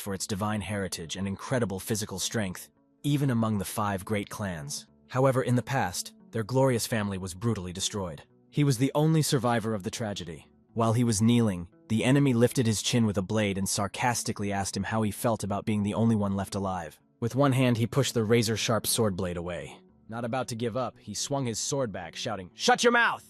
for its divine heritage and incredible physical strength, even among the 5 great clans. However, in the past, their glorious family was brutally destroyed. He was the only survivor of the tragedy. While he was kneeling, the enemy lifted his chin with a blade and sarcastically asked him how he felt about being the only one left alive. With one hand, he pushed the razor-sharp sword blade away. Not about to give up, he swung his sword back, shouting, "Shut your mouth!"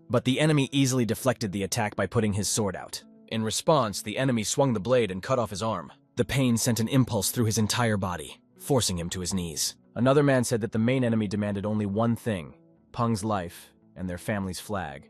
But the enemy easily deflected the attack by putting his sword out. In response, the enemy swung the blade and cut off his arm. The pain sent an impulse through his entire body, forcing him to his knees. Another man said that the main enemy demanded only one thing, Peng's life and their family's flag.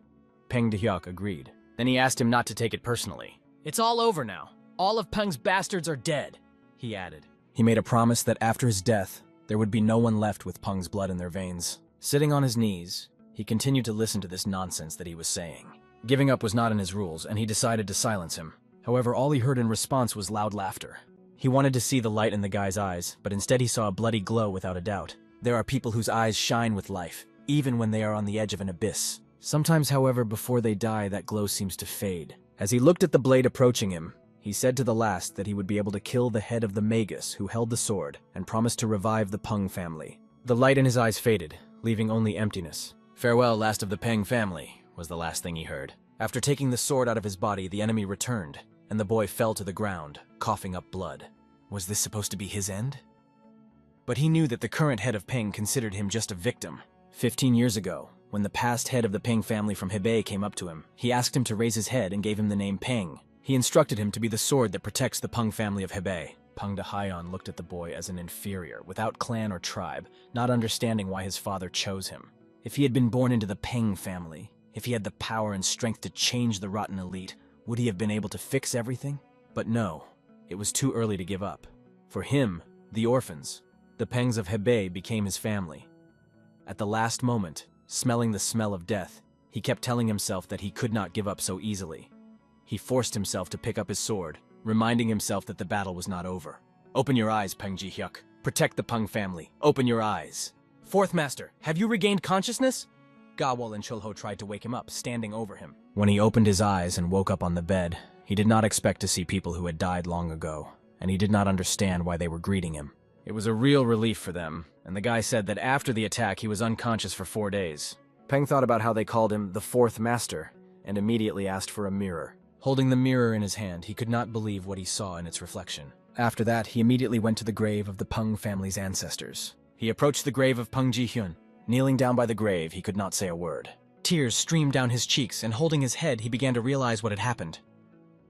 Peng Dehyuk agreed. Then he asked him not to take it personally. "It's all over now. All of Peng's bastards are dead," he added. He made a promise that after his death, there would be no one left with Peng's blood in their veins. Sitting on his knees, he continued to listen to this nonsense that he was saying. Giving up was not in his rules, and he decided to silence him. However, all he heard in response was loud laughter. He wanted to see the light in the guy's eyes, but instead he saw a bloody glow without a doubt. There are people whose eyes shine with life, even when they are on the edge of an abyss. Sometimes, however, before they die, that glow seems to fade. As he looked at the blade approaching him, he said to the last that he would be able to kill the head of the magus who held the sword and promised to revive the Peng family. The light in his eyes faded, leaving only emptiness. "Farewell, last of the Peng family," was the last thing he heard. After taking the sword out of his body, the enemy returned, and the boy fell to the ground, coughing up blood. Was this supposed to be his end? But he knew that the current head of Peng considered him just a victim. 15 years ago, when the past head of the Peng family from Hebei came up to him, he asked him to raise his head and gave him the name Peng. He instructed him to be the sword that protects the Peng family of Hebei. Peng Dehyun looked at the boy as an inferior, without clan or tribe, not understanding why his father chose him. If he had been born into the Peng family, if he had the power and strength to change the rotten elite, would he have been able to fix everything? But no, it was too early to give up. For him, the orphans, the Pengs of Hebei became his family. At the last moment, smelling the smell of death, he kept telling himself that he could not give up so easily. He forced himself to pick up his sword, reminding himself that the battle was not over. "Open your eyes, Peng Ji-hyuk. Protect the Peng family. Open your eyes." "Fourth Master, have you regained consciousness?" Gawol and Chulho tried to wake him up, standing over him. When he opened his eyes and woke up on the bed, he did not expect to see people who had died long ago, and he did not understand why they were greeting him. It was a real relief for them, and the guy said that after the attack he was unconscious for 4 days. Peng thought about how they called him the Fourth Master, and immediately asked for a mirror. Holding the mirror in his hand, he could not believe what he saw in its reflection. After that, he immediately went to the grave of the Peng family's ancestors. He approached the grave of Peng Ji-hyun. Kneeling down by the grave, he could not say a word. Tears streamed down his cheeks, and holding his head, he began to realize what had happened.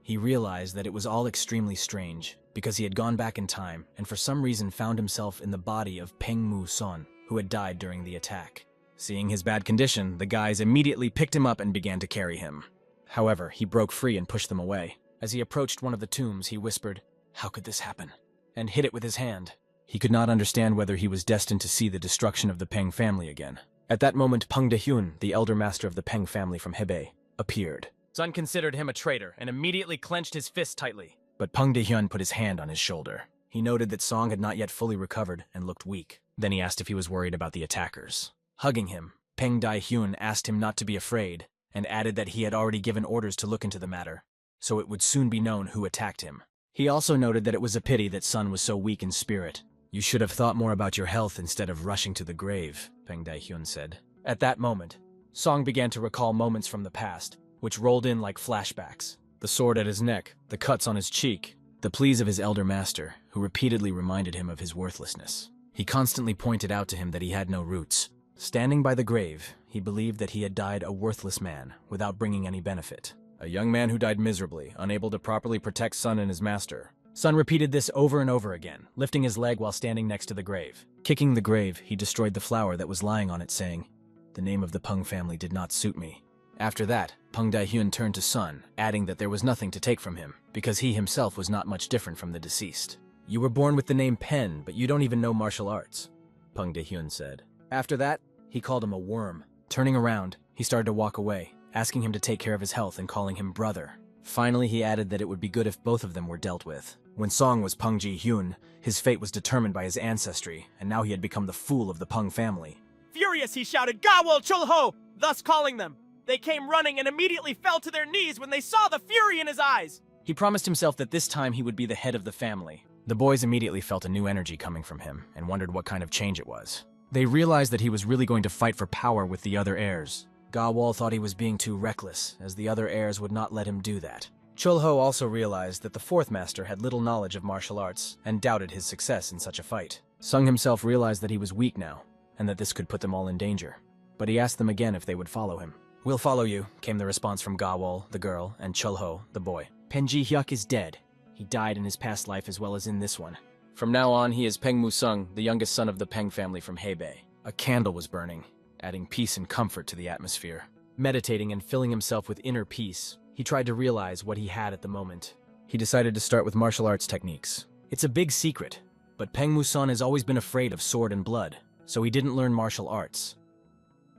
He realized that it was all extremely strange, because he had gone back in time, and for some reason found himself in the body of Peng Mu-son, who had died during the attack. Seeing his bad condition, the guys immediately picked him up and began to carry him. However, he broke free and pushed them away. As he approached one of the tombs, he whispered, "How could this happen?" and hit it with his hand. He could not understand whether he was destined to see the destruction of the Peng family again. At that moment, Peng Dehyun, the elder master of the Peng family from Hebei, appeared. Sun considered him a traitor and immediately clenched his fist tightly. But Peng Dehyun put his hand on his shoulder. He noted that Song had not yet fully recovered and looked weak. Then he asked if he was worried about the attackers. Hugging him, Peng Dehyun asked him not to be afraid, and added that he had already given orders to look into the matter, so it would soon be known who attacked him. He also noted that it was a pity that Sun was so weak in spirit. "You should have thought more about your health instead of rushing to the grave," Peng Dehyun said. At that moment, Song began to recall moments from the past, which rolled in like flashbacks. The sword at his neck, the cuts on his cheek, the pleas of his elder master, who repeatedly reminded him of his worthlessness. He constantly pointed out to him that he had no roots. Standing by the grave, he believed that he had died a worthless man, without bringing any benefit. A young man who died miserably, unable to properly protect Sun and his master. Sun repeated this over and over again, lifting his leg while standing next to the grave. Kicking the grave, he destroyed the flower that was lying on it, saying, "The name of the Peng family did not suit me." After that, Peng Dehyun turned to Sun, adding that there was nothing to take from him, because he himself was not much different from the deceased. "You were born with the name Pen, but you don't even know martial arts," Peng Dehyun said. After that, he called him a worm. Turning around, he started to walk away, asking him to take care of his health and calling him brother. Finally, he added that it would be good if both of them were dealt with. When Song was Peng Ji-hyun, his fate was determined by his ancestry, and now he had become the fool of the Peng family. Furious, he shouted, "Gawol Chulho!" thus calling them. They came running and immediately fell to their knees when they saw the fury in his eyes. He promised himself that this time he would be the head of the family. The boys immediately felt a new energy coming from him and wondered what kind of change it was. They realized that he was really going to fight for power with the other heirs. Gawal thought he was being too reckless, as the other heirs would not let him do that. Chulho also realized that the fourth master had little knowledge of martial arts and doubted his success in such a fight. Sung himself realized that he was weak now, and that this could put them all in danger. But he asked them again if they would follow him. "We'll follow you," came the response from Gawal, the girl, and Chulho, the boy. "Penji Hyuk is dead. He died in his past life as well as in this one. From now on, he is Peng Musung, the youngest son of the Peng family from Hebei." A candle was burning, adding peace and comfort to the atmosphere. Meditating and filling himself with inner peace, he tried to realize what he had at the moment. He decided to start with martial arts techniques. It's a big secret, but Peng Muson has always been afraid of sword and blood, so he didn't learn martial arts.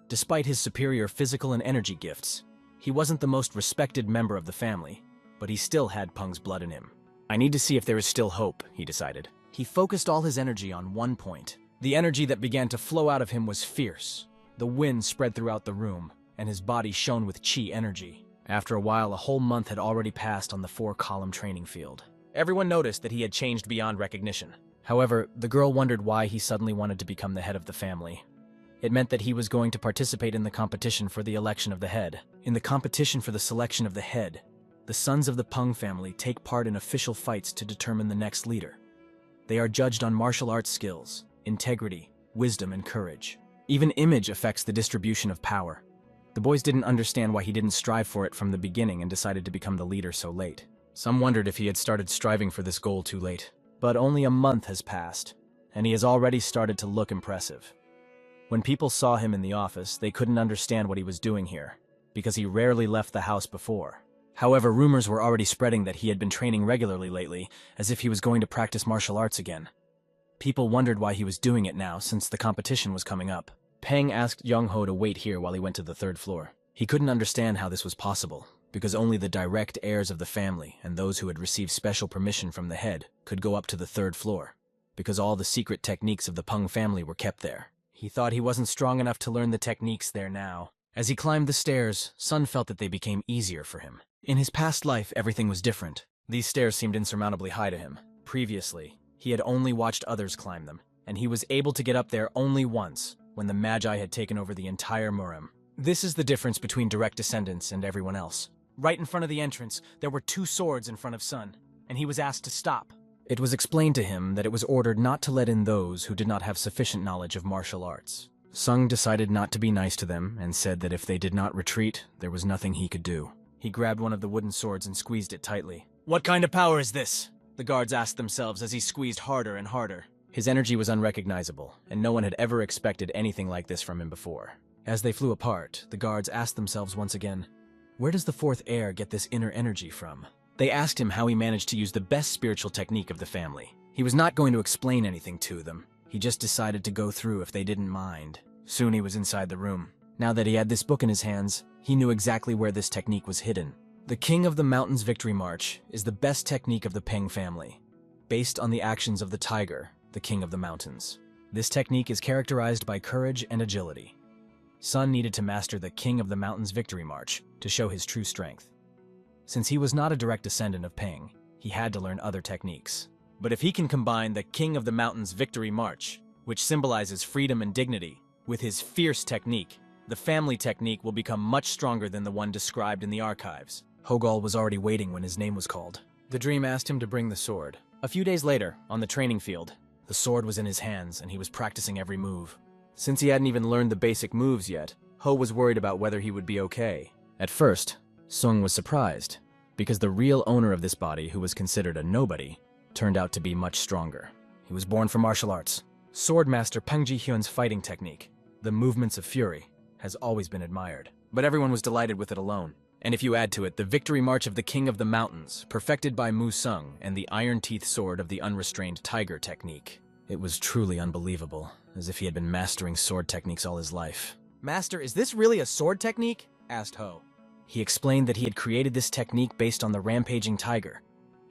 Despite his superior physical and energy gifts, he wasn't the most respected member of the family, but he still had Peng's blood in him. "I need to see if there is still hope," he decided. He focused all his energy on one point. The energy that began to flow out of him was fierce. The wind spread throughout the room, and his body shone with chi energy. After a while, a whole month had already passed on the 4-column training field. Everyone noticed that he had changed beyond recognition. However, the girl wondered why he suddenly wanted to become the head of the family. It meant that he was going to participate in the competition for the election of the head. In the competition for the selection of the head, the sons of the Peng family take part in official fights to determine the next leader. They are judged on martial arts skills, integrity, wisdom, and courage. Even image affects the distribution of power. The boys didn't understand why he didn't strive for it from the beginning and decided to become the leader so late. Some wondered if he had started striving for this goal too late. But only a month has passed, and he has already started to look impressive. When people saw him in the office, they couldn't understand what he was doing here, because he rarely left the house before. However, rumors were already spreading that he had been training regularly lately, as if he was going to practice martial arts again. People wondered why he was doing it now, since the competition was coming up. Peng asked Young-ho to wait here while he went to the 3rd floor. He couldn't understand how this was possible, because only the direct heirs of the family and those who had received special permission from the head could go up to the 3rd floor, because all the secret techniques of the Peng family were kept there. He thought he wasn't strong enough to learn the techniques there now. As he climbed the stairs, Sun felt that they became easier for him. In his past life, everything was different. These stairs seemed insurmountably high to him. Previously, he had only watched others climb them, and he was able to get up there only once, when the Magi had taken over the entire Murem. This is the difference between direct descendants and everyone else. Right in front of the entrance, there were 2 swords in front of Sun, and he was asked to stop. It was explained to him that it was ordered not to let in those who did not have sufficient knowledge of martial arts. Sung decided not to be nice to them and said that if they did not retreat, there was nothing he could do. He grabbed one of the wooden swords and squeezed it tightly. "What kind of power is this?" the guards asked themselves as he squeezed harder and harder. His energy was unrecognizable, and no one had ever expected anything like this from him before. As they flew apart, the guards asked themselves once again, where does the 4th heir get this inner energy from? They asked him how he managed to use the best spiritual technique of the family. He was not going to explain anything to them. He just decided to go through if they didn't mind. Soon he was inside the room. Now that he had this book in his hands, he knew exactly where this technique was hidden. The King of the Mountains Victory March is the best technique of the Peng family, based on the actions of the tiger, the King of the Mountains. This technique is characterized by courage and agility. Sun needed to master the King of the Mountains Victory March to show his true strength. Since he was not a direct descendant of Peng, he had to learn other techniques. But if he can combine the King of the Mountains Victory March, which symbolizes freedom and dignity, with his fierce technique, the family technique will become much stronger than the one described in the archives. Hogal was already waiting when his name was called. The dream asked him to bring the sword. A few days later, on the training field, the sword was in his hands and he was practicing every move. Since he hadn't even learned the basic moves yet, Ho was worried about whether he would be okay. At first, Sung was surprised, because the real owner of this body, who was considered a nobody, turned out to be much stronger. He was born for martial arts. Swordmaster Peng Ji-hyun's fighting technique, the movements of fury, has always been admired. But everyone was delighted with it alone. And if you add to it the victory march of the King of the Mountains, perfected by Mu Sung, and the iron teeth sword of the unrestrained tiger technique, it was truly unbelievable, as if he had been mastering sword techniques all his life. "Master, is this really a sword technique?" asked Ho. He explained that he had created this technique based on the rampaging tiger,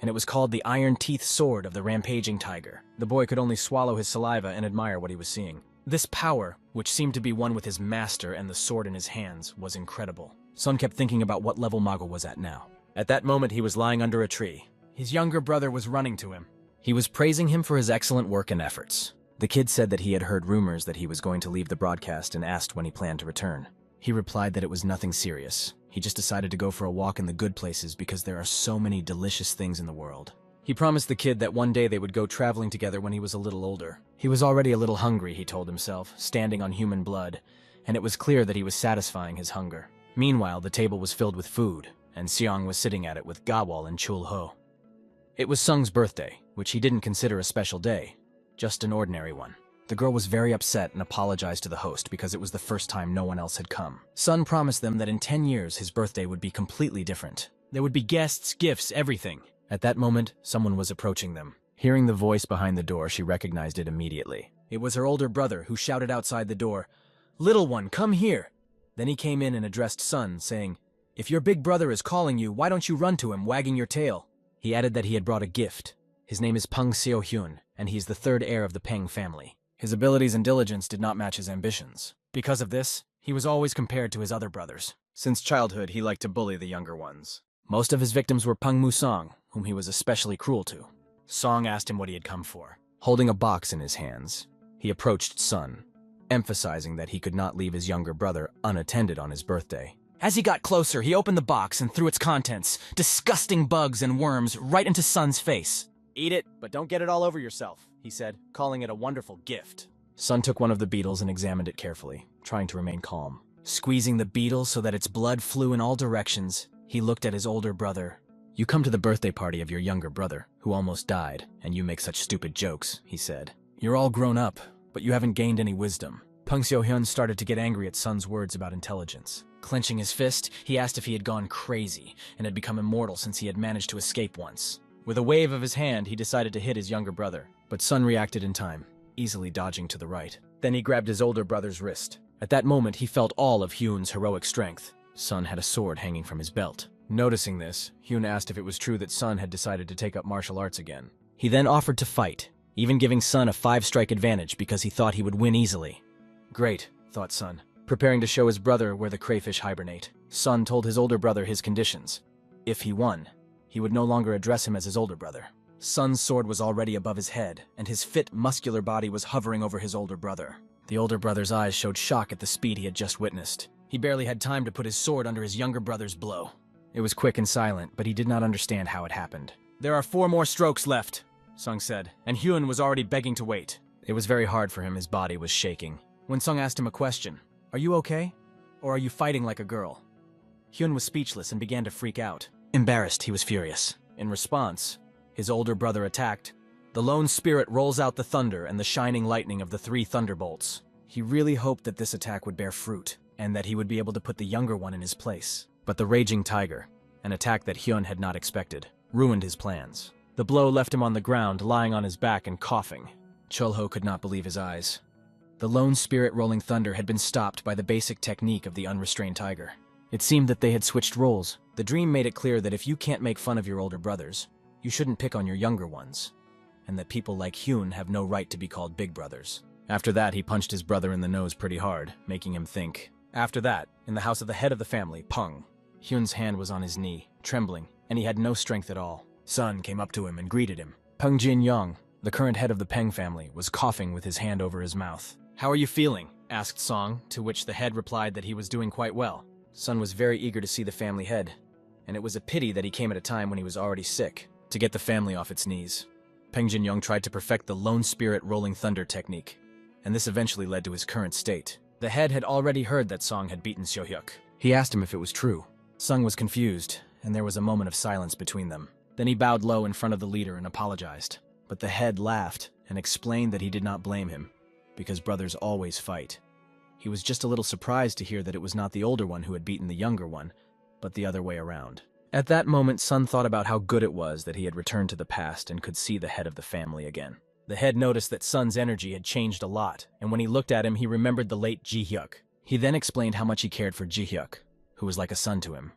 and it was called the iron teeth sword of the rampaging tiger. The boy could only swallow his saliva and admire what he was seeing. This power, which seemed to be one with his master and the sword in his hands, was incredible. Sun kept thinking about what level Mago was at now. At that moment, he was lying under a tree. His younger brother was running to him. He was praising him for his excellent work and efforts. The kid said that he had heard rumors that he was going to leave the broadcast and asked when he planned to return. He replied that it was nothing serious. He just decided to go for a walk in the good places because there are so many delicious things in the world. He promised the kid that one day they would go traveling together when he was a little older. He was already a little hungry, he told himself, standing on human blood, and it was clear that he was satisfying his hunger. Meanwhile, the table was filled with food, and Seong was sitting at it with Gawal and Chul-ho. It was Sung's birthday, which he didn't consider a special day, just an ordinary one. The girl was very upset and apologized to the host because it was the first time no one else had come. Sun promised them that in 10 years his birthday would be completely different. There would be guests, gifts, everything. At that moment, someone was approaching them. Hearing the voice behind the door, she recognized it immediately. It was her older brother who shouted outside the door, "Little one, come here!" Then he came in and addressed Sun, saying, "If your big brother is calling you, why don't you run to him, wagging your tail?" He added that he had brought a gift. His name is Peng Seo-hyun, and he is the third heir of the Peng family. His abilities and diligence did not match his ambitions. Because of this, he was always compared to his other brothers. Since childhood, he liked to bully the younger ones. Most of his victims were Peng Mu-song, whom he was especially cruel to. Song asked him what he had come for. Holding a box in his hands, he approached Sun, emphasizing that he could not leave his younger brother unattended on his birthday. As he got closer, he opened the box and threw its contents, disgusting bugs and worms, right into Sun's face. "Eat it, but don't get it all over yourself," he said, calling it a wonderful gift. Sun took one of the beetles and examined it carefully, trying to remain calm. Squeezing the beetle so that its blood flew in all directions, he looked at his older brother. "You come to the birthday party of your younger brother, who almost died, and you make such stupid jokes," he said. "You're all grown up, but you haven't gained any wisdom." Peng Seo-hyun started to get angry at Sun's words about intelligence. Clenching his fist, he asked if he had gone crazy and had become immortal since he had managed to escape once. With a wave of his hand, he decided to hit his younger brother, but Sun reacted in time, easily dodging to the right. Then he grabbed his older brother's wrist. At that moment, he felt all of Hyun's heroic strength. Sun had a sword hanging from his belt. Noticing this, Hyun asked if it was true that Sun had decided to take up martial arts again. He then offered to fight, even giving Sun a 5-strike advantage because he thought he would win easily. Great, thought Sun, preparing to show his brother where the crayfish hibernate. Sun told his older brother his conditions. If he won, he would no longer address him as his older brother. Sun's sword was already above his head, and his fit, muscular body was hovering over his older brother. The older brother's eyes showed shock at the speed he had just witnessed. He barely had time to put his sword under his younger brother's blow. It was quick and silent, but he did not understand how it happened. "There are 4 more strokes left," Sung said, and Hyun was already begging to wait. It was very hard for him, his body was shaking. When Sung asked him a question, "Are you okay? Or are you fighting like a girl?" Hyun was speechless and began to freak out. Embarrassed, he was furious. In response, his older brother attacked. The lone spirit rolls out the thunder and the shining lightning of the 3 thunderbolts. He really hoped that this attack would bear fruit, and that he would be able to put the younger one in his place. But the raging tiger, an attack that Hyun had not expected, ruined his plans. The blow left him on the ground, lying on his back and coughing. Chul-ho could not believe his eyes. The lone spirit rolling thunder had been stopped by the basic technique of the unrestrained tiger. It seemed that they had switched roles. The dream made it clear that if you can't make fun of your older brothers, you shouldn't pick on your younger ones, and that people like Hyun have no right to be called big brothers. After that, he punched his brother in the nose pretty hard, making him think. After that, in the house of the head of the family, Peng, Hyun's hand was on his knee, trembling, and he had no strength at all. Sun came up to him and greeted him. Peng Jin-young, the current head of the Peng family, was coughing with his hand over his mouth. "How are you feeling?" asked Song, to which the head replied that he was doing quite well. Sun was very eager to see the family head, and it was a pity that he came at a time when he was already sick, to get the family off its knees. Peng Jin-young tried to perfect the lone spirit rolling thunder technique, and this eventually led to his current state. The head had already heard that Song had beaten Seo-hyuk. He asked him if it was true. Sung was confused, and there was a moment of silence between them. Then he bowed low in front of the leader and apologized. But the head laughed and explained that he did not blame him, because brothers always fight. He was just a little surprised to hear that it was not the older one who had beaten the younger one, but the other way around. At that moment, Sun thought about how good it was that he had returned to the past and could see the head of the family again. The head noticed that Sun's energy had changed a lot, and when he looked at him, he remembered the late Ji-hyuk. He then explained how much he cared for Ji-hyuk, who was like a son to him.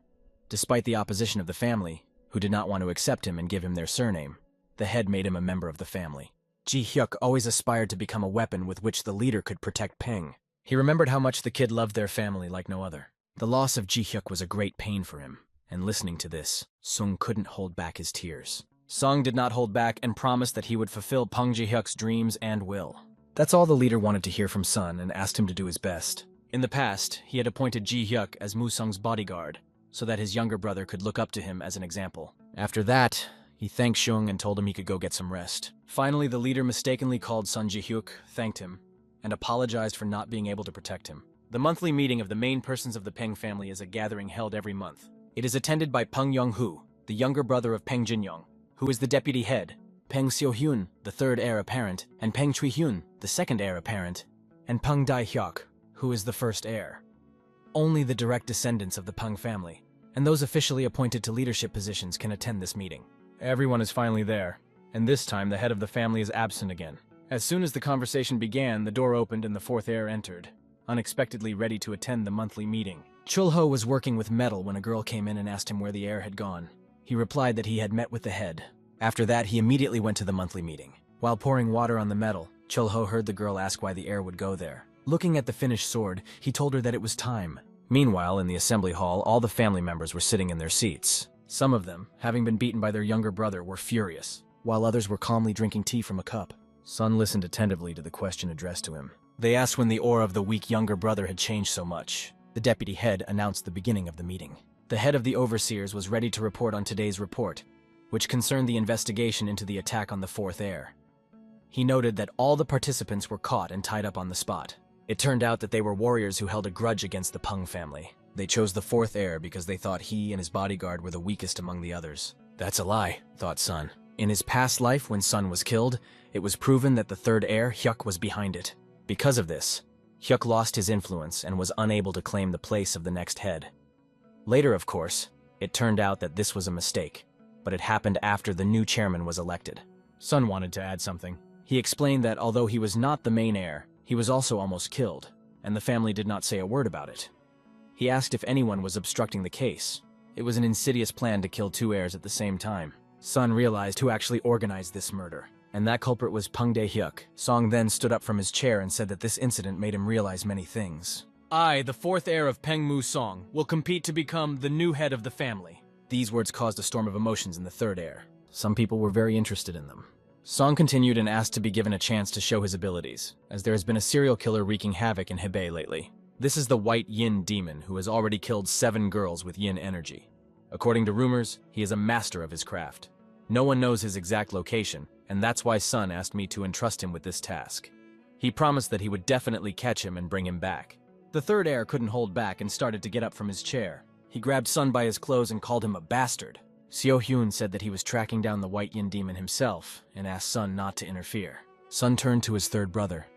Despite the opposition of the family, who did not want to accept him and give him their surname, the head made him a member of the family. Ji-hyuk always aspired to become a weapon with which the leader could protect Peng. He remembered how much the kid loved their family like no other. The loss of Ji-hyuk was a great pain for him, And listening to this, Sung couldn't hold back his tears. Sung did not hold back and promised that he would fulfill Peng Ji-hyuk's dreams and will. That's all the leader wanted to hear from Sun and asked him to do his best. In the past, he had appointed Ji-hyuk as Musung's bodyguard, so that his younger brother could look up to him as an example. After that, he thanked Sung and told him he could go get some rest. Finally, the leader mistakenly called Sun Ji-hyuk, thanked him, and apologized for not being able to protect him. The monthly meeting of the main persons of the Peng family is a gathering held every month. It is attended by Peng Yong-hoo, the younger brother of Peng Jin-young, who is the deputy head, Peng Seo-hyun, the third heir apparent, and Peng Chui-hyun, the second heir apparent, and Peng Dae-hyuk, who is the first heir. Only the direct descendants of the Peng family, and those officially appointed to leadership positions can attend this meeting. Everyone is finally there, and this time the head of the family is absent again. As soon as the conversation began, the door opened and the fourth heir entered, unexpectedly ready to attend the monthly meeting. Chul-ho was working with metal when a girl came in and asked him where the heir had gone. He replied that he had met with the head. After that, he immediately went to the monthly meeting. While pouring water on the metal, Chul-ho heard the girl ask why the heir would go there. Looking at the finished sword, he told her that it was time. Meanwhile, in the assembly hall, all the family members were sitting in their seats. Some of them, having been beaten by their younger brother, were furious, while others were calmly drinking tea from a cup. Sun listened attentively to the question addressed to him. They asked when the aura of the weak younger brother had changed so much. The deputy head announced the beginning of the meeting. The head of the overseers was ready to report on today's report, which concerned the investigation into the attack on the fourth heir. He noted that all the participants were caught and tied up on the spot. It turned out that they were warriors who held a grudge against the Peng family. They chose the fourth heir because they thought he and his bodyguard were the weakest among the others. That's a lie, thought Sun. In his past life, when Sun was killed, it was proven that the third heir, Hyuk, was behind it. Because of this, Hyuk lost his influence and was unable to claim the place of the next head. Later, of course, it turned out that this was a mistake, but it happened after the new chairman was elected. Sun wanted to add something. He explained that although he was not the main heir, he was also almost killed, and the family did not say a word about it. He asked if anyone was obstructing the case. It was an insidious plan to kill two heirs at the same time. Sun realized who actually organized this murder, and that culprit was Peng Dae-hyuk. Song then stood up from his chair and said that this incident made him realize many things. I, the fourth heir of Peng Mu-song, will compete to become the new head of the family. These words caused a storm of emotions in the third heir. Some people were very interested in them. Song continued and asked to be given a chance to show his abilities, as there has been a serial killer wreaking havoc in Hebei lately. This is the White Yin Demon, who has already killed 7 girls with Yin energy. According to rumors, he is a master of his craft. No one knows his exact location, and that's why Sun asked me to entrust him with this task. He promised that he would definitely catch him and bring him back. The third heir couldn't hold back and started to get up from his chair. He grabbed Sun by his clothes and called him a bastard. Seo-hyun said that he was tracking down the White Yin Demon himself and asked Sun not to interfere. Sun turned to his third brother.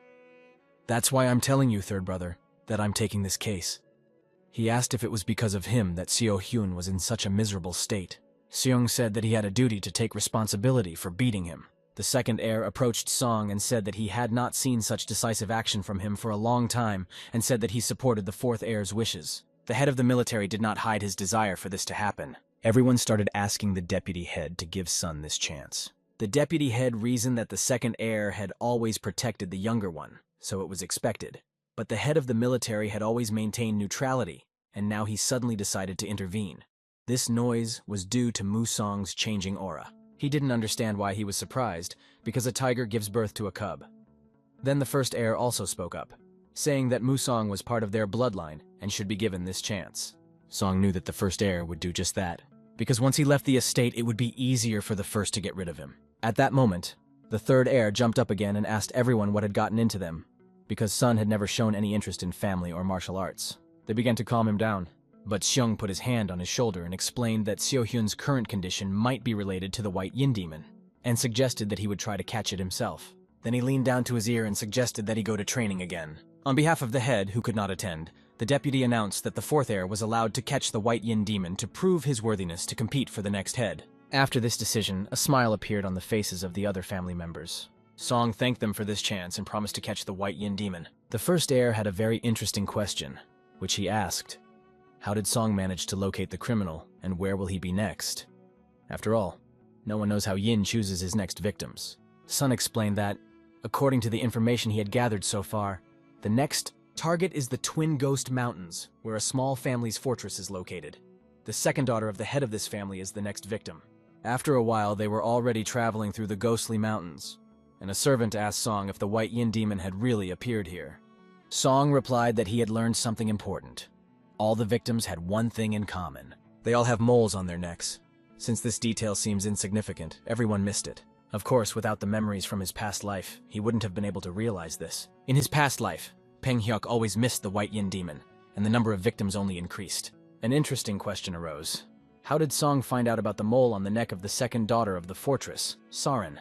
That's why I'm telling you, third brother, that I'm taking this case. He asked if it was because of him that Seo-hyun was in such a miserable state. Seong said that he had a duty to take responsibility for beating him. The second heir approached Song and said that he had not seen such decisive action from him for a long time and said that he supported the fourth heir's wishes. The head of the military did not hide his desire for this to happen. Everyone started asking the deputy head to give Sun this chance. The deputy head reasoned that the second heir had always protected the younger one, so it was expected. But the head of the military had always maintained neutrality, and now he suddenly decided to intervene. This noise was due to Musong's changing aura. He didn't understand why he was surprised, because a tiger gives birth to a cub. Then the first heir also spoke up, saying that Musong was part of their bloodline and should be given this chance. Song knew that the first heir would do just that, because once he left the estate, it would be easier for the first to get rid of him. At that moment, the third heir jumped up again and asked everyone what had gotten into them, because Sun had never shown any interest in family or martial arts. They began to calm him down, but Seong put his hand on his shoulder and explained that Seo-hyun's current condition might be related to the White Yin Demon, and suggested that he would try to catch it himself. Then he leaned down to his ear and suggested that he go to training again. On behalf of the head, who could not attend, the deputy announced that the fourth heir was allowed to catch the White Yin Demon to prove his worthiness to compete for the next head. After this decision, a smile appeared on the faces of the other family members. Song thanked them for this chance and promised to catch the White Yin Demon. The first heir had a very interesting question, which he asked. How did Song manage to locate the criminal, and where will he be next? After all, no one knows how Yin chooses his next victims. Sun explained that, according to the information he had gathered so far, the next target is the Twin Ghost Mountains, where a small family's fortress is located. The second daughter of the head of this family is the next victim. After a while, they were already traveling through the ghostly mountains, and a servant asked Song if the white yin demon had really appeared here. Song replied that he had learned something important. All the victims had one thing in common. They all have moles on their necks. Since this detail seems insignificant, everyone missed it. Of course, without the memories from his past life, he wouldn't have been able to realize this. In his past life, Peng Hyuk always missed the white yin demon, and the number of victims only increased. An interesting question arose. How did Song find out about the mole on the neck of the second daughter of the fortress, Sarin?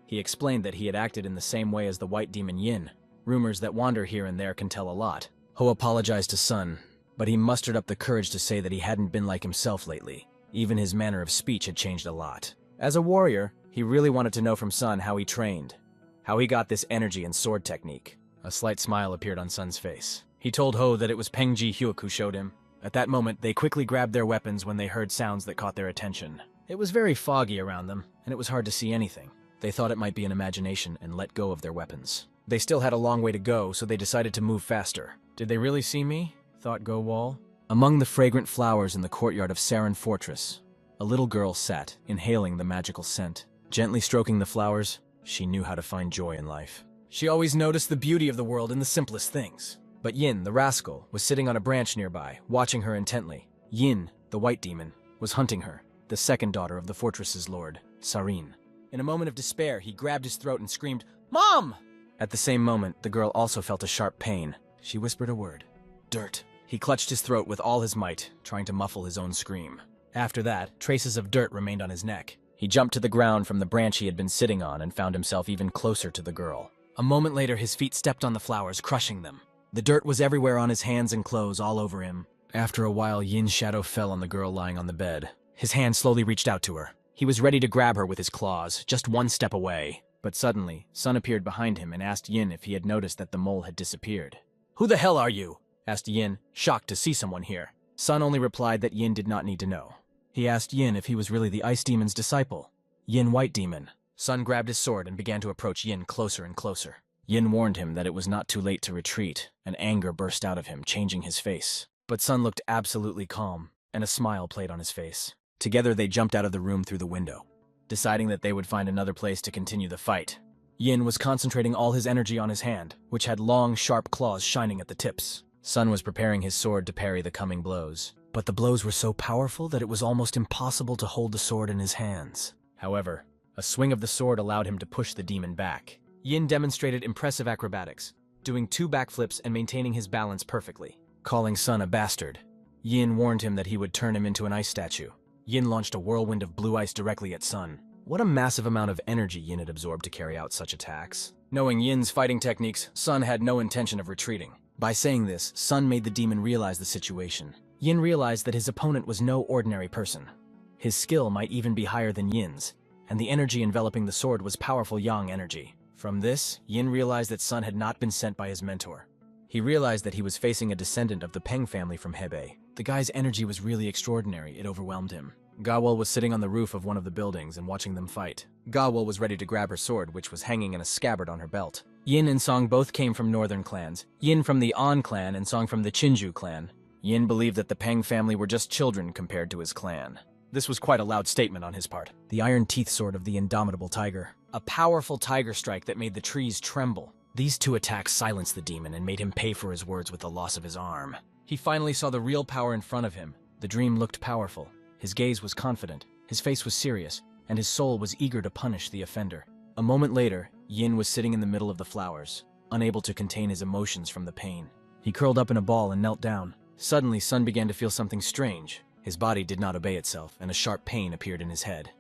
He explained that he had acted in the same way as the white demon Yin. Rumors that wander here and there can tell a lot. Ho apologized to Sun, but he mustered up the courage to say that he hadn't been like himself lately. Even his manner of speech had changed a lot. As a warrior, he really wanted to know from Sun how he trained, how he got this energy and sword technique. A slight smile appeared on Sun's face. He told Ho that it was Peng Ji-hyuk who showed him. At that moment, they quickly grabbed their weapons when they heard sounds that caught their attention. It was very foggy around them, and it was hard to see anything. They thought it might be an imagination and let go of their weapons. They still had a long way to go, so they decided to move faster. Did they really see me? Thought Go Wall. Among the fragrant flowers in the courtyard of Sarin Fortress, a little girl sat, inhaling the magical scent. Gently stroking the flowers, she knew how to find joy in life. She always noticed the beauty of the world in the simplest things. But Yin, the rascal, was sitting on a branch nearby, watching her intently. Yin, the white demon, was hunting her, the second daughter of the fortress's lord, Sarin. In a moment of despair, he grabbed his throat and screamed, "Mom!" At the same moment, the girl also felt a sharp pain. She whispered a word. Dirt. He clutched his throat with all his might, trying to muffle his own scream. After that, traces of dirt remained on his neck. He jumped to the ground from the branch he had been sitting on and found himself even closer to the girl. A moment later, his feet stepped on the flowers, crushing them. The dirt was everywhere on his hands and clothes, all over him. After a while, Yin's shadow fell on the girl lying on the bed. His hand slowly reached out to her. He was ready to grab her with his claws, just one step away. But suddenly, Sun appeared behind him and asked Yin if he had noticed that the mole had disappeared. "Who the hell are you?" asked Yin, shocked to see someone here. Sun only replied that Yin did not need to know. He asked Yin if he was really the Ice Demon's disciple. Yin White Demon. Sun grabbed his sword and began to approach Yin closer and closer. Yin warned him that it was not too late to retreat, and anger burst out of him, changing his face. But Sun looked absolutely calm, and a smile played on his face. Together they jumped out of the room through the window, deciding that they would find another place to continue the fight. Yin was concentrating all his energy on his hand, which had long, sharp claws shining at the tips. Sun was preparing his sword to parry the coming blows. But the blows were so powerful that it was almost impossible to hold the sword in his hands. However, a swing of the sword allowed him to push the demon back. Yin demonstrated impressive acrobatics, doing 2 backflips and maintaining his balance perfectly. Calling Sun a bastard, Yin warned him that he would turn him into an ice statue. Yin launched a whirlwind of blue ice directly at Sun. What a massive amount of energy Yin had absorbed to carry out such attacks. Knowing Yin's fighting techniques, Sun had no intention of retreating. By saying this, Sun made the demon realize the situation. Yin realized that his opponent was no ordinary person. His skill might even be higher than Yin's, and the energy enveloping the sword was powerful yang energy. From this, Yin realized that Sun had not been sent by his mentor. He realized that he was facing a descendant of the Peng family from Hebei. The guy's energy was really extraordinary, it overwhelmed him. Gawol was sitting on the roof of one of the buildings and watching them fight. Gawol was ready to grab her sword, which was hanging in a scabbard on her belt. Yin and Song both came from northern clans, Yin from the An clan and Song from the Chinju clan. Yin believed that the Peng family were just children compared to his clan. This was quite a loud statement on his part. The iron teeth sword of the indomitable tiger. A powerful tiger strike that made the trees tremble. These 2 attacks silenced the demon and made him pay for his words with the loss of his arm. He finally saw the real power in front of him. The dream looked powerful. His gaze was confident, his face was serious, and his soul was eager to punish the offender. A moment later, Yin was sitting in the middle of the flowers, unable to contain his emotions from the pain. He curled up in a ball and knelt down. Suddenly, Sun began to feel something strange. His body did not obey itself, and a sharp pain appeared in his head.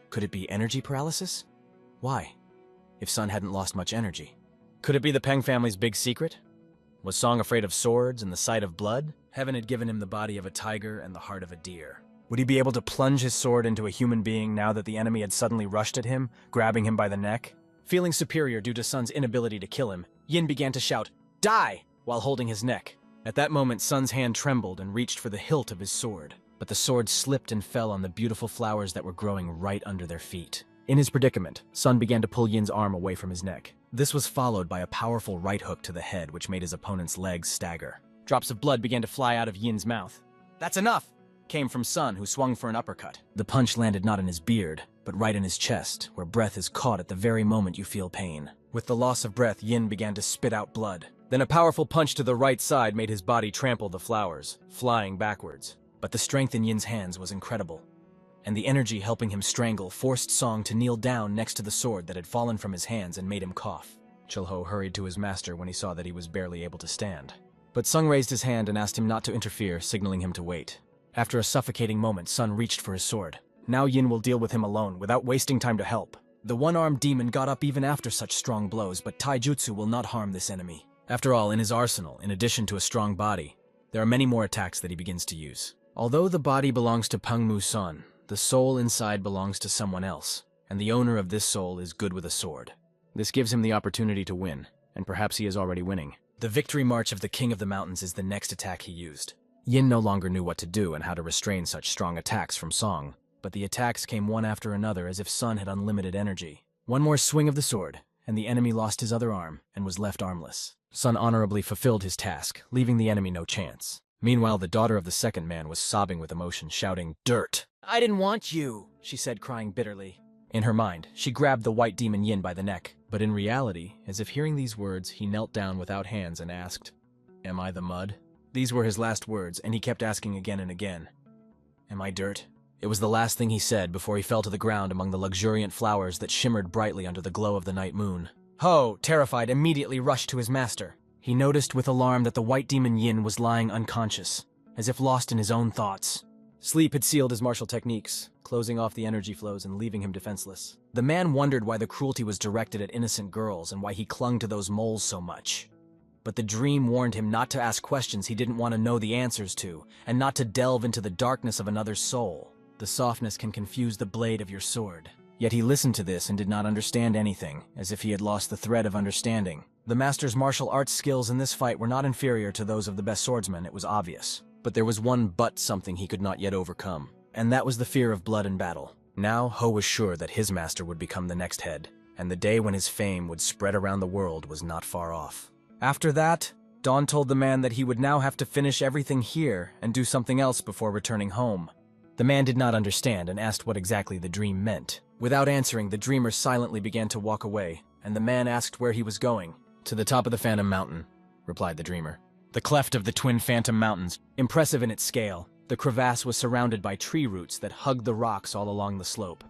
Could it be energy paralysis? Why? If Sun hadn't lost much energy. Could it be the Peng family's big secret? Was Song afraid of swords and the sight of blood? Heaven had given him the body of a tiger and the heart of a deer. Would he be able to plunge his sword into a human being now that the enemy had suddenly rushed at him, grabbing him by the neck? Feeling superior due to Sun's inability to kill him, Yin began to shout, "Die!" while holding his neck. At that moment, Sun's hand trembled and reached for the hilt of his sword, but the sword slipped and fell on the beautiful flowers that were growing right under their feet. In his predicament, Sun began to pull Yin's arm away from his neck. This was followed by a powerful right hook to the head, which made his opponent's legs stagger. Drops of blood began to fly out of Yin's mouth. "That's enough!" came from Sun, who swung for an uppercut. The punch landed not in his beard, but right in his chest, where breath is caught at the very moment you feel pain. With the loss of breath, Yin began to spit out blood. Then a powerful punch to the right side made his body trample the flowers, flying backwards. But the strength in Yin's hands was incredible, and the energy helping him strangle forced Song to kneel down next to the sword that had fallen from his hands and made him cough. Chilho hurried to his master when he saw that he was barely able to stand. But Sung raised his hand and asked him not to interfere, signaling him to wait. After a suffocating moment, Sun reached for his sword. Now Yin will deal with him alone, without wasting time to help. The one-armed demon got up even after such strong blows, but taijutsu will not harm this enemy. After all, in his arsenal, in addition to a strong body, there are many more attacks that he begins to use. Although the body belongs to Pengmu Sun, the soul inside belongs to someone else, and the owner of this soul is good with a sword. This gives him the opportunity to win, and perhaps he is already winning. The victory march of the King of the Mountains is the next attack he used. Yin no longer knew what to do and how to restrain such strong attacks from Song, but the attacks came one after another as if Sun had unlimited energy. One more swing of the sword, and the enemy lost his other arm and was left armless. Sun honorably fulfilled his task, leaving the enemy no chance. Meanwhile, the daughter of the second man was sobbing with emotion, shouting, "Dirt! I didn't want you," she said, crying bitterly. In her mind, she grabbed the white demon Yin by the neck, but in reality, as if hearing these words, he knelt down without hands and asked, "Am I the mud?" These were his last words, and he kept asking again and again, "Am I dirt?" It was the last thing he said before he fell to the ground among the luxuriant flowers that shimmered brightly under the glow of the night moon. Ho, terrified, immediately rushed to his master. He noticed with alarm that the white demon Yin was lying unconscious, as if lost in his own thoughts. Sleep had sealed his martial techniques, closing off the energy flows and leaving him defenseless. The man wondered why the cruelty was directed at innocent girls and why he clung to those moles so much. But the dream warned him not to ask questions he didn't want to know the answers to, and not to delve into the darkness of another's soul. The softness can confuse the blade of your sword. Yet he listened to this and did not understand anything, as if he had lost the thread of understanding. The master's martial arts skills in this fight were not inferior to those of the best swordsmen, it was obvious. But there was one something he could not yet overcome, and that was the fear of blood and battle. Now Ho was sure that his master would become the next head, and the day when his fame would spread around the world was not far off. After that, Dawn told the man that he would now have to finish everything here and do something else before returning home. The man did not understand and asked what exactly the dream meant. Without answering, the dreamer silently began to walk away, and the man asked where he was going. "To the top of the Phantom Mountain," replied the dreamer. The cleft of the twin Phantom Mountains, impressive in its scale, the crevasse was surrounded by tree roots that hugged the rocks all along the slope.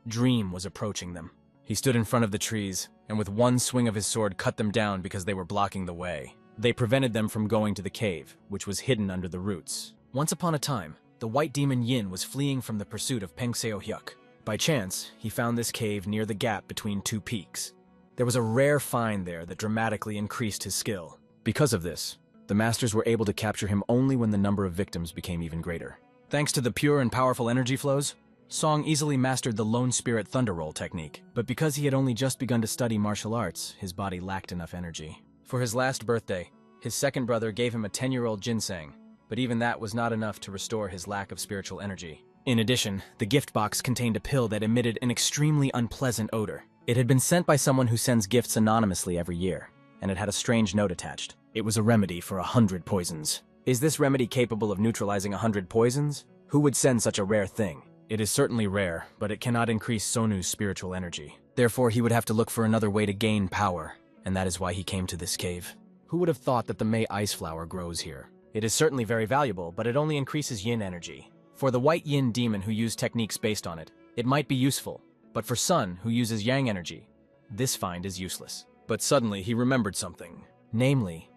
Dream was approaching them. He stood in front of the trees, and with one swing of his sword cut them down because they were blocking the way. They prevented them from going to the cave, which was hidden under the roots. Once upon a time, the white demon Yin was fleeing from the pursuit of Peng Seo-hyuk. By chance, he found this cave near the gap between two peaks. There was a rare find there that dramatically increased his skill. Because of this, the masters were able to capture him only when the number of victims became even greater. Thanks to the pure and powerful energy flows, Song easily mastered the Lone Spirit Thunder Roll technique. But because he had only just begun to study martial arts, his body lacked enough energy. For his last birthday, his second brother gave him a 10-year-old ginseng, but even that was not enough to restore his lack of spiritual energy. In addition, the gift box contained a pill that emitted an extremely unpleasant odor. It had been sent by someone who sends gifts anonymously every year, and it had a strange note attached. It was a remedy for 100 poisons. Is this remedy capable of neutralizing 100 poisons? Who would send such a rare thing? It is certainly rare, but it cannot increase Sonu's spiritual energy. Therefore, he would have to look for another way to gain power, and that is why he came to this cave. Who would have thought that the May Ice Flower grows here? It is certainly very valuable, but it only increases yin energy. For the white yin demon who used techniques based on it, it might be useful, but for Sun, who uses yang energy, this find is useless. But suddenly he remembered something. Namely,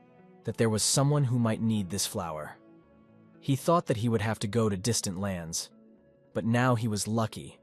that there was someone who might need this flower. He thought that he would have to go to distant lands, but now he was lucky,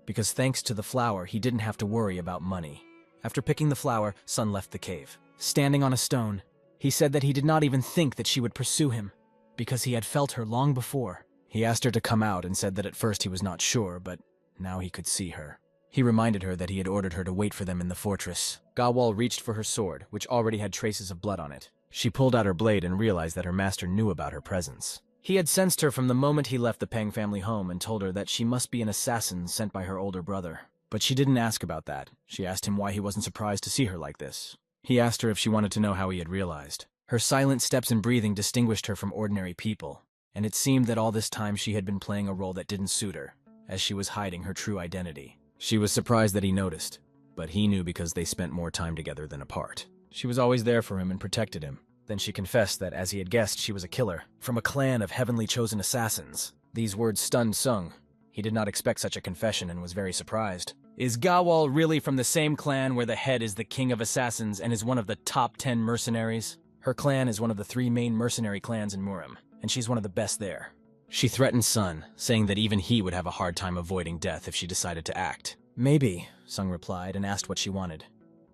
because thanks to the flower, he didn't have to worry about money. After picking the flower, Sun left the cave. Standing on a stone, he said that he did not even think that she would pursue him, because he had felt her long before. He asked her to come out and said that at first he was not sure, but now he could see her. He reminded her that he had ordered her to wait for them in the fortress. Gawal reached for her sword, which already had traces of blood on it. She pulled out her blade and realized that her master knew about her presence. He had sensed her from the moment he left the Peng family home and told her that she must be an assassin sent by her older brother. But she didn't ask about that. She asked him why he wasn't surprised to see her like this. He asked her if she wanted to know how he had realized. Her silent steps and breathing distinguished her from ordinary people. and it seemed that all this time she had been playing a role that didn't suit her, as she was hiding her true identity. She was surprised that he noticed, but he knew because they spent more time together than apart. She was always there for him and protected him. Then she confessed that, as he had guessed, she was a killer, from a clan of heavenly chosen assassins. These words stunned Sung. He did not expect such a confession and was very surprised. Is Gawal really from the same clan where the head is the king of assassins and is one of the top 10 mercenaries? Her clan is one of the 3 main mercenary clans in Murim, and she's one of the best there. She threatened Sun, saying that even he would have a hard time avoiding death if she decided to act. Maybe, Sung replied and asked what she wanted.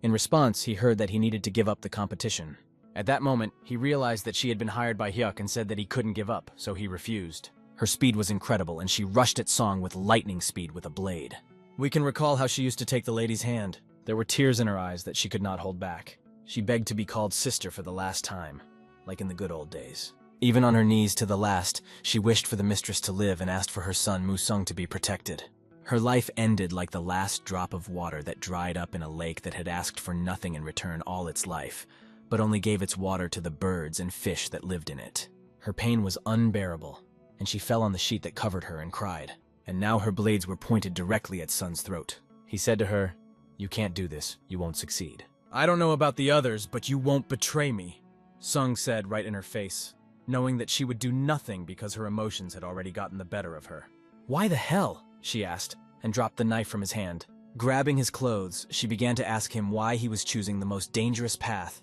In response, he heard that he needed to give up the competition. At that moment, he realized that she had been hired by Hyuk and said that he couldn't give up, so he refused. Her speed was incredible, and she rushed at Song with lightning speed with a blade. We can recall how she used to take the lady's hand. There were tears in her eyes that she could not hold back. She begged to be called sister for the last time, like in the good old days. Even on her knees to the last, she wished for the mistress to live and asked for her son Musung to be protected. Her life ended like the last drop of water that dried up in a lake that had asked for nothing in return all its life, but only gave its water to the birds and fish that lived in it. Her pain was unbearable, and she fell on the sheet that covered her and cried. And now her blades were pointed directly at Sun's throat. He said to her, "You can't do this, you won't succeed." "I don't know about the others, but you won't betray me," Sung said right in her face, knowing that she would do nothing because her emotions had already gotten the better of her. "Why the hell?" she asked, and dropped the knife from his hand. Grabbing his clothes, she began to ask him why he was choosing the most dangerous path,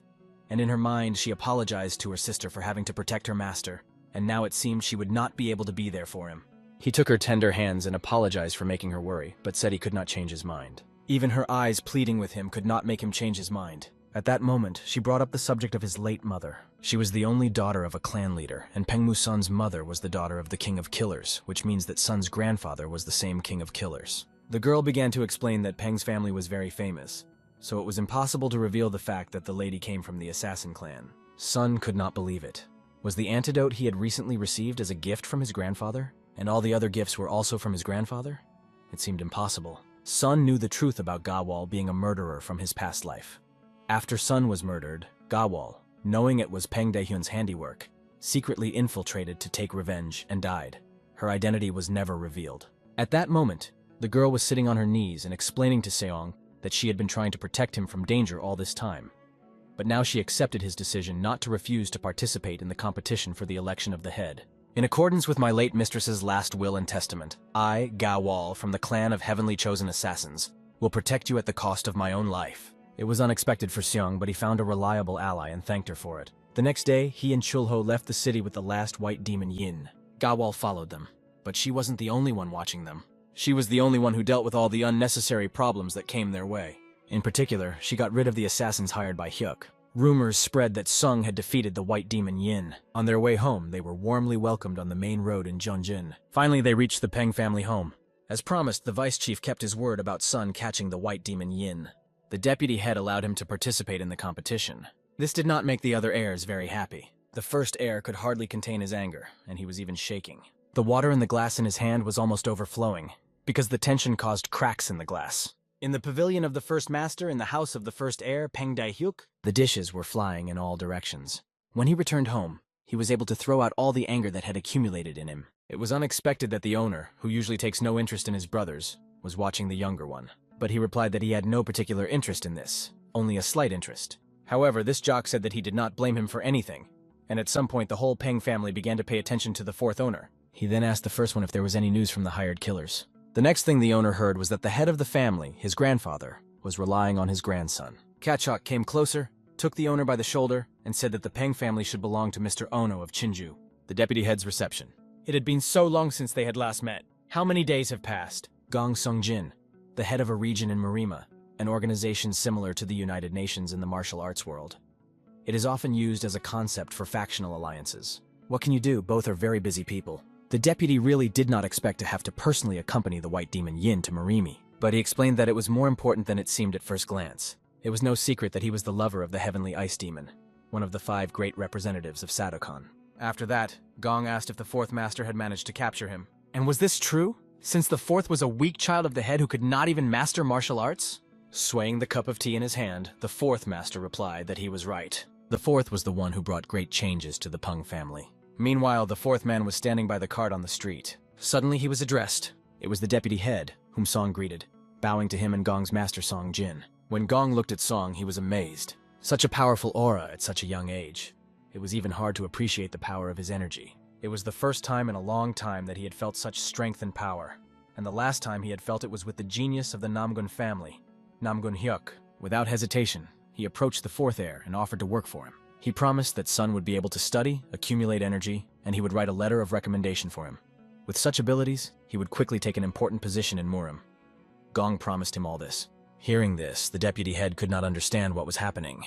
and in her mind she apologized to her sister for having to protect her master, and now it seemed she would not be able to be there for him. He took her tender hands and apologized for making her worry, but said he could not change his mind. Even her eyes pleading with him could not make him change his mind. At that moment, she brought up the subject of his late mother. She was the only daughter of a clan leader, and Pengmu Sun's mother was the daughter of the King of Killers, which means that Sun's grandfather was the same King of Killers. The girl began to explain that Peng's family was very famous, so it was impossible to reveal the fact that the lady came from the assassin clan. Sun could not believe it. Was the antidote he had recently received as a gift from his grandfather? And all the other gifts were also from his grandfather? It seemed impossible. Sun knew the truth about Gawal being a murderer from his past life. After Sun was murdered, Gawal, knowing it was Peng Daehyun's handiwork, secretly infiltrated to take revenge and died. Her identity was never revealed. At that moment, the girl was sitting on her knees and explaining to Seong that she had been trying to protect him from danger all this time. But now she accepted his decision not to refuse to participate in the competition for the election of the head. In accordance with my late mistress's last will and testament, I, Gawal, from the clan of heavenly chosen assassins, will protect you at the cost of my own life. It was unexpected for Seong, but he found a reliable ally and thanked her for it. The next day, he and Chulho left the city with the last white demon Yin. Gawal followed them, but she wasn't the only one watching them. She was the only one who dealt with all the unnecessary problems that came their way. In particular, she got rid of the assassins hired by Hyuk. Rumors spread that Sung had defeated the white demon Yin. On their way home, they were warmly welcomed on the main road in Jeonjin. Finally, they reached the Peng family home. As promised, the vice chief kept his word about Sun catching the white demon Yin. The deputy head allowed him to participate in the competition. This did not make the other heirs very happy. The first heir could hardly contain his anger, and he was even shaking. The water in the glass in his hand was almost overflowing, because the tension caused cracks in the glass. In the pavilion of the first master in the house of the first heir, Peng Daehyuk, the dishes were flying in all directions. When he returned home, he was able to throw out all the anger that had accumulated in him. It was unexpected that the owner, who usually takes no interest in his brothers, was watching the younger one. But he replied that he had no particular interest in this, only a slight interest. However, this jock said that he did not blame him for anything, and at some point the whole Peng family began to pay attention to the fourth owner. He then asked the first one if there was any news from the hired killers. The next thing the owner heard was that the head of the family, his grandfather, was relying on his grandson. Kachok came closer, took the owner by the shoulder, and said that the Peng family should belong to Mr. Ono of Chinju. The deputy head's reception. It had been so long since they had last met. How many days have passed? Gong Sung-jin, the head of a region in Marima, an organization similar to the United Nations in the martial arts world. It is often used as a concept for factional alliances. What can you do? Both are very busy people. The deputy really did not expect to have to personally accompany the white demon Yin to Marimi, but he explained that it was more important than it seemed at first glance. It was no secret that he was the lover of the heavenly ice demon, one of the 5 great representatives of Sadokon. After that, Gong asked if the fourth master had managed to capture him. And was this true? Since the fourth was a weak child of the head who could not even master martial arts? Swaying the cup of tea in his hand, the fourth master replied that he was right. The fourth was the one who brought great changes to the Peng family. Meanwhile, the fourth man was standing by the cart on the street. Suddenly he was addressed. It was the deputy head, whom Song greeted, bowing to him and Gong's master Song Jin. When Gong looked at Song, he was amazed. Such a powerful aura at such a young age. It was even hard to appreciate the power of his energy. It was the first time in a long time that he had felt such strength and power, and the last time he had felt it was with the genius of the Namgun family, Namgun Hyuk. Without hesitation, he approached the fourth heir and offered to work for him. He promised that Sun would be able to study, accumulate energy, and he would write a letter of recommendation for him. With such abilities, he would quickly take an important position in Murim. Gong promised him all this. Hearing this, the deputy head could not understand what was happening.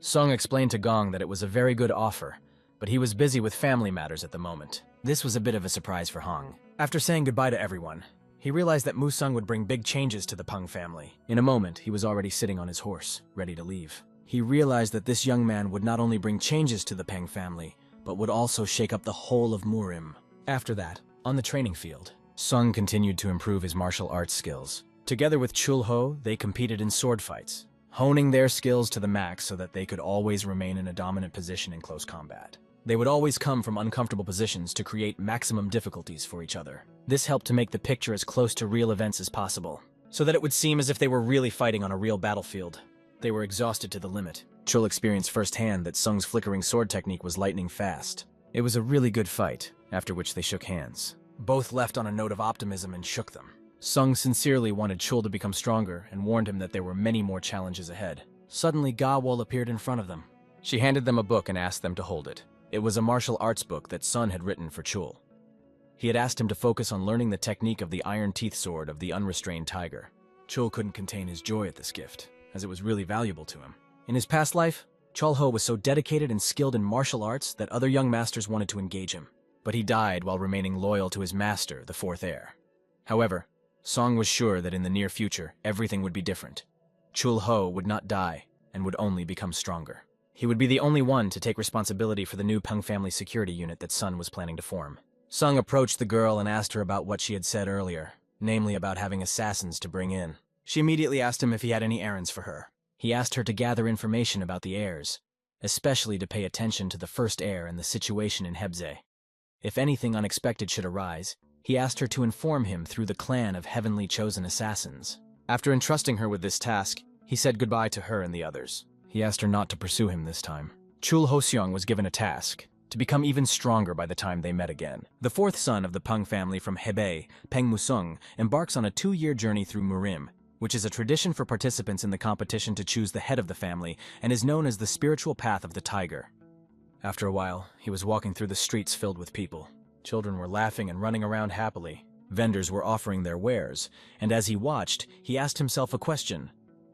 Song explained to Gong that it was a very good offer, but he was busy with family matters at the moment. This was a bit of a surprise for Hong. After saying goodbye to everyone, he realized that Musung would bring big changes to the Peng family. In a moment, he was already sitting on his horse, ready to leave. He realized that this young man would not only bring changes to the Peng family, but would also shake up the whole of Murim. After that, on the training field, Sung continued to improve his martial arts skills. Together with Chulho, they competed in sword fights, honing their skills to the max so that they could always remain in a dominant position in close combat. They would always come from uncomfortable positions to create maximum difficulties for each other. This helped to make the picture as close to real events as possible, so that it would seem as if they were really fighting on a real battlefield. They were exhausted to the limit. Chul experienced firsthand that Sung's flickering sword technique was lightning fast. It was a really good fight, after which they shook hands. Both left on a note of optimism and shook them. Sung sincerely wanted Chul to become stronger and warned him that there were many more challenges ahead. Suddenly, Ga-wol appeared in front of them. She handed them a book and asked them to hold it. It was a martial arts book that Sun had written for Chul. He had asked him to focus on learning the technique of the iron teeth sword of the unrestrained tiger. Chul couldn't contain his joy at this gift, as it was really valuable to him. In his past life, Chulho was so dedicated and skilled in martial arts that other young masters wanted to engage him. But he died while remaining loyal to his master, the fourth heir. However, Song was sure that in the near future, everything would be different. Chulho would not die and would only become stronger. He would be the only one to take responsibility for the new Peng family security unit that Sun was planning to form. Sung approached the girl and asked her about what she had said earlier, namely about having assassins to bring in. She immediately asked him if he had any errands for her. He asked her to gather information about the heirs, especially to pay attention to the first heir and the situation in Hebze. If anything unexpected should arise, he asked her to inform him through the clan of heavenly chosen assassins. After entrusting her with this task, he said goodbye to her and the others. He asked her not to pursue him this time. Chul Hoseong was given a task, to become even stronger by the time they met again. The fourth son of the Peng family from Hebei, Peng Musung, embarks on a 2-year journey through Murim, which is a tradition for participants in the competition to choose the head of the family and is known as the spiritual path of the tiger. After a while, he was walking through the streets filled with people. Children were laughing and running around happily. Vendors were offering their wares, and as he watched, he asked himself a question.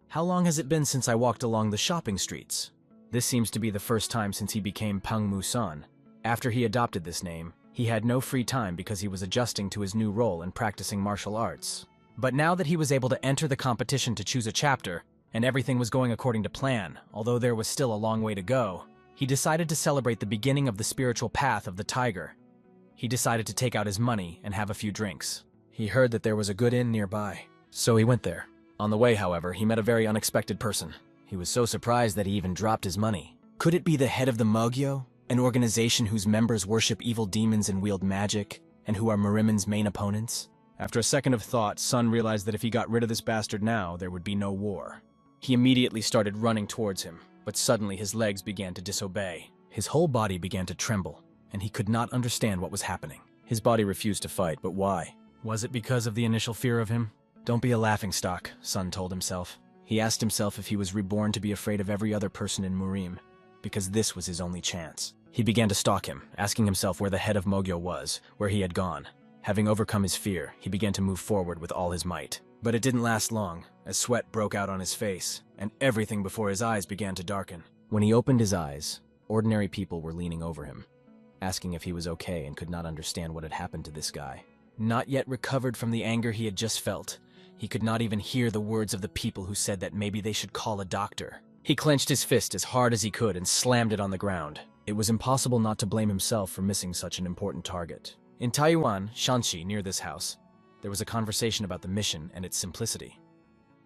How long has it been since I walked along the shopping streets? This seems to be the first time since he became Peng Musan. After he adopted this name, he had no free time because he was adjusting to his new role and practicing martial arts. But now that he was able to enter the competition to choose a chapter, and everything was going according to plan, although there was still a long way to go, he decided to celebrate the beginning of the spiritual path of the tiger. He decided to take out his money and have a few drinks. He heard that there was a good inn nearby, so he went there. On the way, however, he met a very unexpected person. He was so surprised that he even dropped his money. Could it be the head of the Mogyo, an organization whose members worship evil demons and wield magic, and who are Murimin's main opponents? After a second of thought, Sun realized that if he got rid of this bastard now, there would be no war. He immediately started running towards him, but suddenly his legs began to disobey. His whole body began to tremble, and he could not understand what was happening. His body refused to fight, but why? Was it because of the initial fear of him? Don't be a laughingstock, Sun told himself. He asked himself if he was reborn to be afraid of every other person in Murim, because this was his only chance. He began to stalk him, asking himself where the head of Mogyo was, where he had gone. Having overcome his fear, he began to move forward with all his might. But it didn't last long, as sweat broke out on his face, and everything before his eyes began to darken. When he opened his eyes, ordinary people were leaning over him, asking if he was okay and could not understand what had happened to this guy. Not yet recovered from the anger he had just felt, he could not even hear the words of the people who said that maybe they should call a doctor. He clenched his fist as hard as he could and slammed it on the ground. It was impossible not to blame himself for missing such an important target. In Taiyuan, Shanxi, near this house, there was a conversation about the mission and its simplicity.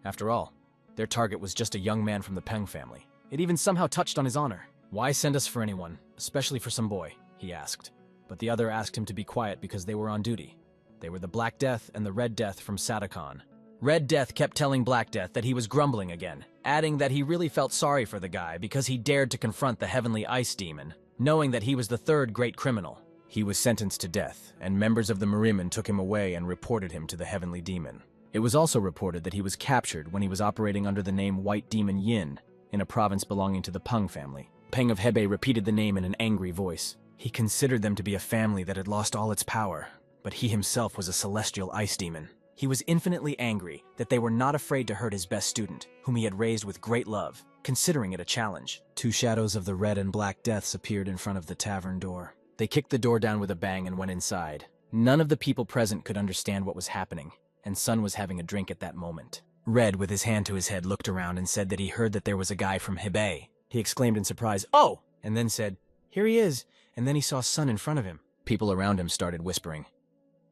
After all, their target was just a young man from the Peng family. It even somehow touched on his honor. Why send us for anyone, especially for some boy? He asked. but the other asked him to be quiet because they were on duty. They were the Black Death and the Red Death from Satacon. Red Death kept telling Black Death that he was grumbling again, adding that he really felt sorry for the guy because he dared to confront the Heavenly Ice Demon, knowing that he was the third great criminal. He was sentenced to death, and members of the Mariman took him away and reported him to the Heavenly Demon. It was also reported that he was captured when he was operating under the name White Demon Yin in a province belonging to the Peng family. Peng of Hebei repeated the name in an angry voice. He considered them to be a family that had lost all its power, but he himself was a celestial ice demon. He was infinitely angry that they were not afraid to hurt his best student, whom he had raised with great love, considering it a challenge. Two shadows of the Red and Black Deaths appeared in front of the tavern door. They kicked the door down with a bang and went inside. None of the people present could understand what was happening, and Sun was having a drink at that moment. Red, with his hand to his head, looked around and said that he heard that there was a guy from Hebei. He exclaimed in surprise, "Oh!" and then said, "Here he is," and then he saw Sun in front of him. People around him started whispering,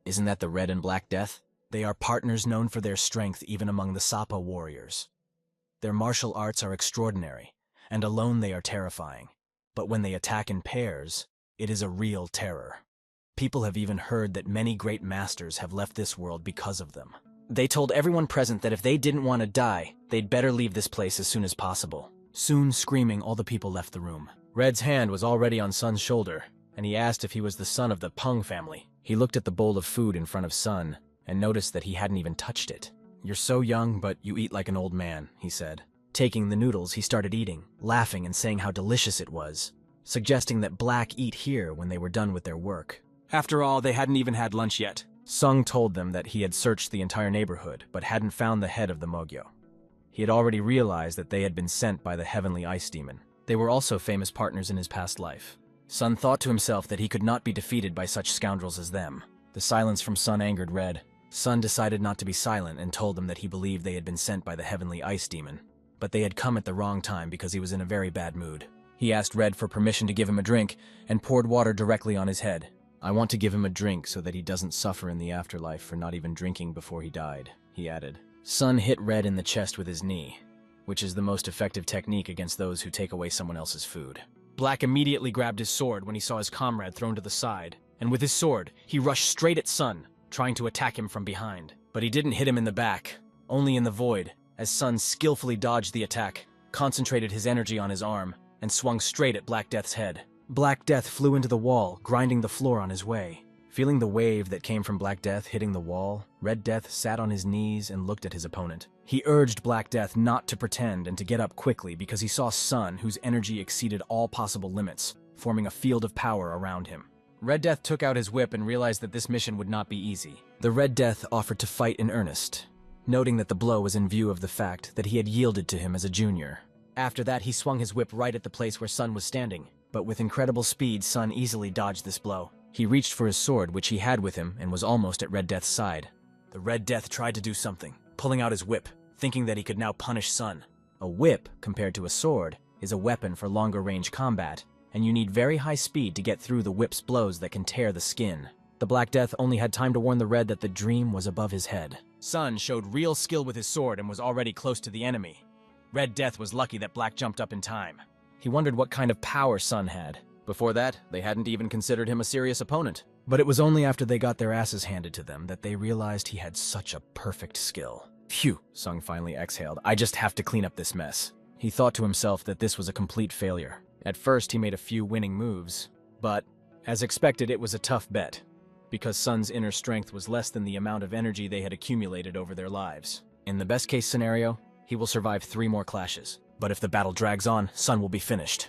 "Isn't that the Red and Black Death?" They are partners known for their strength even among the Sapa warriors. Their martial arts are extraordinary, and alone they are terrifying. But when they attack in pairs, it is a real terror. People have even heard that many great masters have left this world because of them. They told everyone present that if they didn't want to die, they'd better leave this place as soon as possible. Soon, screaming, all the people left the room. Red's hand was already on Sun's shoulder, and he asked if he was the son of the Peng family. He looked at the bowl of food in front of Sun, and noticed that he hadn't even touched it. "You're so young, but you eat like an old man," he said. Taking the noodles, he started eating, laughing and saying how delicious it was, suggesting that Black eat here when they were done with their work. After all, they hadn't even had lunch yet. Sung told them that he had searched the entire neighborhood, but hadn't found the head of the Mogyo. He had already realized that they had been sent by the Heavenly Ice Demon. They were also famous partners in his past life. Sun thought to himself that he could not be defeated by such scoundrels as them. The silence from Sun angered Red. Sun decided not to be silent and told them that he believed they had been sent by the Heavenly Ice Demon, but they had come at the wrong time because he was in a very bad mood. He asked Red for permission to give him a drink and poured water directly on his head. "I want to give him a drink so that he doesn't suffer in the afterlife for not even drinking before he died," he added. Sun hit Red in the chest with his knee, which is the most effective technique against those who take away someone else's food. Black immediately grabbed his sword when he saw his comrade thrown to the side, and with his sword, he rushed straight at Sun, trying to attack him from behind. But he didn't hit him in the back, only in the void, as Sun skillfully dodged the attack, concentrated his energy on his arm, and swung straight at Black Death's head. Black Death flew into the wall, grinding the floor on his way. Feeling the wave that came from Black Death hitting the wall, Red Death sat on his knees and looked at his opponent. He urged Black Death not to pretend and to get up quickly because he saw Sun, whose energy exceeded all possible limits, forming a field of power around him. Red Death took out his whip and realized that this mission would not be easy. The Red Death offered to fight in earnest, noting that the blow was in view of the fact that he had yielded to him as a junior. After that, he swung his whip right at the place where Sun was standing, but with incredible speed, Sun easily dodged this blow. He reached for his sword, which he had with him, and was almost at Red Death's side. The Red Death tried to do something, pulling out his whip, thinking that he could now punish Sun. A whip, compared to a sword, is a weapon for longer range combat, and you need very high speed to get through the whip's blows that can tear the skin. The Black Death only had time to warn the Red that the dream was above his head. Sun showed real skill with his sword and was already close to the enemy. Red Death was lucky that Black jumped up in time. He wondered what kind of power Sun had. Before that, they hadn't even considered him a serious opponent. But it was only after they got their asses handed to them that they realized he had such a perfect skill. "Phew," Sung finally exhaled. "I just have to clean up this mess." He thought to himself that this was a complete failure. At first, he made a few winning moves, but, as expected, it was a tough bet, because Sun's inner strength was less than the amount of energy they had accumulated over their lives. In the best-case scenario, he will survive 3 more clashes. But if the battle drags on, Sun will be finished.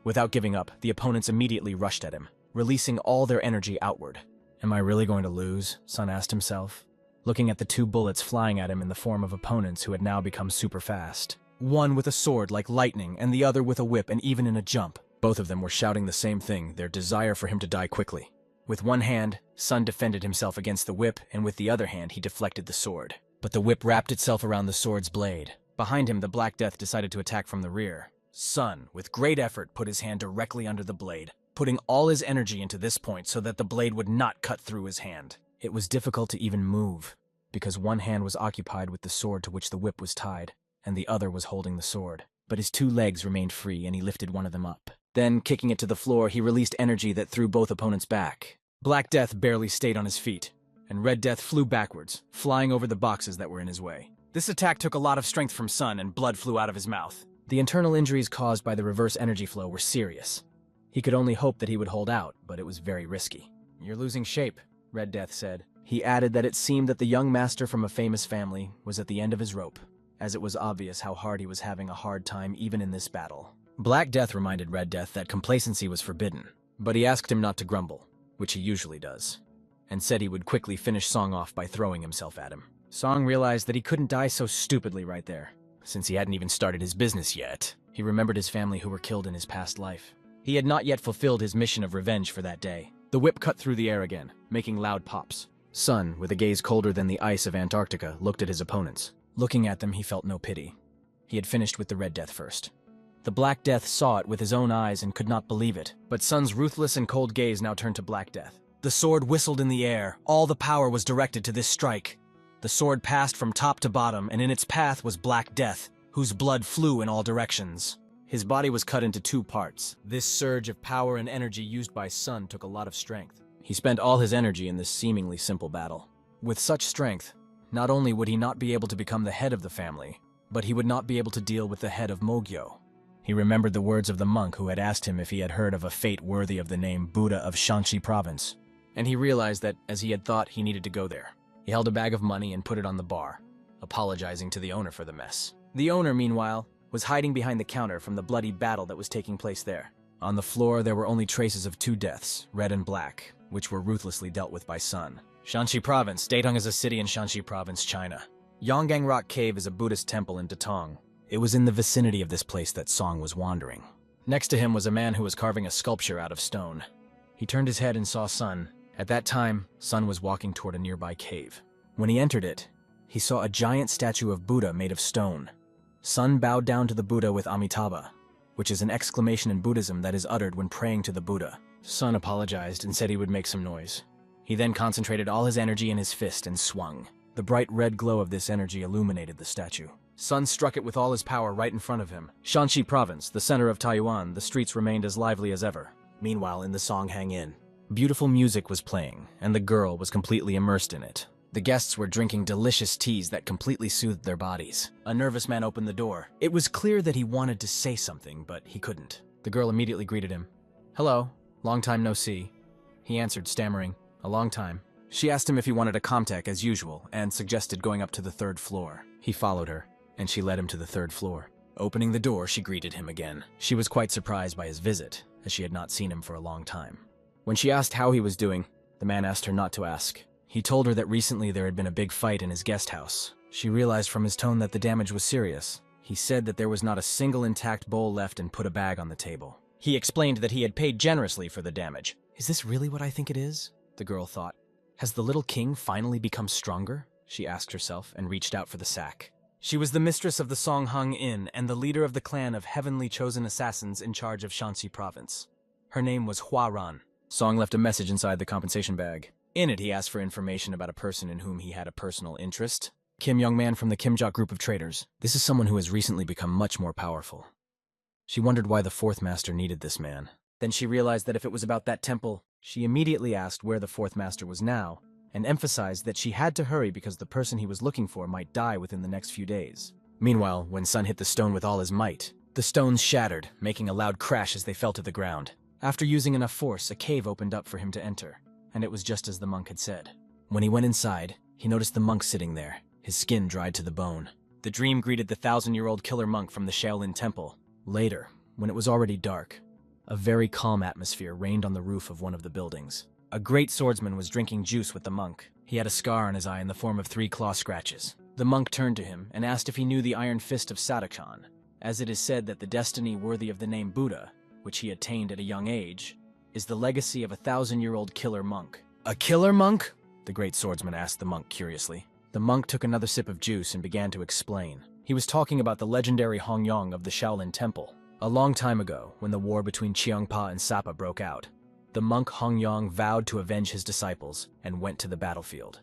Without giving up, the opponents immediately rushed at him, releasing all their energy outward. "Am I really going to lose?" Sun asked himself, looking at the 2 bullets flying at him in the form of opponents who had now become super fast. One with a sword like lightning, and the other with a whip and even in a jump. Both of them were shouting the same thing, their desire for him to die quickly. With one hand, Sun defended himself against the whip, and with the other hand he deflected the sword. But the whip wrapped itself around the sword's blade. Behind him, the Black Death decided to attack from the rear. Sun, with great effort, put his hand directly under the blade, putting all his energy into this point so that the blade would not cut through his hand. It was difficult to even move, because one hand was occupied with the sword to which the whip was tied, and the other was holding the sword. But his 2 legs remained free, and he lifted one of them up. Then, kicking it to the floor, he released energy that threw both opponents back. Black Death barely stayed on his feet, and Red Death flew backwards, flying over the boxes that were in his way. This attack took a lot of strength from Sun, and blood flew out of his mouth. The internal injuries caused by the reverse energy flow were serious. He could only hope that he would hold out, but it was very risky. "You're losing shape," Red Death said. He added that it seemed that the young master from a famous family was at the end of his rope, as it was obvious how hard he was having a hard time even in this battle. Black Death reminded Red Death that complacency was forbidden, but he asked him not to grumble, which he usually does, and said he would quickly finish Song off by throwing himself at him. Song realized that he couldn't die so stupidly right there, since he hadn't even started his business yet. He remembered his family who were killed in his past life. He had not yet fulfilled his mission of revenge for that day. The whip cut through the air again, making loud pops. Sun, with a gaze colder than the ice of Antarctica, looked at his opponents. Looking at them, he felt no pity. He had finished with the Red Death first. The Black Death saw it with his own eyes and could not believe it, but Sun's ruthless and cold gaze now turned to Black Death. The sword whistled in the air. All the power was directed to this strike. The sword passed from top to bottom, and in its path was Black Death, whose blood flew in all directions. His body was cut into two parts. This surge of power and energy used by Sun took a lot of strength. He spent all his energy in this seemingly simple battle. With such strength, not only would he not be able to become the head of the family, but he would not be able to deal with the head of Mogyo. He remembered the words of the monk who had asked him if he had heard of a fate worthy of the name Buddha of Shanxi province, and he realized that, as he had thought, he needed to go there. He held a bag of money and put it on the bar, apologizing to the owner for the mess. The owner, meanwhile, was hiding behind the counter from the bloody battle that was taking place there. On the floor, there were only traces of two deaths, red and black, which were ruthlessly dealt with by Sun. Shanxi Province. Datong is a city in Shanxi Province, China. Yonggang Rock Cave is a Buddhist temple in Datong. It was in the vicinity of this place that Song was wandering. Next to him was a man who was carving a sculpture out of stone. He turned his head and saw Sun. At that time, Sun was walking toward a nearby cave. When he entered it, he saw a giant statue of Buddha made of stone. Sun bowed down to the Buddha with Amitabha, which is an exclamation in Buddhism that is uttered when praying to the Buddha. Sun apologized and said he would make some noise. He then concentrated all his energy in his fist and swung. The bright red glow of this energy illuminated the statue. Sun struck it with all his power right in front of him. Shanxi Province, the center of Taiwan, the streets remained as lively as ever. Meanwhile, in the Songhang Inn, beautiful music was playing, and the girl was completely immersed in it. The guests were drinking delicious teas that completely soothed their bodies. A nervous man opened the door. It was clear that he wanted to say something, but he couldn't. The girl immediately greeted him. "Hello, long time no see." He answered, stammering, "A long time." She asked him if he wanted a comtech as usual, and suggested going up to the third floor. He followed her, and she led him to the third floor. Opening the door, she greeted him again. She was quite surprised by his visit, as she had not seen him for a long time. When she asked how he was doing, the man asked her not to ask. He told her that recently there had been a big fight in his guest house. She realized from his tone that the damage was serious. He said that there was not a single intact bowl left and put a bag on the table. He explained that he had paid generously for the damage. "Is this really what I think it is?" the girl thought. "Has the little king finally become stronger?" she asked herself and reached out for the sack. She was the mistress of the Songhang Inn and the leader of the clan of heavenly chosen assassins in charge of Shanxi Province. Her name was Hua Ran. Song left a message inside the compensation bag. In it, he asked for information about a person in whom he had a personal interest. Kim, young man from the Kimjok group of traders. This is someone who has recently become much more powerful. She wondered why the fourth master needed this man. Then she realized that if it was about that temple, she immediately asked where the fourth master was now, and emphasized that she had to hurry because the person he was looking for might die within the next few days. Meanwhile, when Sun hit the stone with all his might, the stones shattered, making a loud crash as they fell to the ground. After using enough force, a cave opened up for him to enter, and it was just as the monk had said. When he went inside, he noticed the monk sitting there, his skin dried to the bone. The dream greeted the 1,000-year-old killer monk from the Shaolin Temple. Later, when it was already dark, a very calm atmosphere reigned on the roof of one of the buildings. A great swordsman was drinking juice with the monk. He had a scar on his eye in the form of 3 claw scratches. The monk turned to him and asked if he knew the Iron Fist of Sadakhan, as it is said that the destiny worthy of the name Buddha, which he attained at a young age, is the legacy of a 1,000-year-old killer monk. "A killer monk?" the great swordsman asked the monk curiously. The monk took another sip of juice and began to explain. He was talking about the legendary Hongyong of the Shaolin Temple. A long time ago, when the war between Chiangpa and Sapa broke out, the monk Hongyong vowed to avenge his disciples and went to the battlefield.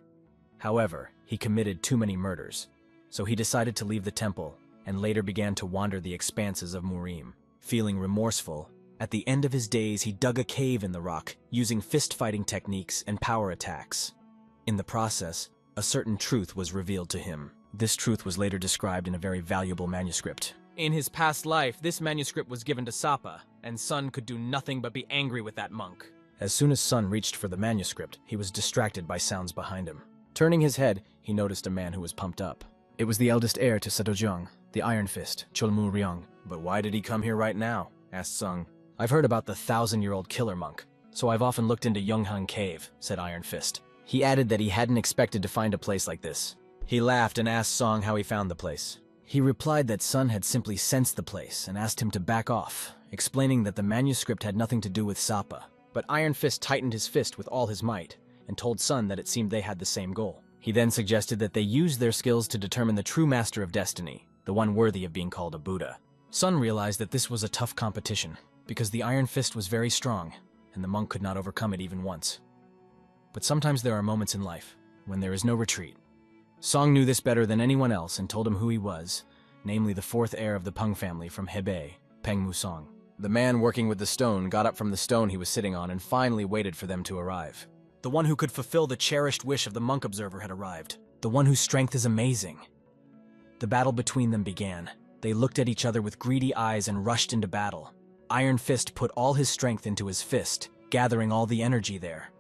However, he committed too many murders, so he decided to leave the temple and later began to wander the expanses of Murim, feeling remorseful At the end of his days, he dug a cave in the rock, using fist-fighting techniques and power attacks. In the process, a certain truth was revealed to him. This truth was later described in a very valuable manuscript. In his past life, this manuscript was given to Sapa, and Sun could do nothing but be angry with that monk. As soon as Sun reached for the manuscript, he was distracted by sounds behind him. Turning his head, he noticed a man who was pumped up. It was the eldest heir to Sadojong, the Iron Fist, Cholmu Ryong. But why did he come here right now? Asked Sung. I've heard about the 1,000-year-old killer monk, so I've often looked into Yonghang Cave, said Iron Fist. He added that he hadn't expected to find a place like this. He laughed and asked Song how he found the place. He replied that Sun had simply sensed the place and asked him to back off, explaining that the manuscript had nothing to do with Sapa. But Iron Fist tightened his fist with all his might and told Sun that it seemed they had the same goal. He then suggested that they use their skills to determine the true master of destiny, the one worthy of being called a Buddha. Sun realized that this was a tough competition, because the Iron Fist was very strong, and the monk could not overcome it even once. But sometimes there are moments in life when there is no retreat. Song knew this better than anyone else and told him who he was, namely the fourth heir of the Peng family from Hebei, Peng Musong. The man working with the stone got up from the stone he was sitting on and finally waited for them to arrive. The one who could fulfill the cherished wish of the monk observer had arrived, the one whose strength is amazing. The battle between them began. They looked at each other with greedy eyes and rushed into battle. Iron Fist put all his strength into his fist, gathering all the energy there.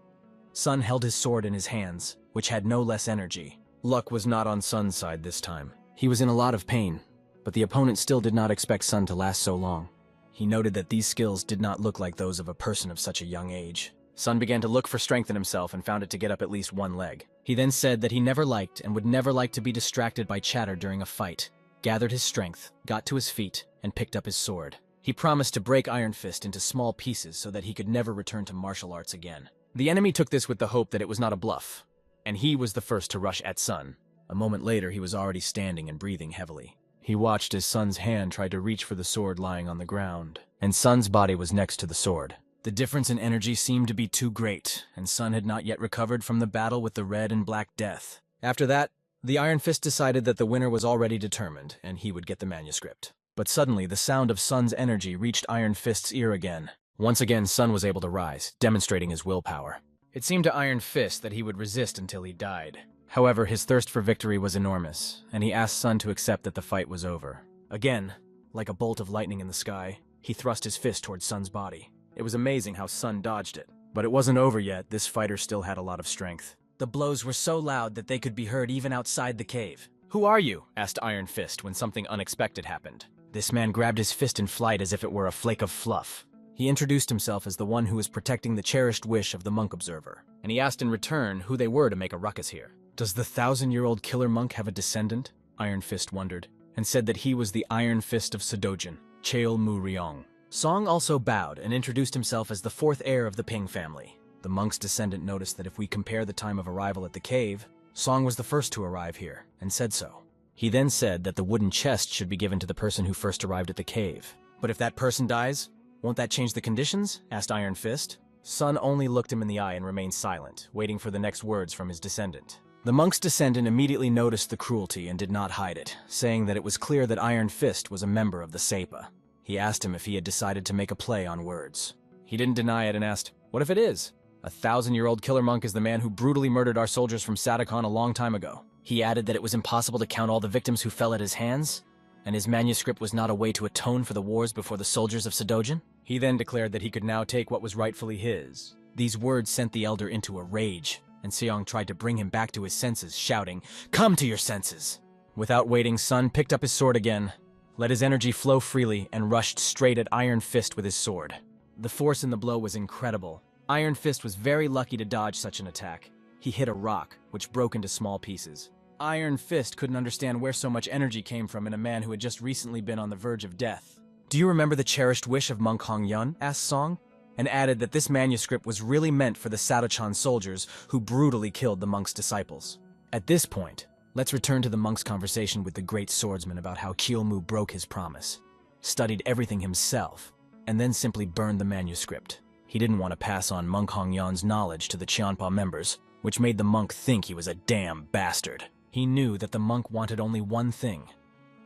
Sun held his sword in his hands, which had no less energy. Luck was not on Sun's side this time. He was in a lot of pain, but the opponent still did not expect Sun to last so long. He noted that these skills did not look like those of a person of such a young age. Sun began to look for strength in himself and found it to get up at least one leg. He then said that he never liked and would never like to be distracted by chatter during a fight, gathered his strength, got to his feet, and picked up his sword. He promised to break Iron Fist into small pieces so that he could never return to martial arts again. The enemy took this with the hope that it was not a bluff, and he was the first to rush at Sun. A moment later, he was already standing and breathing heavily. He watched as Sun's hand tried to reach for the sword lying on the ground, and Sun's body was next to the sword. The difference in energy seemed to be too great, and Sun had not yet recovered from the battle with the Red and Black Death. After that, the Iron Fist decided that the winner was already determined, and he would get the manuscript. But suddenly, the sound of Sun's energy reached Iron Fist's ear again. Once again, Sun was able to rise, demonstrating his willpower. It seemed to Iron Fist that he would resist until he died. However, his thirst for victory was enormous, and he asked Sun to accept that the fight was over. Again, like a bolt of lightning in the sky, he thrust his fist towards Sun's body. It was amazing how Sun dodged it. But it wasn't over yet. This fighter still had a lot of strength. The blows were so loud that they could be heard even outside the cave. "Who are you?" asked Iron Fist when something unexpected happened. This man grabbed his fist in flight as if it were a flake of fluff. He introduced himself as the one who was protecting the cherished wish of the monk observer, and he asked in return who they were to make a ruckus here. "Does the 1,000-year-old killer monk have a descendant?" Iron Fist wondered, and said that he was the Iron Fist of Sadojin, Cheol Mu Ryong. Song also bowed and introduced himself as the fourth heir of the Ping family. The monk's descendant noticed that if we compare the time of arrival at the cave, Song was the first to arrive here, and said so. He then said that the wooden chest should be given to the person who first arrived at the cave. "But if that person dies, won't that change the conditions?" asked Iron Fist. Sun only looked him in the eye and remained silent, waiting for the next words from his descendant. The monk's descendant immediately noticed the cruelty and did not hide it, saying that it was clear that Iron Fist was a member of the Sapa. He asked him if he had decided to make a play on words. He didn't deny it and asked, "What if it is? A 1,000-year-old killer monk is the man who brutally murdered our soldiers from Sadakon a long time ago." He added that it was impossible to count all the victims who fell at his hands, and his manuscript was not a way to atone for the wars before the soldiers of Sadojin. He then declared that he could now take what was rightfully his. These words sent the elder into a rage, and Seong tried to bring him back to his senses, shouting, "Come to your senses!" Without waiting, Sun picked up his sword again, let his energy flow freely, and rushed straight at Iron Fist with his sword. The force in the blow was incredible. Iron Fist was very lucky to dodge such an attack. He hit a rock, which broke into small pieces. Iron Fist couldn't understand where so much energy came from in a man who had just recently been on the verge of death. "Do you remember the cherished wish of Monk Hong Yun?" asked Song, and added that this manuscript was really meant for the Sadochan soldiers who brutally killed the monk's disciples. At this point, let's return to the monk's conversation with the great swordsman about how Kiyomu broke his promise, studied everything himself, and then simply burned the manuscript. He didn't want to pass on Monk Hong Yun's knowledge to the Qianpa members, which made the monk think he was a damn bastard. He knew that the monk wanted only one thing,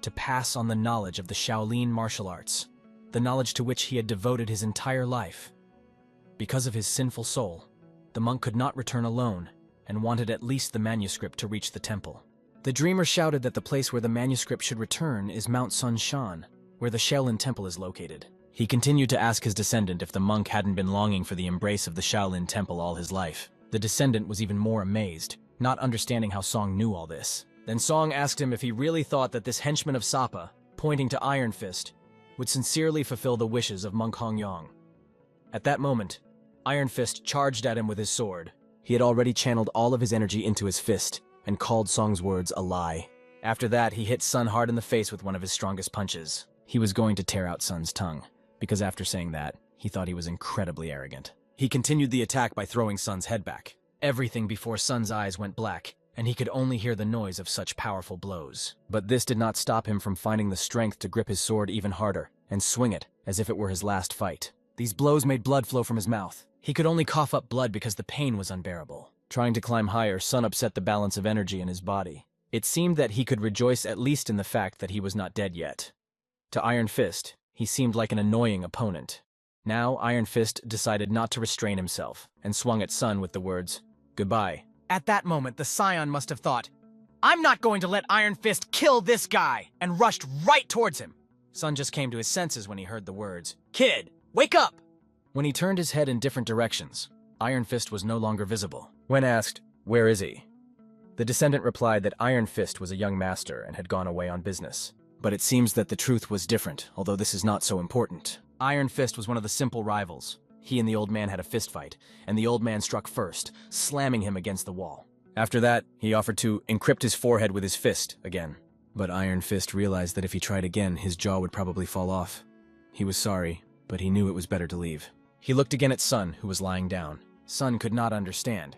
to pass on the knowledge of the Shaolin martial arts. the knowledge to which he had devoted his entire life. Because of his sinful soul, the monk could not return alone and wanted at least the manuscript to reach the temple. The dreamer shouted that the place where the manuscript should return is Mount Sun Shan, where the Shaolin Temple is located. He continued to ask his descendant if the monk hadn't been longing for the embrace of the Shaolin Temple all his life. The descendant was even more amazed, not understanding how Song knew all this. Then Song asked him if he really thought that this henchman of Sapa, pointing to Iron Fist, would sincerely fulfill the wishes of Monk Hongyong. At that moment, Iron Fist charged at him with his sword. He had already channeled all of his energy into his fist and called Song's words a lie. After that, he hit Sun hard in the face with one of his strongest punches. He was going to tear out Sun's tongue, because after saying that, he thought he was incredibly arrogant. He continued the attack by throwing Sun's head back. Everything before Sun's eyes went black, and he could only hear the noise of such powerful blows. But this did not stop him from finding the strength to grip his sword even harder and swing it as if it were his last fight. These blows made blood flow from his mouth. He could only cough up blood because the pain was unbearable. Trying to climb higher, Sun upset the balance of energy in his body. It seemed that he could rejoice at least in the fact that he was not dead yet. To Iron Fist, he seemed like an annoying opponent. Now, Iron Fist decided not to restrain himself and swung at Sun with the words, "Goodbye." At that moment, the Scion must have thought, "I'm not going to let Iron Fist kill this guy," and rushed right towards him. Sun just came to his senses when he heard the words, "Kid, wake up!" When he turned his head in different directions, Iron Fist was no longer visible. When asked, "Where is he?" the descendant replied that Iron Fist was a young master and had gone away on business. But it seems that the truth was different, although this is not so important. Iron Fist was one of the simple rivals. He and the old man had a fist fight, and the old man struck first, slamming him against the wall. After that, he offered to encrypt his forehead with his fist again. But Iron Fist realized that if he tried again, his jaw would probably fall off. He was sorry, but he knew it was better to leave. He looked again at Sun, who was lying down. Sun could not understand.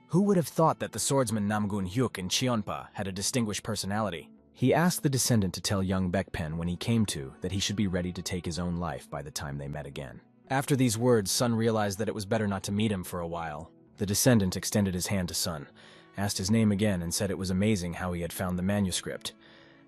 Who would have thought that the swordsman Namgun Hyuk in Cheonpa had a distinguished personality? He asked the descendant to tell young Baekpen when he came to that he should be ready to take his own life by the time they met again. After these words, Sun realized that it was better not to meet him for a while. The descendant extended his hand to Sun, asked his name again and said it was amazing how he had found the manuscript,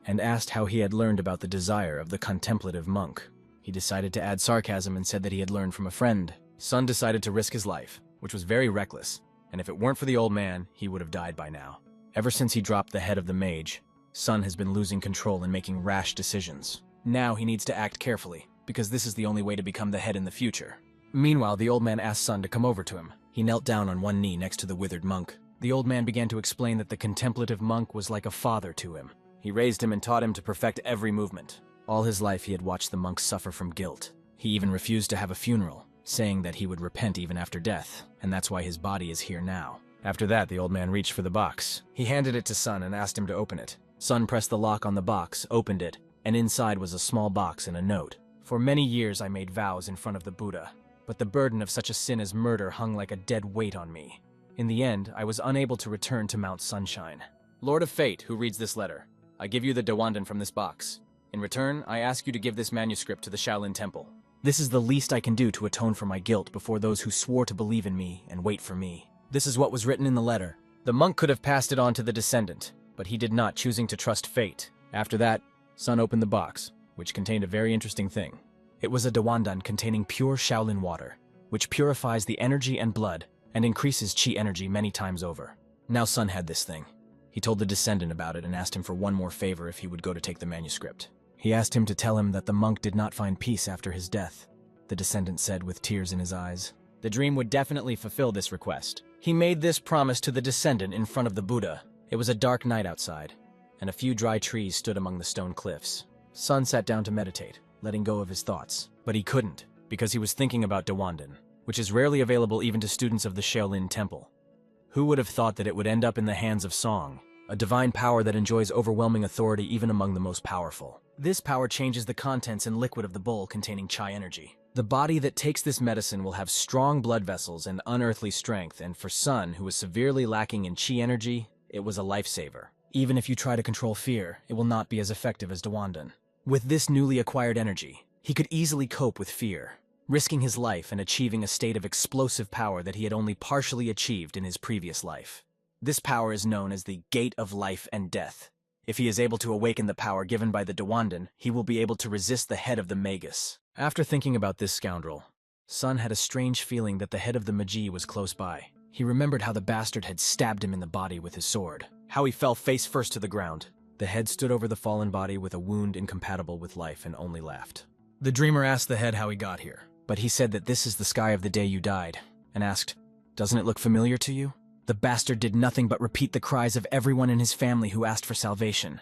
and asked how he had learned about the desire of the contemplative monk. He decided to add sarcasm and said that he had learned from a friend. Sun decided to risk his life, which was very reckless, and if it weren't for the old man, he would have died by now. Ever since he dropped the head of the mage, Sun has been losing control and making rash decisions. Now he needs to act carefully, because this is the only way to become the head in the future. Meanwhile, the old man asked Sun to come over to him. He knelt down on one knee next to the withered monk. The old man began to explain that the contemplative monk was like a father to him. He raised him and taught him to perfect every movement. All his life he had watched the monk suffer from guilt. He even refused to have a funeral, saying that he would repent even after death, and that's why his body is here now. After that, the old man reached for the box. He handed it to Sun and asked him to open it. Sun pressed the lock on the box, opened it, and inside was a small box and a note. "For many years I made vows in front of the Buddha, but the burden of such a sin as murder hung like a dead weight on me. In the end, I was unable to return to Mount Sunshine. Lord of Fate, who reads this letter, I give you the Dawandan from this box. In return, I ask you to give this manuscript to the Shaolin Temple. This is the least I can do to atone for my guilt before those who swore to believe in me and wait for me." This is what was written in the letter. The monk could have passed it on to the descendant, but he did not, choosing to trust fate. After that, Sun opened the box, which contained a very interesting thing. It was a Dawandan containing pure Shaolin water, which purifies the energy and blood and increases chi energy many times over. Now Sun had this thing. He told the descendant about it and asked him for one more favor if he would go to take the manuscript. He asked him to tell him that the monk did not find peace after his death. The descendant said with tears in his eyes. The dream would definitely fulfill this request. He made this promise to the descendant in front of the Buddha. It was a dark night outside, and a few dry trees stood among the stone cliffs. Sun sat down to meditate, letting go of his thoughts. But he couldn't, because he was thinking about Dawandan, which is rarely available even to students of the Shaolin Temple. Who would have thought that it would end up in the hands of Song, a divine power that enjoys overwhelming authority even among the most powerful? This power changes the contents and liquid of the bowl containing chi energy. The body that takes this medicine will have strong blood vessels and unearthly strength, and for Sun, who was severely lacking in chi energy, it was a lifesaver. Even if you try to control fear, it will not be as effective as Dawandan. With this newly acquired energy, he could easily cope with fear, risking his life and achieving a state of explosive power that he had only partially achieved in his previous life. This power is known as the Gate of Life and Death. If he is able to awaken the power given by the Dawandan, he will be able to resist the head of the Magus. After thinking about this scoundrel, Sun had a strange feeling that the head of the Magi was close by. He remembered how the bastard had stabbed him in the body with his sword, how he fell face first to the ground. The head stood over the fallen body with a wound incompatible with life and only laughed. The dreamer asked the head how he got here, but he said that this is the sky of the day you died, and asked, "Doesn't it look familiar to you?" The bastard did nothing but repeat the cries of everyone in his family who asked for salvation.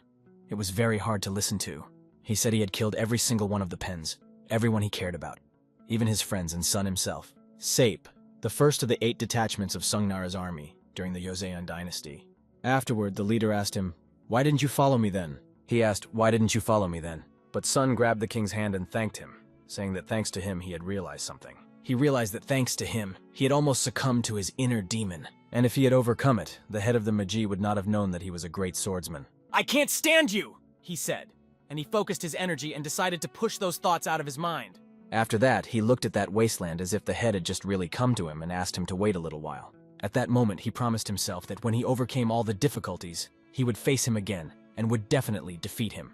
It was very hard to listen to. He said he had killed every single one of the pens, everyone he cared about, even his friends and Sun himself. Sape, the first of the 8 detachments of Sungnara's army during the Joseon dynasty. Afterward, the leader asked him, "Why didn't you follow me then?" He asked, "Why didn't you follow me then?" But Sun grabbed the king's hand and thanked him, saying that thanks to him he had realized something. He realized that thanks to him, he had almost succumbed to his inner demon, and if he had overcome it, the head of the Magi would not have known that he was a great swordsman. "I can't stand you," he said, and he focused his energy and decided to push those thoughts out of his mind. After that, he looked at that wasteland as if the head had just really come to him and asked him to wait a little while. At that moment, he promised himself that when he overcame all the difficulties, he would face him again and would definitely defeat him.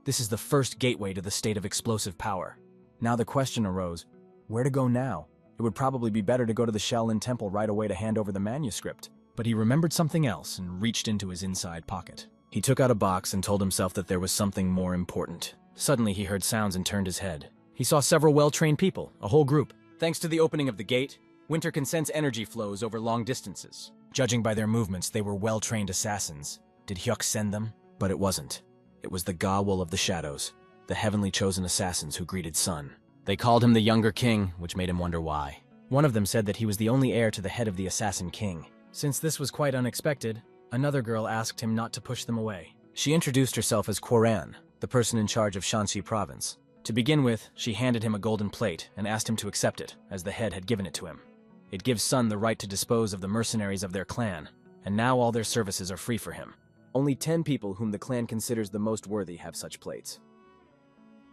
This is the first gateway to the state of explosive power. Now the question arose, where to go now? It would probably be better to go to the Shaolin Temple right away to hand over the manuscript. But he remembered something else and reached into his inside pocket. He took out a box and told himself that there was something more important. Suddenly he heard sounds and turned his head. He saw several well-trained people, a whole group. Thanks to the opening of the gate, Winter can sense energy flows over long distances. Judging by their movements, they were well-trained assassins. Did Hyuk send them? But it wasn't. It was the Gawul of the Shadows, the heavenly chosen assassins who greeted Sun. They called him the Younger King, which made him wonder why. One of them said that he was the only heir to the head of the Assassin King. Since this was quite unexpected, another girl asked him not to push them away. She introduced herself as Quoran, the person in charge of Shanxi province. To begin with, she handed him a golden plate and asked him to accept it, as the head had given it to him. It gives Sun the right to dispose of the mercenaries of their clan, and now all their services are free for him. Only 10 people whom the clan considers the most worthy have such plates.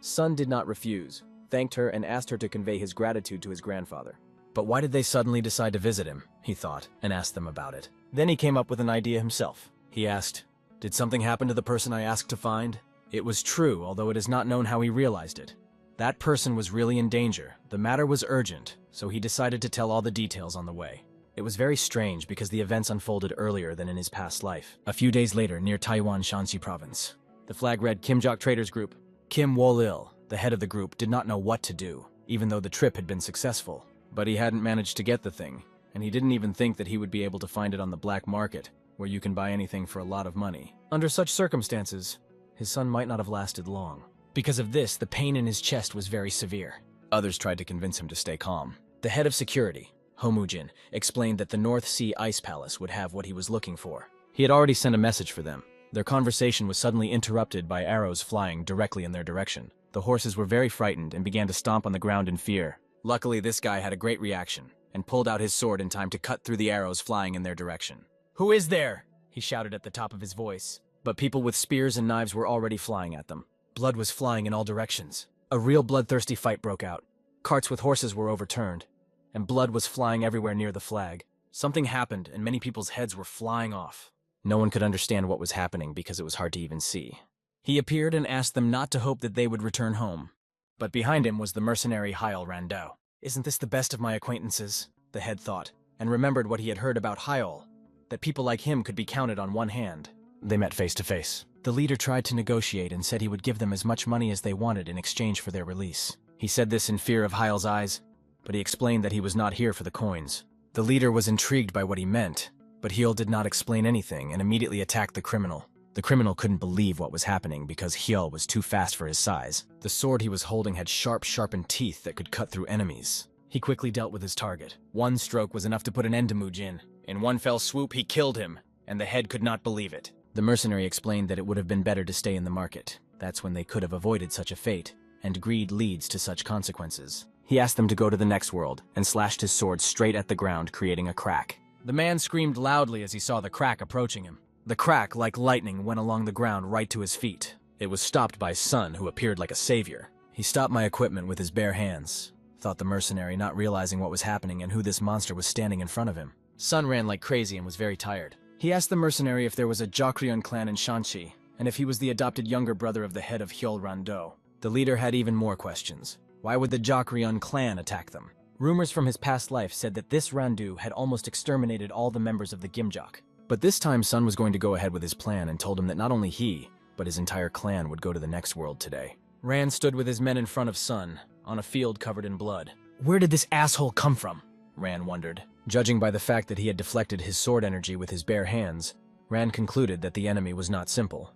Sun did not refuse, thanked her and asked her to convey his gratitude to his grandfather. But why did they suddenly decide to visit him, he thought, and asked them about it. Then he came up with an idea himself. He asked, "Did something happen to the person I asked to find?" It was true, although it is not known how he realized it. That person was really in danger. The matter was urgent, so he decided to tell all the details on the way. It was very strange because the events unfolded earlier than in his past life. A few days later, near Taiwan Shanxi province, the flag read Kimjok Traders Group. Kim Wolil, the head of the group, did not know what to do, even though the trip had been successful. But he hadn't managed to get the thing, and he didn't even think that he would be able to find it on the black market, where you can buy anything for a lot of money. Under such circumstances, his son might not have lasted long. Because of this, the pain in his chest was very severe. Others tried to convince him to stay calm. The head of security, Homujin, explained that the North Sea Ice Palace would have what he was looking for. He had already sent a message for them. Their conversation was suddenly interrupted by arrows flying directly in their direction. The horses were very frightened and began to stomp on the ground in fear. Luckily, this guy had a great reaction and pulled out his sword in time to cut through the arrows flying in their direction. "Who is there?" he shouted at the top of his voice. But people with spears and knives were already flying at them. Blood was flying in all directions. A real bloodthirsty fight broke out. Carts with horses were overturned, and blood was flying everywhere near the flag. Something happened, and many people's heads were flying off. No one could understand what was happening because it was hard to even see. He appeared and asked them not to hope that they would return home. But behind him was the mercenary Hyel Randau. "Isn't this the best of my acquaintances?" the head thought, and remembered what he had heard about Hyel, that people like him could be counted on one hand. They met face to face. The leader tried to negotiate and said he would give them as much money as they wanted in exchange for their release. He said this in fear of Hyel's eyes, but he explained that he was not here for the coins. The leader was intrigued by what he meant, but Hyel did not explain anything and immediately attacked the criminal. The criminal couldn't believe what was happening because Hyel was too fast for his size. The sword he was holding had sharp, sharpened teeth that could cut through enemies. He quickly dealt with his target. One stroke was enough to put an end to Mujin. In one fell swoop, he killed him, and the head could not believe it. The mercenary explained that it would have been better to stay in the market. That's when they could have avoided such a fate, and greed leads to such consequences. He asked them to go to the next world, and slashed his sword straight at the ground, creating a crack. The man screamed loudly as he saw the crack approaching him. The crack, like lightning, went along the ground right to his feet. It was stopped by Sun, who appeared like a savior. "He stopped my equipment with his bare hands," thought the mercenary, not realizing what was happening and who this monster was standing in front of him. Sun ran like crazy and was very tired. He asked the mercenary if there was a Jokryon clan in Shanxi, and if he was the adopted younger brother of the head of Hyel Rando. The leader had even more questions. Why would the Jokryon clan attack them? Rumors from his past life said that this Randu had almost exterminated all the members of the Gimjok. But this time Sun was going to go ahead with his plan and told him that not only he, but his entire clan would go to the next world today. Ran stood with his men in front of Sun, on a field covered in blood. Where did this asshole come from? Ran wondered. Judging by the fact that he had deflected his sword energy with his bare hands, Ran concluded that the enemy was not simple.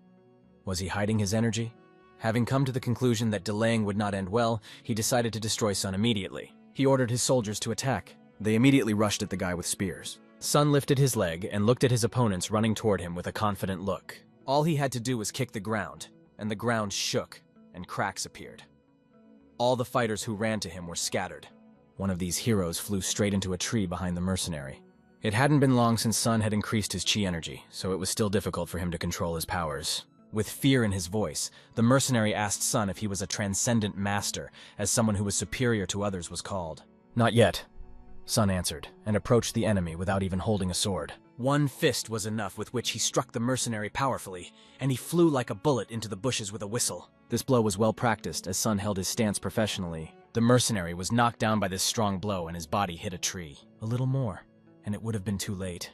Was he hiding his energy? Having come to the conclusion that delaying would not end well, he decided to destroy Sun immediately. He ordered his soldiers to attack. They immediately rushed at the guy with spears. Sun lifted his leg and looked at his opponents running toward him with a confident look. All he had to do was kick the ground, and the ground shook, and cracks appeared. All the fighters who ran to him were scattered. One of these heroes flew straight into a tree behind the mercenary. It hadn't been long since Sun had increased his chi energy, so it was still difficult for him to control his powers. With fear in his voice, the mercenary asked Sun if he was a transcendent master, as someone who was superior to others was called. Not yet, Sun answered, and approached the enemy without even holding a sword. One fist was enough with which he struck the mercenary powerfully, and he flew like a bullet into the bushes with a whistle. This blow was well practiced, as Sun held his stance professionally. The mercenary was knocked down by this strong blow, and his body hit a tree. A little more, and it would have been too late.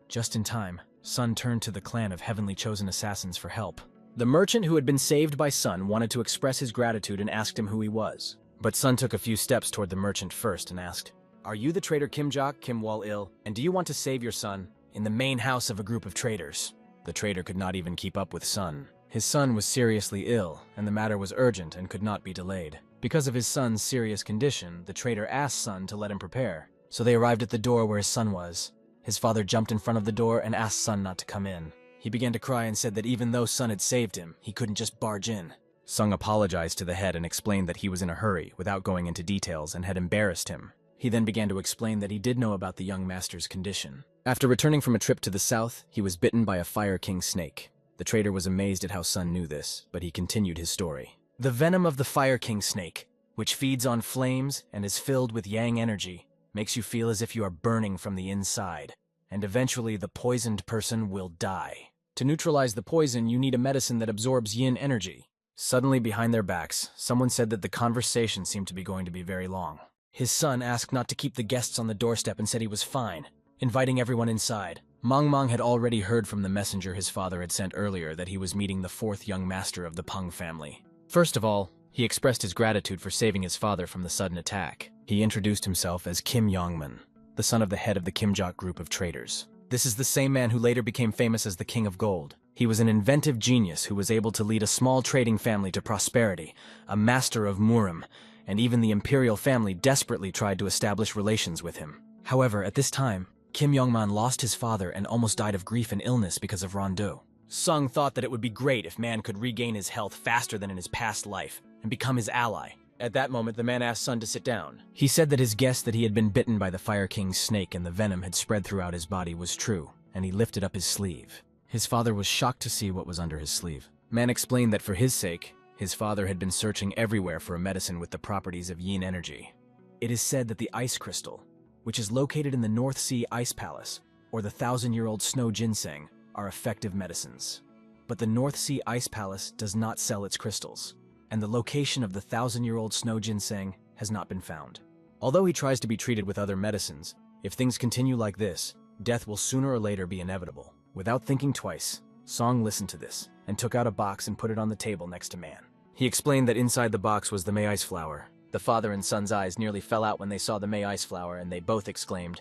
Just in time, Sun turned to the clan of heavenly chosen assassins for help. The merchant who had been saved by Sun wanted to express his gratitude and asked him who he was. But Sun took a few steps toward the merchant first and asked, "Are you the traitor Kimjok, Kimwal-il, and do you want to save your son in the main house of a group of traitors?" The traitor could not even keep up with Sun. His son was seriously ill, and the matter was urgent and could not be delayed. Because of his son's serious condition, the traitor asked Sun to let him prepare. So they arrived at the door where his son was. His father jumped in front of the door and asked Sun not to come in. He began to cry and said that even though Sun had saved him, he couldn't just barge in. Sung apologized to the head and explained that he was in a hurry, without going into details, and had embarrassed him. He then began to explain that he did know about the young master's condition. After returning from a trip to the south, he was bitten by a Fire King snake. The traitor was amazed at how Sun knew this, but he continued his story. The venom of the Fire King snake, which feeds on flames and is filled with yang energy, makes you feel as if you are burning from the inside, and eventually the poisoned person will die. To neutralize the poison, you need a medicine that absorbs yin energy. Suddenly, behind their backs, someone said that the conversation seemed to be going to be very long. His son asked not to keep the guests on the doorstep and said he was fine, inviting everyone inside. Mang had already heard from the messenger his father had sent earlier that he was meeting the fourth young master of the Peng family. First of all, he expressed his gratitude for saving his father from the sudden attack. He introduced himself as Kim Yongman, the son of the head of the Kimjok group of traitors. This is the same man who later became famous as the King of Gold. He was an inventive genius who was able to lead a small trading family to prosperity, a master of Murim, and even the imperial family desperately tried to establish relations with him. However, at this time, Kim Yongman lost his father and almost died of grief and illness because of Rondu. Sung thought that it would be great if man could regain his health faster than in his past life and become his ally. At that moment, the man asked Sun to sit down. He said that his guess that he had been bitten by the Fire King's snake and the venom had spread throughout his body was true, and he lifted up his sleeve. His father was shocked to see what was under his sleeve. Man explained that for his sake, his father had been searching everywhere for a medicine with the properties of yin energy. It is said that the ice crystal, which is located in the North Sea Ice Palace, or the 1,000-year-old snow ginseng, are effective medicines. But the North Sea Ice Palace does not sell its crystals, and the location of the 1,000-year-old snow ginseng has not been found. Although he tries to be treated with other medicines, if things continue like this, death will sooner or later be inevitable. Without thinking twice, Song listened to this and took out a box and put it on the table next to Man. He explained that inside the box was the May Ice Flower. The father and son's eyes nearly fell out when they saw the May Ice Flower, and they both exclaimed,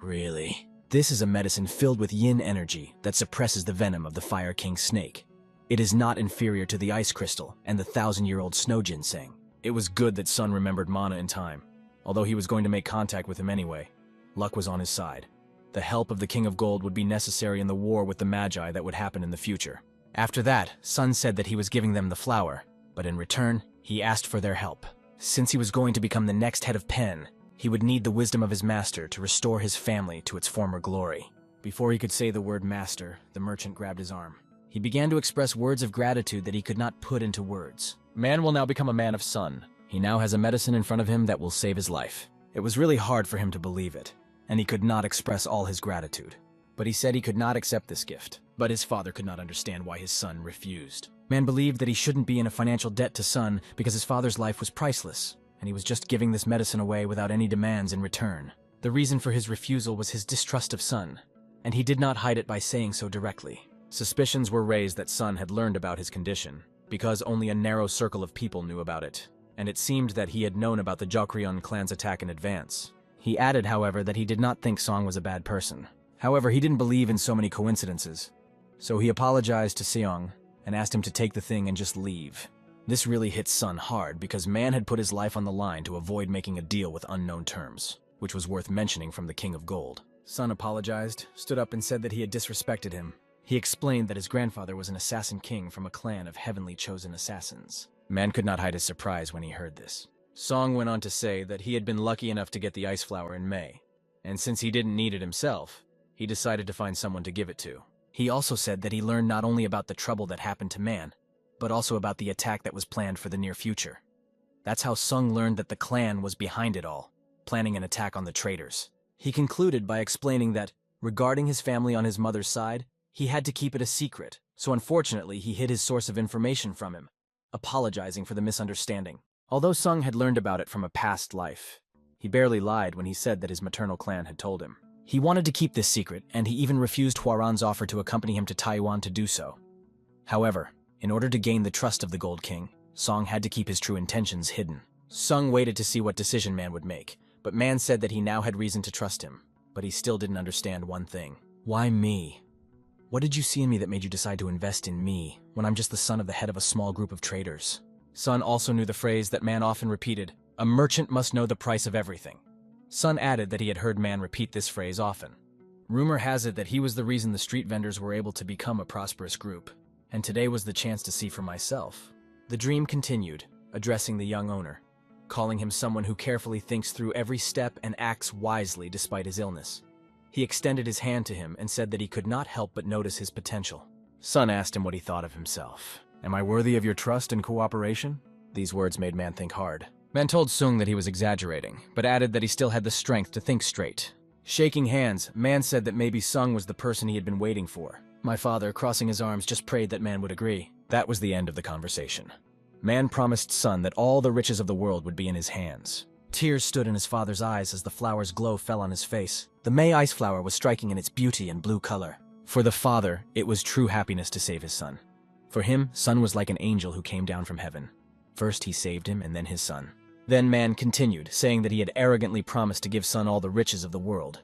"Really? This is a medicine filled with yin energy that suppresses the venom of the Fire King snake. It is not inferior to the ice crystal and the 1,000-year-old snow ginseng." It was good that Sun remembered Mana in time. Although he was going to make contact with him anyway, luck was on his side. The help of the King of Gold would be necessary in the war with the Magi that would happen in the future. After that, Sun said that he was giving them the flower, but in return, he asked for their help. Since he was going to become the next head of Pen, he would need the wisdom of his master to restore his family to its former glory. Before he could say the word master, the merchant grabbed his arm. He began to express words of gratitude that he could not put into words. Man will now become a man of Sun. He now has a medicine in front of him that will save his life. It was really hard for him to believe it, and he could not express all his gratitude. But he said he could not accept this gift. But his father could not understand why his son refused. Man believed that he shouldn't be in a financial debt to Sun because his father's life was priceless, and he was just giving this medicine away without any demands in return. The reason for his refusal was his distrust of Sun, and he did not hide it by saying so directly. Suspicions were raised that Sun had learned about his condition, because only a narrow circle of people knew about it, and it seemed that he had known about the Jokryon clan's attack in advance. He added, however, that he did not think Song was a bad person. However, he didn't believe in so many coincidences, so he apologized to Seong and asked him to take the thing and just leave. This really hit Sun hard because man had put his life on the line to avoid making a deal with unknown terms, which was worth mentioning from the King of Gold. Sun apologized, stood up and said that he had disrespected him. He explained that his grandfather was an assassin king from a clan of heavenly chosen assassins. Man could not hide his surprise when he heard this. Song went on to say that he had been lucky enough to get the ice flower in May, and since he didn't need it himself, he decided to find someone to give it to. He also said that he learned not only about the trouble that happened to man, but also about the attack that was planned for the near future. That's how Sung learned that the clan was behind it all, planning an attack on the traitors. He concluded by explaining that, regarding his family on his mother's side, he had to keep it a secret, so unfortunately he hid his source of information from him, apologizing for the misunderstanding. Although Sung had learned about it from a past life, he barely lied when he said that his maternal clan had told him. He wanted to keep this secret, and he even refused Hwaran's offer to accompany him to Taiwan to do so. However, in order to gain the trust of the Gold King, Song had to keep his true intentions hidden. Sung waited to see what decision Man would make, but Man said that he now had reason to trust him, but he still didn't understand one thing. Why me? What did you see in me that made you decide to invest in me, when I'm just the son of the head of a small group of traders? Sun also knew the phrase that Man often repeated, "A merchant must know the price of everything." Sun added that he had heard Man repeat this phrase often. Rumor has it that he was the reason the street vendors were able to become a prosperous group, and today was the chance to see for myself. The dream continued, addressing the young owner, calling him someone who carefully thinks through every step and acts wisely despite his illness. He extended his hand to him and said that he could not help but notice his potential. Sun asked him what he thought of himself. "Am I worthy of your trust and cooperation?" These words made Man think hard. Man told Sung that he was exaggerating, but added that he still had the strength to think straight. Shaking hands, Man said that maybe Sung was the person he had been waiting for. My father, crossing his arms, just prayed that Man would agree. That was the end of the conversation. Man promised Sun that all the riches of the world would be in his hands. Tears stood in his father's eyes as the flower's glow fell on his face. The May ice flower was striking in its beauty and blue color. For the father, it was true happiness to save his son. For him, Sun was like an angel who came down from heaven. First he saved him and then his son. Then Man continued, saying that he had arrogantly promised to give Sun all the riches of the world.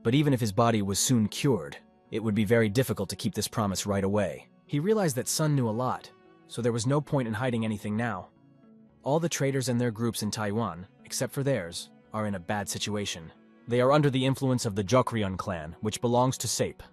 But even if his body was soon cured, it would be very difficult to keep this promise right away. He realized that Sun knew a lot, so there was no point in hiding anything now. All the traders and their groups in Taiwan, except for theirs, are in a bad situation. They are under the influence of the Jokryon clan, which belongs to Sape.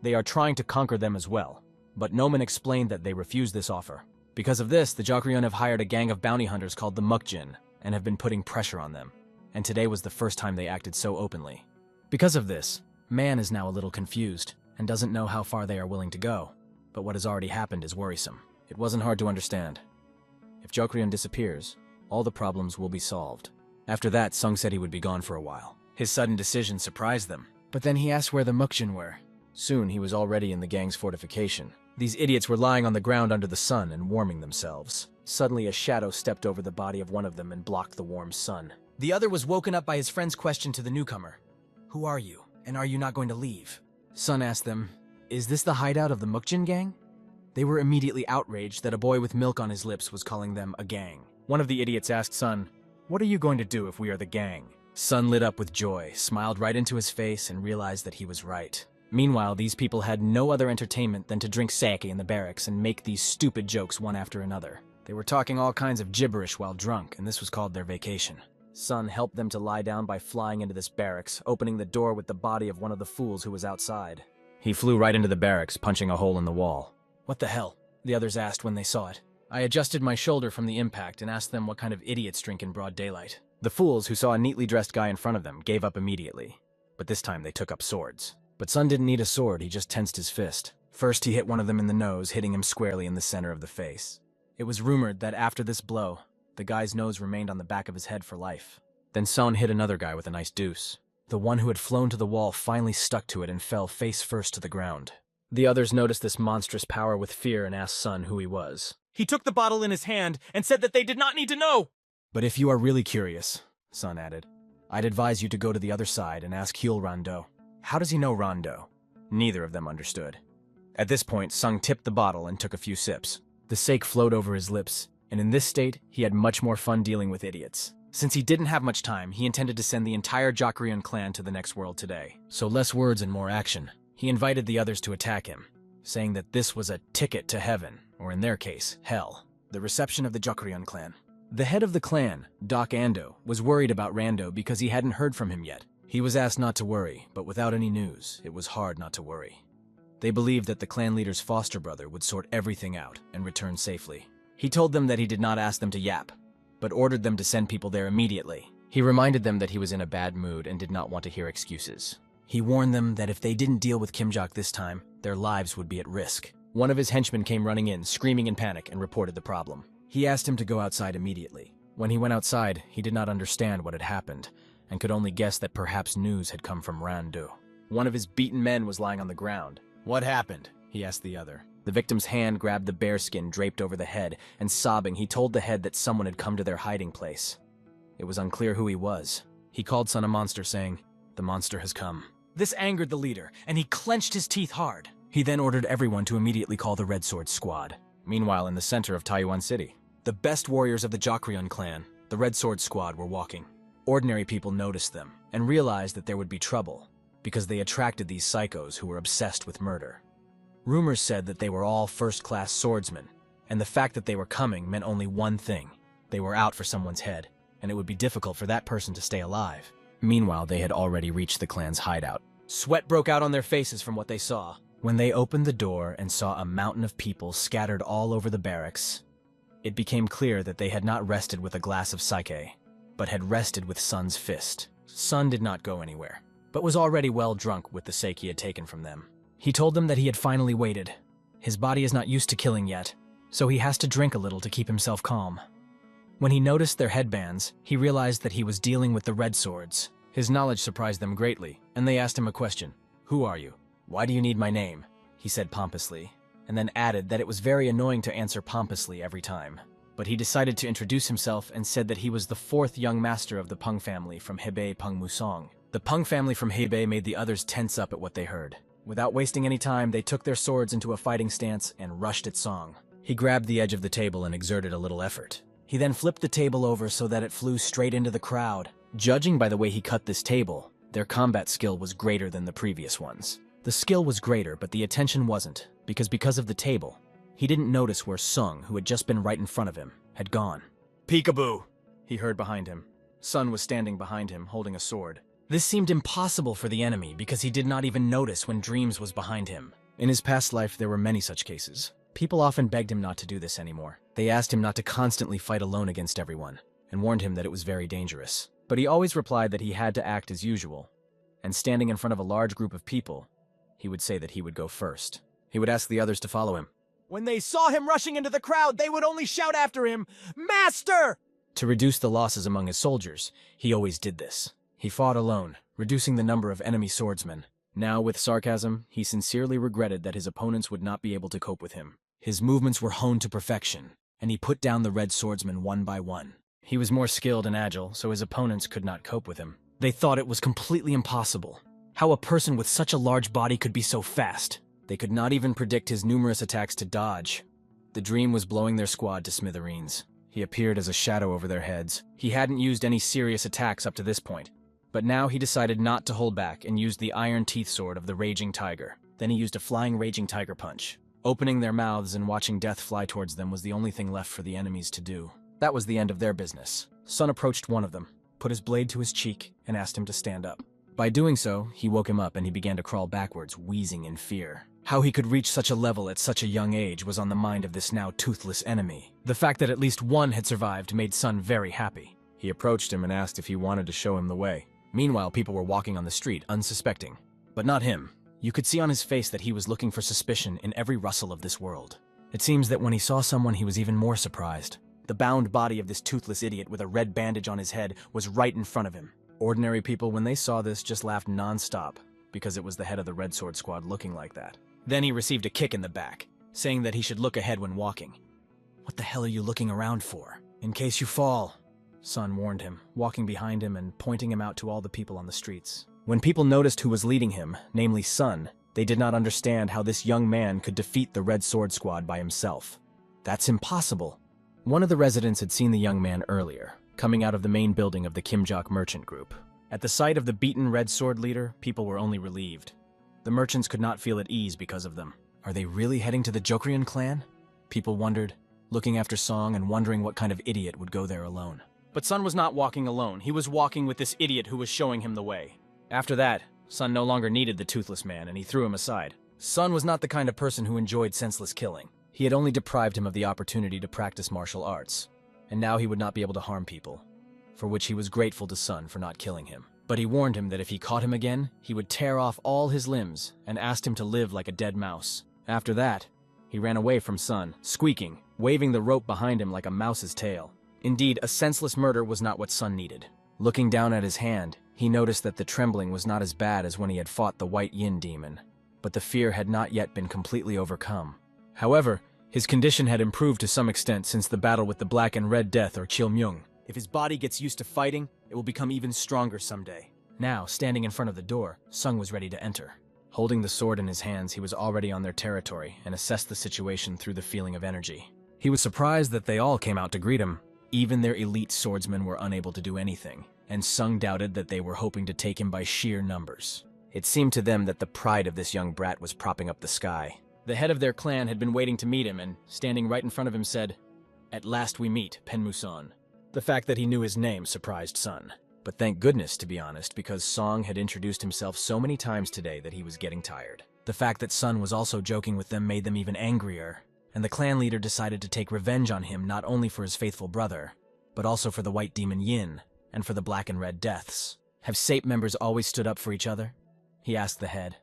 They are trying to conquer them as well, but Noman explained that they refused this offer. Because of this, the Jokryon have hired a gang of bounty hunters called the Mukjin, and have been putting pressure on them, and today was the first time they acted so openly. Because of this, Man is now a little confused, and doesn't know how far they are willing to go, but what has already happened is worrisome. It wasn't hard to understand. If Jokryon disappears, all the problems will be solved. After that, Sung said he would be gone for a while. His sudden decision surprised them, but then he asked where the Mukjin were. Soon he was already in the gang's fortification. These idiots were lying on the ground under the sun and warming themselves. Suddenly a shadow stepped over the body of one of them and blocked the warm sun. The other was woken up by his friend's question to the newcomer. "Who are you, and are you not going to leave?" Sun asked them, "Is this the hideout of the Mukjin gang?" They were immediately outraged that a boy with milk on his lips was calling them a gang. One of the idiots asked Sun, "What are you going to do if we are the gang?" Sun lit up with joy, smiled right into his face, and realized that he was right. Meanwhile, these people had no other entertainment than to drink sake in the barracks and make these stupid jokes one after another. They were talking all kinds of gibberish while drunk, and this was called their vacation. Sun helped them to lie down by flying into this barracks, opening the door with the body of one of the fools who was outside. He flew right into the barracks, punching a hole in the wall. "What the hell?" the others asked when they saw it. I adjusted my shoulder from the impact and asked them what kind of idiots drink in broad daylight. The fools, who saw a neatly dressed guy in front of them, gave up immediately. But this time they took up swords. But Sun didn't need a sword, he just tensed his fist. First he hit one of them in the nose, hitting him squarely in the center of the face. It was rumored that after this blow, the guy's nose remained on the back of his head for life. Then Sun hit another guy with a nice deuce. The one who had flown to the wall finally stuck to it and fell face first to the ground. The others noticed this monstrous power with fear and asked Sun who he was. He took the bottle in his hand and said that they did not need to know. But if you are really curious, Sun added, I'd advise you to go to the other side and ask Hyul Rando. How does he know Rando? Neither of them understood. At this point, Sung tipped the bottle and took a few sips. The sake flowed over his lips, and in this state, he had much more fun dealing with idiots. Since he didn't have much time, he intended to send the entire Jokryon clan to the next world today. So less words and more action. He invited the others to attack him, saying that this was a ticket to heaven, or in their case, hell. The reception of the Jokryon clan. The head of the clan, Doc Ando, was worried about Rando because he hadn't heard from him yet. He was asked not to worry, but without any news, it was hard not to worry. They believed that the clan leader's foster brother would sort everything out and return safely. He told them that he did not ask them to yap, but ordered them to send people there immediately. He reminded them that he was in a bad mood and did not want to hear excuses. He warned them that if they didn't deal with Kimjok this time, their lives would be at risk. One of his henchmen came running in, screaming in panic, and reported the problem. He asked him to go outside immediately. When he went outside, he did not understand what had happened, and could only guess that perhaps news had come from Randu. One of his beaten men was lying on the ground. What happened? He asked the other. The victim's hand grabbed the bearskin draped over the head, and sobbing, he told the head that someone had come to their hiding place. It was unclear who he was. He called Sun a monster, saying, "The monster has come." This angered the leader, and he clenched his teeth hard. He then ordered everyone to immediately call the Red Sword Squad. Meanwhile, in the center of Taiyuan City, the best warriors of the Jokryon clan, the Red Sword Squad, were walking. Ordinary people noticed them, and realized that there would be trouble, because they attracted these psychos who were obsessed with murder. Rumors said that they were all first-class swordsmen, and the fact that they were coming meant only one thing. They were out for someone's head, and it would be difficult for that person to stay alive. Meanwhile, they had already reached the clan's hideout. Sweat broke out on their faces from what they saw. When they opened the door and saw a mountain of people scattered all over the barracks, it became clear that they had not rested with a glass of sake, but had rested with Sun's fist. Sun did not go anywhere, but was already well drunk with the sake he had taken from them. He told them that he had finally waited. His body is not used to killing yet, so he has to drink a little to keep himself calm. When he noticed their headbands, he realized that he was dealing with the Red Swords. His knowledge surprised them greatly, and they asked him a question. "Who are you? Why do you need my name?" He said pompously, and then added that it was very annoying to answer pompously every time. But he decided to introduce himself and said that he was the fourth young master of the Peng family from Hebei Peng Musong. The Peng family from Hebei made the others tense up at what they heard. Without wasting any time, they took their swords into a fighting stance and rushed at Song. He grabbed the edge of the table and exerted a little effort. He then flipped the table over so that it flew straight into the crowd. Judging by the way he cut this table, their combat skill was greater than the previous ones. The skill was greater, but the attention wasn't, because of the table, he didn't notice where Sung, who had just been right in front of him, had gone. "Peekaboo!" he heard behind him. Sun was standing behind him, holding a sword. This seemed impossible for the enemy because he did not even notice when Dreams was behind him. In his past life, there were many such cases. People often begged him not to do this anymore. They asked him not to constantly fight alone against everyone, and warned him that it was very dangerous. But he always replied that he had to act as usual, and standing in front of a large group of people, he would say that he would go first. He would ask the others to follow him. When they saw him rushing into the crowd, they would only shout after him, "Master!" To reduce the losses among his soldiers, he always did this. He fought alone, reducing the number of enemy swordsmen. Now, with sarcasm, he sincerely regretted that his opponents would not be able to cope with him. His movements were honed to perfection, and he put down the red swordsmen one by one. He was more skilled and agile, so his opponents could not cope with him. They thought it was completely impossible. How a person with such a large body could be so fast. They could not even predict his numerous attacks to dodge. The Dream was blowing their squad to smithereens. He appeared as a shadow over their heads. He hadn't used any serious attacks up to this point, but now he decided not to hold back and used the iron teeth sword of the Raging Tiger. Then he used a flying Raging Tiger punch. Opening their mouths and watching death fly towards them was the only thing left for the enemies to do. That was the end of their business. Sun approached one of them, put his blade to his cheek, and asked him to stand up. By doing so, he woke him up and he began to crawl backwards, wheezing in fear. How he could reach such a level at such a young age was on the mind of this now toothless enemy. The fact that at least one had survived made Sun very happy. He approached him and asked if he wanted to show him the way. Meanwhile, people were walking on the street, unsuspecting. But not him. You could see on his face that he was looking for suspicion in every rustle of this world. It seems that when he saw someone, he was even more surprised. The bound body of this toothless idiot with a red bandage on his head was right in front of him. Ordinary people, when they saw this, just laughed non-stop, because it was the head of the Red Sword Squad looking like that. Then he received a kick in the back, saying that he should look ahead when walking. "What the hell are you looking around for? In case you fall," Sun warned him, walking behind him and pointing him out to all the people on the streets. When people noticed who was leading him, namely Sun, they did not understand how this young man could defeat the Red Sword Squad by himself. That's impossible. One of the residents had seen the young man earlier, coming out of the main building of the Kimjok merchant group. At the sight of the beaten Red Sword leader, people were only relieved. The merchants could not feel at ease because of them. Are they really heading to the Jokryan clan? People wondered, looking after Song and wondering what kind of idiot would go there alone. But Sun was not walking alone. He was walking with this idiot who was showing him the way. After that, Sun no longer needed the toothless man, and he threw him aside. Sun was not the kind of person who enjoyed senseless killing. He had only deprived him of the opportunity to practice martial arts, and now he would not be able to harm people, for which he was grateful to Sun for not killing him. But he warned him that if he caught him again, he would tear off all his limbs and asked him to live like a dead mouse. After that, he ran away from Sun, squeaking, waving the rope behind him like a mouse's tail. Indeed, a senseless murder was not what Sun needed. Looking down at his hand, he noticed that the trembling was not as bad as when he had fought the White Yin demon, but the fear had not yet been completely overcome. However, his condition had improved to some extent since the battle with the Black and Red Death or Chilmyung. If his body gets used to fighting, it will become even stronger someday. Now, standing in front of the door, Sung was ready to enter. Holding the sword in his hands, he was already on their territory and assessed the situation through the feeling of energy. He was surprised that they all came out to greet him. Even their elite swordsmen were unable to do anything, and Sung doubted that they were hoping to take him by sheer numbers. It seemed to them that the pride of this young brat was propping up the sky. The head of their clan had been waiting to meet him, and standing right in front of him said, "At last we meet, Penmuson." The fact that he knew his name surprised Sun. But thank goodness, to be honest, because Song had introduced himself so many times today that he was getting tired. The fact that Sun was also joking with them made them even angrier, and the clan leader decided to take revenge on him not only for his faithful brother, but also for the White Demon Yin, and for the Black and Red Deaths. Have SAPE members always stood up for each other? He asked the head,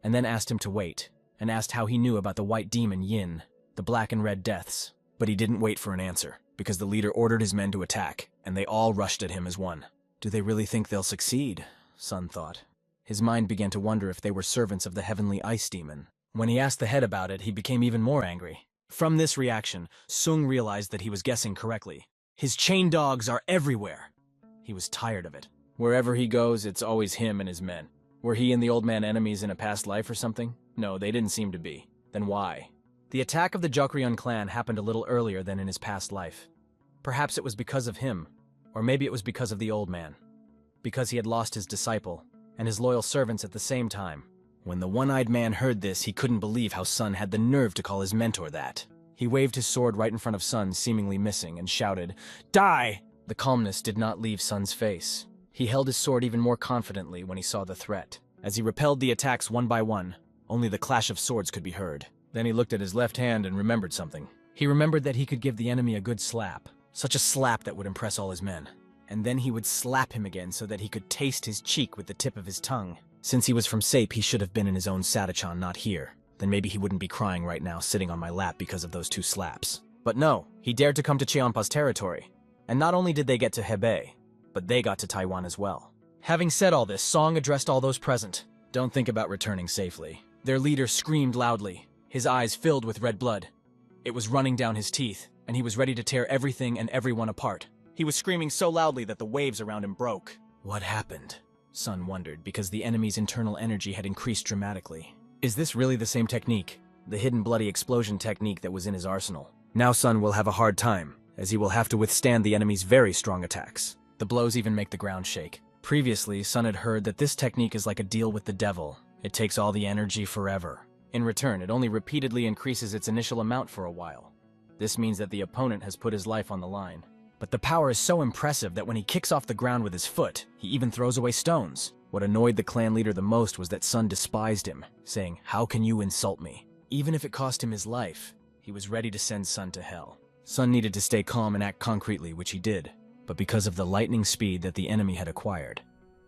and then asked him to wait, and asked how he knew about the White Demon Yin, the Black and Red Deaths. But he didn't wait for an answer, because the leader ordered his men to attack, and they all rushed at him as one. Do they really think they'll succeed? Sun thought. His mind began to wonder if they were servants of the Heavenly Ice Demon. When he asked the head about it, he became even more angry. From this reaction, Sung realized that he was guessing correctly. His chain dogs are everywhere. He was tired of it. Wherever he goes, it's always him and his men. Were he and the old man enemies in a past life or something? No, they didn't seem to be. Then why? The attack of the Jokryan clan happened a little earlier than in his past life. Perhaps it was because of him, or maybe it was because of the old man. Because he had lost his disciple, and his loyal servants at the same time. When the one-eyed man heard this, he couldn't believe how Sun had the nerve to call his mentor that. He waved his sword right in front of Sun, seemingly missing, and shouted, "Die!" The calmness did not leave Sun's face. He held his sword even more confidently when he saw the threat. As he repelled the attacks one by one, only the clash of swords could be heard. Then he looked at his left hand and remembered something. He remembered that he could give the enemy a good slap. Such a slap that would impress all his men. And then he would slap him again so that he could taste his cheek with the tip of his tongue. Since he was from SAPE, he should have been in his own Satachan, not here. Then maybe he wouldn't be crying right now sitting on my lap because of those 2 slaps. But no, he dared to come to Cheonpa's territory. And not only did they get to Hebei, but they got to Taiwan as well. Having said all this, Song addressed all those present. Don't think about returning safely. Their leader screamed loudly, his eyes filled with red blood. It was running down his teeth, and he was ready to tear everything and everyone apart. He was screaming so loudly that the waves around him broke. What happened? Sun wondered, because the enemy's internal energy had increased dramatically. Is this really the same technique? The hidden bloody explosion technique that was in his arsenal? Now Sun will have a hard time, as he will have to withstand the enemy's very strong attacks. The blows even make the ground shake. Previously, Sun had heard that this technique is like a deal with the devil. It takes all the energy forever. In return, it only repeatedly increases its initial amount for a while. This means that the opponent has put his life on the line. But the power is so impressive that when he kicks off the ground with his foot, he even throws away stones. What annoyed the clan leader the most was that Sun despised him, saying, "How can you insult me?" Even if it cost him his life, he was ready to send Sun to hell. Sun needed to stay calm and act concretely, which he did. But because of the lightning speed that the enemy had acquired,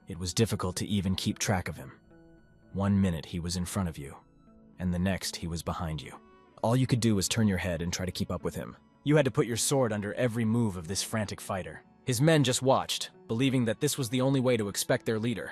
it was difficult to even keep track of him. 1 minute he was in front of you, and the next he was behind you. All you could do was turn your head and try to keep up with him. You had to put your sword under every move of this frantic fighter. His men just watched, believing that this was the only way to expect their leader.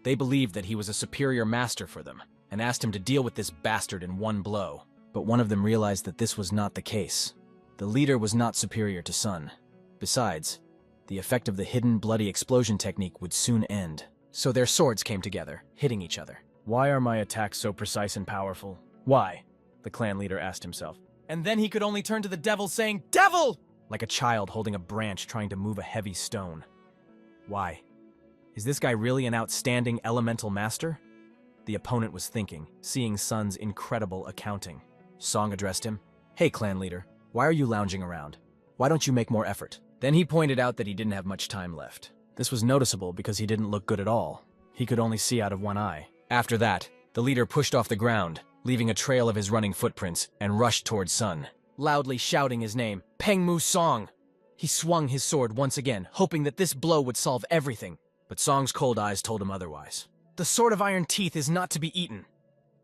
They believed that he was a superior master for them, and asked him to deal with this bastard in one blow. But one of them realized that this was not the case. The leader was not superior to Sun. Besides, the effect of the hidden bloody explosion technique would soon end. So their swords came together, hitting each other. Why are my attacks so precise and powerful? Why? The clan leader asked himself. And then he could only turn to the devil saying, "Devil!" Like a child holding a branch trying to move a heavy stone. Why? Is this guy really an outstanding elemental master? The opponent was thinking, seeing Sun's incredible accounting. Song addressed him. Hey, clan leader, why are you lounging around? Why don't you make more effort? Then he pointed out that he didn't have much time left. This was noticeable because he didn't look good at all. He could only see out of one eye. After that, the leader pushed off the ground, leaving a trail of his running footprints, and rushed towards Sun, loudly shouting his name, Pengmu Song! He swung his sword once again, hoping that this blow would solve everything. But Song's cold eyes told him otherwise. The sword of iron teeth is not to be eaten.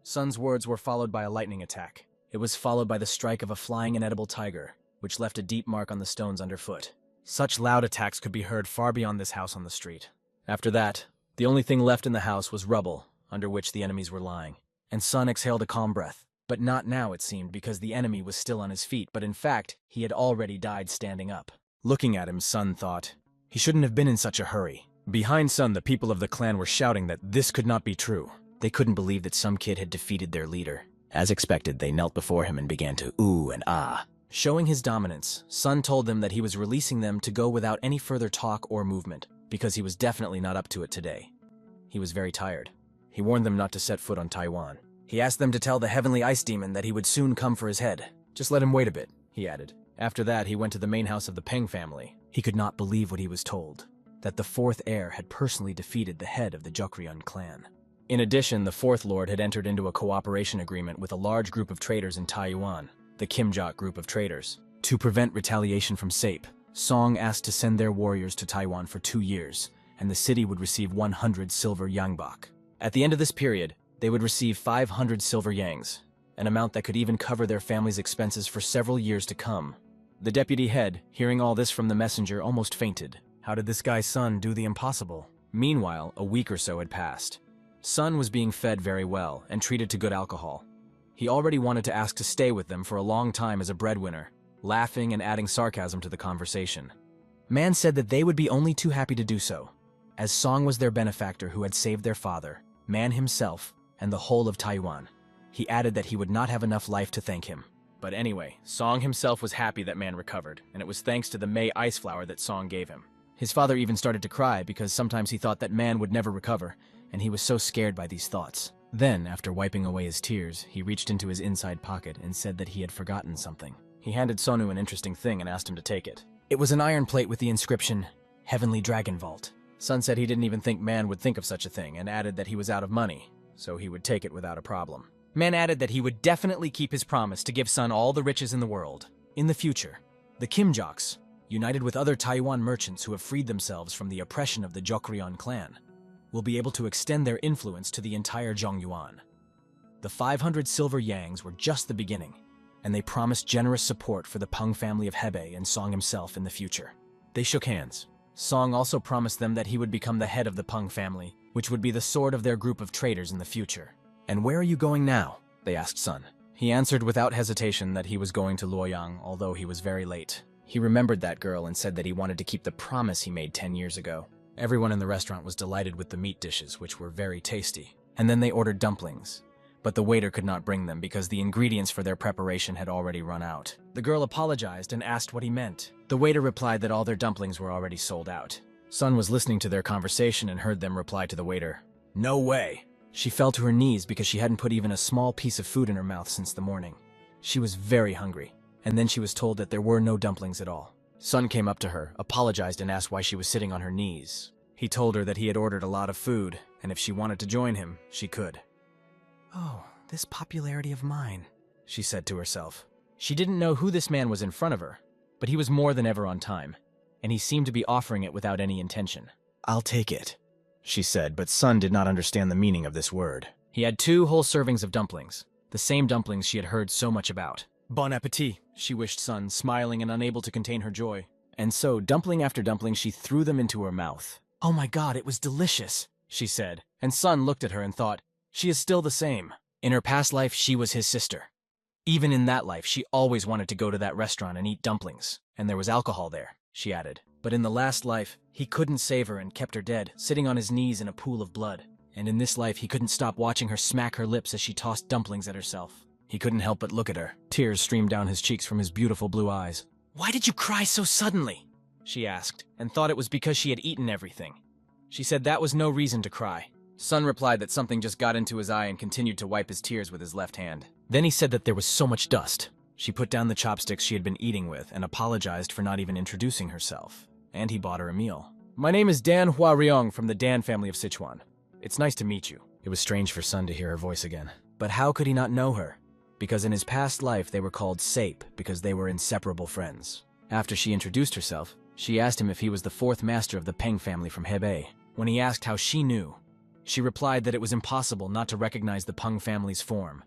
Sun's words were followed by a lightning attack. It was followed by the strike of a flying inedible tiger, which left a deep mark on the stones underfoot. Such loud attacks could be heard far beyond this house on the street. After that, the only thing left in the house was rubble, under which the enemies were lying. And Sun exhaled a calm breath. But not now, it seemed, because the enemy was still on his feet, but in fact, he had already died standing up. Looking at him, Sun thought, he shouldn't have been in such a hurry. Behind Sun, the people of the clan were shouting that this could not be true. They couldn't believe that some kid had defeated their leader. As expected, they knelt before him and began to ooh and ah. Showing his dominance, Sun told them that he was releasing them to go without any further talk or movement, because he was definitely not up to it today. He was very tired. He warned them not to set foot on Taiwan. He asked them to tell the heavenly ice demon that he would soon come for his head. Just let him wait a bit, he added. After that, he went to the main house of the Peng family. He could not believe what he was told, that the fourth heir had personally defeated the head of the Jokryeon clan. In addition, the fourth lord had entered into a cooperation agreement with a large group of traders in Taiwan, the Kimjok group of traders. To prevent retaliation from Sape, Song asked to send their warriors to Taiwan for 2 years, and the city would receive 100 silver yangbok. At the end of this period, they would receive 500 silver yangs, an amount that could even cover their family's expenses for several years to come. The deputy head, hearing all this from the messenger, almost fainted. How did this guy's son do the impossible? Meanwhile, a week or so had passed. Sun was being fed very well and treated to good alcohol. He already wanted to ask to stay with them for a long time as a breadwinner, laughing and adding sarcasm to the conversation. Man said that they would be only too happy to do so, as Song was their benefactor who had saved their father, Man himself, and the whole of Taiwan. He added that he would not have enough life to thank him. But anyway, Song himself was happy that Man recovered, and it was thanks to the May ice flower that Song gave him. His father even started to cry because sometimes he thought that Man would never recover, and he was so scared by these thoughts. Then, after wiping away his tears, he reached into his inside pocket and said that he had forgotten something. He handed Sonu an interesting thing and asked him to take it. It was an iron plate with the inscription, Heavenly Dragon Vault. Sun said he didn't even think Man would think of such a thing and added that he was out of money, so he would take it without a problem. Man added that he would definitely keep his promise to give Sun all the riches in the world. In the future, the Kimjoks, united with other Taiwan merchants who have freed themselves from the oppression of the Jokryeon clan, will be able to extend their influence to the entire Zhongyuan. The 500 silver yangs were just the beginning, and they promised generous support for the Peng family of Hebei and Song himself in the future. They shook hands. Song also promised them that he would become the head of the Peng family, which would be the sword of their group of traders in the future. And where are you going now? They asked Sun. He answered without hesitation that he was going to Luoyang, although he was very late. He remembered that girl and said that he wanted to keep the promise he made 10 years ago. Everyone in the restaurant was delighted with the meat dishes, which were very tasty. And then they ordered dumplings. But the waiter could not bring them because the ingredients for their preparation had already run out. The girl apologized and asked what he meant. The waiter replied that all their dumplings were already sold out. Sun was listening to their conversation and heard them reply to the waiter, "No way!" She fell to her knees because she hadn't put even a small piece of food in her mouth since the morning. She was very hungry, and then she was told that there were no dumplings at all. Sun came up to her, apologized, and asked why she was sitting on her knees. He told her that he had ordered a lot of food, and if she wanted to join him, she could. "Oh, this popularity of mine," she said to herself. She didn't know who this man was in front of her, but he was more than ever on time, and he seemed to be offering it without any intention. "I'll take it," she said, but Sun did not understand the meaning of this word. He had 2 whole servings of dumplings, the same dumplings she had heard so much about. "Bon appetit," she wished Sun, smiling and unable to contain her joy. And so, dumpling after dumpling, she threw them into her mouth. "Oh my God, it was delicious," she said, and Sun looked at her and thought, She is still the same. In her past life, she was his sister. Even in that life, she always wanted to go to that restaurant and eat dumplings, and there was alcohol there, she added. But in the last life, he couldn't save her and kept her dead, sitting on his knees in a pool of blood. And in this life, he couldn't stop watching her smack her lips as she tossed dumplings at herself. He couldn't help but look at her. Tears streamed down his cheeks from his beautiful blue eyes. "Why did you cry so suddenly?" she asked, and thought it was because she had eaten everything. She said that was no reason to cry. Sun replied that something just got into his eye and continued to wipe his tears with his left hand. Then he said that there was so much dust. She put down the chopsticks she had been eating with and apologized for not even introducing herself. And he bought her a meal. "My name is Dan Hua-ryong from the Dan family of Sichuan. It's nice to meet you." It was strange for Sun to hear her voice again. But how could he not know her? Because in his past life they were called Sape because they were inseparable friends. After she introduced herself, she asked him if he was the fourth master of the Peng family from Hebei. When he asked how she knew, she replied that it was impossible not to recognize the Peng family's form,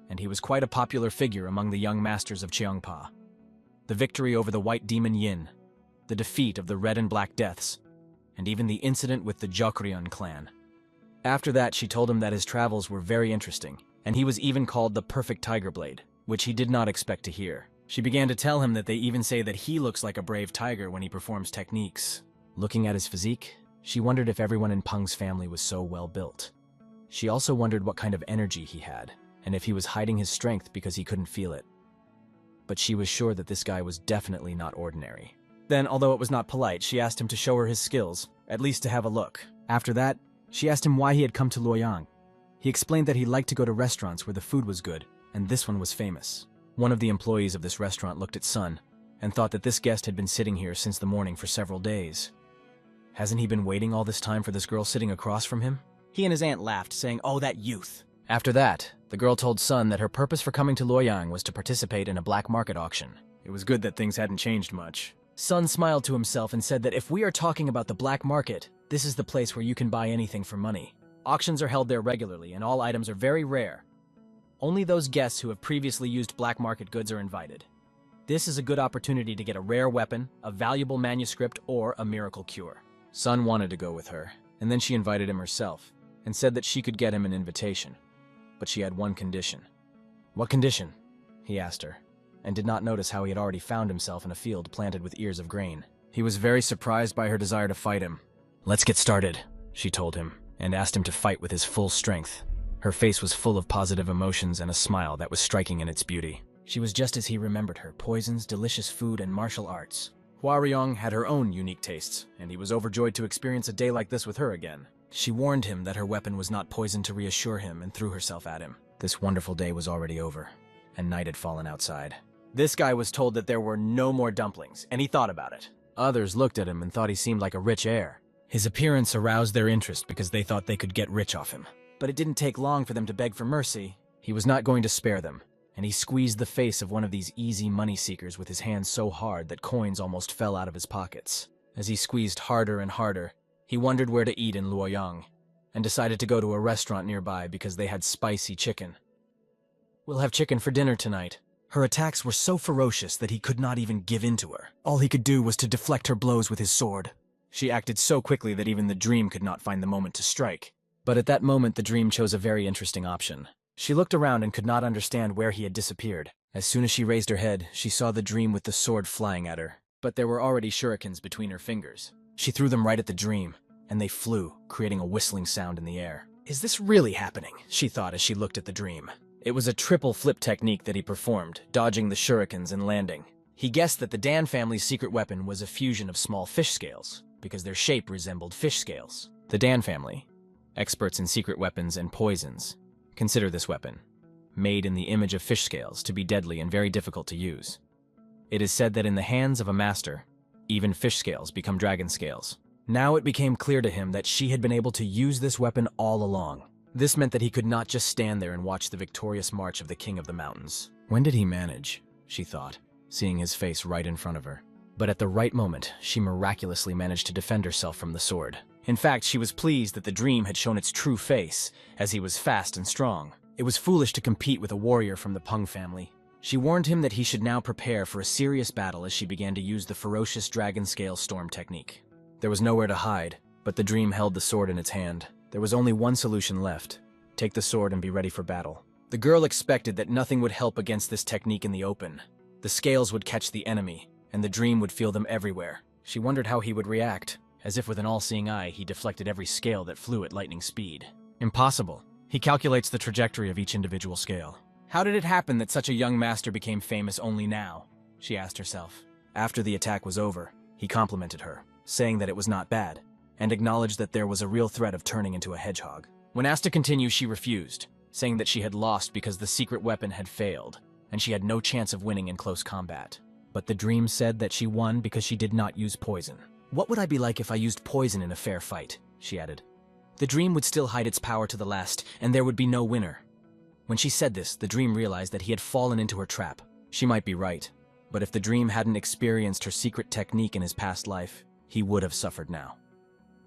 and he was quite a popular figure among the young masters of Cheongpa. The victory over the white demon Yin, the defeat of the red and black deaths, and even the incident with the Jokrion clan. After that, she told him that his travels were very interesting, and he was even called the perfect tiger blade, which he did not expect to hear. She began to tell him that they even say that he looks like a brave tiger when he performs techniques. Looking at his physique, she wondered if everyone in Peng's family was so well built. She also wondered what kind of energy he had, and if he was hiding his strength because he couldn't feel it. But she was sure that this guy was definitely not ordinary. Then, although it was not polite, she asked him to show her his skills, at least to have a look. After that, she asked him why he had come to Luoyang. He explained that he liked to go to restaurants where the food was good, and this one was famous. One of the employees of this restaurant looked at Sun and thought that this guest had been sitting here since the morning for several days. Hasn't he been waiting all this time for this girl sitting across from him? He and his aunt laughed, saying, "Oh, that youth." After that, the girl told Sun that her purpose for coming to Luoyang was to participate in a black market auction. It was good that things hadn't changed much. Sun smiled to himself and said that if we are talking about the black market, this is the place where you can buy anything for money. Auctions are held there regularly, and all items are very rare. Only those guests who have previously used black market goods are invited. This is a good opportunity to get a rare weapon, a valuable manuscript, or a miracle cure. Sun wanted to go with her, and then she invited him herself, and said that she could get him an invitation. But she had one condition. "What condition?" he asked her, and did not notice how he had already found himself in a field planted with ears of grain. He was very surprised by her desire to fight him. "Let's get started," she told him, and asked him to fight with his full strength. Her face was full of positive emotions and a smile that was striking in its beauty. She was just as he remembered her: poisons, delicious food, and martial arts. Hua-ryong had her own unique tastes, and he was overjoyed to experience a day like this with her again. She warned him that her weapon was not poison to reassure him and threw herself at him. This wonderful day was already over, and night had fallen outside. This guy was told that there were no more dumplings, and he thought about it. Others looked at him and thought he seemed like a rich heir. His appearance aroused their interest because they thought they could get rich off him. But it didn't take long for them to beg for mercy. He was not going to spare them, and he squeezed the face of one of these easy money seekers with his hands so hard that coins almost fell out of his pockets. As he squeezed harder and harder, he wondered where to eat in Luoyang, and decided to go to a restaurant nearby because they had spicy chicken. "We'll have chicken for dinner tonight." Her attacks were so ferocious that he could not even give in to her. All he could do was to deflect her blows with his sword. She acted so quickly that even the dream could not find the moment to strike. But at that moment, the dream chose a very interesting option. She looked around and could not understand where he had disappeared. As soon as she raised her head, she saw the dream with the sword flying at her. But there were already shurikens between her fingers. She threw them right at the dream, and they flew, creating a whistling sound in the air. "Is this really happening?" she thought as she looked at the dream. It was a triple flip technique that he performed, dodging the shurikens and landing. He guessed that the Dan family's secret weapon was a fusion of small fish scales, because their shape resembled fish scales. The Dan family, experts in secret weapons and poisons, consider this weapon, made in the image of fish scales, to be deadly and very difficult to use. It is said that in the hands of a master, even fish scales become dragon scales. Now it became clear to him that she had been able to use this weapon all along. This meant that he could not just stand there and watch the victorious march of the King of the Mountains. When did he manage? She thought, seeing his face right in front of her. But at the right moment, she miraculously managed to defend herself from the sword. In fact, she was pleased that the dream had shown its true face, as he was fast and strong. It was foolish to compete with a warrior from the Peng family. She warned him that he should now prepare for a serious battle as she began to use the ferocious dragon scale storm technique. There was nowhere to hide, but the dream held the sword in its hand. There was only one solution left. Take the sword and be ready for battle. The girl expected that nothing would help against this technique in the open. The scales would catch the enemy, and the dream would feel them everywhere. She wondered how he would react. As if with an all-seeing eye, he deflected every scale that flew at lightning speed. Impossible. He calculates the trajectory of each individual scale. How did it happen that such a young master became famous only now? She asked herself. After the attack was over, he complimented her, saying that it was not bad, and acknowledged that there was a real threat of turning into a hedgehog. When asked to continue, she refused, saying that she had lost because the secret weapon had failed, and she had no chance of winning in close combat. But the dream said that she won because she did not use poison. What would I be like if I used poison in a fair fight? She added. The dream would still hide its power to the last, and there would be no winner. When she said this, the dream realized that he had fallen into her trap. She might be right, but if the dream hadn't experienced her secret technique in his past life, he would have suffered now.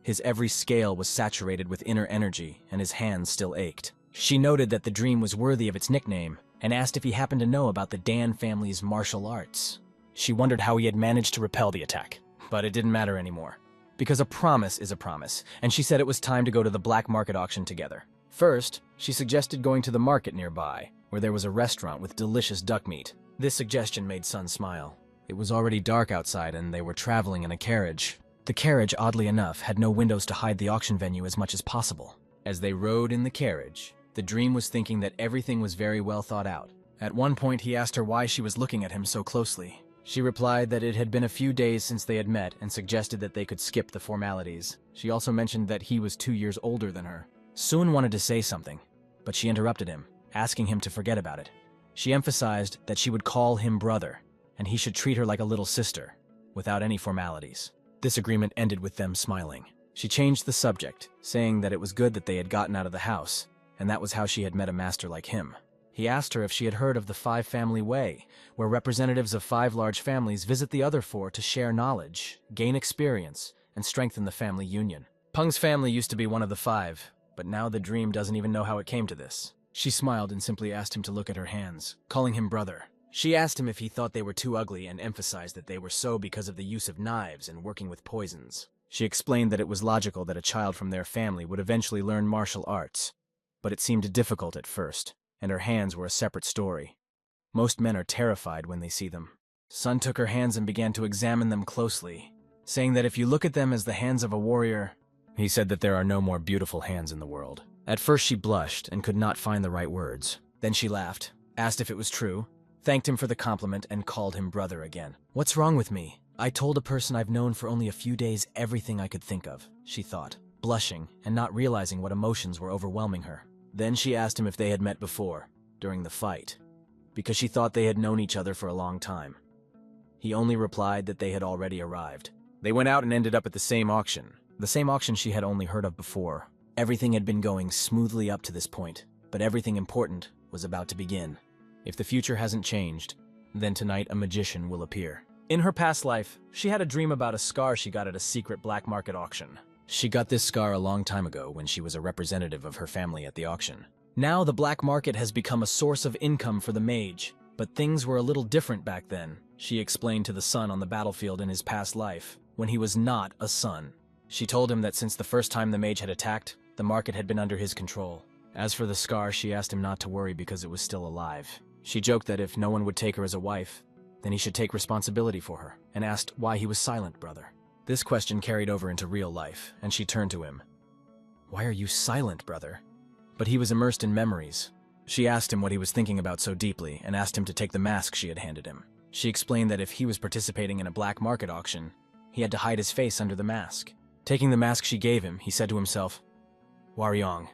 His every scale was saturated with inner energy, and his hands still ached. She noted that the dream was worthy of its nickname, and asked if he happened to know about the Dan family's martial arts. She wondered how he had managed to repel the attack, but it didn't matter anymore, because a promise is a promise, and she said it was time to go to the black market auction together. First, she suggested going to the market nearby, where there was a restaurant with delicious duck meat. This suggestion made Sun smile. It was already dark outside, and they were traveling in a carriage. The carriage, oddly enough, had no windows to hide the auction venue as much as possible. As they rode in the carriage, the dream was thinking that everything was very well thought out. At one point, he asked her why she was looking at him so closely. She replied that it had been a few days since they had met and suggested that they could skip the formalities. She also mentioned that he was 2 years older than her. Sun wanted to say something, but she interrupted him, asking him to forget about it. She emphasized that she would call him brother, and he should treat her like a little sister, without any formalities. This agreement ended with them smiling. She changed the subject, saying that it was good that they had gotten out of the house, and that was how she had met a master like him. He asked her if she had heard of the 5-family way, where representatives of 5 large families visit the other 4 to share knowledge, gain experience, and strengthen the family union. Peng's family used to be one of the 5, but now the dream doesn't even know how it came to this. She smiled and simply asked him to look at her hands, calling him brother. She asked him if he thought they were too ugly and emphasized that they were so because of the use of knives and working with poisons. She explained that it was logical that a child from their family would eventually learn martial arts, but it seemed difficult at first, and her hands were a separate story. Most men are terrified when they see them. Sun took her hands and began to examine them closely, saying that if you look at them as the hands of a warrior, he said that there are no more beautiful hands in the world. At first she blushed and could not find the right words. Then she laughed, asked if it was true, thanked him for the compliment, and called him brother again. What's wrong with me? I told a person I've known for only a few days everything I could think of, she thought, blushing and not realizing what emotions were overwhelming her. Then she asked him if they had met before, during the fight, because she thought they had known each other for a long time. He only replied that they had already arrived. They went out and ended up at the same auction she had only heard of before. Everything had been going smoothly up to this point, but everything important was about to begin. If the future hasn't changed, then tonight a magician will appear. In her past life, she had a dream about a scar she got at a secret black market auction. She got this scar a long time ago when she was a representative of her family at the auction. Now the black market has become a source of income for the mage, but things were a little different back then, she explained to the son on the battlefield in his past life, when he was not a son. She told him that since the first time the mage had attacked, the market had been under his control. As for the scar, she asked him not to worry because it was still alive. She joked that if no one would take her as a wife, then he should take responsibility for her, and asked why he was silent, brother. This question carried over into real life, and she turned to him. Why are you silent, brother? But he was immersed in memories. She asked him what he was thinking about so deeply, and asked him to take the mask she had handed him. She explained that if he was participating in a black market auction, he had to hide his face under the mask. Taking the mask she gave him, he said to himself, Waryong,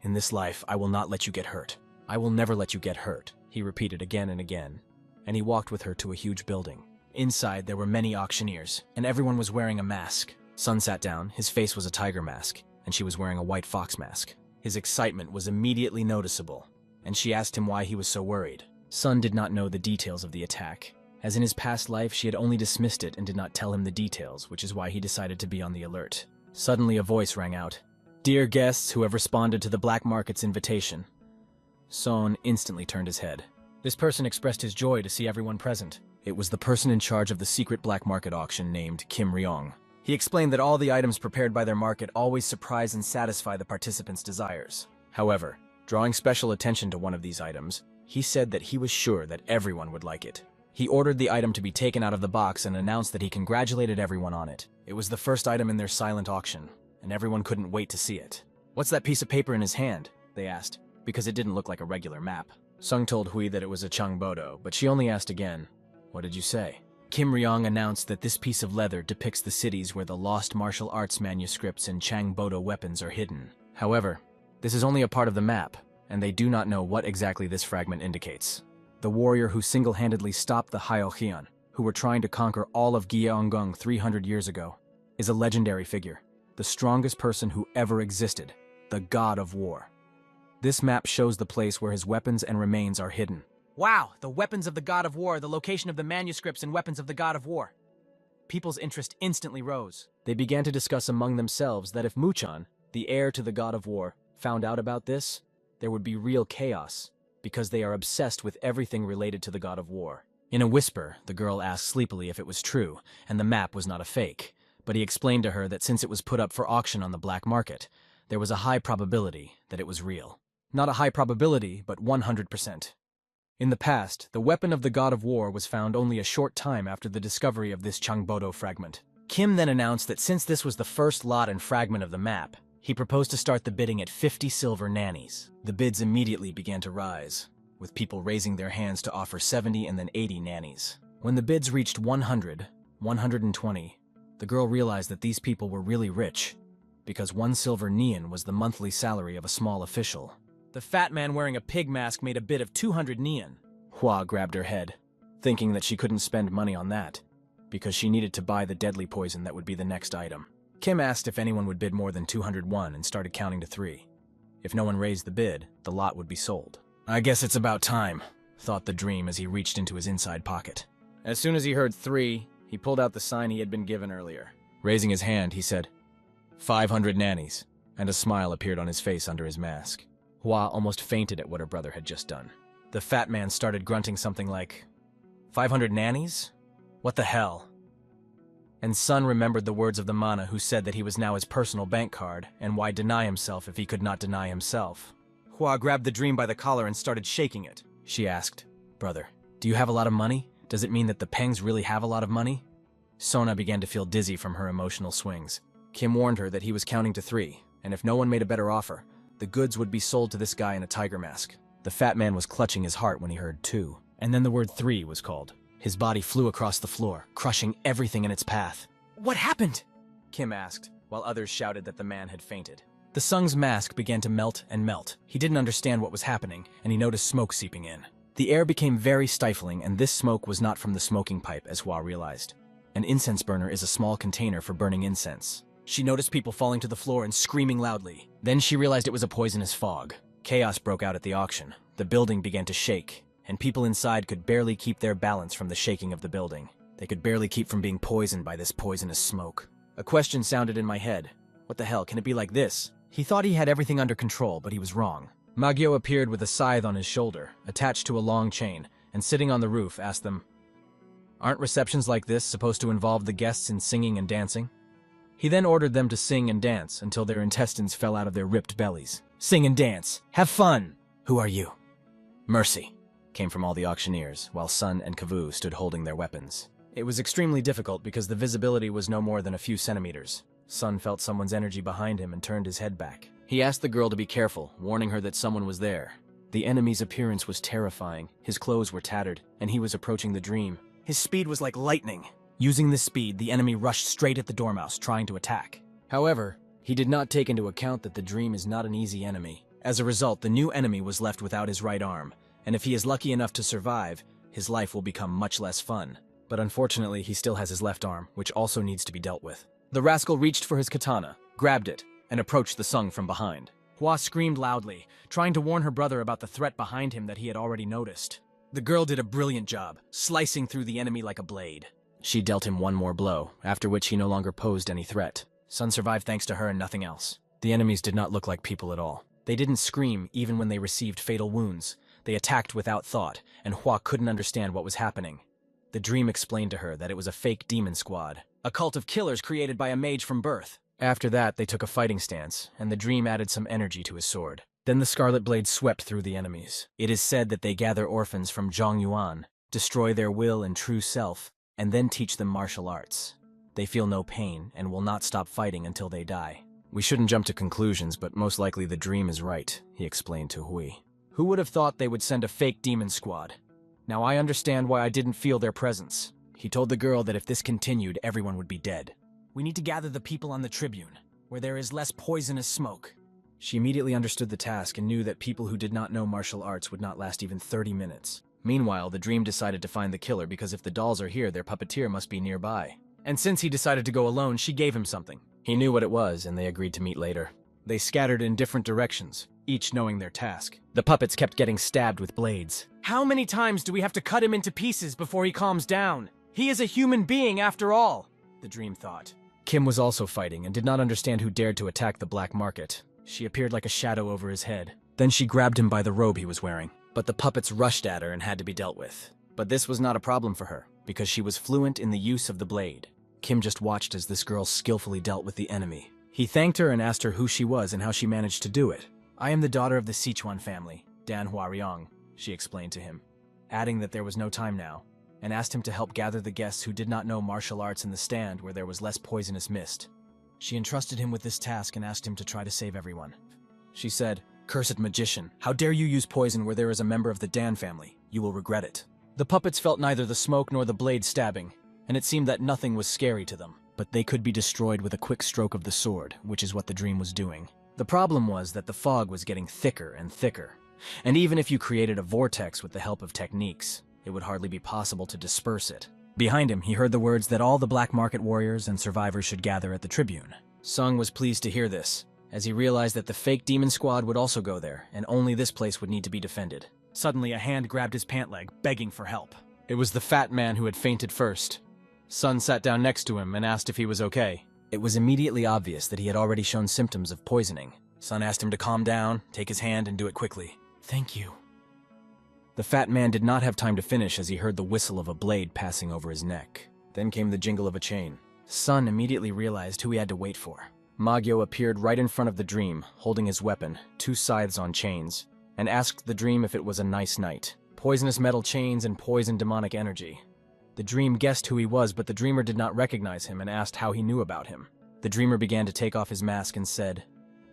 in this life I will not let you get hurt. I will never let you get hurt, he repeated again and again, and he walked with her to a huge building. Inside there were many auctioneers, and everyone was wearing a mask. Sun sat down, his face was a tiger mask, and she was wearing a white fox mask. His excitement was immediately noticeable, and she asked him why he was so worried. Sun did not know the details of the attack, as in his past life she had only dismissed it and did not tell him the details, which is why he decided to be on the alert. Suddenly a voice rang out, Dear guests who have responded to the black market's invitation. Sun instantly turned his head. This person expressed his joy to see everyone present. It was the person in charge of the secret black market auction named Kim Ryong. He explained that all the items prepared by their market always surprise and satisfy the participants' desires. However, Drawing special attention to one of these items, he said that he was sure that everyone would like it. He ordered the item to be taken out of the box and announced that he congratulated everyone on it. It was the first item in their silent auction, and everyone couldn't wait to see it. "What's that piece of paper in his hand?" they asked, because it didn't look like a regular map. Sung told Hui that it was a Changbodo, but she only asked again, "What did you say?" Kim Ryong announced that this piece of leather depicts the cities where the lost martial arts manuscripts and Changbodo weapons are hidden. However, this is only a part of the map, and they do not know what exactly this fragment indicates. The warrior who single-handedly stopped the Hyohian, who were trying to conquer all of Gyeongung 300 years ago, is a legendary figure, the strongest person who ever existed, the God of War. This map shows the place where his weapons and remains are hidden. Wow, the weapons of the God of War, the location of the manuscripts and weapons of the God of War. People's interest instantly rose. They began to discuss among themselves that if Muchan, the heir to the God of War, found out about this, there would be real chaos, because they are obsessed with everything related to the God of War. In a whisper, the girl asked sleepily if it was true, and the map was not a fake, but he explained to her that since it was put up for auction on the black market, there was a high probability that it was real. Not a high probability, but 100%. In the past, the weapon of the God of War was found only a short time after the discovery of this Changbodo fragment. Kim then announced that since this was the first lot and fragment of the map, he proposed to start the bidding at 50 silver nannies. The bids immediately began to rise, with people raising their hands to offer 70 and then 80 nannies. When the bids reached 100, 120, the girl realized that these people were really rich, because 1 silver neon was the monthly salary of a small official. The fat man wearing a pig mask made a bid of 200 neon. Hua grabbed her head, thinking that she couldn't spend money on that, because she needed to buy the deadly poison that would be the next item. Kim asked if anyone would bid more than 201 and started counting to 3. If no one raised the bid, the lot would be sold. "I guess it's about time," thought the dream as he reached into his inside pocket. As soon as he heard 3, he pulled out the sign he had been given earlier. Raising his hand, he said, 500 nannies, and a smile appeared on his face under his mask. Hua almost fainted at what her brother had just done. The fat man started grunting something like, 500 nannies? What the hell? And Sun remembered the words of the mana who said that he was now his personal bank card, and why deny himself if he could not deny himself. Hua grabbed the dream by the collar and started shaking it. She asked, "Brother, do you have a lot of money? Does it mean that the Pengs really have a lot of money?" Sona began to feel dizzy from her emotional swings. Kim warned her that he was counting to 3, and if no one made a better offer, the goods would be sold to this guy in a tiger mask. The fat man was clutching his heart when he heard 2, and then the word 3 was called. His body flew across the floor, crushing everything in its path. "What happened?" Kim asked, while others shouted that the man had fainted. The Sung's mask began to melt and melt. He didn't understand what was happening, and he noticed smoke seeping in. The air became very stifling, and this smoke was not from the smoking pipe, as Hua realized. An incense burner is a small container for burning incense. She noticed people falling to the floor and screaming loudly. Then she realized it was a poisonous fog. Chaos broke out at the auction. The building began to shake, and people inside could barely keep their balance from the shaking of the building. They could barely keep from being poisoned by this poisonous smoke. A question sounded in my head. What the hell, can it be like this? He thought he had everything under control, but he was wrong. Magyo appeared with a scythe on his shoulder, attached to a long chain, and sitting on the roof asked them, "Aren't receptions like this supposed to involve the guests in singing and dancing?" He then ordered them to sing and dance until their intestines fell out of their ripped bellies. "Sing and dance! Have fun! Who are you?" "Mercy," came from all the auctioneers, while Sun and Kavu stood holding their weapons. It was extremely difficult because the visibility was no more than a few centimeters. Sun felt someone's energy behind him and turned his head back. He asked the girl to be careful, warning her that someone was there. The enemy's appearance was terrifying, his clothes were tattered, and he was approaching the dream. His speed was like lightning. Using this speed, the enemy rushed straight at the dormouse, trying to attack. However, he did not take into account that the dream is not an easy enemy. As a result, the new enemy was left without his right arm, and if he is lucky enough to survive, his life will become much less fun. But unfortunately, he still has his left arm, which also needs to be dealt with. The rascal reached for his katana, grabbed it, and approached the Sung from behind. Hua screamed loudly, trying to warn her brother about the threat behind him that he had already noticed. The girl did a brilliant job, slicing through the enemy like a blade. She dealt him one more blow, after which he no longer posed any threat. Sun survived thanks to her and nothing else. The enemies did not look like people at all. They didn't scream even when they received fatal wounds. They attacked without thought, and Hua couldn't understand what was happening. The dream explained to her that it was a fake demon squad, a cult of killers created by a mage from birth. After that, they took a fighting stance, and the dream added some energy to his sword. Then the Scarlet Blade swept through the enemies. It is said that they gather orphans from Zhongyuan, destroy their will and true self, and then teach them martial arts. They feel no pain and will not stop fighting until they die. We shouldn't jump to conclusions, but most likely the dream is right, he explained to Hui. Who would have thought they would send a fake demon squad? Now I understand why I didn't feel their presence. He told the girl that if this continued, everyone would be dead. We need to gather the people on the tribune, where there is less poisonous smoke. She immediately understood the task and knew that people who did not know martial arts would not last even 30 minutes. Meanwhile, the dream decided to find the killer because if the dolls are here, their puppeteer must be nearby. And since he decided to go alone, she gave him something. He knew what it was, and they agreed to meet later. They scattered in different directions, each knowing their task. The puppets kept getting stabbed with blades. How many times do we have to cut him into pieces before he calms down? He is a human being after all, the dream thought. Kim was also fighting and did not understand who dared to attack the black market. She appeared like a shadow over his head. Then she grabbed him by the robe he was wearing. But the puppets rushed at her and had to be dealt with. But this was not a problem for her, because she was fluent in the use of the blade. Kim just watched as this girl skillfully dealt with the enemy. He thanked her and asked her who she was and how she managed to do it. I am the daughter of the Sichuan family, Dan Huariang, she explained to him, adding that there was no time now, and asked him to help gather the guests who did not know martial arts in the stand where there was less poisonous mist. She entrusted him with this task and asked him to try to save everyone. She said, "Cursed magician, how dare you use poison where there is a member of the Dan family? You will regret it." The puppets felt neither the smoke nor the blade stabbing, and it seemed that nothing was scary to them. But they could be destroyed with a quick stroke of the sword, which is what the dream was doing. The problem was that the fog was getting thicker and thicker, and even if you created a vortex with the help of techniques, it would hardly be possible to disperse it. Behind him, he heard the words that all the black market warriors and survivors should gather at the tribune. Sung was pleased to hear this, as he realized that the fake demon squad would also go there, and only this place would need to be defended. Suddenly, a hand grabbed his pant leg, begging for help. It was the fat man who had fainted first. Sun sat down next to him and asked if he was okay. It was immediately obvious that he had already shown symptoms of poisoning. Sun asked him to calm down, take his hand, and do it quickly. "Thank you." The fat man did not have time to finish as he heard the whistle of a blade passing over his neck. Then came the jingle of a chain. Sun immediately realized who he had to wait for. Magyo appeared right in front of the dream, holding his weapon, 2 scythes on chains, and asked the dream if it was a nice night. Poisonous metal chains and poison demonic energy. The dream guessed who he was, but the dreamer did not recognize him and asked how he knew about him. The dreamer began to take off his mask and said,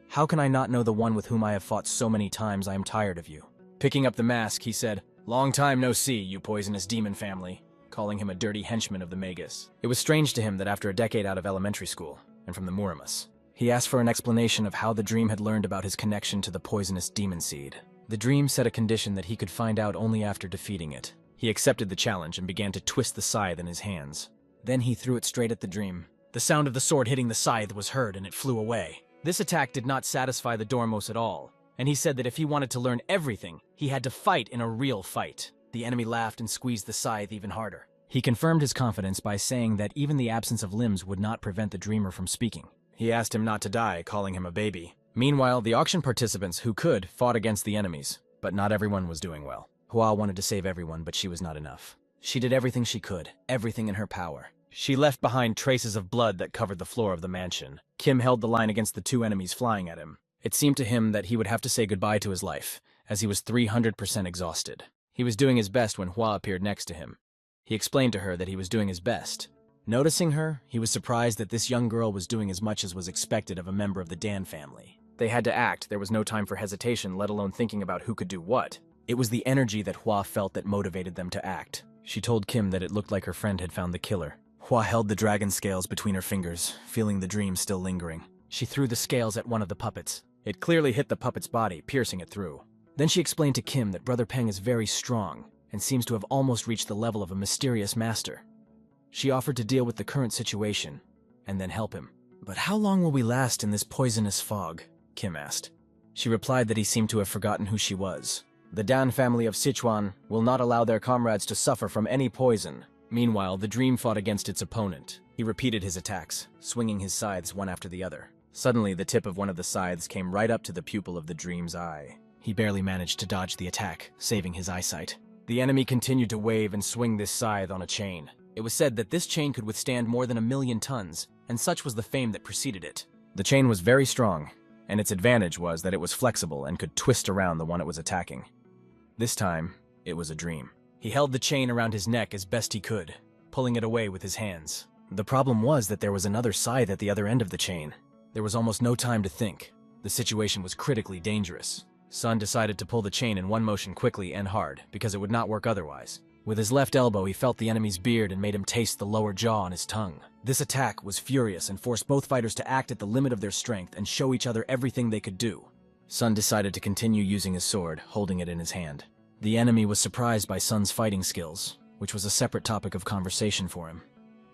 "How can I not know the one with whom I have fought so many times? I am tired of you." Picking up the mask, he said, "Long time no see, you poisonous demon family," calling him a dirty henchman of the Magus. It was strange to him that after a decade out of elementary school, and from the Muramus, he asked for an explanation of how the dream had learned about his connection to the poisonous demon seed. The dream set a condition that he could find out only after defeating it. He accepted the challenge and began to twist the scythe in his hands. Then he threw it straight at the dream. The sound of the sword hitting the scythe was heard and it flew away. This attack did not satisfy the Dormos at all, and he said that if he wanted to learn everything, he had to fight in a real fight. The enemy laughed and squeezed the scythe even harder. He confirmed his confidence by saying that even the absence of limbs would not prevent the dreamer from speaking. He asked him not to die, calling him a baby. Meanwhile, the auction participants who could fought against the enemies, but not everyone was doing well. Hua wanted to save everyone, but she was not enough. She did everything she could, everything in her power. She left behind traces of blood that covered the floor of the mansion. Kim held the line against the 2 enemies flying at him. It seemed to him that he would have to say goodbye to his life, as he was 300% exhausted. He was doing his best when Hua appeared next to him. He explained to her that he was doing his best. Noticing her, he was surprised that this young girl was doing as much as was expected of a member of the Dan family. They had to act, there was no time for hesitation, let alone thinking about who could do what. It was the energy that Hua felt that motivated them to act. She told Kim that it looked like her friend had found the killer. Hua held the dragon scales between her fingers, feeling the dream still lingering. She threw the scales at one of the puppets. It clearly hit the puppet's body, piercing it through. Then she explained to Kim that Brother Peng is very strong, and seems to have almost reached the level of a mysterious master. She offered to deal with the current situation, and then help him. "But how long will we last in this poisonous fog?" Kim asked. She replied that he seemed to have forgotten who she was. The Dan family of Sichuan will not allow their comrades to suffer from any poison. Meanwhile, the dream fought against its opponent. He repeated his attacks, swinging his scythes one after the other. Suddenly, the tip of one of the scythes came right up to the pupil of the dream's eye. He barely managed to dodge the attack, saving his eyesight. The enemy continued to wave and swing this scythe on a chain. It was said that this chain could withstand more than 1,000,000 tons, and such was the fame that preceded it. The chain was very strong, and its advantage was that it was flexible and could twist around the one it was attacking. This time, it was a dream. He held the chain around his neck as best he could, pulling it away with his hands. The problem was that there was another scythe at the other end of the chain. There was almost no time to think. The situation was critically dangerous. Sun decided to pull the chain in one motion quickly and hard, because it would not work otherwise. With his left elbow, he felt the enemy's beard and made him taste the lower jaw on his tongue. This attack was furious and forced both fighters to act at the limit of their strength and show each other everything they could do. Sun decided to continue using his sword, holding it in his hand. The enemy was surprised by Sun's fighting skills, which was a separate topic of conversation for him.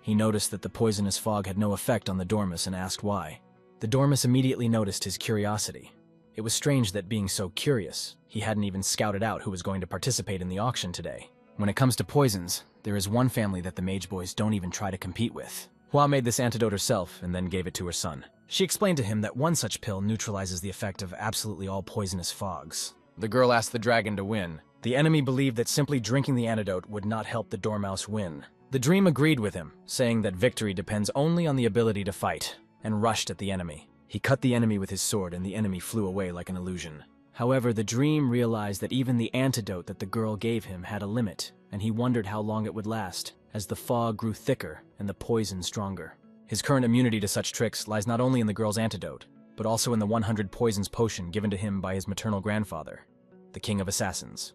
He noticed that the poisonous fog had no effect on the Dormus and asked why. The Dormus immediately noticed his curiosity. It was strange that being so curious, he hadn't even scouted out who was going to participate in the auction today. When it comes to poisons, there is one family that the mage boys don't even try to compete with. Hua made this antidote herself and then gave it to her son. She explained to him that one such pill neutralizes the effect of absolutely all poisonous fogs. The girl asked the dragon to win. The enemy believed that simply drinking the antidote would not help the Dormouse win. The dream agreed with him, saying that victory depends only on the ability to fight, and rushed at the enemy. He cut the enemy with his sword and the enemy flew away like an illusion. However, the dream realized that even the antidote that the girl gave him had a limit, and he wondered how long it would last, as the fog grew thicker and the poison stronger. His current immunity to such tricks lies not only in the girl's antidote, but also in the 100 poisons potion given to him by his maternal grandfather, the King of Assassins.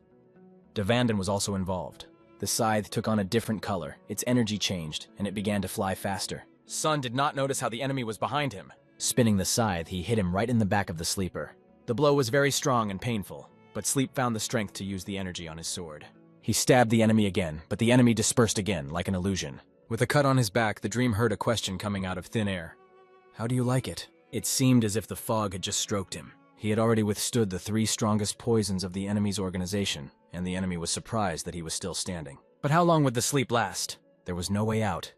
Devandon was also involved. The scythe took on a different color, its energy changed, and it began to fly faster. Sun did not notice how the enemy was behind him. Spinning the scythe, he hit him right in the back of the sleeper. The blow was very strong and painful, but Sleep found the strength to use the energy on his sword. He stabbed the enemy again, but the enemy dispersed again, like an illusion. With a cut on his back, the dream heard a question coming out of thin air. "How do you like it?" It seemed as if the fog had just stroked him. He had already withstood the 3 strongest poisons of the enemy's organization, and the enemy was surprised that he was still standing. But how long would the sleep last? There was no way out.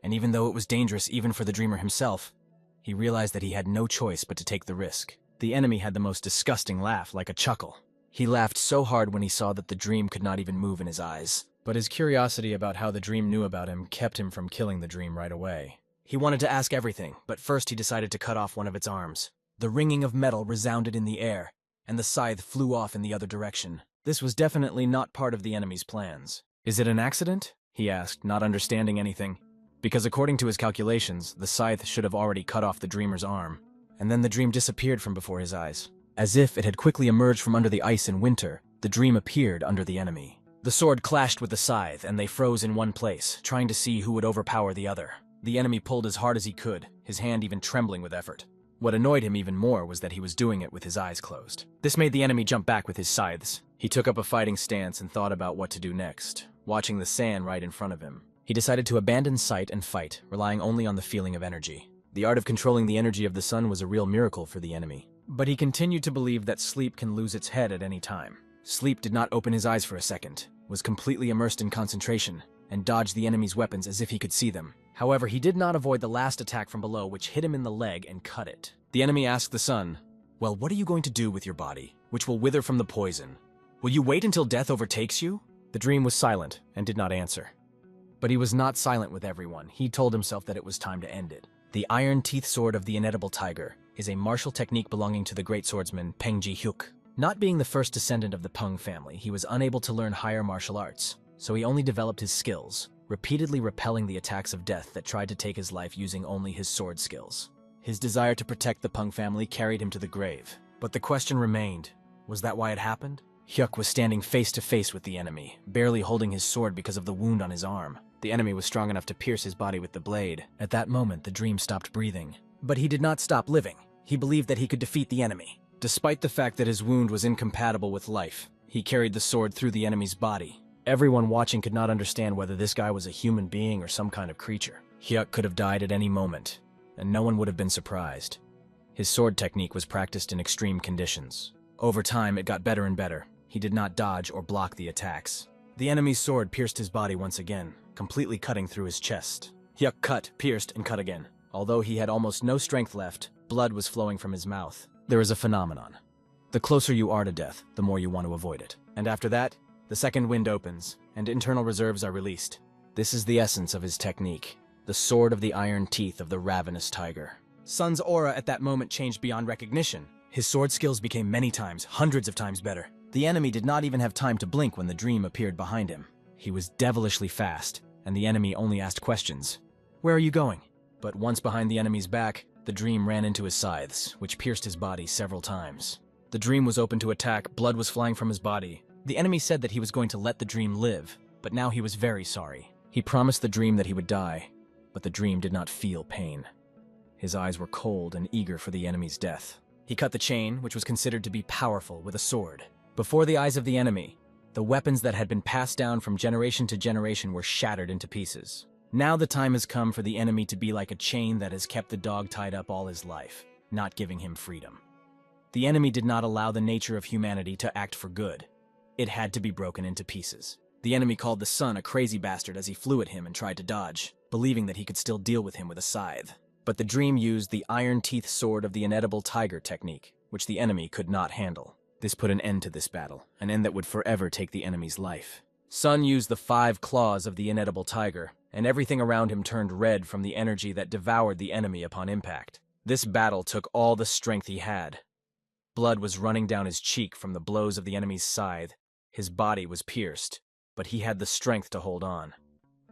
And even though it was dangerous even for the dreamer himself, he realized that he had no choice but to take the risk. The enemy had the most disgusting laugh, like a chuckle. He laughed so hard when he saw that the dream could not even move in his eyes. But his curiosity about how the dream knew about him kept him from killing the dream right away. He wanted to ask everything, but first he decided to cut off one of its arms. The ringing of metal resounded in the air, and the scythe flew off in the other direction. This was definitely not part of the enemy's plans. "Is it an accident?" he asked, not understanding anything. Because according to his calculations, the scythe should have already cut off the dreamer's arm. And then the dream disappeared from before his eyes. As if it had quickly emerged from under the ice in winter, the dream appeared under the enemy. The sword clashed with the scythe, and they froze in one place, trying to see who would overpower the other. The enemy pulled as hard as he could, his hand even trembling with effort. What annoyed him even more was that he was doing it with his eyes closed. This made the enemy jump back with his scythes. He took up a fighting stance and thought about what to do next, watching the sand right in front of him. He decided to abandon sight and fight, relying only on the feeling of energy. The art of controlling the energy of the sun was a real miracle for the enemy. But he continued to believe that Sleep can lose its head at any time. Sleep did not open his eyes for a second, was completely immersed in concentration, and dodged the enemy's weapons as if he could see them. However, he did not avoid the last attack from below, which hit him in the leg and cut it. The enemy asked the sun, "Well, what are you going to do with your body, which will wither from the poison? Will you wait until death overtakes you?" The dream was silent and did not answer. But he was not silent with everyone. He told himself that it was time to end it. The iron teeth sword of the inedible tiger is a martial technique belonging to the great swordsman Peng Ji-hyuk. Not being the first descendant of the Peng family, he was unable to learn higher martial arts, so he only developed his skills, repeatedly repelling the attacks of death that tried to take his life using only his sword skills. His desire to protect the Peng family carried him to the grave. But the question remained, was that why it happened? Hyuk was standing face to face with the enemy, barely holding his sword because of the wound on his arm. The enemy was strong enough to pierce his body with the blade. At that moment, the dream stopped breathing. But he did not stop living. He believed that he could defeat the enemy. Despite the fact that his wound was incompatible with life, he carried the sword through the enemy's body. Everyone watching could not understand whether this guy was a human being or some kind of creature. Hyuk could have died at any moment, and no one would have been surprised. His sword technique was practiced in extreme conditions. Over time, it got better and better. He did not dodge or block the attacks. The enemy's sword pierced his body once again, completely cutting through his chest. Hyuk cut, pierced, and cut again. Although he had almost no strength left, blood was flowing from his mouth. There is a phenomenon. The closer you are to death, the more you want to avoid it. And after that, the second wind opens, and internal reserves are released. This is the essence of his technique, the sword of the iron teeth of the ravenous tiger. Sun's aura at that moment changed beyond recognition. His sword skills became many times, hundreds of times better. The enemy did not even have time to blink when the dream appeared behind him. He was devilishly fast, and the enemy only asked questions. "Where are you going?" But once behind the enemy's back, the dream ran into his scythes, which pierced his body several times. The dream was open to attack, blood was flying from his body. The enemy said that he was going to let the dream live, but now he was very sorry. He promised the dream that he would die, but the dream did not feel pain. His eyes were cold and eager for the enemy's death. He cut the chain, which was considered to be powerful, with a sword. Before the eyes of the enemy, the weapons that had been passed down from generation to generation were shattered into pieces. Now the time has come for the enemy to be like a chain that has kept the dog tied up all his life, not giving him freedom. The enemy did not allow the nature of humanity to act for good. It had to be broken into pieces. The enemy called the sun a crazy bastard as he flew at him and tried to dodge, believing that he could still deal with him with a scythe. But the dream used the iron teeth sword of the inedible tiger technique, which the enemy could not handle. This put an end to this battle, an end that would forever take the enemy's life. Sun used the 5 claws of the inedible tiger, and everything around him turned red from the energy that devoured the enemy upon impact. This battle took all the strength he had. Blood was running down his cheek from the blows of the enemy's scythe. His body was pierced, but he had the strength to hold on.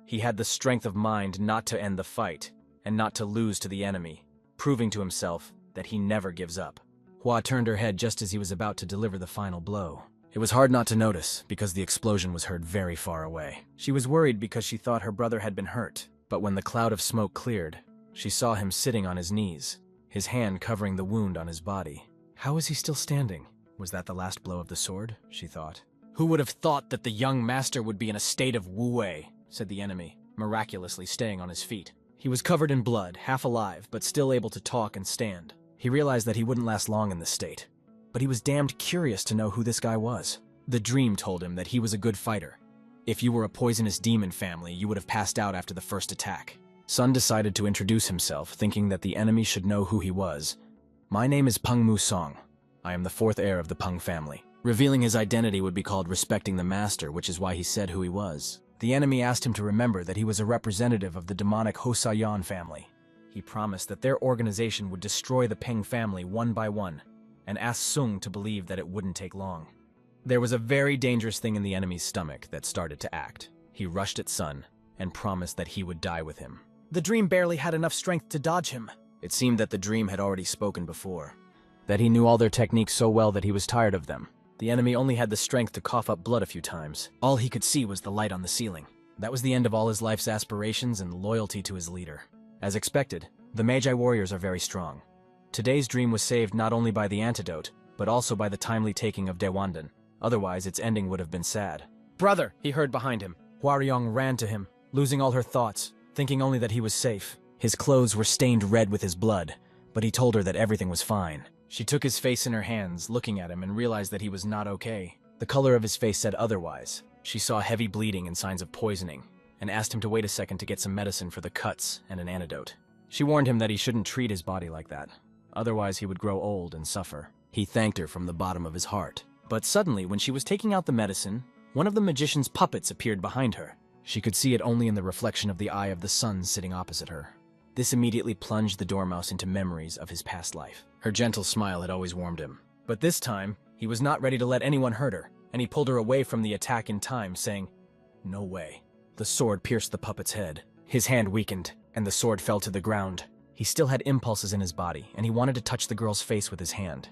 He had the strength of mind not to end the fight, and not to lose to the enemy, proving to himself that he never gives up. Hua turned her head just as he was about to deliver the final blow. It was hard not to notice, because the explosion was heard very far away. She was worried because she thought her brother had been hurt, but when the cloud of smoke cleared, she saw him sitting on his knees, his hand covering the wound on his body. How is he still standing? Was that the last blow of the sword? She thought. Who would have thought that the young master would be in a state of wu-wei, said the enemy, miraculously staying on his feet. He was covered in blood, half alive, but still able to talk and stand. He realized that he wouldn't last long in this state. But he was damned curious to know who this guy was. The dream told him that he was a good fighter. If you were a poisonous demon family, you would have passed out after the first attack. Sun decided to introduce himself, thinking that the enemy should know who he was. My name is Peng Mu Song. I am the 4th heir of the Peng family. Revealing his identity would be called respecting the master, which is why he said who he was. The enemy asked him to remember that he was a representative of the demonic Hosayan family. He promised that their organization would destroy the Peng family one by one, and asked Sung to believe that it wouldn't take long. There was a very dangerous thing in the enemy's stomach that started to act. He rushed at Sun and promised that he would die with him. The dream barely had enough strength to dodge him. It seemed that the dream had already spoken before, that he knew all their techniques so well that he was tired of them. The enemy only had the strength to cough up blood a few times. All he could see was the light on the ceiling. That was the end of all his life's aspirations and loyalty to his leader. As expected, the Magi warriors are very strong. Today's dream was saved not only by the antidote, but also by the timely taking of Daewondan. Otherwise, its ending would have been sad. "Brother!" he heard behind him. Hwaryong ran to him, losing all her thoughts, thinking only that he was safe. His clothes were stained red with his blood, but he told her that everything was fine. She took his face in her hands, looking at him, and realized that he was not okay. The color of his face said otherwise. She saw heavy bleeding and signs of poisoning, and asked him to wait a second to get some medicine for the cuts and an antidote. She warned him that he shouldn't treat his body like that. Otherwise, he would grow old and suffer. He thanked her from the bottom of his heart. But suddenly, when she was taking out the medicine, one of the magician's puppets appeared behind her. She could see it only in the reflection of the eye of the sun sitting opposite her. This immediately plunged the dormouse into memories of his past life. Her gentle smile had always warmed him. But this time, he was not ready to let anyone hurt her, and he pulled her away from the attack in time, saying, "No way." The sword pierced the puppet's head. His hand weakened, and the sword fell to the ground. He still had impulses in his body, and he wanted to touch the girl's face with his hand.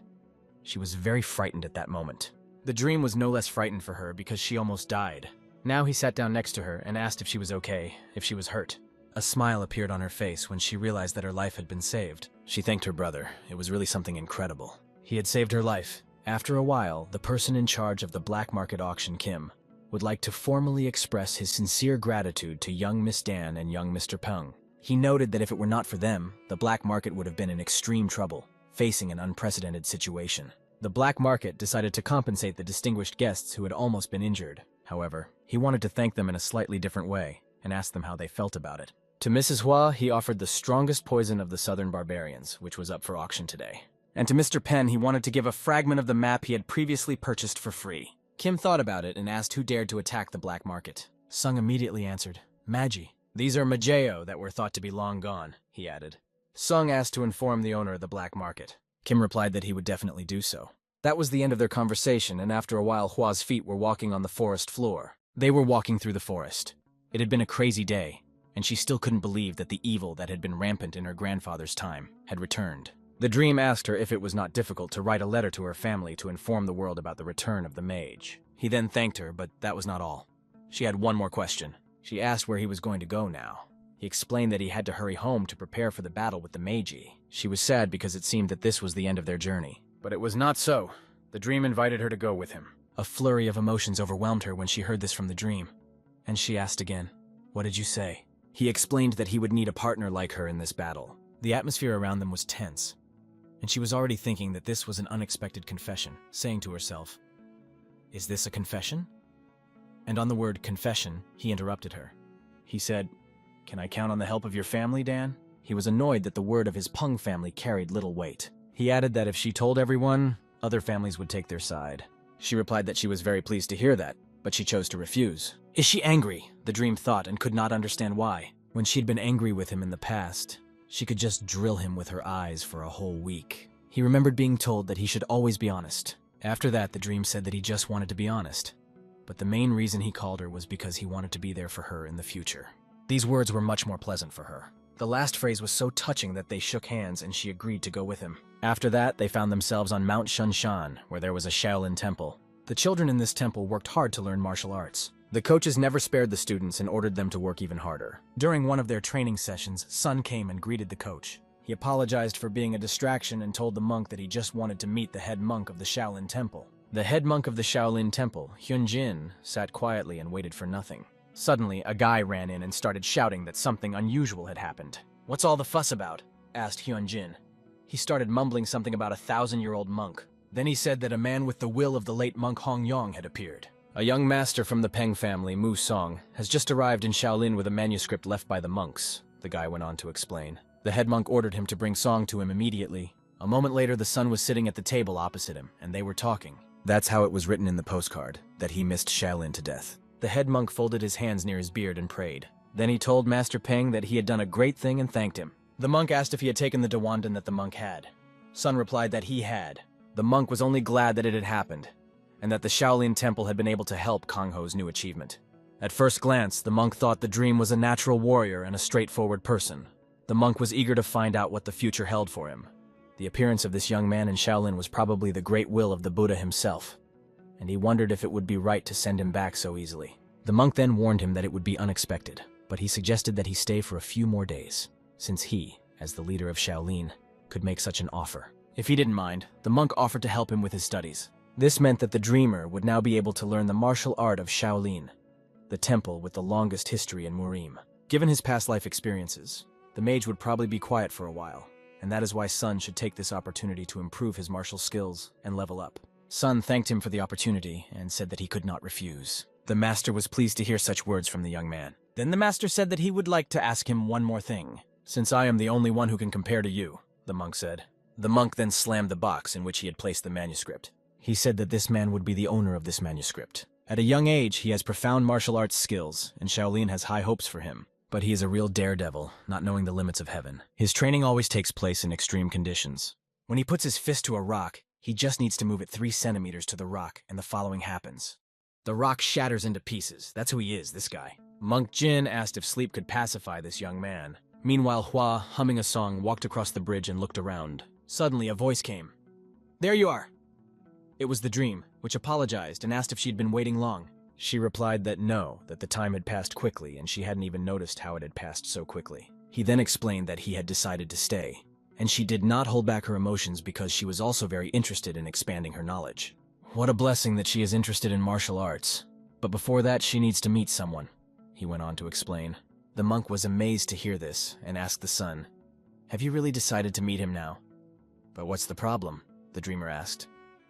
She was very frightened at that moment. The dream was no less frightened for her because she almost died. Now he sat down next to her and asked if she was okay, if she was hurt. A smile appeared on her face when she realized that her life had been saved. She thanked her brother. It was really something incredible. He had saved her life. After a while, the person in charge of the black market auction, Kim, would like to formally express his sincere gratitude to young Miss Dan and young Mr. Peng. He noted that if it were not for them, the black market would have been in extreme trouble, facing an unprecedented situation. The black market decided to compensate the distinguished guests who had almost been injured. However, he wanted to thank them in a slightly different way and ask them how they felt about it. To Mrs. Hua, he offered the strongest poison of the southern barbarians, which was up for auction today. And to Mr. Penn, he wanted to give a fragment of the map he had previously purchased for free. Kim thought about it and asked who dared to attack the black market. Sung immediately answered, "Magi." "These are Mageo that were thought to be long gone," he added. Sung asked to inform the owner of the black market. Kim replied that he would definitely do so. That was the end of their conversation, and after a while Hua's feet were walking on the forest floor. They were walking through the forest. It had been a crazy day, and she still couldn't believe that the evil that had been rampant in her grandfather's time had returned. The dream asked her if it was not difficult to write a letter to her family to inform the world about the return of the mage. He then thanked her, but that was not all. She had one more question. She asked where he was going to go now. He explained that he had to hurry home to prepare for the battle with the Meiji. She was sad because it seemed that this was the end of their journey. But it was not so. The dream invited her to go with him. A flurry of emotions overwhelmed her when she heard this from the dream. And she asked again, "What did you say?" He explained that he would need a partner like her in this battle. The atmosphere around them was tense, and she was already thinking that this was an unexpected confession, saying to herself, "Is this a confession?" And on the word confession, he interrupted her. He said, "Can I count on the help of your family, Dan?" He was annoyed that the word of his Peng family carried little weight. He added that if she told everyone, other families would take their side. She replied that she was very pleased to hear that, but she chose to refuse. Is she angry? The dream thought, and could not understand why. When she'd been angry with him in the past, she could just drill him with her eyes for a whole week. He remembered being told that he should always be honest. After that, the dream said that he just wanted to be honest. But the main reason he called her was because he wanted to be there for her in the future. These words were much more pleasant for her. The last phrase was so touching that they shook hands and she agreed to go with him. After that, they found themselves on Mount Shunshan, where there was a Shaolin temple. The children in this temple worked hard to learn martial arts. The coaches never spared the students and ordered them to work even harder. During one of their training sessions, Sun came and greeted the coach. He apologized for being a distraction and told the monk that he just wanted to meet the head monk of the Shaolin temple. The head monk of the Shaolin temple, Hyunjin, sat quietly and waited for nothing. Suddenly, a guy ran in and started shouting that something unusual had happened. "What's all the fuss about?" asked Hyunjin. He started mumbling something about a 1,000-year-old monk. Then he said that a man with the will of the late monk Hong Yong had appeared. A young master from the Peng family, Mu Song, has just arrived in Shaolin with a manuscript left by the monks, the guy went on to explain. The head monk ordered him to bring Song to him immediately. A moment later, the son was sitting at the table opposite him, and they were talking. That's how it was written in the postcard, that he missed Shaolin to death. The head monk folded his hands near his beard and prayed. Then he told Master Peng that he had done a great thing and thanked him. The monk asked if he had taken the Dawandan that the monk had. Sun replied that he had. The monk was only glad that it had happened, and that the Shaolin temple had been able to help Kang Ho's new achievement. At first glance, the monk thought the dream was a natural warrior and a straightforward person. The monk was eager to find out what the future held for him. The appearance of this young man in Shaolin was probably the great will of the Buddha himself, and he wondered if it would be right to send him back so easily. The monk then warned him that it would be unexpected, but he suggested that he stay for a few more days, since he, as the leader of Shaolin, could make such an offer. If he didn't mind, the monk offered to help him with his studies. This meant that the dreamer would now be able to learn the martial art of Shaolin, the temple with the longest history in Murim. Given his past life experiences, the mage would probably be quiet for a while, and that is why Sun should take this opportunity to improve his martial skills and level up. Sun thanked him for the opportunity and said that he could not refuse. The master was pleased to hear such words from the young man. Then the master said that he would like to ask him one more thing. "Since I am the only one who can compare to you," the monk said. The monk then slammed the box in which he had placed the manuscript. He said that this man would be the owner of this manuscript. At a young age, he has profound martial arts skills, and Shaolin has high hopes for him. But he is a real daredevil, not knowing the limits of heaven. His training always takes place in extreme conditions. When he puts his fist to a rock, he just needs to move it 3 centimeters to the rock, and the following happens. The rock shatters into pieces. That's who he is, this guy. Monk Jin asked if sleep could pacify this young man. Meanwhile, Hua, humming a song, walked across the bridge and looked around. Suddenly, a voice came. "There you are!" It was the dream, which apologized and asked if she'd been waiting long. She replied that no, that the time had passed quickly and she hadn't even noticed how it had passed so quickly. He then explained that he had decided to stay, and she did not hold back her emotions because she was also very interested in expanding her knowledge. What a blessing that she is interested in martial arts. But before that, she needs to meet someone, he went on to explain. The monk was amazed to hear this and asked the son, "Have you really decided to meet him now?" "But what's the problem?" the dreamer asked.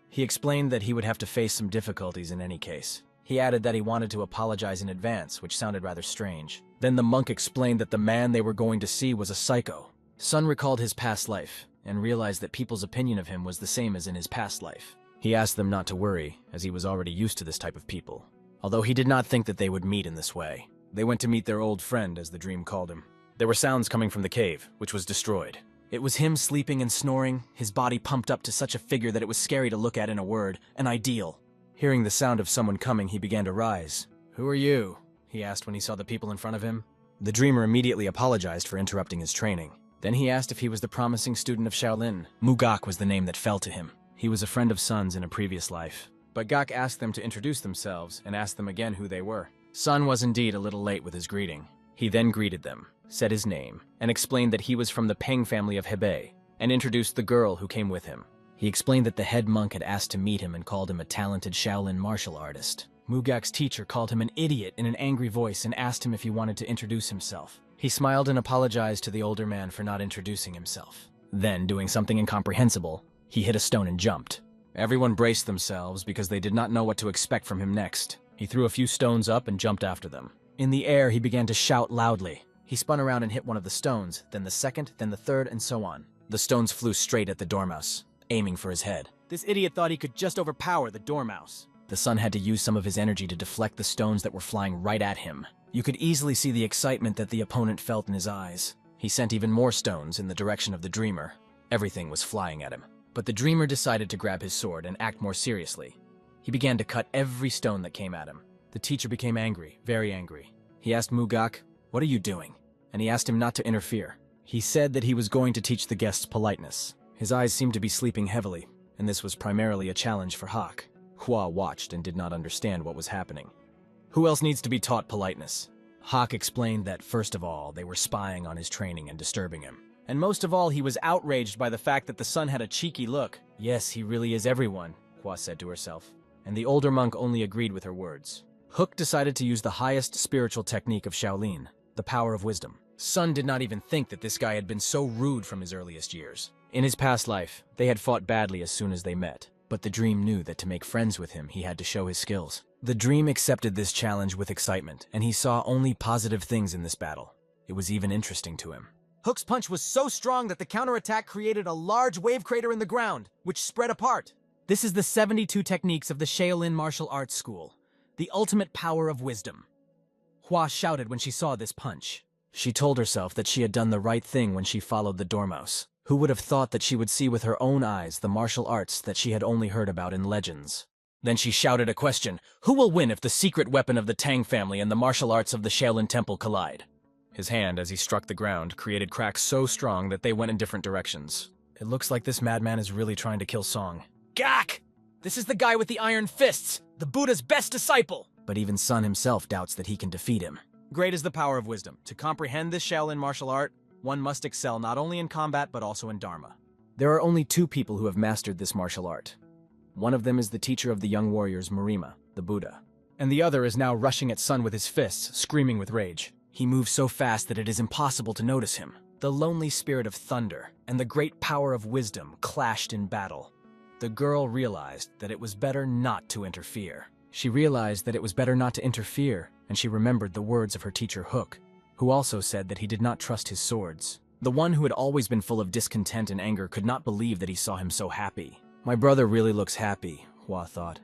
He explained that he would have to face some difficulties in any case. He added that he wanted to apologize in advance, which sounded rather strange. Then the monk explained that the man they were going to see was a psycho. Sun recalled his past life and realized that people's opinion of him was the same as in his past life. He asked them not to worry, as he was already used to this type of people, although he did not think that they would meet in this way. They went to meet their old friend, as the dream called him. There were sounds coming from the cave, which was destroyed. It was him sleeping and snoring, his body pumped up to such a figure that it was scary to look at in a word, an ideal. Hearing the sound of someone coming, he began to rise. "Who are you?" he asked when he saw the people in front of him. The dreamer immediately apologized for interrupting his training. Then he asked if he was the promising student of Shaolin. Mugak was the name that fell to him. He was a friend of Sun's in a previous life. But Gak asked them to introduce themselves and asked them again who they were. Sun was indeed a little late with his greeting. He then greeted them, said his name, and explained that he was from the Peng family of Hebei, and introduced the girl who came with him. He explained that the head monk had asked to meet him and called him a talented Shaolin martial artist. Mugak's teacher called him an idiot in an angry voice and asked him if he wanted to introduce himself. He smiled and apologized to the older man for not introducing himself. Then, doing something incomprehensible, he hit a stone and jumped. Everyone braced themselves because they did not know what to expect from him next. He threw a few stones up and jumped after them. In the air, he began to shout loudly. He spun around and hit one of the stones, then the second, then the third, and so on. The stones flew straight at the dormouse, aiming for his head. This idiot thought he could just overpower the dormouse. The sun had to use some of his energy to deflect the stones that were flying right at him. You could easily see the excitement that the opponent felt in his eyes. He sent even more stones in the direction of the dreamer. Everything was flying at him. But the dreamer decided to grab his sword and act more seriously. He began to cut every stone that came at him. The teacher became angry, very angry. He asked Mugak, "What are you doing?" And he asked him not to interfere. He said that he was going to teach the guests politeness. His eyes seemed to be sleeping heavily, and this was primarily a challenge for Hawk. Hua watched and did not understand what was happening. Who else needs to be taught politeness? Hawk explained that, first of all, they were spying on his training and disturbing him. And most of all, he was outraged by the fact that the sun had a cheeky look. Yes, he really is everyone, Hua said to herself. And the older monk only agreed with her words. Hook decided to use the highest spiritual technique of Shaolin, the power of wisdom. Sun did not even think that this guy had been so rude from his earliest years. In his past life, they had fought badly as soon as they met. But the dream knew that to make friends with him, he had to show his skills. The dream accepted this challenge with excitement, and he saw only positive things in this battle. It was even interesting to him. Hook's punch was so strong that the counterattack created a large wave crater in the ground, which spread apart. This is the 72 techniques of the Shaolin martial arts school, the ultimate power of wisdom. Hua shouted when she saw this punch. She told herself that she had done the right thing when she followed the dormouse. Who would have thought that she would see with her own eyes the martial arts that she had only heard about in legends? Then she shouted a question. Who will win if the secret weapon of the Tang family and the martial arts of the Shaolin temple collide? His hand, as he struck the ground, created cracks so strong that they went in different directions. It looks like this madman is really trying to kill Song. Gak! This is the guy with the iron fists, the Buddha's best disciple! But even Sun himself doubts that he can defeat him. Great is the power of wisdom. To comprehend this Shaolin martial art, one must excel not only in combat but also in Dharma. There are only two people who have mastered this martial art. One of them is the teacher of the young warriors, Marima, the Buddha. And the other is now rushing at Sun with his fists, screaming with rage. He moves so fast that it is impossible to notice him. The lonely spirit of thunder and the great power of wisdom clashed in battle. The girl realized that it was better not to interfere. She realized that it was better not to interfere, and she remembered the words of her teacher Hook, who also said that he did not trust his swords. The one who had always been full of discontent and anger could not believe that he saw him so happy. My brother really looks happy, Hua thought.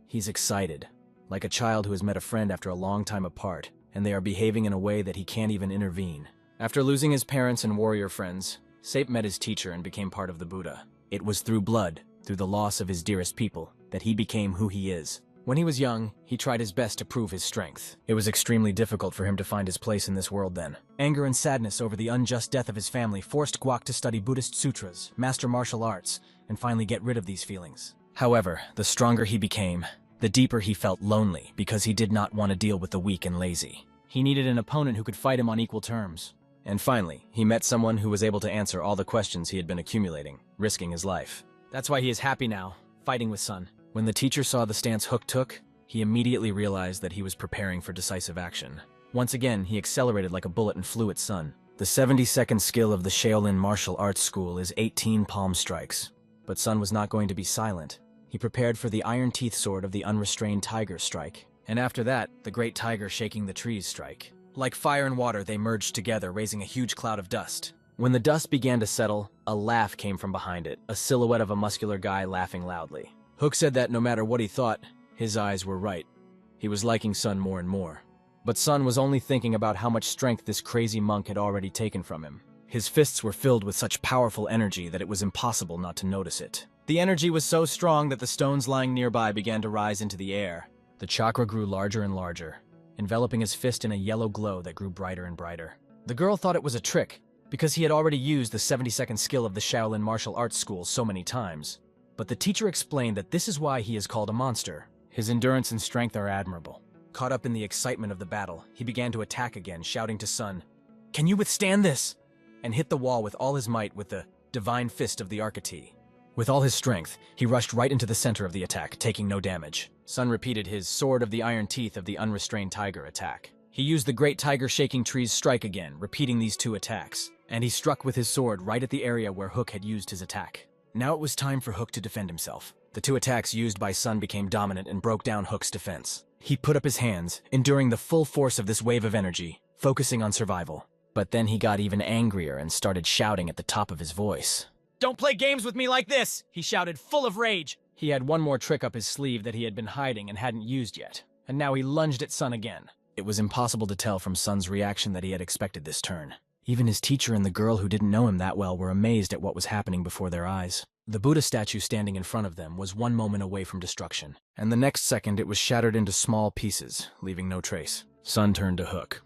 He's excited, like a child who has met a friend after a long time apart, and they are behaving in a way that he can't even intervene. After losing his parents and warrior friends, Sape met his teacher and became part of the Buddha. It was through blood, through the loss of his dearest people, that he became who he is. When he was young, he tried his best to prove his strength. It was extremely difficult for him to find his place in this world then. Anger and sadness over the unjust death of his family forced Guak to study Buddhist sutras, master martial arts, and finally get rid of these feelings. However, the stronger he became, the deeper he felt lonely because he did not want to deal with the weak and lazy. He needed an opponent who could fight him on equal terms. And finally, he met someone who was able to answer all the questions he had been accumulating, risking his life. That's why he is happy now, fighting with Sun. When the teacher saw the stance Hook took, he immediately realized that he was preparing for decisive action. Once again, he accelerated like a bullet and flew at Sun. The 72nd skill of the Shaolin martial arts school is 18 palm strikes. But Sun was not going to be silent. He prepared for the iron teeth sword of the unrestrained tiger strike. And after that, the great tiger shaking the trees strike. Like fire and water, they merged together, raising a huge cloud of dust. When the dust began to settle, a laugh came from behind it, a silhouette of a muscular guy laughing loudly. Hook said that no matter what he thought, his eyes were right. He was liking Sun more and more. But Sun was only thinking about how much strength this crazy monk had already taken from him. His fists were filled with such powerful energy that it was impossible not to notice it. The energy was so strong that the stones lying nearby began to rise into the air. The chakra grew larger and larger, enveloping his fist in a yellow glow that grew brighter and brighter. The girl thought it was a trick, because he had already used the 70-second skill of the Shaolin martial arts school so many times. But the teacher explained that this is why he is called a monster. His endurance and strength are admirable. Caught up in the excitement of the battle, he began to attack again, shouting to Sun, "Can you withstand this?" and hit the wall with all his might with the divine fist of the Archete. With all his strength, he rushed right into the center of the attack, taking no damage. Sun repeated his sword of the iron teeth of the unrestrained tiger attack. He used the great tiger shaking trees strike again, repeating these two attacks, and he struck with his sword right at the area where Hook had used his attack. Now it was time for Hook to defend himself. The two attacks used by Sun became dominant and broke down Hook's defense. He put up his hands, enduring the full force of this wave of energy, focusing on survival. But then he got even angrier and started shouting at the top of his voice. "Don't play games with me like this!" he shouted, full of rage. He had one more trick up his sleeve that he had been hiding and hadn't used yet, and now he lunged at Sun again. It was impossible to tell from Sun's reaction that he had expected this turn. Even his teacher and the girl who didn't know him that well were amazed at what was happening before their eyes. The Buddha statue standing in front of them was one moment away from destruction, and the next second it was shattered into small pieces, leaving no trace. Sun turned to Hook.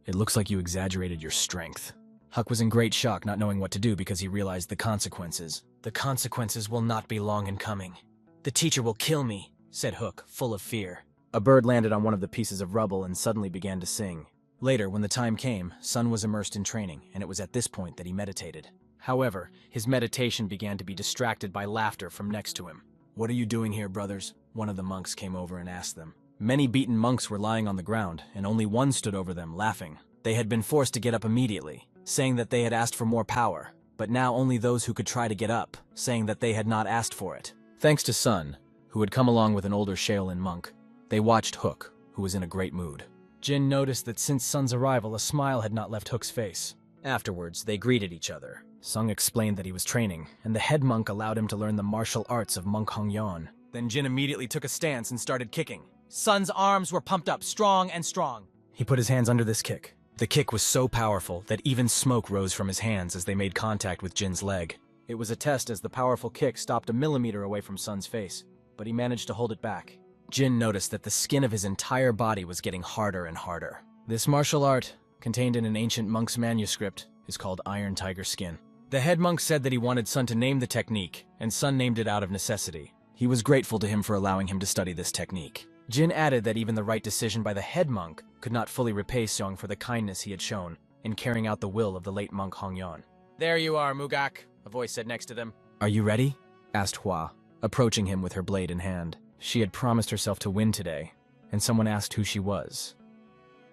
"It looks like you exaggerated your strength." Huck was in great shock, not knowing what to do because he realized the consequences. "The consequences will not be long in coming. The teacher will kill me," said Hook, full of fear. A bird landed on one of the pieces of rubble and suddenly began to sing. Later, when the time came, Sun was immersed in training, and it was at this point that he meditated. However, his meditation began to be distracted by laughter from next to him. "What are you doing here, brothers?" One of the monks came over and asked them. Many beaten monks were lying on the ground, and only one stood over them, laughing. They had been forced to get up immediately, saying that they had asked for more power, but now only those who could try to get up, saying that they had not asked for it. Thanks to Sun, who had come along with an older Shaolin monk, they watched Hook, who was in a great mood. Jin noticed that since Sun's arrival, a smile had not left Hook's face. Afterwards, they greeted each other. Sung explained that he was training, and the head monk allowed him to learn the martial arts of Monk Hongyan. Then Jin immediately took a stance and started kicking. Sun's arms were pumped up strong and strong. He put his hands under this kick. The kick was so powerful that even smoke rose from his hands as they made contact with Jin's leg. It was a test as the powerful kick stopped a millimeter away from Sun's face, but he managed to hold it back. Jin noticed that the skin of his entire body was getting harder and harder. This martial art, contained in an ancient monk's manuscript, is called Iron Tiger Skin. The head monk said that he wanted Sun to name the technique, and Sun named it out of necessity. He was grateful to him for allowing him to study this technique. Jin added that even the right decision by the head monk could not fully repay Seong for the kindness he had shown in carrying out the will of the late monk Hongyan. "There you are, Mugak," a voice said next to them. "Are you ready?" asked Hua, approaching him with her blade in hand. She had promised herself to win today, and someone asked who she was.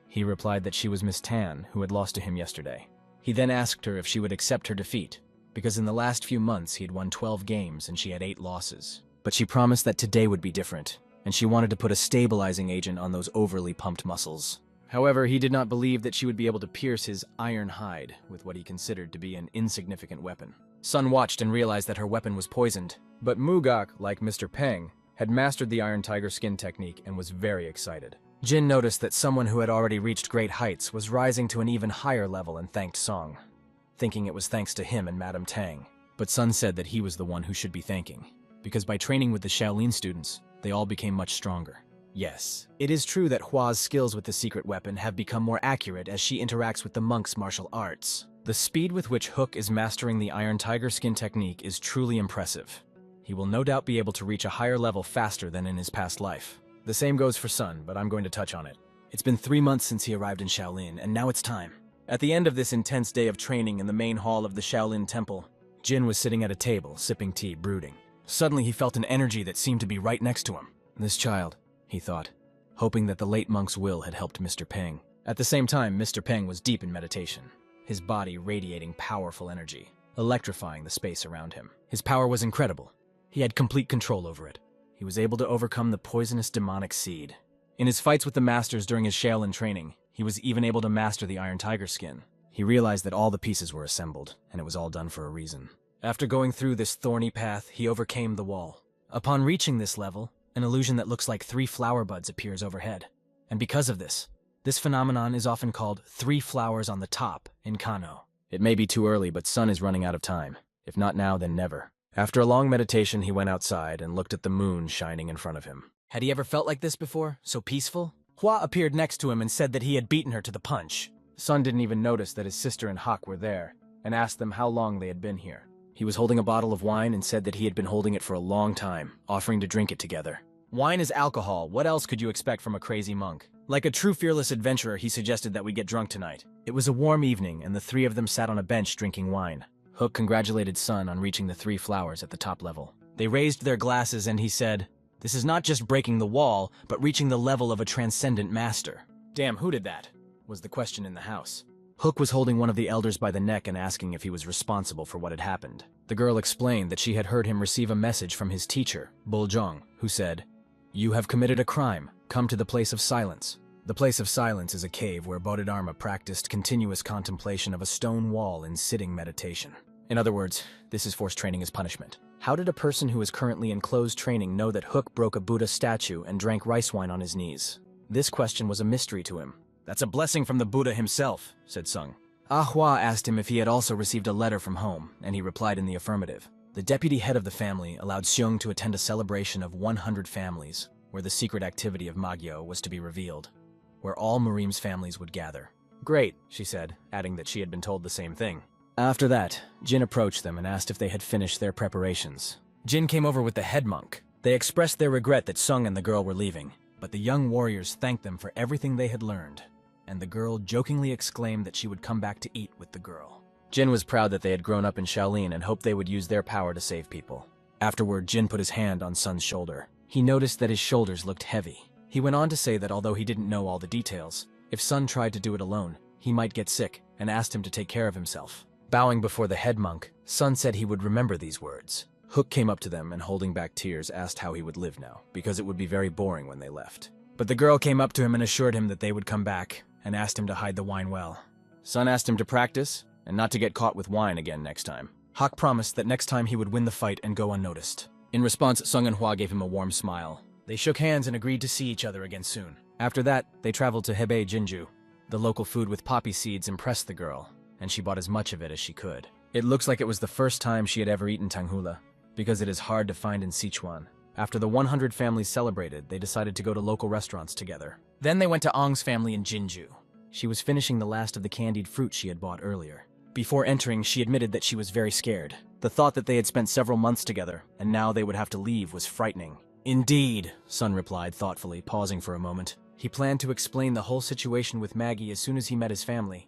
He replied that she was Miss Tan, who had lost to him yesterday. He then asked her if she would accept her defeat, because in the last few months he had won 12 games and she had 8 losses. But she promised that today would be different, and she wanted to put a stabilizing agent on those overly pumped muscles. However, he did not believe that she would be able to pierce his iron hide with what he considered to be an insignificant weapon. Sun watched and realized that her weapon was poisoned, but Mugak, like Mr. Peng, had mastered the Iron Tiger Skin technique and was very excited. Jin noticed that someone who had already reached great heights was rising to an even higher level and thanked Song, thinking it was thanks to him and Madame Tang. But Sun said that he was the one who should be thanking, because by training with the Shaolin students, they all became much stronger. Yes, it is true that Hua's skills with the secret weapon have become more accurate as she interacts with the monk's martial arts. The speed with which Hook is mastering the Iron Tiger Skin technique is truly impressive. He will no doubt be able to reach a higher level faster than in his past life. The same goes for Sun, but I'm going to touch on it. It's been 3 months since he arrived in Shaolin, and now it's time. At the end of this intense day of training in the main hall of the Shaolin Temple, Jin was sitting at a table, sipping tea, brooding. Suddenly he felt an energy that seemed to be right next to him. This child, he thought, hoping that the late monk's will had helped Mr. Peng. At the same time, Mr. Peng was deep in meditation, his body radiating powerful energy, electrifying the space around him. His power was incredible. He had complete control over it. He was able to overcome the poisonous demonic seed. In his fights with the masters during his Shaolin training, he was even able to master the Iron Tiger Skin. He realized that all the pieces were assembled, and it was all done for a reason. After going through this thorny path, he overcame the wall. Upon reaching this level, an illusion that looks like 3 flower buds appears overhead. And because of this phenomenon is often called 3 flowers on the top in Kano. It may be too early, but Sun is running out of time. If not now, then never. After a long meditation, he went outside and looked at the moon shining in front of him. Had he ever felt like this before? So peaceful? Hua appeared next to him and said that he had beaten her to the punch. Sun didn't even notice that his sister and Hak were there, and asked them how long they had been here. He was holding a bottle of wine and said that he had been holding it for a long time, offering to drink it together. Wine is alcohol. What else could you expect from a crazy monk? Like a true fearless adventurer, he suggested that we get drunk tonight. It was a warm evening, and the three of them sat on a bench drinking wine. Hook congratulated Sun on reaching the 3 flowers at the top level. They raised their glasses and he said, "This is not just breaking the wall, but reaching the level of a transcendent master." Damn, who did that? Was the question in the house. Hook was holding one of the elders by the neck and asking if he was responsible for what had happened. The girl explained that she had heard him receive a message from his teacher, Buljong, who said, "You have committed a crime. Come to the place of silence." The place of silence is a cave where Bodhidharma practiced continuous contemplation of a stone wall in sitting meditation. In other words, this is forced training as punishment. How did a person who is currently in closed training know that Hook broke a Buddha statue and drank rice wine on his knees? This question was a mystery to him. "That's a blessing from the Buddha himself," said Sung. Hua asked him if he had also received a letter from home, and he replied in the affirmative. The deputy head of the family allowed Seung to attend a celebration of 100 families, where the secret activity of Magyo was to be revealed, where all Marim's families would gather. "Great," she said, adding that she had been told the same thing. After that, Jin approached them and asked if they had finished their preparations. Jin came over with the head monk. They expressed their regret that Sung and the girl were leaving, but the young warriors thanked them for everything they had learned, and the girl jokingly exclaimed that she would come back to eat with the girl. Jin was proud that they had grown up in Shaolin and hoped they would use their power to save people. Afterward, Jin put his hand on Sun's shoulder. He noticed that his shoulders looked heavy. He went on to say that although he didn't know all the details, if Sun tried to do it alone, he might get sick, and asked him to take care of himself. Bowing before the head monk, Sun said he would remember these words. Hook came up to them and, holding back tears, asked how he would live now, because it would be very boring when they left. But the girl came up to him and assured him that they would come back, and asked him to hide the wine well. Sun asked him to practice, and not to get caught with wine again next time. Hak promised that next time he would win the fight and go unnoticed. In response, Sung and Hua gave him a warm smile. They shook hands and agreed to see each other again soon. After that, they traveled to Hebei Jinju. The local food with poppy seeds impressed the girl, and she bought as much of it as she could. It looks like it was the first time she had ever eaten tanghula, because it is hard to find in Sichuan. After the 100 families celebrated, they decided to go to local restaurants together. Then they went to Ong's family in Jinju. She was finishing the last of the candied fruit she had bought earlier. Before entering, she admitted that she was very scared. The thought that they had spent several months together, and now they would have to leave, was frightening. "Indeed," Sun replied thoughtfully, pausing for a moment. He planned to explain the whole situation with Maggie as soon as he met his family,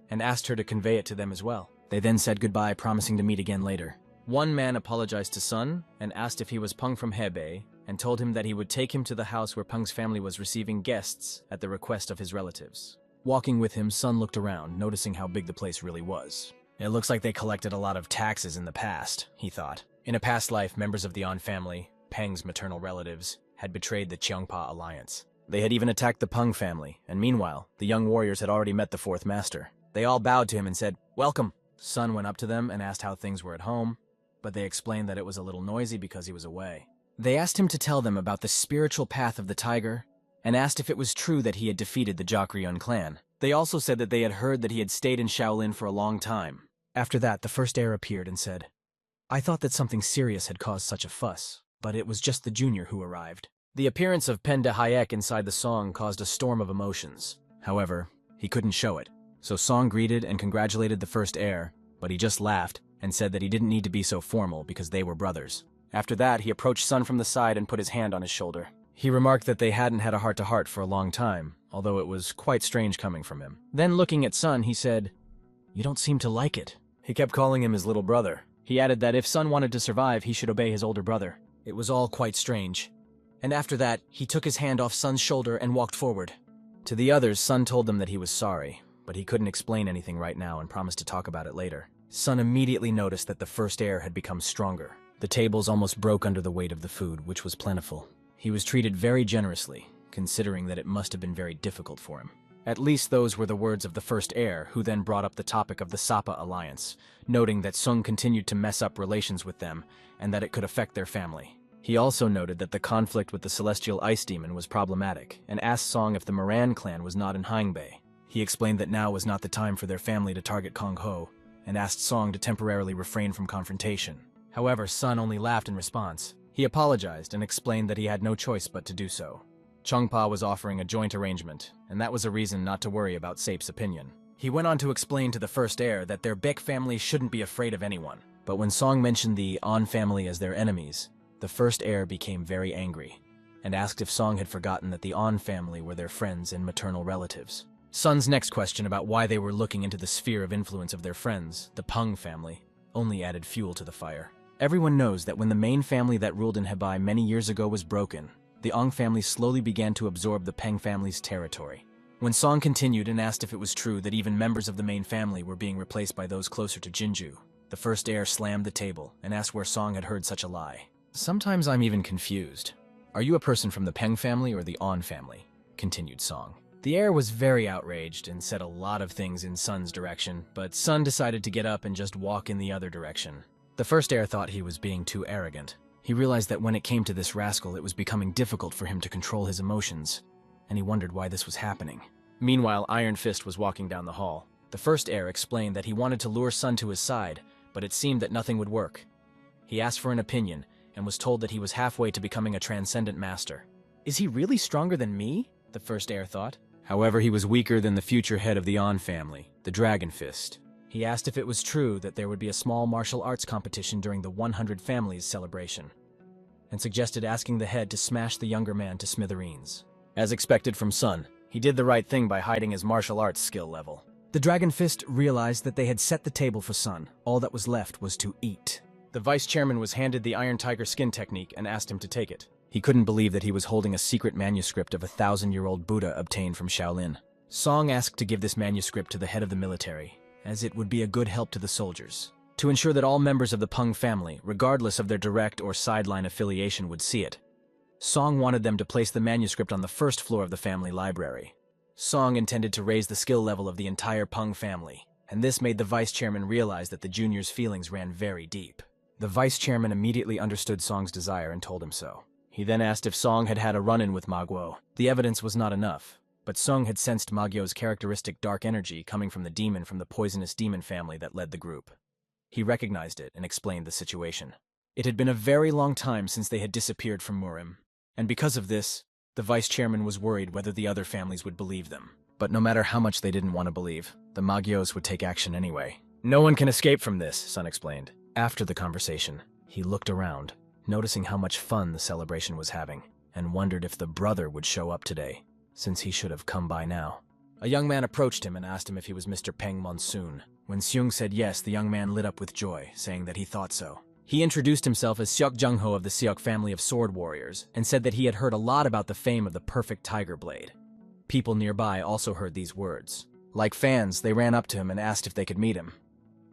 and asked her to convey it to them as well. They then said goodbye, promising to meet again later. One man apologized to Sun and asked if he was Peng from Hebei, and told him that he would take him to the house where Peng's family was receiving guests at the request of his relatives. Walking with him, Sun looked around, noticing how big the place really was. It looks like they collected a lot of taxes in the past, he thought. In a past life, members of the An family, Peng's maternal relatives, had betrayed the Cheongpa alliance. They had even attacked the Peng family, and meanwhile, the young warriors had already met the fourth master. They all bowed to him and said, "Welcome." Sun went up to them and asked how things were at home, but they explained that it was a little noisy because he was away. They asked him to tell them about the spiritual path of the tiger, and asked if it was true that he had defeated the Jokryun clan. They also said that they had heard that he had stayed in Shaolin for a long time. After that, the first heir appeared and said, "I thought that something serious had caused such a fuss, but it was just the junior who arrived." The appearance of Pen de Hayek inside the song caused a storm of emotions. However, he couldn't show it. So Song greeted and congratulated the first heir, but he just laughed and said that he didn't need to be so formal because they were brothers. After that, he approached Sun from the side and put his hand on his shoulder. He remarked that they hadn't had a heart-to-heart for a long time, although it was quite strange coming from him. Then looking at Sun, he said, "You don't seem to like it." He kept calling him his little brother. He added that if Sun wanted to survive, he should obey his older brother. It was all quite strange. And after that, he took his hand off Sun's shoulder and walked forward. To the others, Sun told them that he was sorry, but he couldn't explain anything right now and promised to talk about it later. Sun immediately noticed that the first heir had become stronger. The tables almost broke under the weight of the food, which was plentiful. He was treated very generously, considering that it must have been very difficult for him. At least those were the words of the first heir, who then brought up the topic of the Sapa alliance, noting that Sung continued to mess up relations with them, and that it could affect their family. He also noted that the conflict with the celestial ice demon was problematic, and asked Song if the Moran clan was not in Hangbei. He explained that now was not the time for their family to target Kong Ho, and asked Song to temporarily refrain from confrontation. However, Sun only laughed in response. He apologized and explained that he had no choice but to do so. Chongpa was offering a joint arrangement, and that was a reason not to worry about Sape's opinion. He went on to explain to the first heir that their Baek family shouldn't be afraid of anyone. But when Song mentioned the An family as their enemies, the first heir became very angry, and asked if Song had forgotten that the An family were their friends and maternal relatives. Sun's next question about why they were looking into the sphere of influence of their friends, the Peng family, only added fuel to the fire. Everyone knows that when the main family that ruled in Hebei many years ago was broken, the Ong family slowly began to absorb the Peng family's territory. When Song continued and asked if it was true that even members of the main family were being replaced by those closer to Jinju, the first heir slammed the table and asked where Song had heard such a lie. "Sometimes I'm even confused. Are you a person from the Peng family or the An family?" continued Song. The heir was very outraged and said a lot of things in Sun's direction, but Sun decided to get up and just walk in the other direction. The first heir thought he was being too arrogant. He realized that when it came to this rascal, it was becoming difficult for him to control his emotions, and he wondered why this was happening. Meanwhile, Iron Fist was walking down the hall. The first heir explained that he wanted to lure Sun to his side, but it seemed that nothing would work. He asked for an opinion, and was told that he was halfway to becoming a transcendent master. "Is he really stronger than me?" the first heir thought. However, he was weaker than the future head of the An family, the Dragon Fist. He asked if it was true that there would be a small martial arts competition during the 100 Families celebration, and suggested asking the head to smash the younger man to smithereens. As expected from Sun, he did the right thing by hiding his martial arts skill level. The Dragon Fist realized that they had set the table for Sun. All that was left was to eat. The vice chairman was handed the Iron Tiger skin technique and asked him to take it. He couldn't believe that he was holding a secret manuscript of a 1,000-year-old Buddha obtained from Shaolin. Song asked to give this manuscript to the head of the military, as it would be a good help to the soldiers, to ensure that all members of the Peng family, regardless of their direct or sideline affiliation, would see it. Song wanted them to place the manuscript on the first floor of the family library. Song intended to raise the skill level of the entire Peng family, and this made the vice chairman realize that the junior's feelings ran very deep. The vice chairman immediately understood Song's desire and told him so. He then asked if Song had had a run-in with Ma Guo. The evidence was not enough, but Song had sensed Ma Guo's characteristic dark energy coming from the demon from the poisonous demon family that led the group. He recognized it and explained the situation. It had been a very long time since they had disappeared from Murim, and because of this, the vice chairman was worried whether the other families would believe them. But no matter how much they didn't want to believe, the Magyos would take action anyway. "No one can escape from this," Sun explained. After the conversation, he looked around, noticing how much fun the celebration was having, and wondered if the brother would show up today, since he should have come by now. A young man approached him and asked him if he was Mr. Peng Monsoon. When Seung said yes, the young man lit up with joy, saying that he thought so. He introduced himself as Seok Jung-ho of the Seok family of sword warriors, and said that he had heard a lot about the fame of the perfect tiger blade. People nearby also heard these words. Like fans, they ran up to him and asked if they could meet him.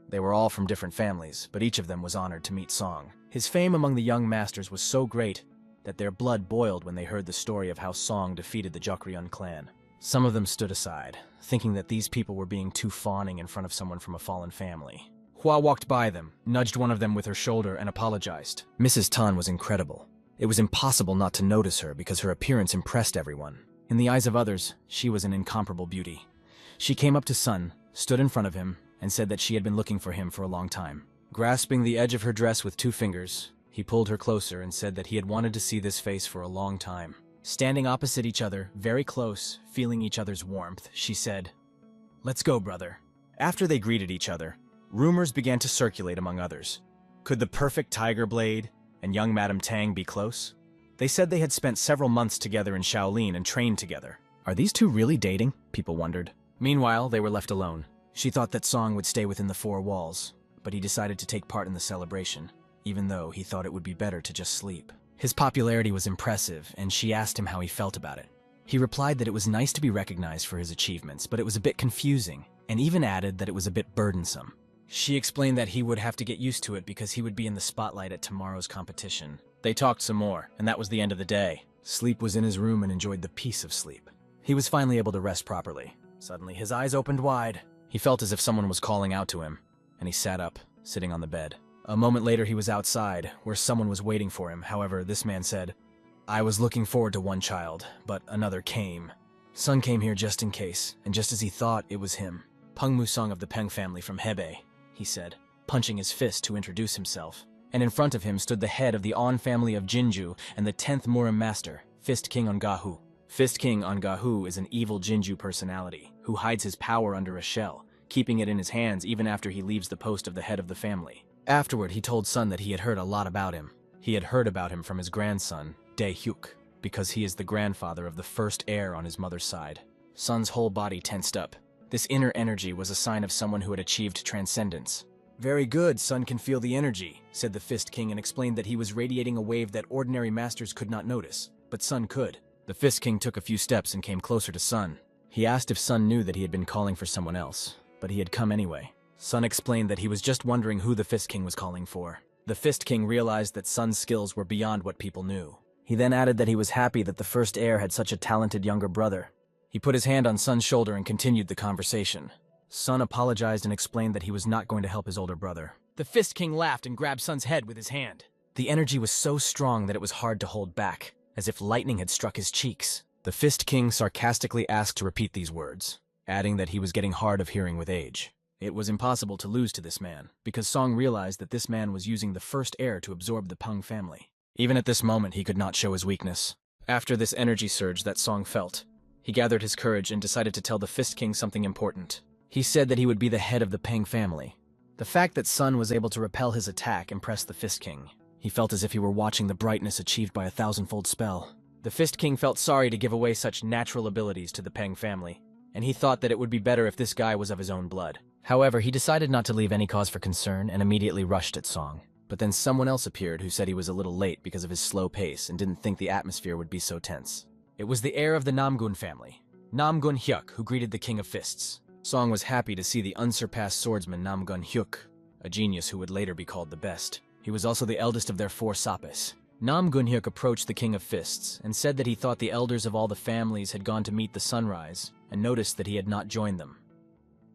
They were all from different families, but each of them was honored to meet Song. His fame among the young masters was so great that their blood boiled when they heard the story of how Song defeated the Jokryun clan. Some of them stood aside, thinking that these people were being too fawning in front of someone from a fallen family. Hua walked by them, nudged one of them with her shoulder, and apologized. Mrs. Tan was incredible. It was impossible not to notice her because her appearance impressed everyone. In the eyes of others, she was an incomparable beauty. She came up to Sun, stood in front of him, and said that she had been looking for him for a long time. Grasping the edge of her dress with 2 fingers, he pulled her closer and said that he had wanted to see this face for a long time. Standing opposite each other, very close, feeling each other's warmth, she said, "Let's go, brother." After they greeted each other, rumors began to circulate among others. Could the perfect tiger blade and young Madame Tang be close? They said they had spent several months together in Shaolin and trained together. Are these two really dating? People wondered. Meanwhile, they were left alone. She thought that Song would stay within the 4 walls, but he decided to take part in the celebration, even though he thought it would be better to just sleep. His popularity was impressive, and she asked him how he felt about it. He replied that it was nice to be recognized for his achievements, but it was a bit confusing, and even added that it was a bit burdensome. She explained that he would have to get used to it because he would be in the spotlight at tomorrow's competition. They talked some more, and that was the end of the day. Sleep was in his room and enjoyed the peace of sleep. He was finally able to rest properly. Suddenly, his eyes opened wide. He felt as if someone was calling out to him, and he sat up, sitting on the bed. A moment later, he was outside, where someone was waiting for him. However, this man said, "I was looking forward to one child, but another came. Sun came here just in case, and just as he thought, it was him. Peng Musong of the Peng family from Hebei. he said, punching his fist to introduce himself. And in front of him stood the head of the On family of Jinju and the 10th Murim Master, Fist King Ongahu. Fist King Ongahu is an evil Jinju personality who hides his power under a shell, keeping it in his hands even after he leaves the post of the head of the family. Afterward, he told Sun that he had heard a lot about him. He had heard about him from his grandson, Dae-hyuk, because he is the grandfather of the first heir on his mother's side. Sun's whole body tensed up. This inner energy was a sign of someone who had achieved transcendence. "Very good, Sun can feel the energy," said the Fist King, and explained that he was radiating a wave that ordinary masters could not notice, but Sun could. The Fist King took a few steps and came closer to Sun. He asked if Sun knew that he had been calling for someone else, but he had come anyway. Sun explained that he was just wondering who the Fist King was calling for. The Fist King realized that Sun's skills were beyond what people knew. He then added that he was happy that the first heir had such a talented younger brother. He put his hand on Sun's shoulder and continued the conversation. Sun apologized and explained that he was not going to help his older brother. The Fist King laughed and grabbed Sun's head with his hand. The energy was so strong that it was hard to hold back, as if lightning had struck his cheeks. The Fist King sarcastically asked to repeat these words, adding that he was getting hard of hearing with age. It was impossible to lose to this man, because Song realized that this man was using the first heir to absorb the Peng family. Even at this moment, he could not show his weakness. After this energy surge that Song felt, he gathered his courage and decided to tell the Fist King something important. He said that he would be the head of the Peng family. The fact that Sun was able to repel his attack impressed the Fist King. He felt as if he were watching the brightness achieved by a thousandfold spell. The Fist King felt sorry to give away such natural abilities to the Peng family, and he thought that it would be better if this guy was of his own blood. However, he decided not to leave any cause for concern and immediately rushed at Song. But then someone else appeared who said he was a little late because of his slow pace and didn't think the atmosphere would be so tense. It was the heir of the Namgun family, Namgun Hyuk, who greeted the King of Fists. Song was happy to see the unsurpassed swordsman Namgun Hyuk, a genius who would later be called the best. He was also the eldest of their 4 Sapes. Namgun Hyuk approached the King of Fists and said that he thought the elders of all the families had gone to meet the sunrise and noticed that he had not joined them.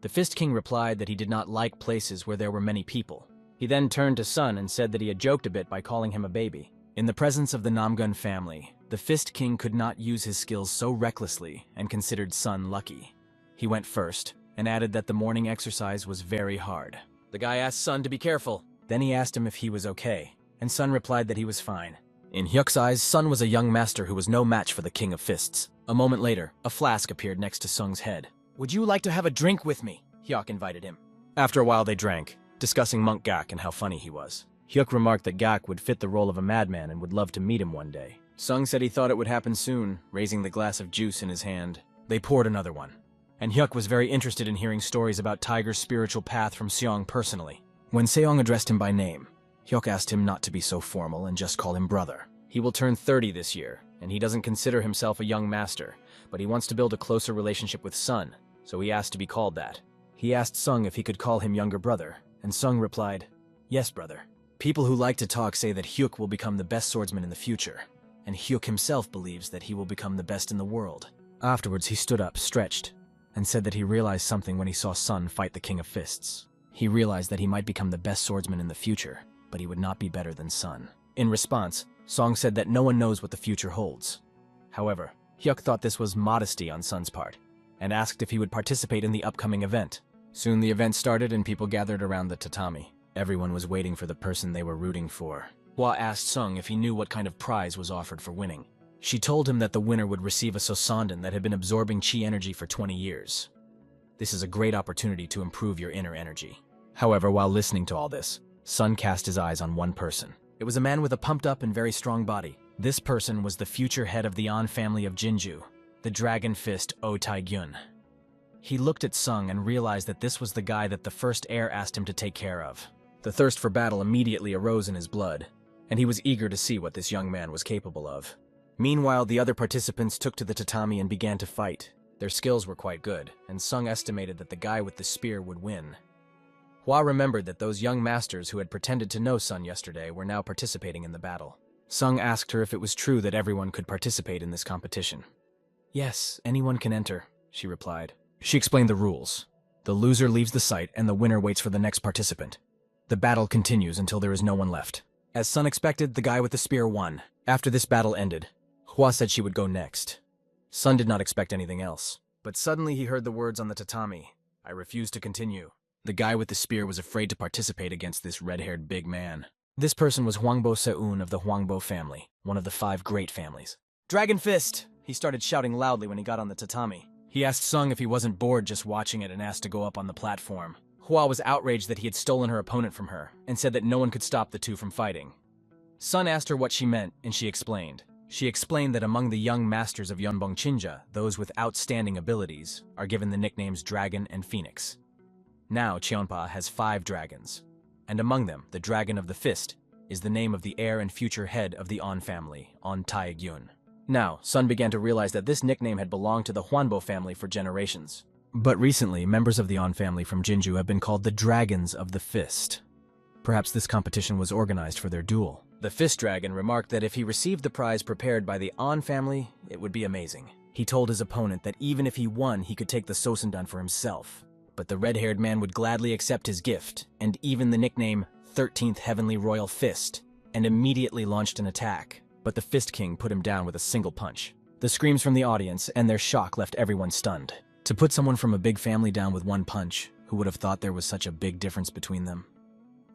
The Fist King replied that he did not like places where there were many people. He then turned to Sun and said that he had joked a bit by calling him a baby. In the presence of the Namgun family, the Fist King could not use his skills so recklessly and considered Sun lucky. He went first and added that the morning exercise was very hard. The guy asked Sun to be careful. Then he asked him if he was okay, and Sun replied that he was fine. In Hyuk's eyes, Sun was a young master who was no match for the King of Fists. A moment later, a flask appeared next to Sung's head. "Would you like to have a drink with me?" Hyuk invited him. After a while they drank, discussing Monk Gak and how funny he was. Hyuk remarked that Gak would fit the role of a madman and would love to meet him one day. Sung said he thought it would happen soon, raising the glass of juice in his hand. They poured another one, and Hyuk was very interested in hearing stories about Tiger's spiritual path from Seong personally. When Seong addressed him by name, Hyuk asked him not to be so formal and just call him brother. He will turn 30 this year, and he doesn't consider himself a young master, but he wants to build a closer relationship with Sun, so he asked to be called that. He asked Sung if he could call him younger brother, and Sung replied, "Yes, brother." People who like to talk say that Hyuk will become the best swordsman in the future, and Hyuk himself believes that he will become the best in the world. Afterwards, he stood up, stretched, and said that he realized something when he saw Sun fight the King of Fists. He realized that he might become the best swordsman in the future, but he would not be better than Sun. In response, Song said that no one knows what the future holds. However, Hyuk thought this was modesty on Sun's part, and asked if he would participate in the upcoming event. Soon the event started and people gathered around the tatami. Everyone was waiting for the person they were rooting for. Hua asked Sung if he knew what kind of prize was offered for winning. She told him that the winner would receive a Sosondan that had been absorbing chi energy for 20 years. This is a great opportunity to improve your inner energy. However, while listening to all this, Sun cast his eyes on one person. It was a man with a pumped-up and very strong body. This person was the future head of the An family of Jinju, the Dragon Fist Oh Tai-gyun. He looked at Sung and realized that this was the guy that the first heir asked him to take care of. The thirst for battle immediately arose in his blood, and he was eager to see what this young man was capable of. Meanwhile, the other participants took to the tatami and began to fight. Their skills were quite good, and Sung estimated that the guy with the spear would win. Hua remembered that those young masters who had pretended to know Sun yesterday were now participating in the battle. Sung asked her if it was true that everyone could participate in this competition. "Yes, anyone can enter," she replied. She explained the rules. The loser leaves the site and the winner waits for the next participant. The battle continues until there is no one left. As Sun expected, the guy with the spear won. After this battle ended, Hua said she would go next. Sun did not expect anything else, but suddenly he heard the words on the tatami, "I refuse to continue." The guy with the spear was afraid to participate against this red-haired big man. This person was Hwangbo Seun of the Hwangbo family, one of the 5 great families. "Dragon Fist!" He started shouting loudly when he got on the tatami. He asked Sung if he wasn't bored just watching it and asked to go up on the platform. Hua was outraged that he had stolen her opponent from her and said that no one could stop the two from fighting. Sun asked her what she meant, and she explained. She explained that among the young masters of Yeonbong Chinja, those with outstanding abilities are given the nicknames Dragon and Phoenix. Now Cheonpa has 5 dragons, and among them, the Dragon of the Fist is the name of the heir and future head of the On family, On Taegyun. Now, Sun began to realize that this nickname had belonged to the Hwanbo family for generations. But recently, members of the On family from Jinju have been called the Dragons of the Fist. Perhaps this competition was organized for their duel. The Fist Dragon remarked that if he received the prize prepared by the On family, it would be amazing. He told his opponent that even if he won, he could take the Sosendan for himself. But the red-haired man would gladly accept his gift, and even the nickname 13th Heavenly Royal Fist, and immediately launched an attack. But the Fist King put him down with a single punch. The screams from the audience and their shock left everyone stunned. To put someone from a big family down with one punch, who would have thought there was such a big difference between them?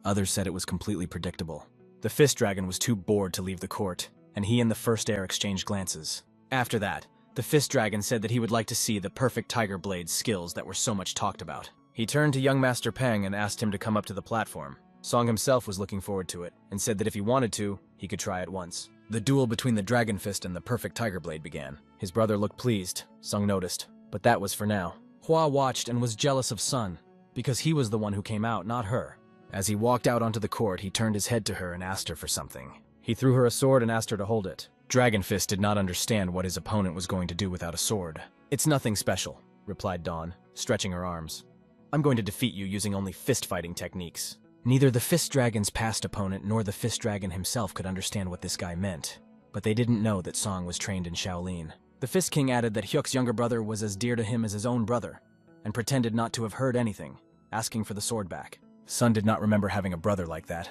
Others said it was completely predictable. The Fist Dragon was too bored to leave the court, and he and the first heir exchanged glances. After that, the Fist Dragon said that he would like to see the perfect Tiger Blade skills that were so much talked about. He turned to young Master Peng and asked him to come up to the platform. Song himself was looking forward to it, and said that if he wanted to, he could try it once. The duel between the Dragon Fist and the perfect Tiger Blade began. His brother looked pleased, Sung noticed, but that was for now. Hua watched and was jealous of Sun, because he was the one who came out, not her. As he walked out onto the court, he turned his head to her and asked her for something. He threw her a sword and asked her to hold it. Dragon Fist did not understand what his opponent was going to do without a sword. "It's nothing special," replied Dawn, stretching her arms. "I'm going to defeat you using only fist-fighting techniques." Neither the Fist Dragon's past opponent nor the Fist Dragon himself could understand what this guy meant, but they didn't know that Song was trained in Shaolin. The Fist King added that Hyuk's younger brother was as dear to him as his own brother, and pretended not to have heard anything, asking for the sword back. Sun did not remember having a brother like that,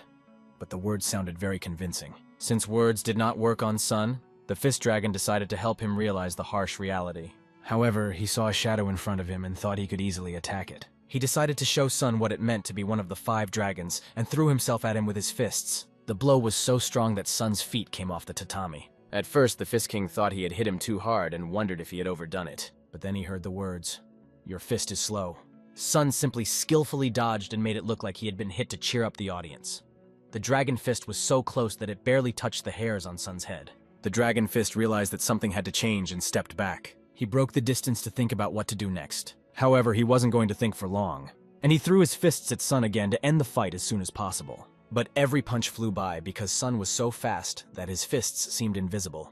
but the words sounded very convincing. Since words did not work on Sun, the Fist Dragon decided to help him realize the harsh reality. However, he saw a shadow in front of him and thought he could easily attack it. He decided to show Sun what it meant to be one of the 5 dragons and threw himself at him with his fists. The blow was so strong that Sun's feet came off the tatami. At first, the Fist King thought he had hit him too hard and wondered if he had overdone it. But then he heard the words, "Your fist is slow." Sun simply skillfully dodged and made it look like he had been hit to cheer up the audience. The Dragon Fist was so close that it barely touched the hairs on Sun's head. The Dragon Fist realized that something had to change and stepped back. He broke the distance to think about what to do next. However, he wasn't going to think for long, and he threw his fists at Sun again to end the fight as soon as possible. But every punch flew by because Sun was so fast that his fists seemed invisible.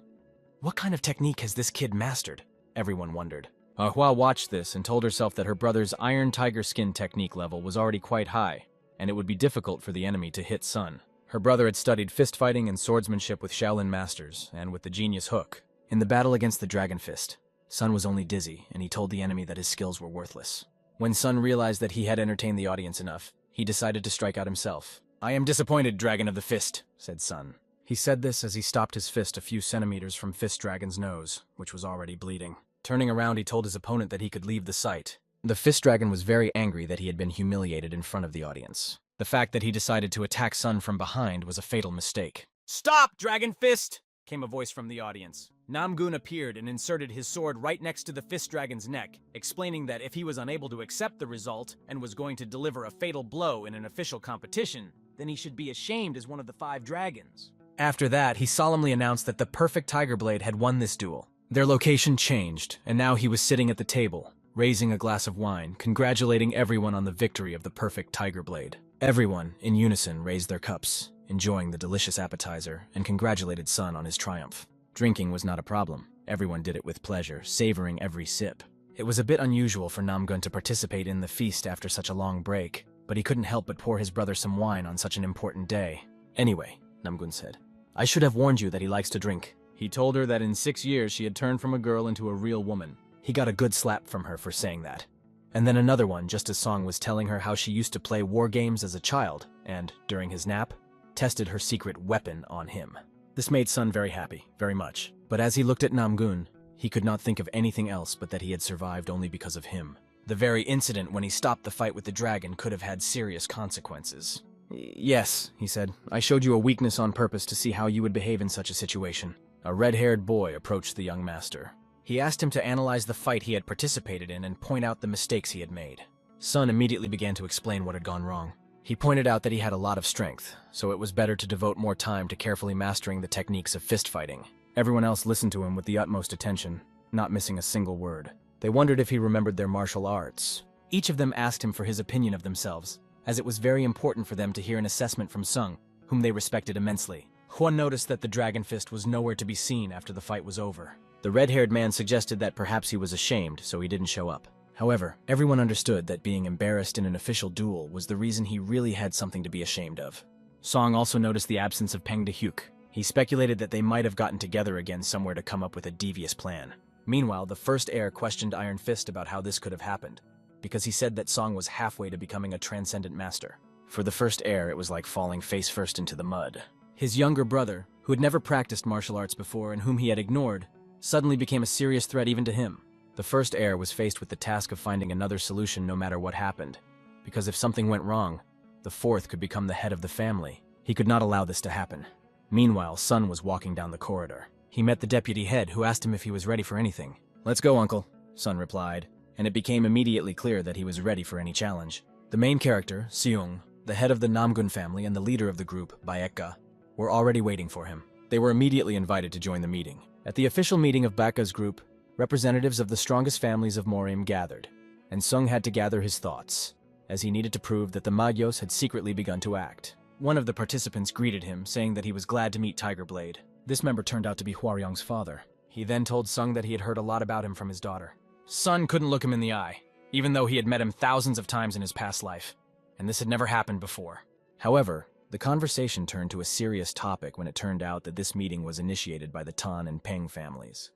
What kind of technique has this kid mastered? Everyone wondered. Hua watched this and told herself that her brother's Iron Tiger Skin technique level was already quite high, and it would be difficult for the enemy to hit Sun. Her brother had studied fist fighting and swordsmanship with Shaolin masters, and with the genius hook. In the battle against the Dragon Fist, Sun was only dizzy, and he told the enemy that his skills were worthless. When Sun realized that he had entertained the audience enough, he decided to strike out himself. "I am disappointed, Dragon of the Fist," said Sun. He said this as he stopped his fist a few centimeters from Fist Dragon's nose, which was already bleeding. Turning around, he told his opponent that he could leave the site. The Fist Dragon was very angry that he had been humiliated in front of the audience. The fact that he decided to attack Sun from behind was a fatal mistake. "Stop, Dragon Fist!" came a voice from the audience. Namgun appeared and inserted his sword right next to the Fist Dragon's neck, explaining that if he was unable to accept the result and was going to deliver a fatal blow in an official competition, then he should be ashamed as one of the 5 dragons. After that, he solemnly announced that the perfect Tiger Blade had won this duel. Their location changed, and now he was sitting at the table, raising a glass of wine, congratulating everyone on the victory of the perfect Tiger Blade. Everyone, in unison, raised their cups, enjoying the delicious appetizer, and congratulated Sun on his triumph. Drinking was not a problem. Everyone did it with pleasure, savoring every sip. It was a bit unusual for Namgun to participate in the feast after such a long break, but he couldn't help but pour his brother some wine on such an important day. "Anyway," Namgun said, "I should have warned you that he likes to drink." He told her that in 6 years she had turned from a girl into a real woman. He got a good slap from her for saying that. And then another one just as Song was telling her how she used to play war games as a child, and, during his nap, tested her secret weapon on him. This made Sun very happy, very much. But as he looked at Namgun, he could not think of anything else but that he had survived only because of him. The very incident when he stopped the fight with the dragon could have had serious consequences. "Yes," he said, "I showed you a weakness on purpose to see how you would behave in such a situation." A red-haired boy approached the young master. He asked him to analyze the fight he had participated in and point out the mistakes he had made. Sun immediately began to explain what had gone wrong. He pointed out that he had a lot of strength, so it was better to devote more time to carefully mastering the techniques of fist fighting. Everyone else listened to him with the utmost attention, not missing a single word. They wondered if he remembered their martial arts. Each of them asked him for his opinion of themselves, as it was very important for them to hear an assessment from Sung, whom they respected immensely. Huan noticed that the dragon fist was nowhere to be seen after the fight was over. The red-haired man suggested that perhaps he was ashamed, so he didn't show up. However, everyone understood that being embarrassed in an official duel was the reason he really had something to be ashamed of. Song also noticed the absence of Peng De-hyuk. He speculated that they might have gotten together again somewhere to come up with a devious plan. Meanwhile, the first heir questioned Iron Fist about how this could have happened, because he said that Song was halfway to becoming a transcendent master. For the first heir, it was like falling face first into the mud. His younger brother, who had never practiced martial arts before and whom he had ignored, suddenly became a serious threat even to him. The first heir was faced with the task of finding another solution no matter what happened, because if something went wrong, the fourth could become the head of the family. He could not allow this to happen. Meanwhile, Sun was walking down the corridor. He met the deputy head, who asked him if he was ready for anything. "Let's go, uncle," Sun replied, and it became immediately clear that he was ready for any challenge. The main character, Seung, the head of the Namgun family and the leader of the group, Baekga, were already waiting for him. They were immediately invited to join the meeting. At the official meeting of Baekga's group, representatives of the strongest families of Morim gathered, and Sung had to gather his thoughts, as he needed to prove that the Magyos had secretly begun to act. One of the participants greeted him, saying that he was glad to meet Tiger Blade. This member turned out to be Hwaryong's father. He then told Sung that he had heard a lot about him from his daughter. Sun couldn't look him in the eye, even though he had met him thousands of times in his past life, and this had never happened before. However, the conversation turned to a serious topic when it turned out that this meeting was initiated by the Tan and Peng families.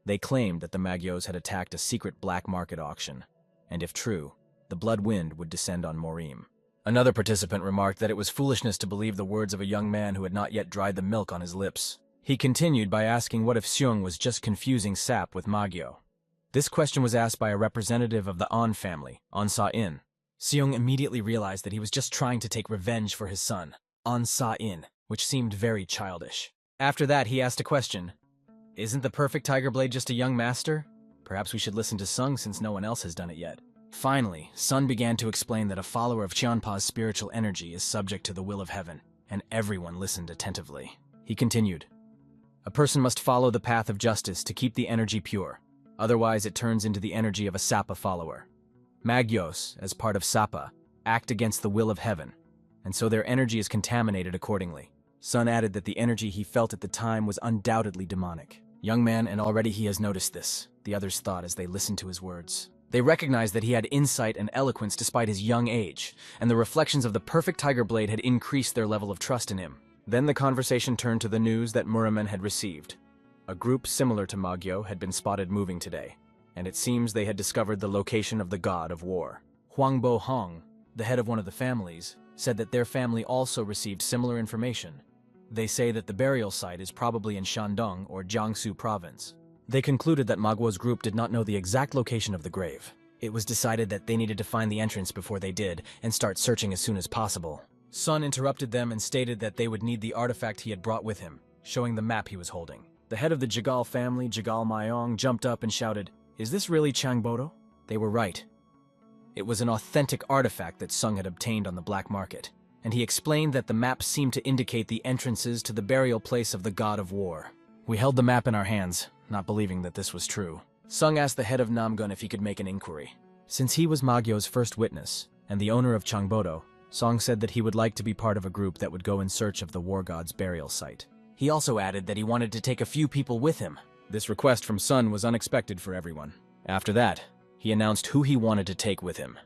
They claimed that the Magyos had attacked a secret black market auction, and if true, the blood wind would descend on Morim. Another participant remarked that it was foolishness to believe the words of a young man who had not yet dried the milk on his lips. He continued by asking what if Seung was just confusing sap with Magyo. This question was asked by a representative of the An family, An Sa-in. Seung immediately realized that he was just trying to take revenge for his son, An Sa-in, which seemed very childish. After that, he asked a question. "Isn't the perfect Tiger Blade just a young master? Perhaps we should listen to Sung since no one else has done it yet." Finally, Sun began to explain that a follower of Qianpa's spiritual energy is subject to the will of heaven, and everyone listened attentively. He continued, "A person must follow the path of justice to keep the energy pure, otherwise it turns into the energy of a Sapa follower. Magyos, as part of Sapa, act against the will of heaven, and so their energy is contaminated accordingly." Sun added that the energy he felt at the time was undoubtedly demonic. "Young man, and already he has noticed this," the others thought as they listened to his words. They recognized that he had insight and eloquence despite his young age, and the reflections of the perfect Tiger Blade had increased their level of trust in him. Then the conversation turned to the news that Muraman had received. A group similar to Magyo had been spotted moving today, and it seems they had discovered the location of the god of war. Huangbo Hong, the head of one of the families, said that their family also received similar information. They say that the burial site is probably in Shandong or Jiangsu province. They concluded that Magwo's group did not know the exact location of the grave. It was decided that they needed to find the entrance before they did, and start searching as soon as possible. Sun interrupted them and stated that they would need the artifact he had brought with him, showing the map he was holding. The head of the Jagal family, Jagal Mayong, jumped up and shouted, "Is this really Changbodo?" They were right. It was an authentic artifact that Sung had obtained on the black market, and he explained that the map seemed to indicate the entrances to the burial place of the god of war. We held the map in our hands, not believing that this was true. Sung asked the head of Namgun if he could make an inquiry. Since he was Magyo's first witness, and the owner of Changbodo, Song said that he would like to be part of a group that would go in search of the war god's burial site. He also added that he wanted to take a few people with him. This request from Sun was unexpected for everyone. After that, he announced who he wanted to take with him: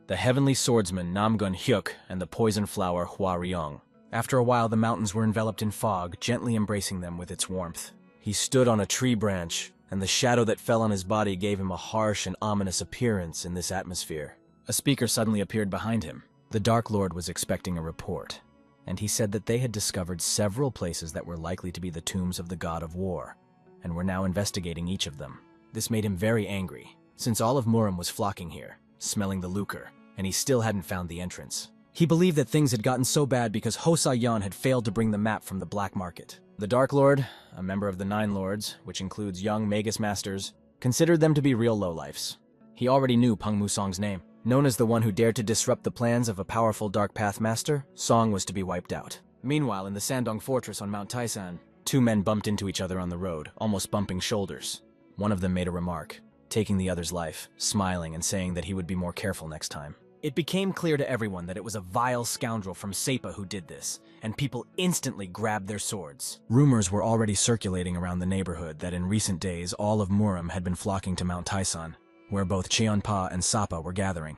the heavenly swordsman Namgun Hyuk and the poison flower Hwaryong. After a while, the mountains were enveloped in fog, gently embracing them with its warmth. He stood on a tree branch, and the shadow that fell on his body gave him a harsh and ominous appearance in this atmosphere. A speaker suddenly appeared behind him. The Dark Lord was expecting a report, and he said that they had discovered several places that were likely to be the tombs of the god of war, and were now investigating each of them. This made him very angry, since all of Murim was flocking here, smelling the lucre, and he still hadn't found the entrance. He believed that things had gotten so bad because Hosa Yan had failed to bring the map from the black market. The Dark Lord, a member of the Nine Lords, which includes young Magus Masters, considered them to be real lowlifes. He already knew Peng Musong's name. Known as the one who dared to disrupt the plans of a powerful Dark Path Master, Song was to be wiped out. Meanwhile, in the Sandong Fortress on Mount Taisan, two men bumped into each other on the road, almost bumping shoulders. One of them made a remark, taking the other's life, smiling and saying that he would be more careful next time. It became clear to everyone that it was a vile scoundrel from Sepa who did this, and people instantly grabbed their swords. Rumors were already circulating around the neighborhood that in recent days all of Murim had been flocking to Mount Taisan, where both Cheonpa and Sapa were gathering.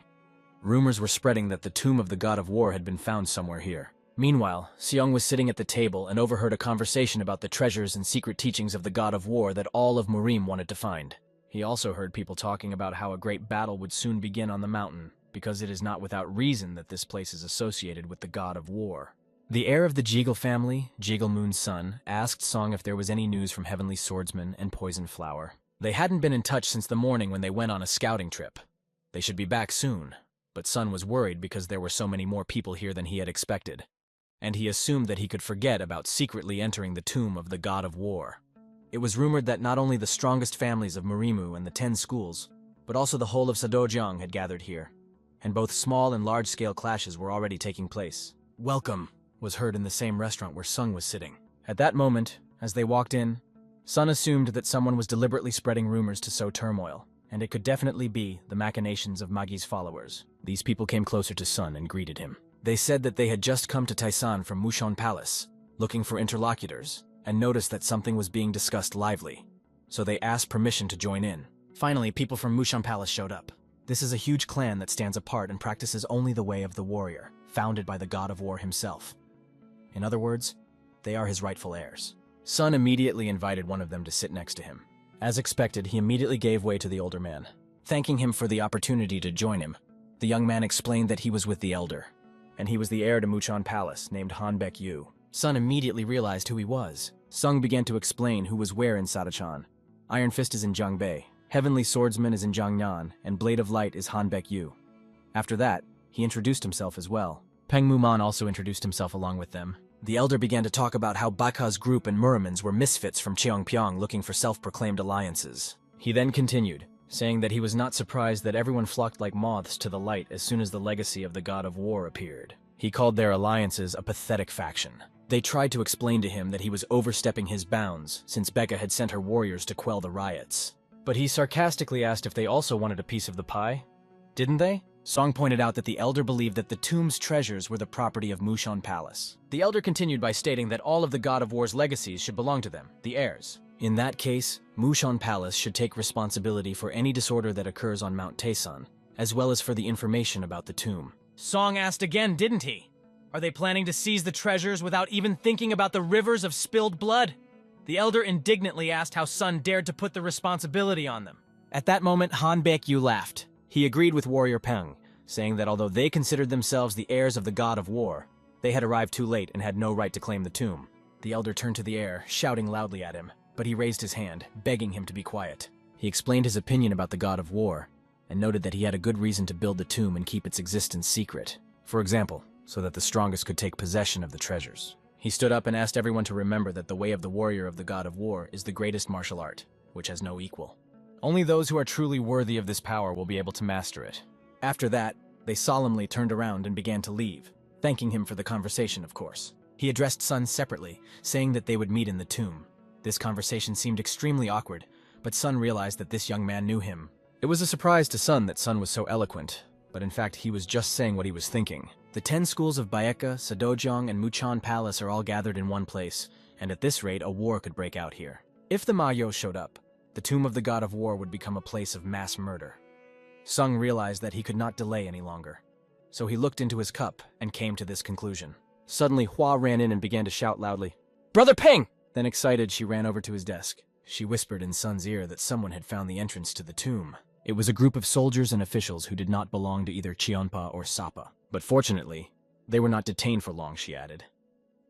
Rumors were spreading that the tomb of the god of war had been found somewhere here. Meanwhile, Seong was sitting at the table and overheard a conversation about the treasures and secret teachings of the god of war that all of Murim wanted to find. He also heard people talking about how a great battle would soon begin on the mountain, because it is not without reason that this place is associated with the god of war. The heir of the Jeagle family, Jeagle Moon's son, asked Song if there was any news from Heavenly Swordsman and Poison Flower. They hadn't been in touch since the morning when they went on a scouting trip. They should be back soon, but Sun was worried because there were so many more people here than he had expected, and he assumed that he could forget about secretly entering the tomb of the god of war. It was rumored that not only the strongest families of Murimu and the 10 schools, but also the whole of Sadojiang had gathered here, and both small and large-scale clashes were already taking place. "Welcome," was heard in the same restaurant where Sung was sitting. At that moment, as they walked in, Sun assumed that someone was deliberately spreading rumors to sow turmoil, and it could definitely be the machinations of Magi's followers. These people came closer to Sun and greeted him. They said that they had just come to Taisan from Mushon Palace, looking for interlocutors, and noticed that something was being discussed lively, so they asked permission to join in. Finally, people from Mushon Palace showed up. This is a huge clan that stands apart and practices only the way of the warrior, founded by the god of war himself. In other words, they are his rightful heirs. Sun immediately invited one of them to sit next to him. As expected, he immediately gave way to the older man. Thanking him for the opportunity to join him, the young man explained that he was with the elder, and he was the heir to Muchon Palace, named Han Baek Yu. Sun immediately realized who he was. Sung began to explain who was where in Sadachan. Iron Fist is in Jiangbei, Heavenly Swordsman is in Jiangnan, and Blade of Light is Han Baek Yu. After that, he introduced himself as well. Peng Muman also introduced himself along with them. The elder began to talk about how Baka's group and Murimans were misfits from Cheongpyeong looking for self-proclaimed alliances. He then continued, saying that he was not surprised that everyone flocked like moths to the light as soon as the legacy of the god of war appeared. He called their alliances a pathetic faction. They tried to explain to him that he was overstepping his bounds, since Becca had sent her warriors to quell the riots. But he sarcastically asked if they also wanted a piece of the pie. Didn't they? Song pointed out that the elder believed that the tomb's treasures were the property of Mushon Palace. The elder continued by stating that all of the god of war's legacies should belong to them, the heirs. In that case, Mushon Palace should take responsibility for any disorder that occurs on Mount Taesan, as well as for the information about the tomb. Song asked again, didn't he? Are they planning to seize the treasures without even thinking about the rivers of spilled blood? The elder indignantly asked how Sun dared to put the responsibility on them. At that moment, Han Baek Yu laughed. He agreed with Warrior Peng, saying that although they considered themselves the heirs of the god of war, they had arrived too late and had no right to claim the tomb. The elder turned to the heir, shouting loudly at him, but he raised his hand, begging him to be quiet. He explained his opinion about the god of war, and noted that he had a good reason to build the tomb and keep its existence secret. For example, so that the strongest could take possession of the treasures. He stood up and asked everyone to remember that the way of the warrior of the god of war is the greatest martial art, which has no equal. Only those who are truly worthy of this power will be able to master it. After that, they solemnly turned around and began to leave, thanking him for the conversation, of course. He addressed Sun separately, saying that they would meet in the tomb. This conversation seemed extremely awkward, but Sun realized that this young man knew him. It was a surprise to Sun that Sun was so eloquent, but in fact he was just saying what he was thinking. The 10 schools of Baeka, Sadojong, and Muchon Palace are all gathered in one place, and at this rate a war could break out here. If the Mayo showed up, the tomb of the god of war would become a place of mass murder. Sung realized that he could not delay any longer, so he looked into his cup and came to this conclusion. Suddenly, Hua ran in and began to shout loudly, "Brother Peng!" Then excited, she ran over to his desk. She whispered in Sun's ear that someone had found the entrance to the tomb. It was a group of soldiers and officials who did not belong to either Cheonpa or Sapa. But fortunately, they were not detained for long, she added,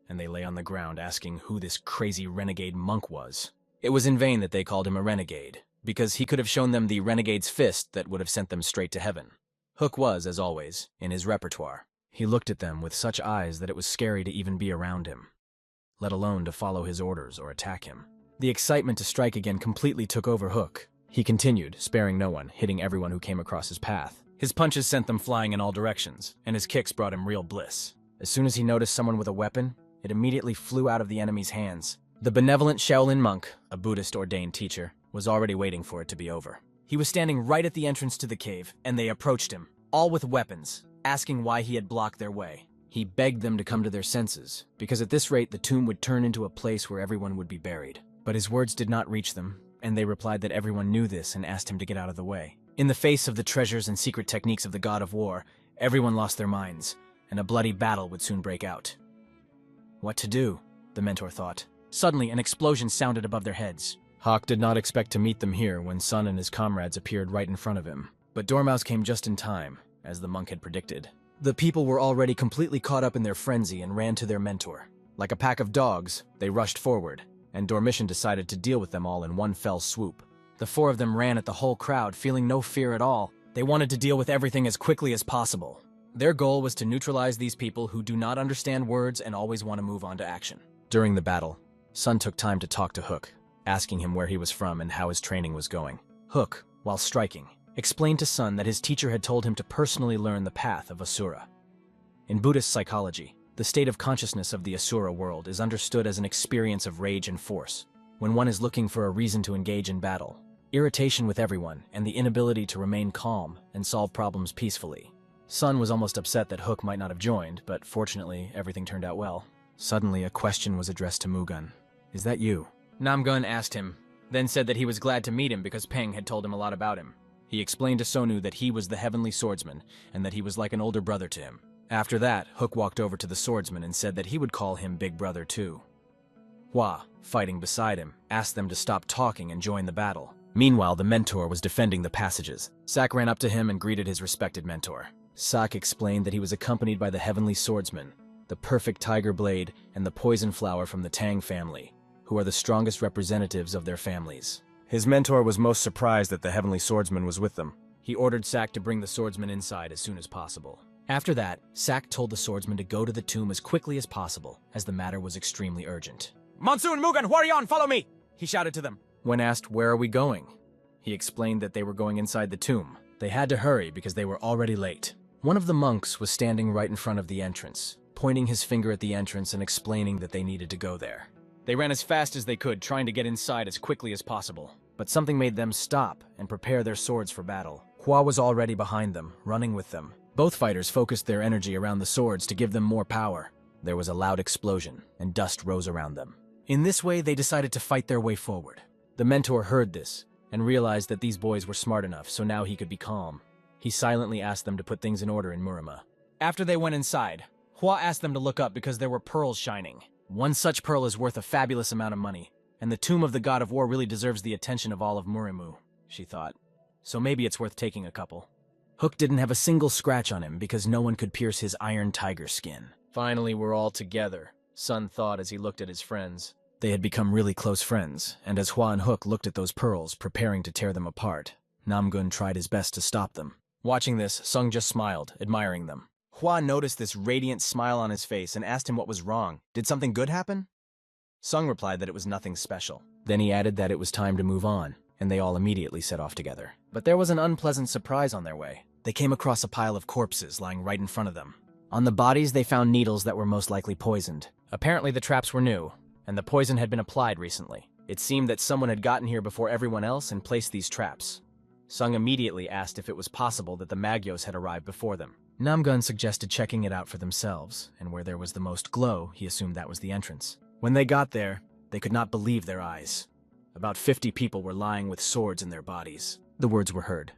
and they lay on the ground asking who this crazy renegade monk was. It was in vain that they called him a renegade, because he could have shown them the renegade's fist that would have sent them straight to heaven. Hook was, as always, in his repertoire. He looked at them with such eyes that it was scary to even be around him, let alone to follow his orders or attack him. The excitement to strike again completely took over Hook. He continued, sparing no one, hitting everyone who came across his path. His punches sent them flying in all directions, and his kicks brought him real bliss. As soon as he noticed someone with a weapon, it immediately flew out of the enemy's hands. The benevolent Shaolin monk, a Buddhist ordained teacher, was already waiting for it to be over. He was standing right at the entrance to the cave, and they approached him, all with weapons, asking why he had blocked their way. He begged them to come to their senses, because at this rate the tomb would turn into a place where everyone would be buried. But his words did not reach them, and they replied that everyone knew this and asked him to get out of the way. In the face of the treasures and secret techniques of the god of war, everyone lost their minds, and a bloody battle would soon break out. What to do? The mentor thought. Suddenly, an explosion sounded above their heads. Hawk did not expect to meet them here when Sun and his comrades appeared right in front of him. But Dormouse came just in time, as the monk had predicted. The people were already completely caught up in their frenzy and ran to their mentor. Like a pack of dogs, they rushed forward, and Dormitian decided to deal with them all in one fell swoop. The four of them ran at the whole crowd, feeling no fear at all. They wanted to deal with everything as quickly as possible. Their goal was to neutralize these people who do not understand words and always want to move on to action. During the battle, Sun took time to talk to Hook, asking him where he was from and how his training was going. Hook, while striking, explained to Sun that his teacher had told him to personally learn the path of Asura. In Buddhist psychology, the state of consciousness of the Asura world is understood as an experience of rage and force, when one is looking for a reason to engage in battle, irritation with everyone, and the inability to remain calm and solve problems peacefully. Sun was almost upset that Hook might not have joined, but fortunately, everything turned out well. Suddenly, a question was addressed to Mugun. "Is that you?" Namgun asked him, then said that he was glad to meet him because Peng had told him a lot about him. He explained to Sonu that he was the heavenly swordsman, and that he was like an older brother to him. After that, Hook walked over to the swordsman and said that he would call him Big Brother too. Hua, fighting beside him, asked them to stop talking and join the battle. Meanwhile, the mentor was defending the passages. Sak ran up to him and greeted his respected mentor. Sak explained that he was accompanied by the heavenly swordsman, the perfect tiger blade, and the poison flower from the Tang family, who are the strongest representatives of their families. His mentor was most surprised that the heavenly swordsman was with them. He ordered Sak to bring the swordsman inside as soon as possible. After that, Sak told the swordsman to go to the tomb as quickly as possible, as the matter was extremely urgent. "Monsoon, Mugen, Huarian, follow me!" he shouted to them. When asked, "Where are we going?" he explained that they were going inside the tomb. They had to hurry because they were already late. One of the monks was standing right in front of the entrance, pointing his finger at the entrance and explaining that they needed to go there. They ran as fast as they could, trying to get inside as quickly as possible. But something made them stop and prepare their swords for battle. Hua was already behind them, running with them. Both fighters focused their energy around the swords to give them more power. There was a loud explosion, and dust rose around them. In this way, they decided to fight their way forward. The mentor heard this, and realized that these boys were smart enough, so now he could be calm. He silently asked them to put things in order in Murama. After they went inside, Hua asked them to look up because there were pearls shining. One such pearl is worth a fabulous amount of money, and the tomb of the god of war really deserves the attention of all of Murimu, she thought. So maybe it's worth taking a couple. Hook didn't have a single scratch on him because no one could pierce his iron tiger skin. Finally, we're all together, Sun thought as he looked at his friends. They had become really close friends, and as Hua and Hook looked at those pearls, preparing to tear them apart, Namgun tried his best to stop them. Watching this, Sung just smiled, admiring them. Hua noticed this radiant smile on his face and asked him what was wrong. Did something good happen? Sung replied that it was nothing special. Then he added that it was time to move on, and they all immediately set off together. But there was an unpleasant surprise on their way. They came across a pile of corpses lying right in front of them. On the bodies, they found needles that were most likely poisoned. Apparently the traps were new, and the poison had been applied recently. It seemed that someone had gotten here before everyone else and placed these traps. Sung immediately asked if it was possible that the Magyos had arrived before them. Namgun suggested checking it out for themselves, and where there was the most glow, he assumed that was the entrance. When they got there, they could not believe their eyes. About 50 people were lying with swords in their bodies. The words were heard.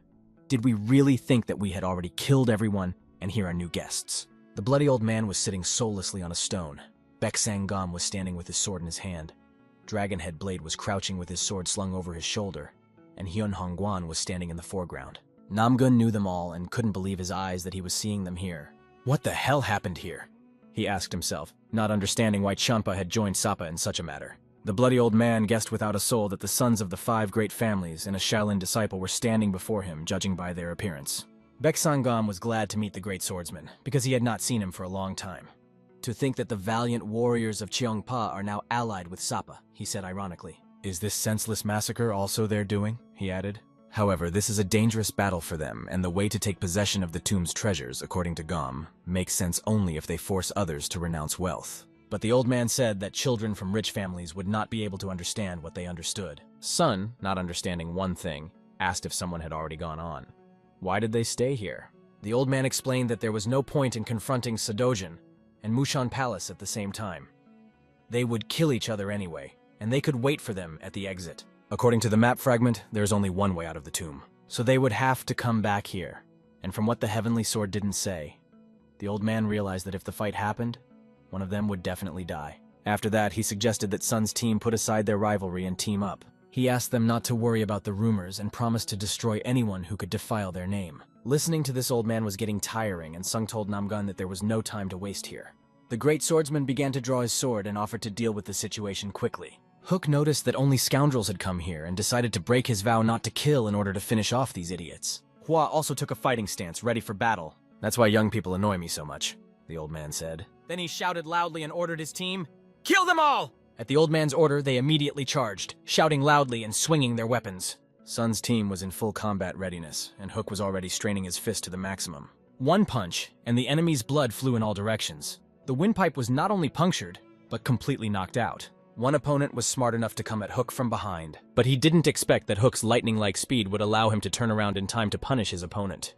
Did we really think that we had already killed everyone, and here are new guests? The bloody old man was sitting soullessly on a stone. Baek Sang-gam was standing with his sword in his hand. Dragonhead Blade was crouching with his sword slung over his shoulder, and Hyun Hongguan was standing in the foreground. Namgun knew them all and couldn't believe his eyes that he was seeing them here. What the hell happened here? He asked himself, not understanding why Champa had joined Sapa in such a matter. The bloody old man guessed without a soul that the sons of the 5 great families and a Shaolin disciple were standing before him, judging by their appearance. Baek-sangam was glad to meet the great swordsman, because he had not seen him for a long time. To think that the valiant warriors of Cheongpa are now allied with Sapa, he said ironically. Is this senseless massacre also their doing? He added. However, this is a dangerous battle for them, and the way to take possession of the tomb's treasures, according to Gom, makes sense only if they force others to renounce wealth. But the old man said that children from rich families would not be able to understand what they understood. Sun, not understanding one thing, asked if someone had already gone on. Why did they stay here? The old man explained that there was no point in confronting Sadojin and Mushan Palace at the same time. They would kill each other anyway, and they could wait for them at the exit. According to the map fragment, there's only one way out of the tomb. So they would have to come back here. And from what the Heavenly Sword didn't say, the old man realized that if the fight happened, one of them would definitely die. After that, he suggested that Sun's team put aside their rivalry and team up. He asked them not to worry about the rumors and promised to destroy anyone who could defile their name. Listening to this old man was getting tiring, and Sung told Namgun that there was no time to waste here. The great swordsman began to draw his sword and offered to deal with the situation quickly. Hook noticed that only scoundrels had come here and decided to break his vow not to kill in order to finish off these idiots. Hua also took a fighting stance, ready for battle. That's why young people annoy me so much, the old man said. Then he shouted loudly and ordered his team, "Kill them all!" At the old man's order, they immediately charged, shouting loudly and swinging their weapons. Sun's team was in full combat readiness, and Hook was already straining his fist to the maximum. One punch, and the enemy's blood flew in all directions. The windpipe was not only punctured, but completely knocked out. One opponent was smart enough to come at Hook from behind, but he didn't expect that Hook's lightning-like speed would allow him to turn around in time to punish his opponent.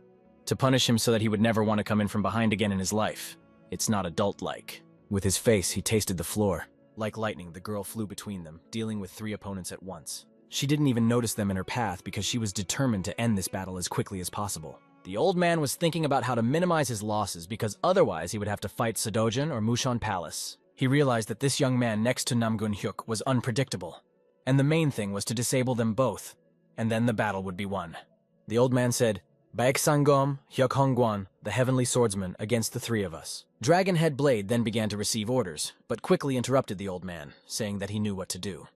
To punish him so that he would never want to come in from behind again in his life. It's not adult-like. With his face, he tasted the floor. Like lightning, the girl flew between them, dealing with 3 opponents at once. She didn't even notice them in her path because she was determined to end this battle as quickly as possible. The old man was thinking about how to minimize his losses because otherwise he would have to fight Sadojin or Mushan Palace. He realized that this young man next to Namgun Hyuk was unpredictable, and the main thing was to disable them both, and then the battle would be won. The old man said, "Baek-sangam, Hyuk Hongguan, the heavenly swordsman, against the 3 of us." Dragonhead Blade then began to receive orders, but quickly interrupted the old man, saying that he knew what to do.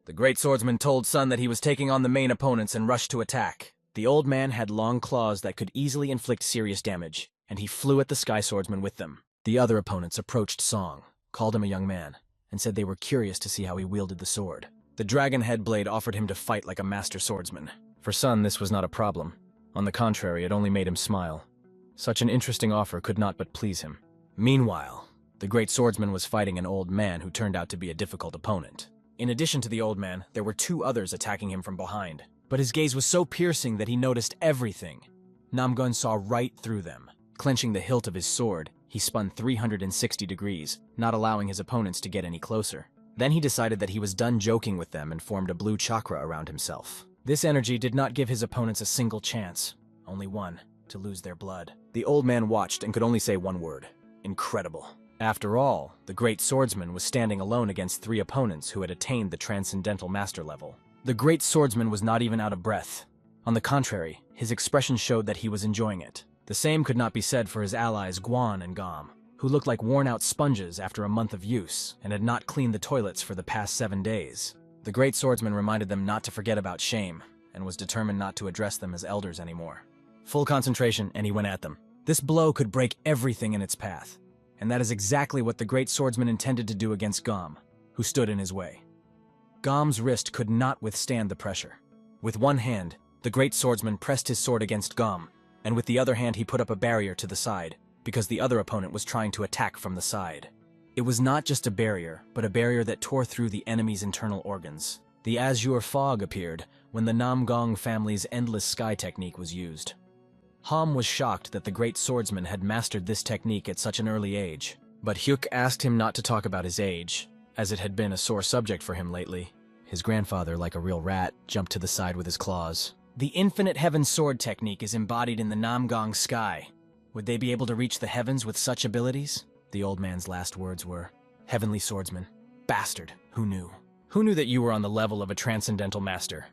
The great swordsman told Sun that he was taking on the main opponents and rushed to attack. The old man had long claws that could easily inflict serious damage, and he flew at the sky swordsman with them. The other opponents approached Song, called him a young man, and said they were curious to see how he wielded the sword. The Dragonhead Blade offered him to fight like a master swordsman. For Sun, this was not a problem. On the contrary, it only made him smile. Such an interesting offer could not but please him. Meanwhile, the great swordsman was fighting an old man who turned out to be a difficult opponent. In addition to the old man, there were 2 others attacking him from behind, but his gaze was so piercing that he noticed everything. Namgun saw right through them. Clenching the hilt of his sword, he spun 360 degrees, not allowing his opponents to get any closer. Then he decided that he was done joking with them and formed a blue chakra around himself. This energy did not give his opponents a single chance, only one, to lose their blood. The old man watched and could only say one word: incredible. After all, the great swordsman was standing alone against 3 opponents who had attained the transcendental master level. The great swordsman was not even out of breath. On the contrary, his expression showed that he was enjoying it. The same could not be said for his allies Guan and Gom, who looked like worn-out sponges after a month of use and had not cleaned the toilets for the past 7 days. The great swordsman reminded them not to forget about shame, and was determined not to address them as elders anymore. Full concentration, and he went at them. This blow could break everything in its path, and that is exactly what the great swordsman intended to do against Gom, who stood in his way. Gom's wrist could not withstand the pressure. With one hand, the great swordsman pressed his sword against Gom, and with the other hand he put up a barrier to the side, because the other opponent was trying to attack from the side. It was not just a barrier, but a barrier that tore through the enemy's internal organs. The azure fog appeared when the Namgong family's endless sky technique was used. Ham was shocked that the great swordsman had mastered this technique at such an early age, but Hyuk asked him not to talk about his age, as it had been a sore subject for him lately. His grandfather, like a real rat, jumped to the side with his claws. The infinite heaven sword technique is embodied in the Namgong sky. Would they be able to reach the heavens with such abilities? The old man's last words were, "Heavenly swordsman, bastard, who knew? Who knew that you were on the level of a transcendental master?"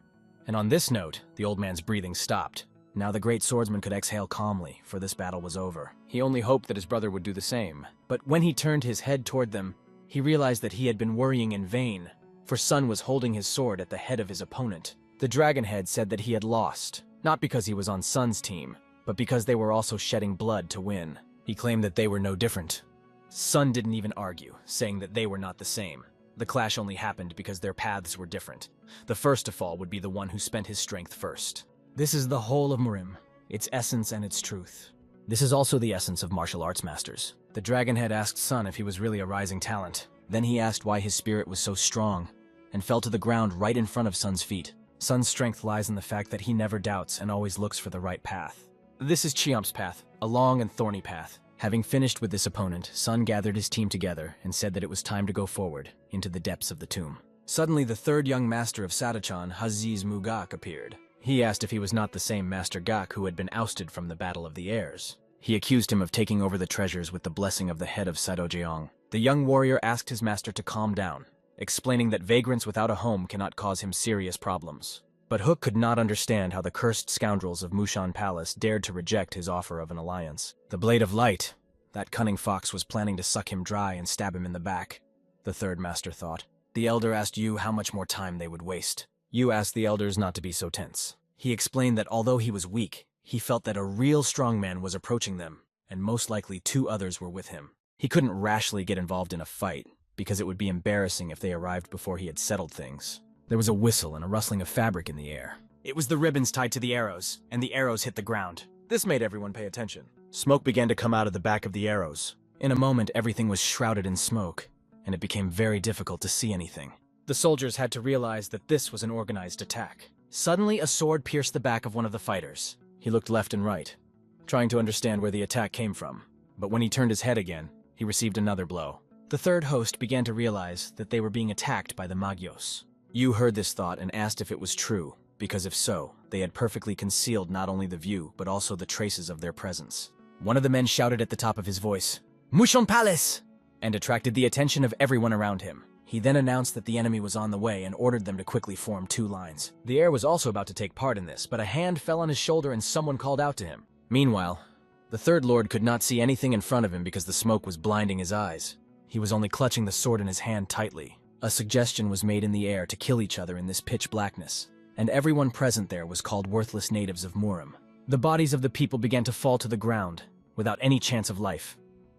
And on this note, the old man's breathing stopped. Now the great swordsman could exhale calmly, for this battle was over. He only hoped that his brother would do the same. But when he turned his head toward them, he realized that he had been worrying in vain. for Sun was holding his sword at the head of his opponent. The dragon head said that he had lost, not because he was on Sun's team, but because they were also shedding blood to win. He claimed that they were no different. Sun didn't even argue, saying that they were not the same. The clash only happened because their paths were different. The first to fall would be the one who spent his strength first. This is the whole of Mirim, its essence and its truth. This is also the essence of martial arts masters. The dragon head asked Sun if he was really a rising talent. Then he asked why his spirit was so strong, and fell to the ground right in front of Sun's feet. Sun's strength lies in the fact that he never doubts and always looks for the right path. This is Chiamp's path, a long and thorny path. Having finished with this opponent, Sun gathered his team together and said that it was time to go forward, into the depths of the tomb. Suddenly, the third young master of Sadachan, Haziz Mugak, appeared. He asked if he was not the same Master Gak who had been ousted from the Battle of the Airs. He accused him of taking over the treasures with the blessing of the head of Sadojeong. The young warrior asked his master to calm down, explaining that vagrants without a home cannot cause him serious problems. But Hook could not understand how the cursed scoundrels of Mushan Palace dared to reject his offer of an alliance. The Blade of Light. That cunning fox was planning to suck him dry and stab him in the back, the third master thought. The elder asked Yu how much more time they would waste. Yu asked the elders not to be so tense. He explained that although he was weak, he felt that a real strong man was approaching them, and most likely 2 others were with him. He couldn't rashly get involved in a fight, because it would be embarrassing if they arrived before he had settled things. There was a whistle and a rustling of fabric in the air. It was the ribbons tied to the arrows, and the arrows hit the ground. This made everyone pay attention. Smoke began to come out of the back of the arrows. In a moment, everything was shrouded in smoke, and it became very difficult to see anything. The soldiers had to realize that this was an organized attack. Suddenly, a sword pierced the back of one of the fighters. He looked left and right, trying to understand where the attack came from. But when he turned his head again, he received another blow. The third host began to realize that they were being attacked by the Magyos. Yu heard this thought and asked if it was true, because if so, they had perfectly concealed not only the view, but also the traces of their presence. One of the men shouted at the top of his voice, "Mushon Palace!" and attracted the attention of everyone around him. He then announced that the enemy was on the way and ordered them to quickly form 2 lines. The heir was also about to take part in this, but a hand fell on his shoulder and someone called out to him. Meanwhile, the third lord could not see anything in front of him because the smoke was blinding his eyes. He was only clutching the sword in his hand tightly. A suggestion was made in the air to kill each other in this pitch blackness, and everyone present there was called worthless natives of Murim. The bodies of the people began to fall to the ground, without any chance of life.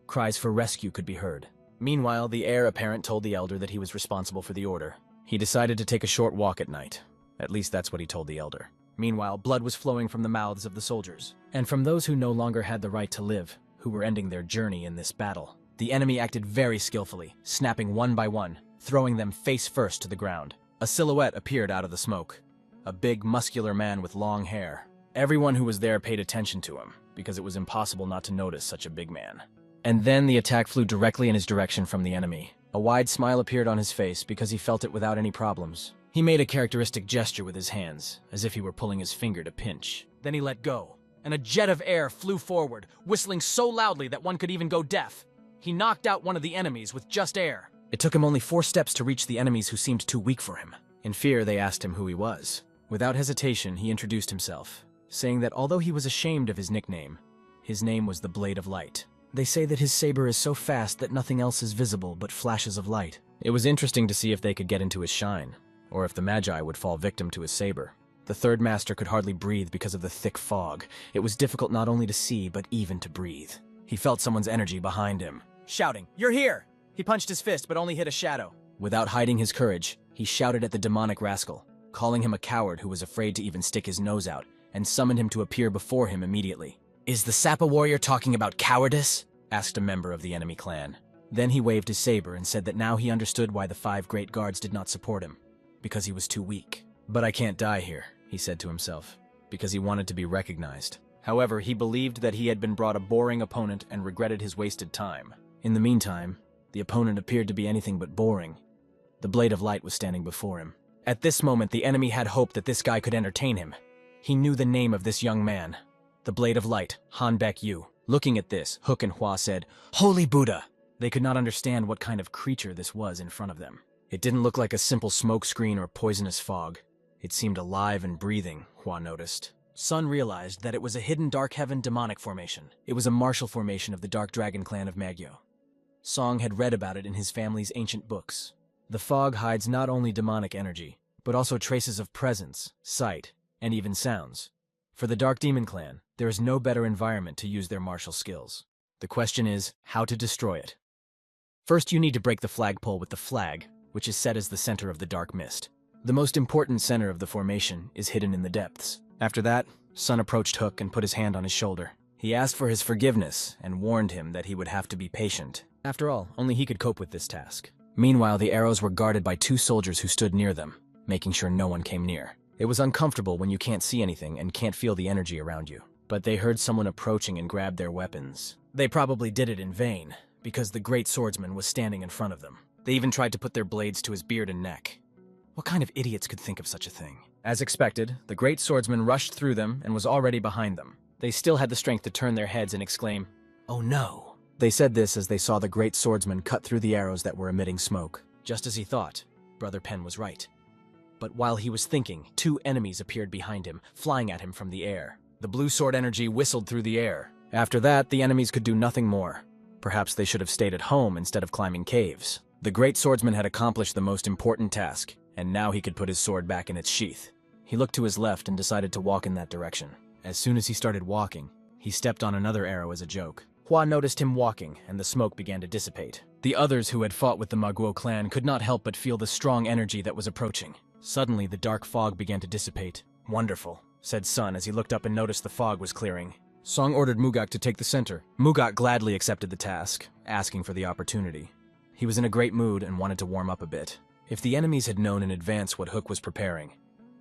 Cries for rescue could be heard. Meanwhile, the heir apparent told the elder that he was responsible for the order. He decided to take a short walk at night. At least that's what he told the elder. Meanwhile, blood was flowing from the mouths of the soldiers, and from those who no longer had the right to live, who were ending their journey in this battle. The enemy acted very skillfully, snapping one by one, throwing them face first to the ground. A silhouette appeared out of the smoke. A big, muscular man with long hair. Everyone who was there paid attention to him, because it was impossible not to notice such a big man. And then the attack flew directly in his direction from the enemy. A wide smile appeared on his face because he felt it without any problems. He made a characteristic gesture with his hands, as if he were pulling his finger to pinch. Then he let go, and a jet of air flew forward, whistling so loudly that one could even go deaf. He knocked out one of the enemies with just air. It took him only 4 steps to reach the enemies who seemed too weak for him. In fear, they asked him who he was. Without hesitation, he introduced himself, saying that although he was ashamed of his nickname, his name was the Blade of Light. They say that his saber is so fast that nothing else is visible but flashes of light. It was interesting to see if they could get into his shine, or if the Magi would fall victim to his saber. The third master could hardly breathe because of the thick fog. It was difficult not only to see, but even to breathe. He felt someone's energy behind him, shouting, "You're here!" He punched his fist, but only hit a shadow. Without hiding his courage, he shouted at the demonic rascal, calling him a coward who was afraid to even stick his nose out, and summoned him to appear before him immediately. "Is the Sapa warrior talking about cowardice?" asked a member of the enemy clan. Then he waved his saber and said that now he understood why the 5 great guards did not support him, because he was too weak. "But I can't die here," he said to himself, because he wanted to be recognized. However, he believed that he had been brought a boring opponent and regretted his wasted time. In the meantime, the opponent appeared to be anything but boring. The Blade of Light was standing before him. At this moment, the enemy had hoped that this guy could entertain him. He knew the name of this young man, the Blade of Light, Han Baek-yu. Looking at this, Hook and Hua said, "Holy Buddha!" They could not understand what kind of creature this was in front of them. It didn't look like a simple smoke screen or poisonous fog. It seemed alive and breathing, Hua noticed. Sun realized that it was a hidden Dark Heaven demonic formation. It was a martial formation of the Dark Dragon clan of Magyo. Song had read about it in his family's ancient books. The fog hides not only demonic energy, but also traces of presence, sight, and even sounds. For the Dark Demon Clan, there is no better environment to use their martial skills. The question is, how to destroy it. First, you need to break the flagpole with the flag, which is set as the center of the dark mist. The most important center of the formation is hidden in the depths. After that, Sun approached Hook and put his hand on his shoulder. He asked for his forgiveness and warned him that he would have to be patient. After all, only he could cope with this task. Meanwhile, the arrows were guarded by 2 soldiers who stood near them, making sure no one came near. It was uncomfortable when you can't see anything and can't feel the energy around you. But they heard someone approaching and grabbed their weapons. They probably did it in vain, because the great swordsman was standing in front of them. They even tried to put their blades to his beard and neck. What kind of idiots could think of such a thing? As expected, the great swordsman rushed through them and was already behind them. They still had the strength to turn their heads and exclaim, "Oh no!" They said this as they saw the great swordsman cut through the arrows that were emitting smoke. Just as he thought, Brother Pen was right. But while he was thinking, 2 enemies appeared behind him, flying at him from the air. The blue sword energy whistled through the air. After that, the enemies could do nothing more. Perhaps they should have stayed at home instead of climbing caves. The great swordsman had accomplished the most important task, and now he could put his sword back in its sheath. He looked to his left and decided to walk in that direction. As soon as he started walking, he stepped on another arrow as a joke. Hua noticed him walking, and the smoke began to dissipate. The others who had fought with the Manhwa clan could not help but feel the strong energy that was approaching. Suddenly, the dark fog began to dissipate. "Wonderful," said Sun as he looked up and noticed the fog was clearing. Song ordered Mugak to take the center. Mugak gladly accepted the task, asking for the opportunity. He was in a great mood and wanted to warm up a bit. If the enemies had known in advance what Hook was preparing,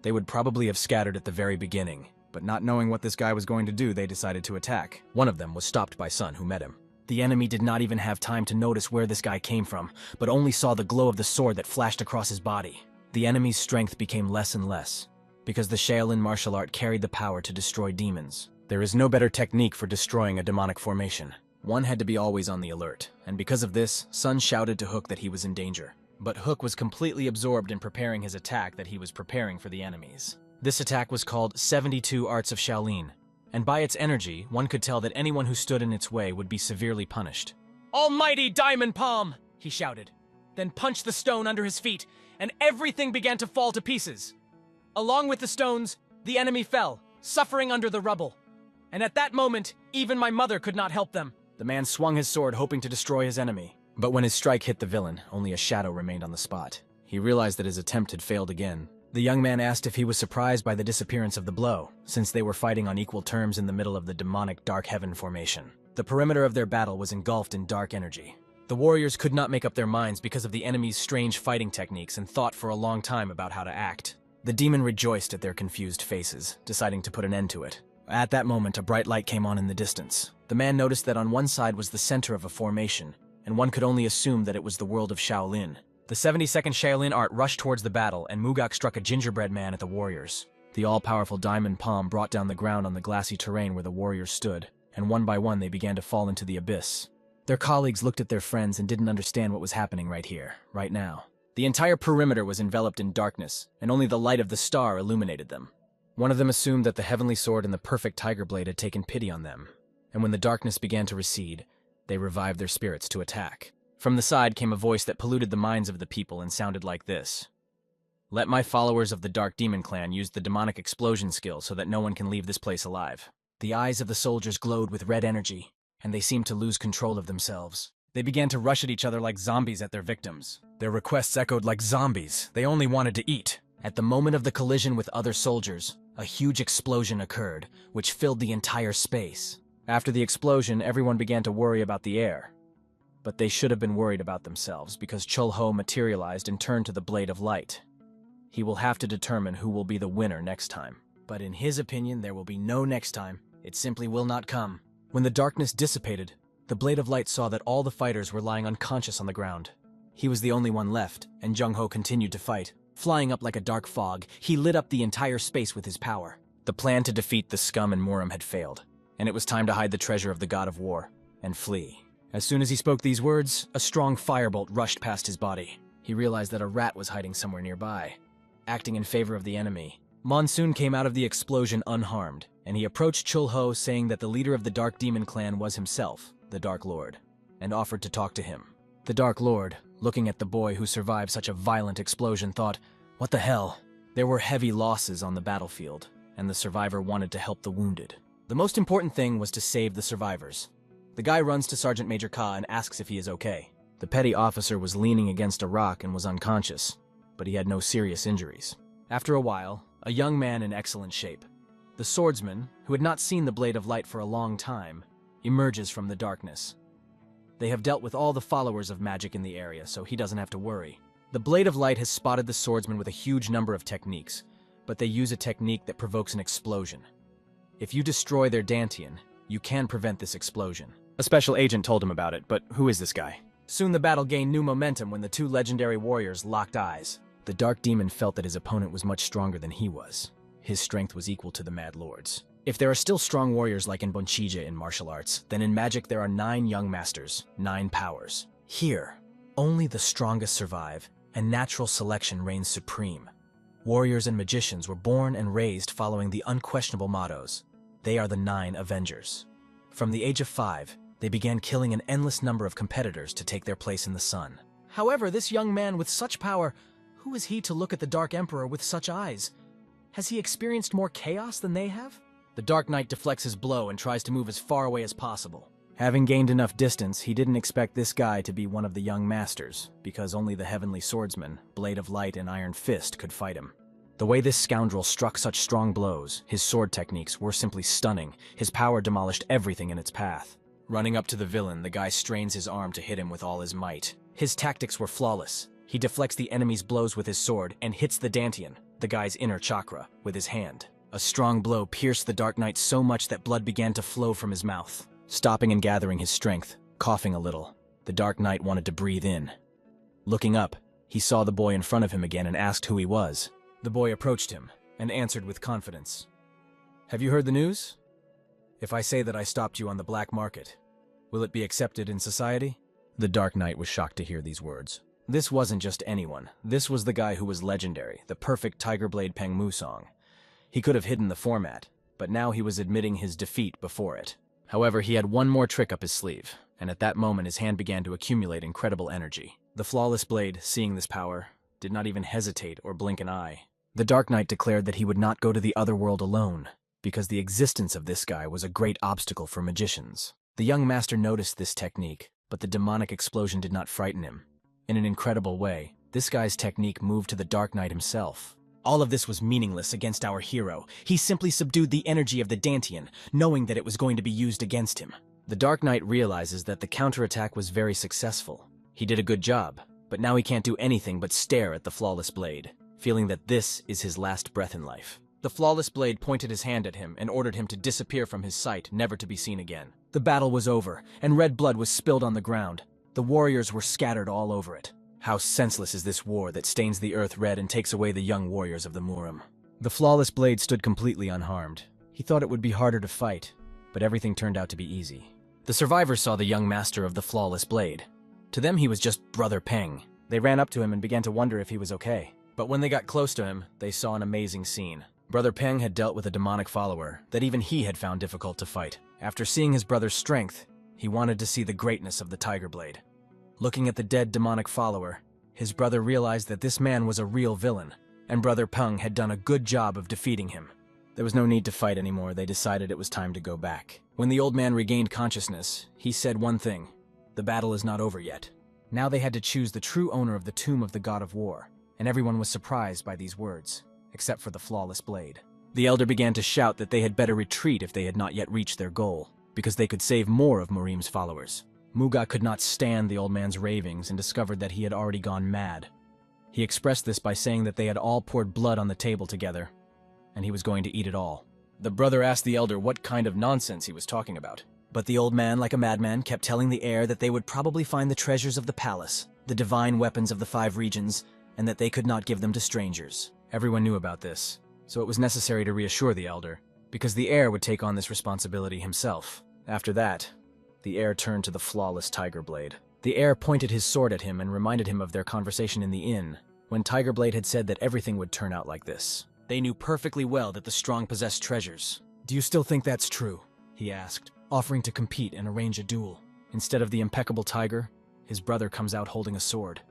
they would probably have scattered at the very beginning. But not knowing what this guy was going to do, they decided to attack. One of them was stopped by Sun, who met him. The enemy did not even have time to notice where this guy came from, but only saw the glow of the sword that flashed across his body. The enemy's strength became less and less, because the Shaolin martial art carried the power to destroy demons. There is no better technique for destroying a demonic formation. One had to be always on the alert, and because of this, Sun shouted to Hook that he was in danger. But Hook was completely absorbed in preparing his attack that he was preparing for the enemies. This attack was called 72 Arts of Shaolin, and by its energy, one could tell that anyone who stood in its way would be severely punished. "Almighty Diamond Palm!" he shouted, then punched the stone under his feet, and everything began to fall to pieces. Along with the stones, the enemy fell, suffering under the rubble. And at that moment, even my mother could not help them. The man swung his sword, hoping to destroy his enemy. But when his strike hit the villain, only a shadow remained on the spot. He realized that his attempt had failed again. The young man asked if he was surprised by the disappearance of the blow, since they were fighting on equal terms in the middle of the demonic Dark Heaven formation. The perimeter of their battle was engulfed in dark energy. The warriors could not make up their minds because of the enemy's strange fighting techniques and thought for a long time about how to act. The demon rejoiced at their confused faces, deciding to put an end to it. At that moment, a bright light came on in the distance. The man noticed that on one side was the center of a formation, and one could only assume that it was the world of Shaolin. The 72nd Shaolin art rushed towards the battle, and Mugak struck a gingerbread man at the warriors. The all-powerful diamond palm brought down the ground on the glassy terrain where the warriors stood, and one by one they began to fall into the abyss. Their colleagues looked at their friends and didn't understand what was happening right here, right now. The entire perimeter was enveloped in darkness, and only the light of the star illuminated them. One of them assumed that the heavenly sword and the perfect tiger blade had taken pity on them, and when the darkness began to recede, they revived their spirits to attack. From the side came a voice that polluted the minds of the people and sounded like this. "Let my followers of the Dark Demon Clan use the demonic explosion skill so that no one can leave this place alive." The eyes of the soldiers glowed with red energy, and they seemed to lose control of themselves. They began to rush at each other like zombies at their victims. Their requests echoed like zombies. They only wanted to eat. At the moment of the collision with other soldiers, a huge explosion occurred, which filled the entire space. After the explosion, everyone began to worry about the air. But they should have been worried about themselves, because Chul-Ho materialized and turned to the Blade of Light. He will have to determine who will be the winner next time. But in his opinion, there will be no next time. It simply will not come. When the darkness dissipated, the Blade of Light saw that all the fighters were lying unconscious on the ground. He was the only one left, and Jung-Ho continued to fight. Flying up like a dark fog, he lit up the entire space with his power. The plan to defeat the scum and Muram had failed, and it was time to hide the treasure of the God of War and flee. As soon as he spoke these words, a strong firebolt rushed past his body. He realized that a rat was hiding somewhere nearby. Acting in favor of the enemy, Monsoon came out of the explosion unharmed, and he approached Chul-Ho saying that the leader of the Dark Demon Clan was himself, the Dark Lord, and offered to talk to him. The Dark Lord, looking at the boy who survived such a violent explosion, thought, "What the hell?" There were heavy losses on the battlefield, and the survivor wanted to help the wounded. The most important thing was to save the survivors. The guy runs to Sergeant Major Ka and asks if he is okay. The petty officer was leaning against a rock and was unconscious, but he had no serious injuries. After a while, a young man in excellent shape, the swordsman, who had not seen the Blade of Light for a long time, emerges from the darkness. They have dealt with all the followers of magic in the area, so he doesn't have to worry. The Blade of Light has spotted the swordsman with a huge number of techniques, but they use a technique that provokes an explosion. If you destroy their Dantian, you can prevent this explosion. A special agent told him about it, but who is this guy? Soon the battle gained new momentum when the two legendary warriors locked eyes. The Dark Demon felt that his opponent was much stronger than he was. His strength was equal to the Mad Lord's. If there are still strong warriors like in Bonchija in martial arts, then in magic there are 9 young masters, 9 powers. Here, only the strongest survive, and natural selection reigns supreme. Warriors and magicians were born and raised following the unquestionable mottos. They are the 9 Avengers. From the age of 5, they began killing an endless number of competitors to take their place in the sun. However, this young man with such power, who is he to look at the Dark Emperor with such eyes? Has he experienced more chaos than they have? The Dark Knight deflects his blow and tries to move as far away as possible. Having gained enough distance, he didn't expect this guy to be one of the young masters, because only the Heavenly Swordsman, Blade of Light, and Iron Fist could fight him. The way this scoundrel struck such strong blows, his sword techniques were simply stunning. His power demolished everything in its path. Running up to the villain, the guy strains his arm to hit him with all his might. His tactics were flawless. He deflects the enemy's blows with his sword and hits the Dantian, the guy's inner chakra, with his hand. A strong blow pierced the Dark Knight so much that blood began to flow from his mouth. Stopping and gathering his strength, coughing a little, the Dark Knight wanted to breathe in. Looking up, he saw the boy in front of him again and asked who he was. The boy approached him and answered with confidence. "Have you heard the news? If I say that I stopped you on the black market, will it be accepted in society?" The Dark Knight was shocked to hear these words. This wasn't just anyone. This was the guy who was legendary, the perfect Tiger Blade Peng Musong. He could have hidden the format, but now he was admitting his defeat before it. However, he had one more trick up his sleeve, and at that moment his hand began to accumulate incredible energy. The flawless blade, seeing this power, did not even hesitate or blink an eye. The Dark Knight declared that he would not go to the other world alone, because the existence of this guy was a great obstacle for magicians. The young master noticed this technique, but the demonic explosion did not frighten him. In an incredible way, this guy's technique moved to the Dark Knight himself. All of this was meaningless against our hero. He simply subdued the energy of the Dantian, knowing that it was going to be used against him. The Dark Knight realizes that the counterattack was very successful. He did a good job, but now he can't do anything but stare at the flawless blade, feeling that this is his last breath in life. The flawless blade pointed his hand at him and ordered him to disappear from his sight, never to be seen again. The battle was over, and red blood was spilled on the ground. The warriors were scattered all over it. How senseless is this war that stains the earth red and takes away the young warriors of the Murim. The flawless blade stood completely unharmed. He thought it would be harder to fight, but everything turned out to be easy. The survivors saw the young master of the flawless blade. To them he was just Brother Peng. They ran up to him and began to wonder if he was okay. But when they got close to him, they saw an amazing scene. Brother Peng had dealt with a demonic follower that even he had found difficult to fight. After seeing his brother's strength, he wanted to see the greatness of the Tiger Blade. Looking at the dead demonic follower, his brother realized that this man was a real villain, and Brother Peng had done a good job of defeating him. There was no need to fight anymore. They decided it was time to go back. When the old man regained consciousness, he said one thing: the battle is not over yet. Now they had to choose the true owner of the tomb of the God of War, and everyone was surprised by these words, except for the flawless blade. The elder began to shout that they had better retreat if they had not yet reached their goal, because they could save more of Murim's followers. Muga could not stand the old man's ravings and discovered that he had already gone mad. He expressed this by saying that they had all poured blood on the table together, and he was going to eat it all. The brother asked the elder what kind of nonsense he was talking about. But the old man, like a madman, kept telling the heir that they would probably find the treasures of the palace, the divine weapons of the 5 regions, and that they could not give them to strangers. Everyone knew about this, so it was necessary to reassure the elder, because the heir would take on this responsibility himself. After that, the heir turned to the flawless Tiger Blade. The heir pointed his sword at him and reminded him of their conversation in the inn, when Tiger Blade had said that everything would turn out like this. They knew perfectly well that the strong possessed treasures. "Do you still think that's true?" he asked, offering to compete and arrange a duel. Instead of the impeccable tiger, his brother comes out holding a sword.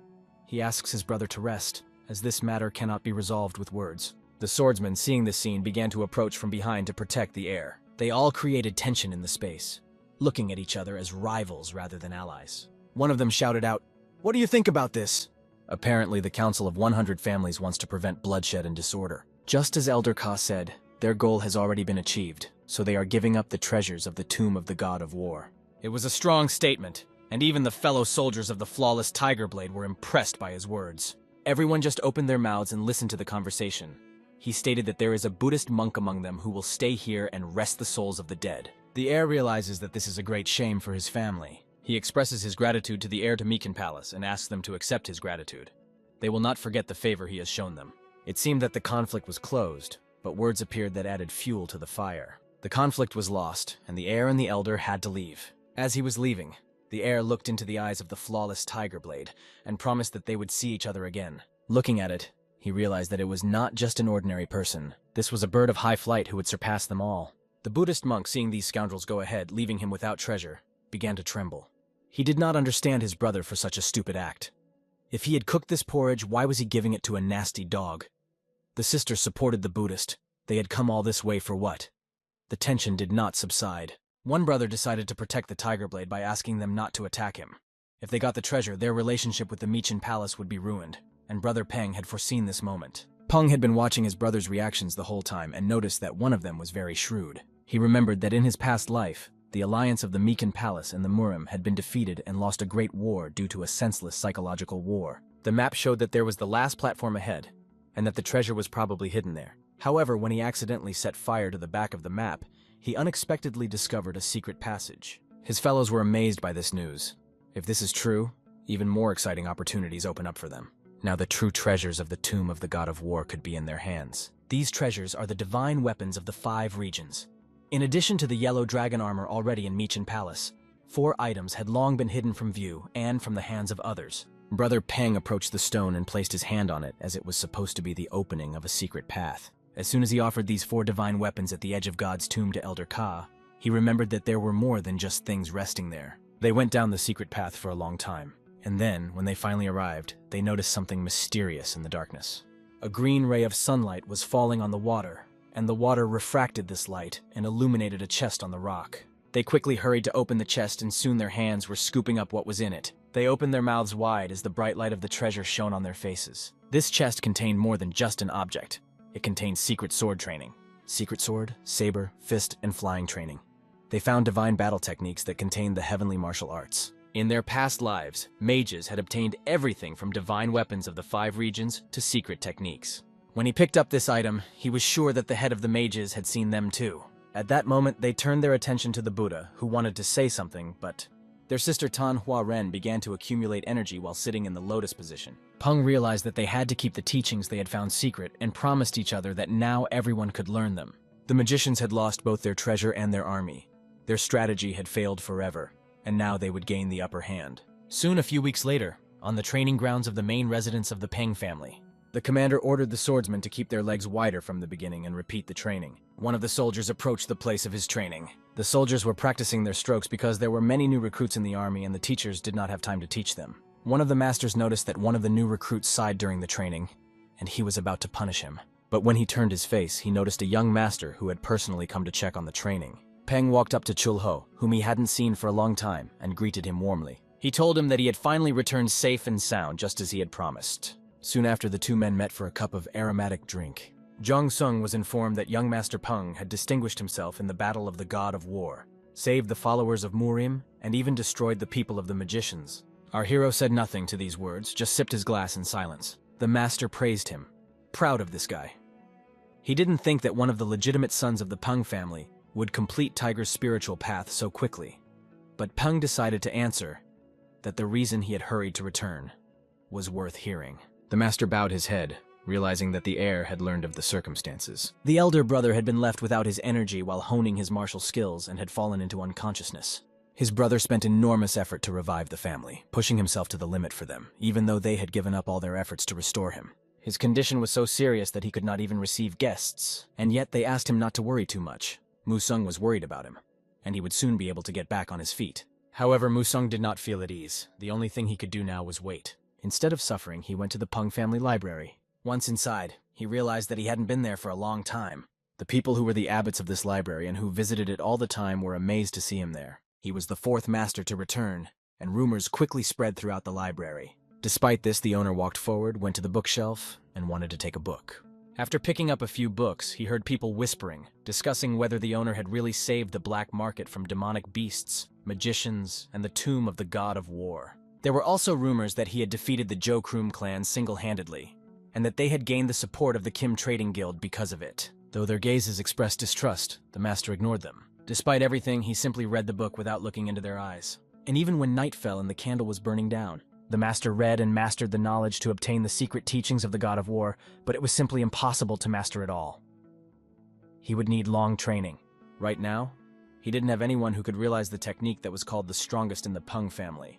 He asks his brother to rest, as this matter cannot be resolved with words. The swordsman, seeing this scene, began to approach from behind to protect the heir. They all created tension in the space, looking at each other as rivals rather than allies. One of them shouted out, "What do you think about this?" Apparently, the Council of 100 Families wants to prevent bloodshed and disorder. Just as Elder Ka said, their goal has already been achieved, so they are giving up the treasures of the tomb of the god of war. It was a strong statement, and even the fellow soldiers of the flawless Tiger Blade were impressed by his words. Everyone just opened their mouths and listened to the conversation. He stated that there is a Buddhist monk among them who will stay here and rest the souls of the dead. The heir realizes that this is a great shame for his family. He expresses his gratitude to the heir to Meekin Palace and asks them to accept his gratitude. They will not forget the favor he has shown them. It seemed that the conflict was closed, but words appeared that added fuel to the fire. The conflict was lost, and the heir and the elder had to leave. As he was leaving, the heir looked into the eyes of the flawless Tiger Blade and promised that they would see each other again. Looking at it, he realized that it was not just an ordinary person. This was a bird of high flight who would surpass them all. The Buddhist monk, seeing these scoundrels go ahead, leaving him without treasure, began to tremble. He did not understand his brother for such a stupid act. If he had cooked this porridge, why was he giving it to a nasty dog? The sisters supported the Buddhist. They had come all this way for what? The tension did not subside. One brother decided to protect the Tiger Blade by asking them not to attack him. If they got the treasure, their relationship with the Meekin Palace would be ruined, and Brother Peng had foreseen this moment. Peng had been watching his brother's reactions the whole time and noticed that one of them was very shrewd. He remembered that in his past life, the alliance of the Meekin Palace and the Murim had been defeated and lost a great war due to a senseless psychological war. The map showed that there was the last platform ahead, and that the treasure was probably hidden there. However, when he accidentally set fire to the back of the map, he unexpectedly discovered a secret passage. His fellows were amazed by this news. If this is true, even more exciting opportunities open up for them. Now the true treasures of the tomb of the god of war could be in their hands. These treasures are the divine weapons of the 5 regions. In addition to the yellow dragon armor already in Meekin Palace, 4 items had long been hidden from view and from the hands of others. Brother Peng approached the stone and placed his hand on it as it was supposed to be the opening of a secret path. As soon as he offered these 4 divine weapons at the edge of God's tomb to Elder Ka, he remembered that there were more than just things resting there. They went down the secret path for a long time, and then, when they finally arrived, they noticed something mysterious in the darkness. A green ray of sunlight was falling on the water, and the water refracted this light and illuminated a chest on the rock. They quickly hurried to open the chest, and soon their hands were scooping up what was in it. They opened their mouths wide as the bright light of the treasure shone on their faces. This chest contained more than just an object. It contained secret sword training. Secret sword, saber, fist, and flying training. They found divine battle techniques that contained the heavenly martial arts. In their past lives, mages had obtained everything from divine weapons of the 5 regions to secret techniques. When he picked up this item, he was sure that the head of the mages had seen them too. At that moment, they turned their attention to the Buddha, who wanted to say something, but their sister Tan Hua Ren began to accumulate energy while sitting in the lotus position. Peng realized that they had to keep the teachings they had found secret and promised each other that now everyone could learn them. The magicians had lost both their treasure and their army. Their strategy had failed forever, and now they would gain the upper hand. Soon, a few weeks later, on the training grounds of the main residence of the Peng family, the commander ordered the swordsmen to keep their legs wider from the beginning and repeat the training. One of the soldiers approached the place of his training. The soldiers were practicing their strokes because there were many new recruits in the army and the teachers did not have time to teach them. One of the masters noticed that one of the new recruits sighed during the training, and he was about to punish him. But when he turned his face, he noticed a young master who had personally come to check on the training. Peng walked up to Chulho, whom he hadn't seen for a long time, and greeted him warmly. He told him that he had finally returned safe and sound, just as he had promised. Soon after, the 2 men met for a cup of aromatic drink. Zhang Sung was informed that young Master Peng had distinguished himself in the battle of the God of War, saved the followers of Murim, and even destroyed the people of the magicians. Our hero said nothing to these words, just sipped his glass in silence. The master praised him, proud of this guy. He didn't think that one of the legitimate sons of the Peng family would complete Tiger's spiritual path so quickly. But Peng decided to answer that the reason he had hurried to return was worth hearing. The master bowed his head, realizing that the heir had learned of the circumstances. The elder brother had been left without his energy while honing his martial skills and had fallen into unconsciousness. His brother spent enormous effort to revive the family, pushing himself to the limit for them, even though they had given up all their efforts to restore him. His condition was so serious that he could not even receive guests, and yet they asked him not to worry too much. Musung was worried about him, and he would soon be able to get back on his feet. However, Musung did not feel at ease. The only thing he could do now was wait. Instead of suffering, he went to the Peng family library. Once inside, he realized that he hadn't been there for a long time. The people who were the abbots of this library and who visited it all the time were amazed to see him there. He was the fourth master to return, and rumors quickly spread throughout the library. Despite this, the owner walked forward, went to the bookshelf, and wanted to take a book. After picking up a few books, he heard people whispering, discussing whether the owner had really saved the black market from demonic beasts, magicians, and the tomb of the god of war. There were also rumors that he had defeated the Jokrum clan single-handedly, and that they had gained the support of the Kim Trading Guild because of it. Though their gazes expressed distrust, the master ignored them. Despite everything, he simply read the book without looking into their eyes. And even when night fell and the candle was burning down, the master read and mastered the knowledge to obtain the secret teachings of the god of war, but it was simply impossible to master it all. He would need long training. Right now, he didn't have anyone who could realize the technique that was called the strongest in the Peng family.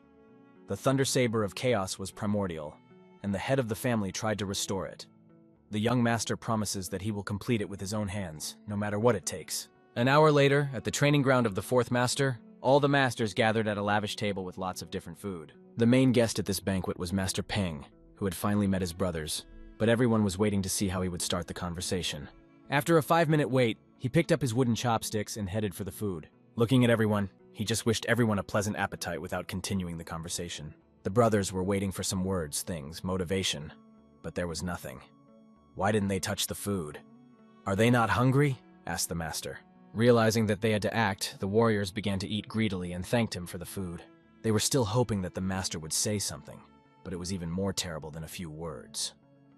The Thunder Saber of Chaos was primordial, and the head of the family tried to restore it. The young master promises that he will complete it with his own hands, no matter what it takes. An hour later, at the training ground of the fourth master, all the masters gathered at a lavish table with lots of different food. The main guest at this banquet was Master Peng, who had finally met his brothers, but everyone was waiting to see how he would start the conversation. After a 5-minute wait, he picked up his wooden chopsticks and headed for the food. Looking at everyone, he just wished everyone a pleasant appetite without continuing the conversation. The brothers were waiting for some words, things, motivation, but there was nothing. Why didn't they touch the food? Are they not hungry? Asked the master. Realizing that they had to act, the warriors began to eat greedily and thanked him for the food. They were still hoping that the master would say something, but it was even more terrible than a few words.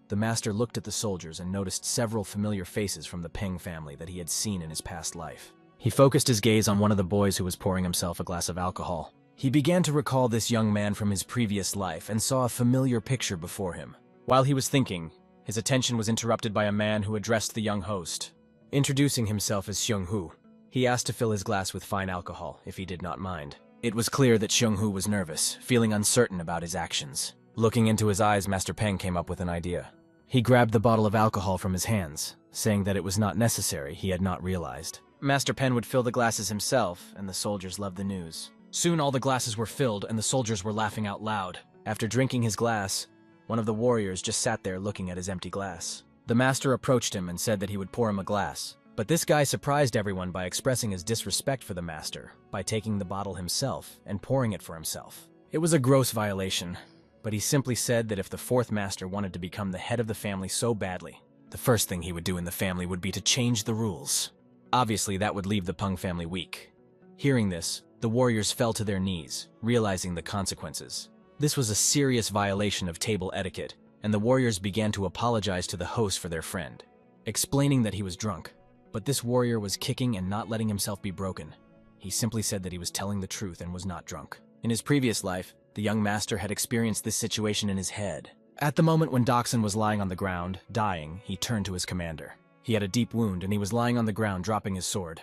The master looked at the soldiers and noticed several familiar faces from the Peng family that he had seen in his past life. He focused his gaze on one of the boys who was pouring himself a glass of alcohol. He began to recall this young man from his previous life and saw a familiar picture before him. While he was thinking, his attention was interrupted by a man who addressed the young host. Introducing himself as Xionghu, he asked to fill his glass with fine alcohol, if he did not mind. It was clear that Xionghu was nervous, feeling uncertain about his actions. Looking into his eyes, Master Peng came up with an idea. He grabbed the bottle of alcohol from his hands, saying that it was not necessary, he had not realized. Master Peng would fill the glasses himself, and the soldiers loved the news. Soon all the glasses were filled, and the soldiers were laughing out loud. After drinking his glass, one of the warriors just sat there looking at his empty glass. The master approached him and said that he would pour him a glass. But this guy surprised everyone by expressing his disrespect for the master, by taking the bottle himself and pouring it for himself. It was a gross violation, but he simply said that if the fourth master wanted to become the head of the family so badly, the first thing he would do in the family would be to change the rules. Obviously, that would leave the Peng family weak. Hearing this, the warriors fell to their knees, realizing the consequences. This was a serious violation of table etiquette, and the warriors began to apologize to the host for their friend, explaining that he was drunk. But this warrior was kicking and not letting himself be broken. He simply said that he was telling the truth and was not drunk. In his previous life, the young master had experienced this situation in his head. At the moment when Doxon was lying on the ground, dying, he turned to his commander. He had a deep wound and he was lying on the ground dropping his sword.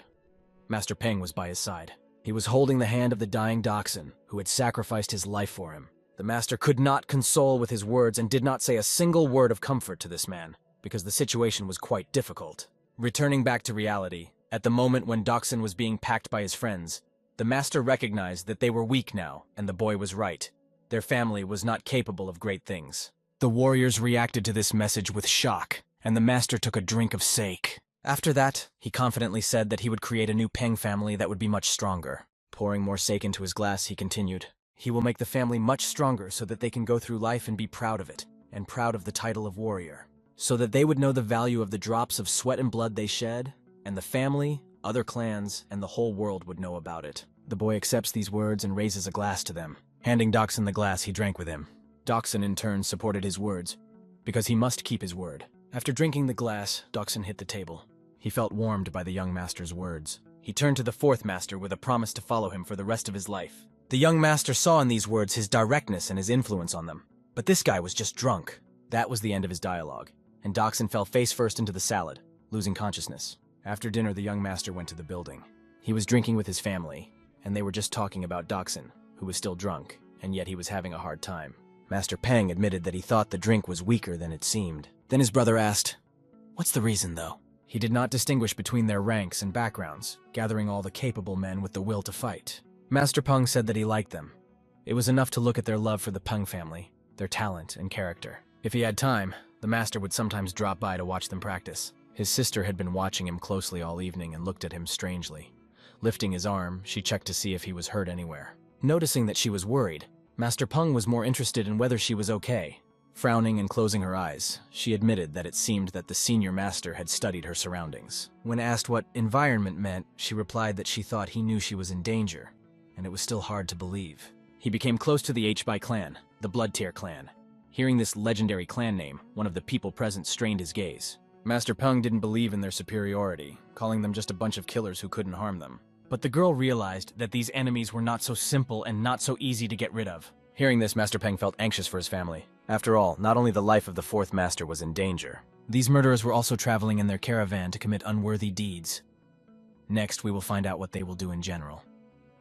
Master Peng was by his side. He was holding the hand of the dying Doxon, who had sacrificed his life for him. The master could not console with his words and did not say a single word of comfort to this man, because the situation was quite difficult. Returning back to reality, at the moment when Doxon was being packed by his friends, the master recognized that they were weak now, and the boy was right. Their family was not capable of great things. The warriors reacted to this message with shock, and the master took a drink of sake. After that, he confidently said that he would create a new Peng family that would be much stronger. Pouring more sake into his glass, he continued, "He will make the family much stronger so that they can go through life and be proud of it, and proud of the title of warrior. So that they would know the value of the drops of sweat and blood they shed, and the family, other clans, and the whole world would know about it." The boy accepts these words and raises a glass to them. Handing Doxon the glass, he drank with him. Doxon in turn supported his words, because he must keep his word. After drinking the glass, Doxon hit the table. He felt warmed by the young master's words. He turned to the fourth master with a promise to follow him for the rest of his life. The young master saw in these words his directness and his influence on them. But this guy was just drunk. That was the end of his dialogue, and Doxon fell face first into the salad, losing consciousness. After dinner, the young master went to the building. He was drinking with his family, and they were just talking about Doxon, who was still drunk, and yet he was having a hard time. Master Peng admitted that he thought the drink was weaker than it seemed. Then his brother asked, "What's the reason, though?" He did not distinguish between their ranks and backgrounds, gathering all the capable men with the will to fight. Master Peng said that he liked them. It was enough to look at their love for the Peng family. their talent and character. If he had time, the master would sometimes drop by to watch them practice. His sister had been watching him closely all evening and looked at him strangely. Lifting his arm, she checked to see if he was hurt anywhere. Noticing that she was worried, Master Peng was more interested in whether she was okay. Frowning and closing her eyes, she admitted that it seemed that the senior master had studied her surroundings. When asked what environment meant, she replied that she thought he knew she was in danger, and it was still hard to believe. He became close to the H-Bai clan, the Blood Tier clan. Hearing this legendary clan name, one of the people present strained his gaze. Master Peng didn't believe in their superiority, calling them just a bunch of killers who couldn't harm them. But the girl realized that these enemies were not so simple and not so easy to get rid of. Hearing this, Master Peng felt anxious for his family. After all, not only the life of the fourth master was in danger. These murderers were also traveling in their caravan to commit unworthy deeds. Next, we will find out what they will do in general.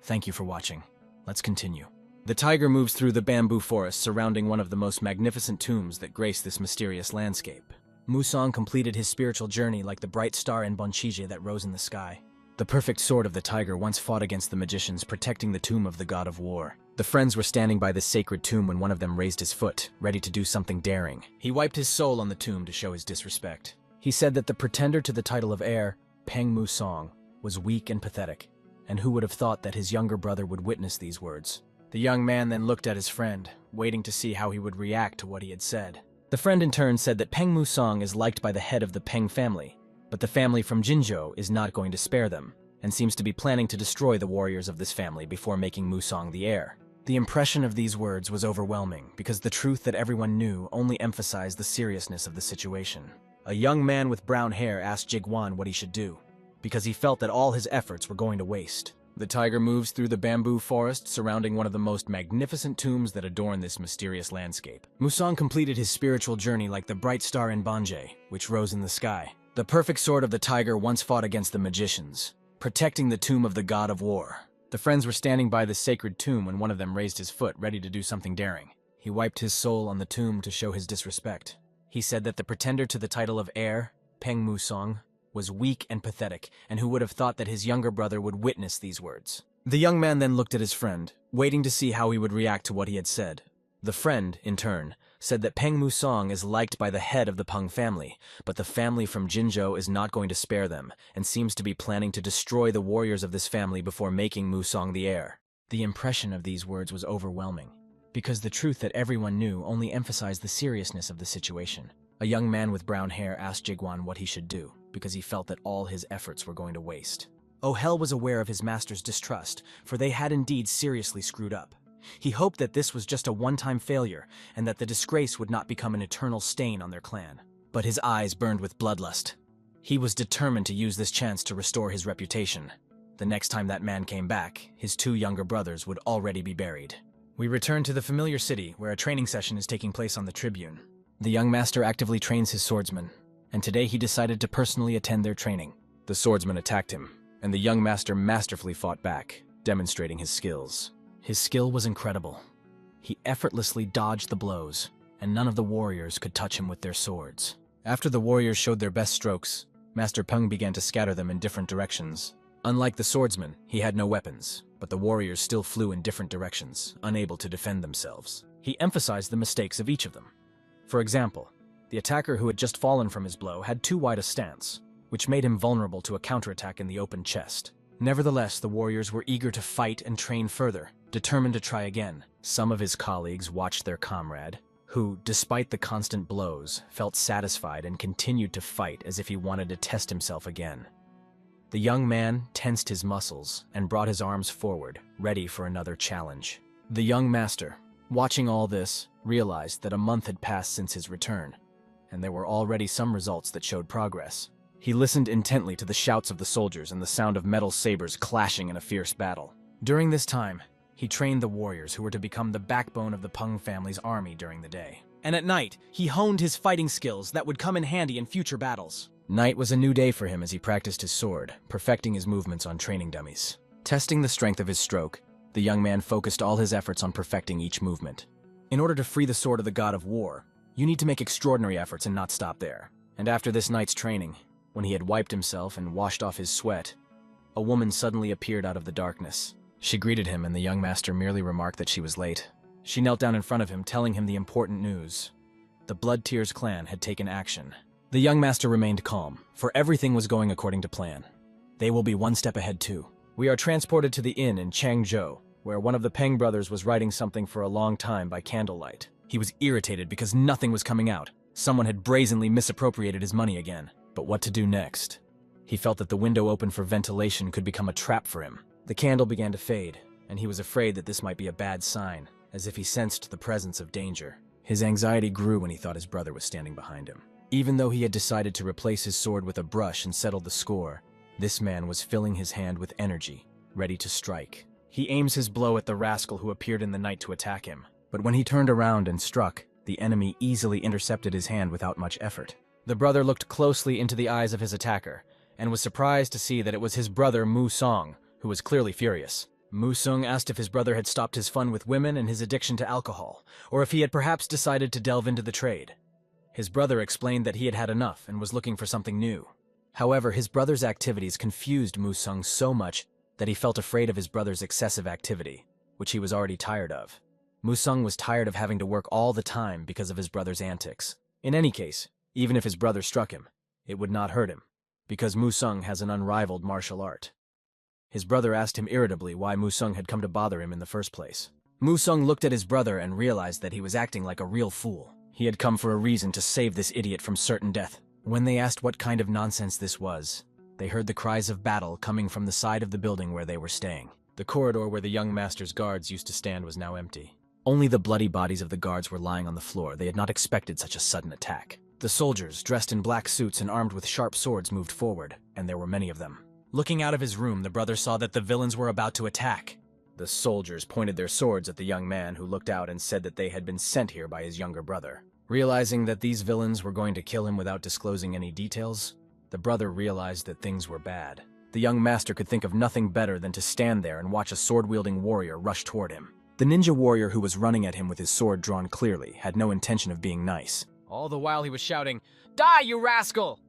Thank you for watching. Let's continue. The tiger moves through the bamboo forest surrounding one of the most magnificent tombs that grace this mysterious landscape. Musang completed his spiritual journey like the bright star in Bonchije that rose in the sky. The perfect sword of the tiger once fought against the magicians, protecting the tomb of the god of war. The friends were standing by this sacred tomb when one of them raised his foot, ready to do something daring. He wiped his soul on the tomb to show his disrespect. He said that the pretender to the title of heir, Peng Musang, was weak and pathetic, and who would have thought that his younger brother would witness these words. The young man then looked at his friend, waiting to see how he would react to what he had said. The friend in turn said that Peng Musang is liked by the head of the Peng family, but the family from Jinzhou is not going to spare them, and seems to be planning to destroy the warriors of this family before making Musang the heir. The impression of these words was overwhelming, because the truth that everyone knew only emphasized the seriousness of the situation. A young man with brown hair asked Jiguan what he should do, because he felt that all his efforts were going to waste. The tiger moves through the bamboo forest surrounding one of the most magnificent tombs that adorn this mysterious landscape. Musang completed his spiritual journey like the bright star in Banje, which rose in the sky. The perfect sword of the tiger once fought against the magicians, protecting the tomb of the god of war. The friends were standing by the sacred tomb when one of them raised his foot, ready to do something daring. He wiped his soul on the tomb to show his disrespect. He said that the pretender to the title of heir, Peng Musang, was weak and pathetic, and who would have thought that his younger brother would witness these words. The young man then looked at his friend, waiting to see how he would react to what he had said. The friend, in turn, said that Peng Musang is liked by the head of the Peng family, but the family from Jinzhou is not going to spare them, and seems to be planning to destroy the warriors of this family before making Musang the heir. The impression of these words was overwhelming, because the truth that everyone knew only emphasized the seriousness of the situation. A young man with brown hair asked Jiguan what he should do, because he felt that all his efforts were going to waste. Yahello was aware of his master's distrust, for they had indeed seriously screwed up. He hoped that this was just a one-time failure, and that the disgrace would not become an eternal stain on their clan. But his eyes burned with bloodlust. He was determined to use this chance to restore his reputation. The next time that man came back, his two younger brothers would already be buried. We return to the familiar city, where a training session is taking place on the Tribune. The young master actively trains his swordsmen, and today he decided to personally attend their training. The swordsman attacked him, and the young master masterfully fought back, demonstrating his skills. His skill was incredible. He effortlessly dodged the blows, and none of the warriors could touch him with their swords. After the warriors showed their best strokes, Master Peng began to scatter them in different directions. Unlike the swordsman, he had no weapons, but the warriors still flew in different directions, unable to defend themselves. He emphasized the mistakes of each of them. For example, the attacker who had just fallen from his blow had too wide a stance, which made him vulnerable to a counterattack in the open chest. Nevertheless, the warriors were eager to fight and train further, determined to try again. Some of his colleagues watched their comrade, who, despite the constant blows, felt satisfied and continued to fight as if he wanted to test himself again. The young man tensed his muscles and brought his arms forward, ready for another challenge. The young master, watching all this, realized that a month had passed since his return, and there were already some results that showed progress. He listened intently to the shouts of the soldiers and the sound of metal sabers clashing in a fierce battle. During this time, he trained the warriors who were to become the backbone of the Peng family's army during the day. And at night, he honed his fighting skills that would come in handy in future battles. Night was a new day for him as he practiced his sword, perfecting his movements on training dummies. Testing the strength of his stroke, the young man focused all his efforts on perfecting each movement. In order to free the sword of the god of war, you need to make extraordinary efforts and not stop there. And after this night's training, when he had wiped himself and washed off his sweat, a woman suddenly appeared out of the darkness. She greeted him, and the young master merely remarked that she was late. She knelt down in front of him, telling him the important news. The Blood Tears clan had taken action. The young master remained calm, for everything was going according to plan. They will be one step ahead too. We are transported to the inn in Changzhou, where one of the Peng brothers was writing something for a long time by candlelight. He was irritated because nothing was coming out. Someone had brazenly misappropriated his money again. But what to do next? He felt that the window open for ventilation could become a trap for him. The candle began to fade, and he was afraid that this might be a bad sign, as if he sensed the presence of danger. His anxiety grew when he thought his brother was standing behind him. Even though he had decided to replace his sword with a brush and settle the score, this man was filling his hand with energy, ready to strike. He aims his blow at the rascal who appeared in the night to attack him. But when he turned around and struck, the enemy easily intercepted his hand without much effort. The brother looked closely into the eyes of his attacker, and was surprised to see that it was his brother Mu Song, who was clearly furious. Mu Song asked if his brother had stopped his fun with women and his addiction to alcohol, or if he had perhaps decided to delve into the trade. His brother explained that he had had enough and was looking for something new. However, his brother's activities confused Mu Song so much that he felt afraid of his brother's excessive activity, which he was already tired of. Mu Song was tired of having to work all the time because of his brother's antics. In any case, even if his brother struck him, it would not hurt him, because Mu Song has an unrivaled martial art. His brother asked him irritably why Mu Song had come to bother him in the first place. Mu Song looked at his brother and realized that he was acting like a real fool. He had come for a reason to save this idiot from certain death. When they asked what kind of nonsense this was, they heard the cries of battle coming from the side of the building where they were staying. The corridor where the young master's guards used to stand was now empty. Only the bloody bodies of the guards were lying on the floor. They had not expected such a sudden attack. The soldiers, dressed in black suits and armed with sharp swords, moved forward, and there were many of them. Looking out of his room, the brother saw that the villains were about to attack. The soldiers pointed their swords at the young man, who looked out and said that they had been sent here by his younger brother. Realizing that these villains were going to kill him without disclosing any details, the brother realized that things were bad. The young master could think of nothing better than to stand there and watch a sword-wielding warrior rush toward him. The ninja warrior who was running at him with his sword drawn clearly had no intention of being nice. All the while he was shouting, "Die, you rascal!"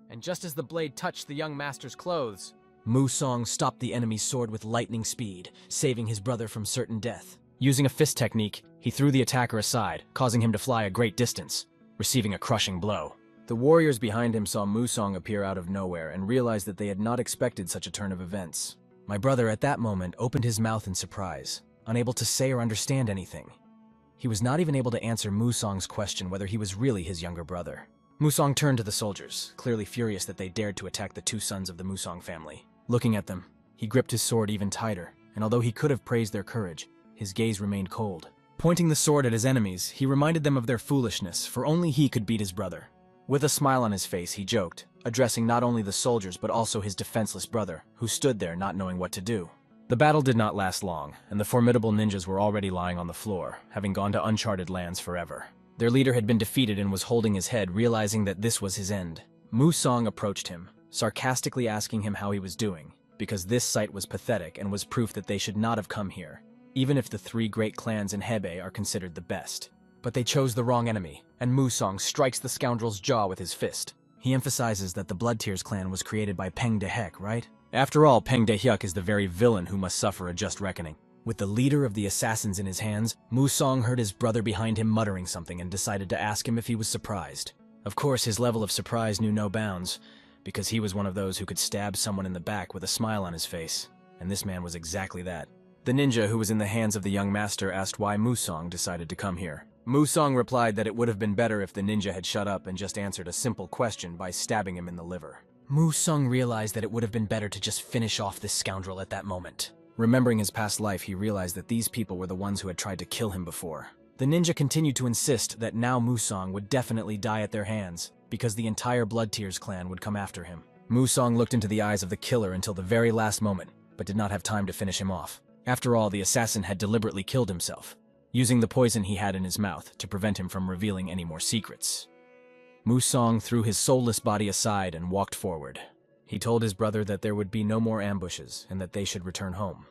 And just as the blade touched the young master's clothes, Mu Song stopped the enemy's sword with lightning speed, saving his brother from certain death. Using a fist technique, he threw the attacker aside, causing him to fly a great distance, receiving a crushing blow. The warriors behind him saw Mu Song appear out of nowhere and realized that they had not expected such a turn of events. My brother at that moment opened his mouth in surprise, unable to say or understand anything. He was not even able to answer Mu Song's question whether he was really his younger brother. Mu Song turned to the soldiers, clearly furious that they dared to attack the two sons of the Mu Song family. Looking at them, he gripped his sword even tighter, and although he could have praised their courage, his gaze remained cold. Pointing the sword at his enemies, he reminded them of their foolishness, for only he could beat his brother. With a smile on his face, he joked, addressing not only the soldiers but also his defenseless brother, who stood there not knowing what to do. The battle did not last long, and the formidable ninjas were already lying on the floor, having gone to uncharted lands forever. Their leader had been defeated and was holding his head, realizing that this was his end. Mu Song approached him, sarcastically asking him how he was doing, because this sight was pathetic and was proof that they should not have come here, even if the three great clans in Hebei are considered the best. But they chose the wrong enemy, and Mu Song strikes the scoundrel's jaw with his fist. He emphasizes that the Blood Tears clan was created by Peng Dehyuk, right? After all, Peng Dehyuk is the very villain who must suffer a just reckoning. With the leader of the assassins in his hands, Mu Song heard his brother behind him muttering something and decided to ask him if he was surprised. Of course, his level of surprise knew no bounds, because he was one of those who could stab someone in the back with a smile on his face, and this man was exactly that. The ninja who was in the hands of the young master asked why Mu Song decided to come here. Mu Song replied that it would have been better if the ninja had shut up and just answered a simple question by stabbing him in the liver. Mu Song realized that it would have been better to just finish off this scoundrel at that moment. Remembering his past life, he realized that these people were the ones who had tried to kill him before. The ninja continued to insist that now Mu Song would definitely die at their hands, because the entire Blood Tears clan would come after him. Mu Song looked into the eyes of the killer until the very last moment, but did not have time to finish him off. After all, the assassin had deliberately killed himself, using the poison he had in his mouth to prevent him from revealing any more secrets. Mu Song threw his soulless body aside and walked forward. He told his brother that there would be no more ambushes and that they should return home.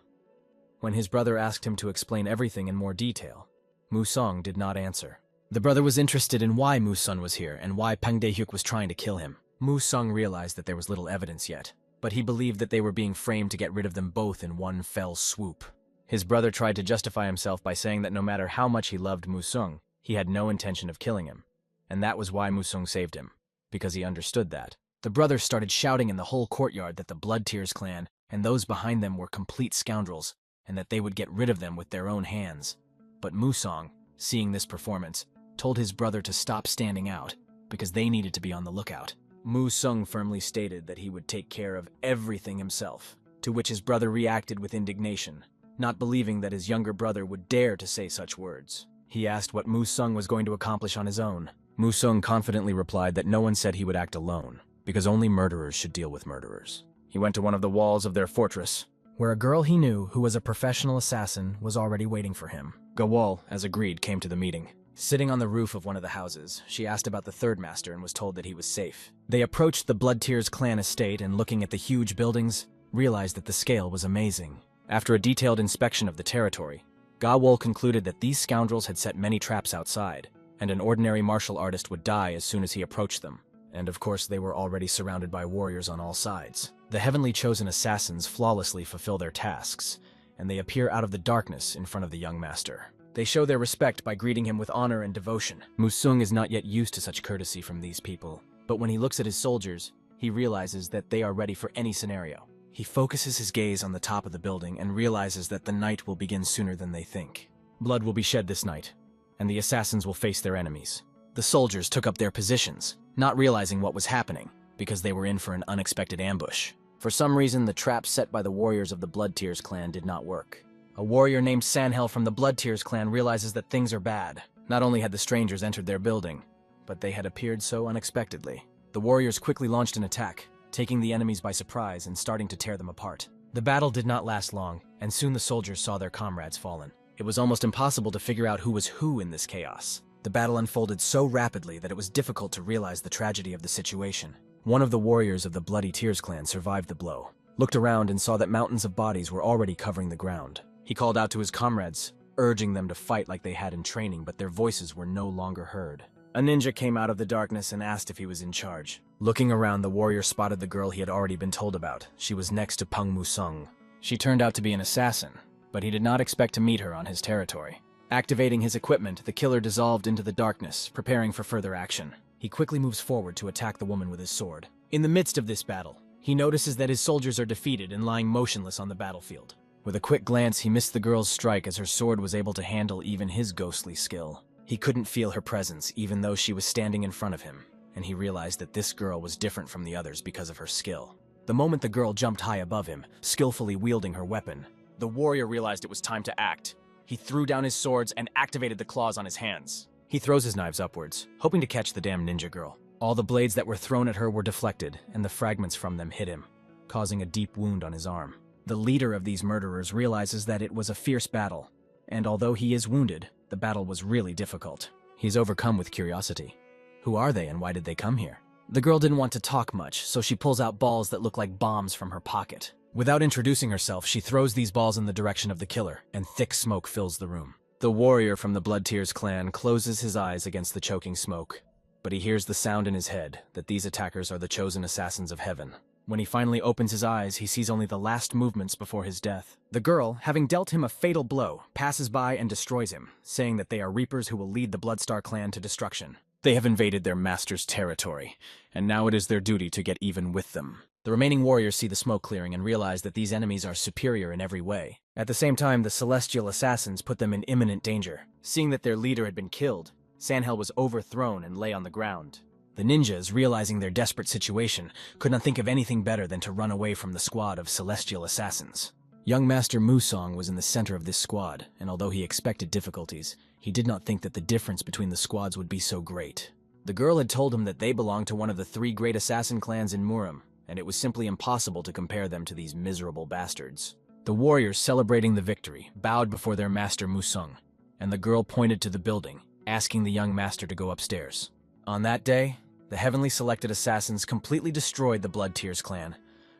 When his brother asked him to explain everything in more detail, Mu Song did not answer. The brother was interested in why Mu Song was here and why Peng Dehyuk was trying to kill him. Mu Song realized that there was little evidence yet, but he believed that they were being framed to get rid of them both in one fell swoop. His brother tried to justify himself by saying that no matter how much he loved Musung, he had no intention of killing him. And that was why Musung saved him, because he understood that. The brothers started shouting in the whole courtyard that the Blood Tears clan and those behind them were complete scoundrels, and that they would get rid of them with their own hands. But Musong, seeing this performance, told his brother to stop standing out, because they needed to be on the lookout. Musung firmly stated that he would take care of everything himself, to which his brother reacted with indignation, not believing that his younger brother would dare to say such words. He asked what Musung was going to accomplish on his own. Musung confidently replied that no one said he would act alone, because only murderers should deal with murderers. He went to one of the walls of their fortress, where a girl he knew who was a professional assassin was already waiting for him. Gawal, as agreed, came to the meeting. Sitting on the roof of one of the houses, she asked about the third master and was told that he was safe. They approached the Blood Tears clan estate and, looking at the huge buildings, realized that the scale was amazing. After a detailed inspection of the territory, Gawal concluded that these scoundrels had set many traps outside, and an ordinary martial artist would die as soon as he approached them. And of course they were already surrounded by warriors on all sides. The heavenly chosen assassins flawlessly fulfill their tasks, and they appear out of the darkness in front of the young master. They show their respect by greeting him with honor and devotion. Musung is not yet used to such courtesy from these people, but when he looks at his soldiers, he realizes that they are ready for any scenario. He focuses his gaze on the top of the building and realizes that the night will begin sooner than they think. Blood will be shed this night, and the assassins will face their enemies. The soldiers took up their positions, not realizing what was happening, because they were in for an unexpected ambush. For some reason, the traps set by the warriors of the Blood Tears clan did not work. A warrior named Sanhel from the Blood Tears clan realizes that things are bad. Not only had the strangers entered their building, but they had appeared so unexpectedly. The warriors quickly launched an attack, taking the enemies by surprise and starting to tear them apart. The battle did not last long, and soon the soldiers saw their comrades fallen. It was almost impossible to figure out who was who in this chaos. The battle unfolded so rapidly that it was difficult to realize the tragedy of the situation. One of the warriors of the Bloody Tears clan survived the blow, looked around and saw that mountains of bodies were already covering the ground. He called out to his comrades, urging them to fight like they had in training, but their voices were no longer heard. A ninja came out of the darkness and asked if he was in charge. Looking around, the warrior spotted the girl he had already been told about. She was next to Peng Musung. She turned out to be an assassin, but he did not expect to meet her on his territory. Activating his equipment, the killer dissolved into the darkness, preparing for further action. He quickly moves forward to attack the woman with his sword. In the midst of this battle, he notices that his soldiers are defeated and lying motionless on the battlefield. With a quick glance, he missed the girl's strike as her sword was able to handle even his ghostly skill. He couldn't feel her presence, even though she was standing in front of him, and he realized that this girl was different from the others because of her skill. The moment the girl jumped high above him, skillfully wielding her weapon, the warrior realized it was time to act. He threw down his swords and activated the claws on his hands. He throws his knives upwards, hoping to catch the damn ninja girl. All the blades that were thrown at her were deflected, and the fragments from them hit him, causing a deep wound on his arm. The leader of these murderers realizes that it was a fierce battle, and although he is wounded, the battle was really difficult. He's overcome with curiosity. Who are they and why did they come here? The girl didn't want to talk much, so she pulls out balls that look like bombs from her pocket. Without introducing herself, she throws these balls in the direction of the killer, and thick smoke fills the room. The warrior from the Blood Tears clan closes his eyes against the choking smoke, but he hears the sound in his head that these attackers are the chosen assassins of heaven. When he finally opens his eyes, he sees only the last movements before his death. The girl, having dealt him a fatal blow, passes by and destroys him, saying that they are reapers who will lead the Bloodstar clan to destruction. They have invaded their master's territory, and now it is their duty to get even with them. The remaining warriors see the smoke clearing and realize that these enemies are superior in every way. At the same time, the celestial assassins put them in imminent danger. Seeing that their leader had been killed, Sanhel was overthrown and lay on the ground. The ninjas, realizing their desperate situation, could not think of anything better than to run away from the squad of celestial assassins. Young Master Musong was in the center of this squad, and although he expected difficulties, he did not think that the difference between the squads would be so great. The girl had told him that they belonged to one of the 3 great assassin clans in Muram, and it was simply impossible to compare them to these miserable bastards. The warriors, celebrating the victory, bowed before their master Musung, and the girl pointed to the building, asking the young master to go upstairs. On that day, the heavenly selected assassins completely destroyed the Blood Tears clan,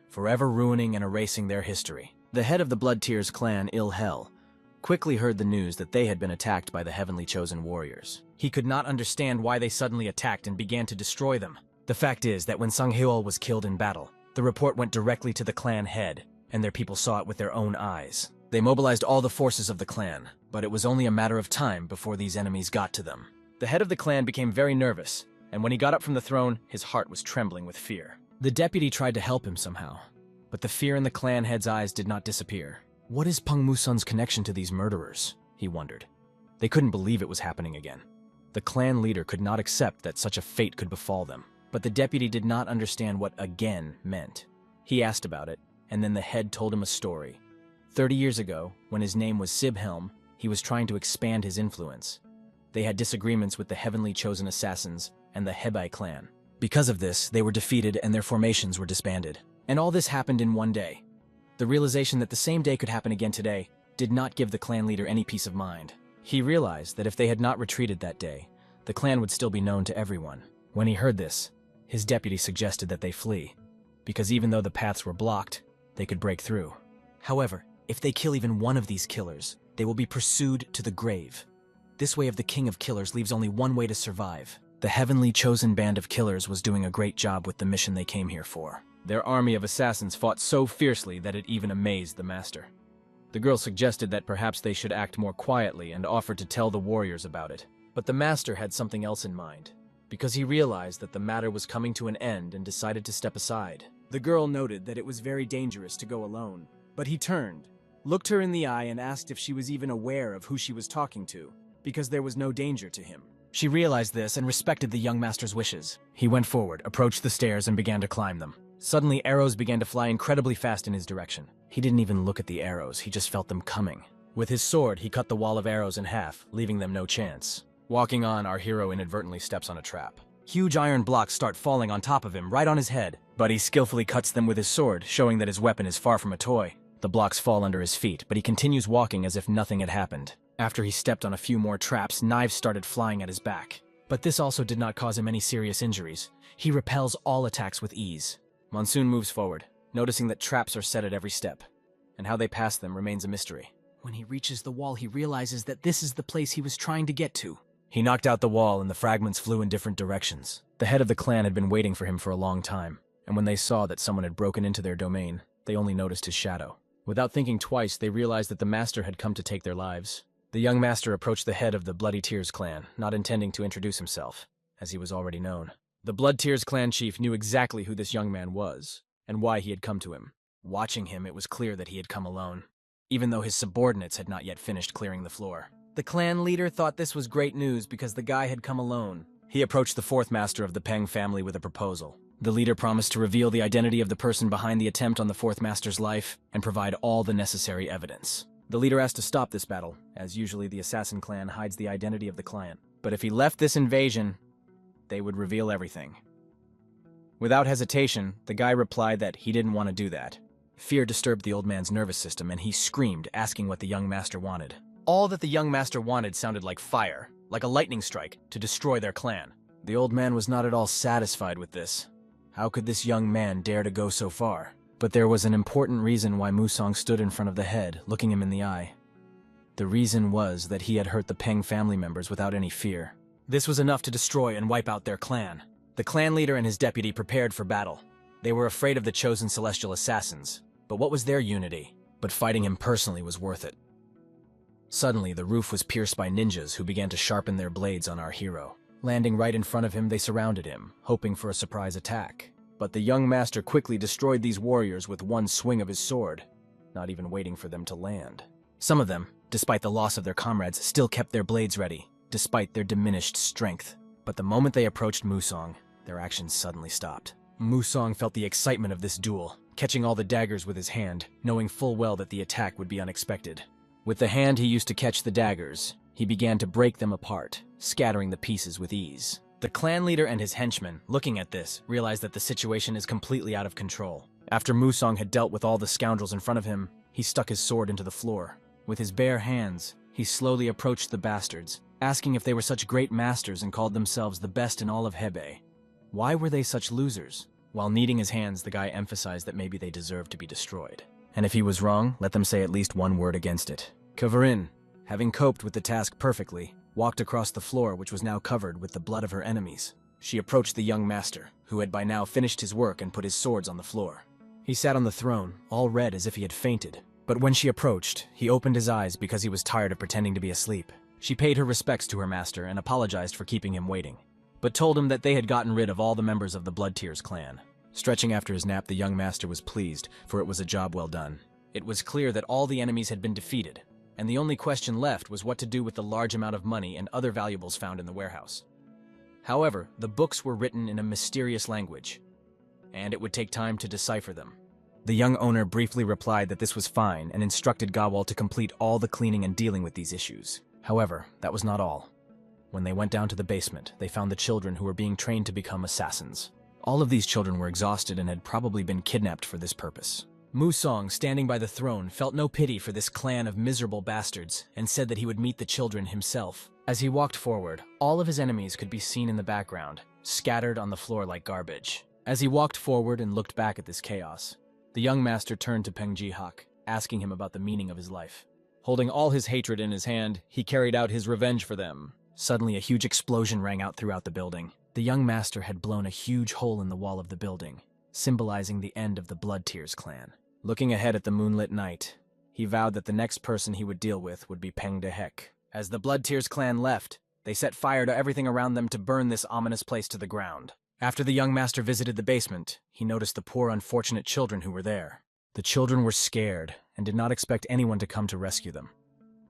forever ruining and erasing their history. The head of the Blood Tears clan, Yahello, quickly heard the news that they had been attacked by the heavenly chosen warriors. He could not understand why they suddenly attacked and began to destroy them. The fact is that when Sangheol was killed in battle, the report went directly to the clan head, and their people saw it with their own eyes. They mobilized all the forces of the clan, but it was only a matter of time before these enemies got to them. The head of the clan became very nervous, and when he got up from the throne, his heart was trembling with fear. The deputy tried to help him somehow, but the fear in the clan head's eyes did not disappear. What is Peng Muson's connection to these murderers? He wondered. They couldn't believe it was happening again. The clan leader could not accept that such a fate could befall them, but the deputy did not understand what again meant. He asked about it, and then the head told him a story. 30 years ago, when his name was Sibhelm, he was trying to expand his influence. They had disagreements with the heavenly chosen assassins and the Hebei clan. Because of this, they were defeated and their formations were disbanded. And all this happened in one day. The realization that the same day could happen again today did not give the clan leader any peace of mind. He realized that if they had not retreated that day, the clan would still be known to everyone. When he heard this, his deputy suggested that they flee, because even though the paths were blocked, they could break through. However, if they kill even one of these killers, they will be pursued to the grave. This way of the king of killers leaves only one way to survive. The heavenly chosen band of killers was doing a great job with the mission they came here for. Their army of assassins fought so fiercely that it even amazed the master. The girl suggested that perhaps they should act more quietly and offered to tell the warriors about it. But the master had something else in mind, because he realized that the matter was coming to an end and decided to step aside. The girl noted that it was very dangerous to go alone, but he turned, looked her in the eye and asked if she was even aware of who she was talking to, because there was no danger to him. She realized this and respected the young master's wishes. He went forward, approached the stairs, and began to climb them. Suddenly, arrows began to fly incredibly fast in his direction. He didn't even look at the arrows, he just felt them coming. With his sword, he cut the wall of arrows in half, leaving them no chance. Walking on, our hero inadvertently steps on a trap. Huge iron blocks start falling on top of him, right on his head, but he skillfully cuts them with his sword, showing that his weapon is far from a toy. The blocks fall under his feet, but he continues walking as if nothing had happened. After he stepped on a few more traps, knives started flying at his back. But this also did not cause him any serious injuries. He repels all attacks with ease. Monsoon moves forward, noticing that traps are set at every step, and how they pass them remains a mystery. When he reaches the wall, he realizes that this is the place he was trying to get to. He knocked out the wall and the fragments flew in different directions. The head of the clan had been waiting for him for a long time, and when they saw that someone had broken into their domain, they only noticed his shadow. Without thinking twice, they realized that the master had come to take their lives. The young master approached the head of the Bloody Tears clan, not intending to introduce himself, as he was already known. The Blood Tears clan chief knew exactly who this young man was, and why he had come to him. Watching him, it was clear that he had come alone, even though his subordinates had not yet finished clearing the floor. The clan leader thought this was great news because the guy had come alone. He approached the fourth master of the Peng family with a proposal. The leader promised to reveal the identity of the person behind the attempt on the fourth master's life and provide all the necessary evidence. The leader asked to stop this battle, as usually the assassin clan hides the identity of the client. But if he left this invasion, they would reveal everything. Without hesitation, the guy replied that he didn't want to do that. Fear disturbed the old man's nervous system, and he screamed, asking what the young master wanted. All that the young master wanted sounded like fire, like a lightning strike, to destroy their clan. The old man was not at all satisfied with this. How could this young man dare to go so far? But there was an important reason why Musong stood in front of the head, looking him in the eye. The reason was that he had hurt the Peng family members without any fear. This was enough to destroy and wipe out their clan. The clan leader and his deputy prepared for battle. They were afraid of the chosen celestial assassins, but what was their unity? But fighting him personally was worth it. Suddenly, the roof was pierced by ninjas who began to sharpen their blades on our hero. Landing right in front of him, they surrounded him, hoping for a surprise attack. But the young master quickly destroyed these warriors with one swing of his sword, not even waiting for them to land. Some of them, despite the loss of their comrades, still kept their blades ready, despite their diminished strength. But the moment they approached Musong, their actions suddenly stopped. Musong felt the excitement of this duel, catching all the daggers with his hand, knowing full well that the attack would be unexpected. With the hand he used to catch the daggers, he began to break them apart, scattering the pieces with ease. The clan leader and his henchmen, looking at this, realized that the situation is completely out of control. After Musong had dealt with all the scoundrels in front of him, he stuck his sword into the floor. With his bare hands, he slowly approached the bastards, asking if they were such great masters and called themselves the best in all of Hebei. Why were they such losers? While kneading his hands, the guy emphasized that maybe they deserved to be destroyed. And if he was wrong, let them say at least one word against it. Kavarin, having coped with the task perfectly, walked across the floor, which was now covered with the blood of her enemies. She approached the young master, who had by now finished his work and put his swords on the floor. He sat on the throne, all red as if he had fainted. But when she approached, he opened his eyes because he was tired of pretending to be asleep. She paid her respects to her master and apologized for keeping him waiting, but told him that they had gotten rid of all the members of the Bloodtears clan. Stretching after his nap, the young master was pleased, for it was a job well done. It was clear that all the enemies had been defeated, and the only question left was what to do with the large amount of money and other valuables found in the warehouse. However, the books were written in a mysterious language, and it would take time to decipher them. The young owner briefly replied that this was fine and instructed Gawal to complete all the cleaning and dealing with these issues. However, that was not all. When they went down to the basement, they found the children who were being trained to become assassins. All of these children were exhausted and had probably been kidnapped for this purpose. Musong, standing by the throne, felt no pity for this clan of miserable bastards and said that he would meet the children himself. As he walked forward, all of his enemies could be seen in the background, scattered on the floor like garbage. As he walked forward and looked back at this chaos, the young master turned to Peng Jihak, asking him about the meaning of his life. Holding all his hatred in his hand, he carried out his revenge for them. Suddenly, a huge explosion rang out throughout the building. The young master had blown a huge hole in the wall of the building, symbolizing the end of the Bloodtears clan. Looking ahead at the moonlit night, he vowed that the next person he would deal with would be Peng Dehek. As the Bloodtears clan left, they set fire to everything around them to burn this ominous place to the ground. After the young master visited the basement, he noticed the poor unfortunate children who were there. The children were scared and did not expect anyone to come to rescue them.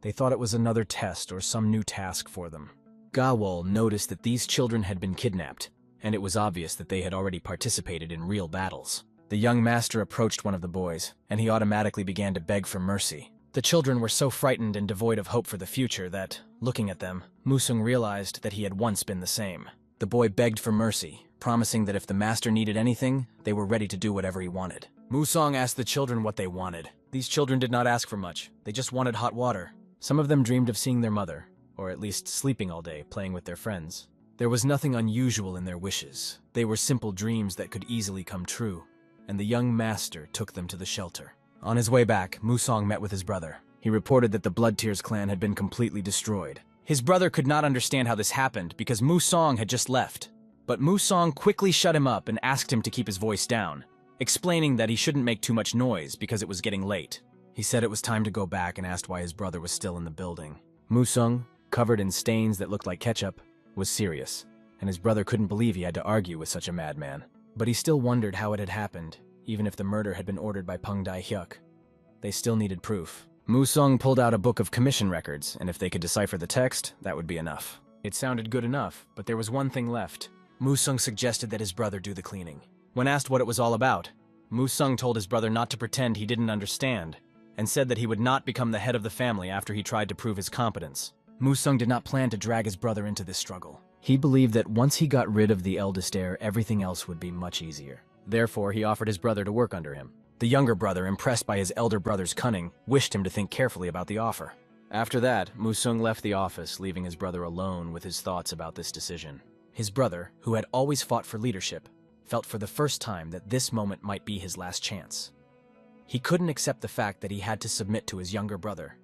They thought it was another test or some new task for them. Gawal noticed that these children had been kidnapped, and it was obvious that they had already participated in real battles. The young master approached one of the boys, and he automatically began to beg for mercy. The children were so frightened and devoid of hope for the future that, looking at them, Musung realized that he had once been the same. The boy begged for mercy, promising that if the master needed anything, they were ready to do whatever he wanted. Musong asked the children what they wanted. These children did not ask for much. They just wanted hot water. Some of them dreamed of seeing their mother, or at least sleeping all day, playing with their friends. There was nothing unusual in their wishes. They were simple dreams that could easily come true, and the young master took them to the shelter. On his way back, Musong met with his brother. He reported that the Bloodtears clan had been completely destroyed. His brother could not understand how this happened because Musong had just left. But Musong quickly shut him up and asked him to keep his voice down, explaining that he shouldn't make too much noise because it was getting late. He said it was time to go back and asked why his brother was still in the building. Musong, covered in stains that looked like ketchup, was serious, and his brother couldn't believe he had to argue with such a madman. But he still wondered how it had happened, even if the murder had been ordered by Peng Dai-hyuk. They still needed proof. Musong pulled out a book of commission records, and if they could decipher the text, that would be enough. It sounded good enough, but there was one thing left. Musong suggested that his brother do the cleaning. When asked what it was all about, Musong told his brother not to pretend he didn't understand, and said that he would not become the head of the family after he tried to prove his competence. Musong did not plan to drag his brother into this struggle. He believed that once he got rid of the eldest heir, everything else would be much easier. Therefore, he offered his brother to work under him. The younger brother, impressed by his elder brother's cunning, wished him to think carefully about the offer. After that, Musong left the office, leaving his brother alone with his thoughts about this decision. His brother, who had always fought for leadership, felt for the first time that this moment might be his last chance. He couldn't accept the fact that he had to submit to his younger brother,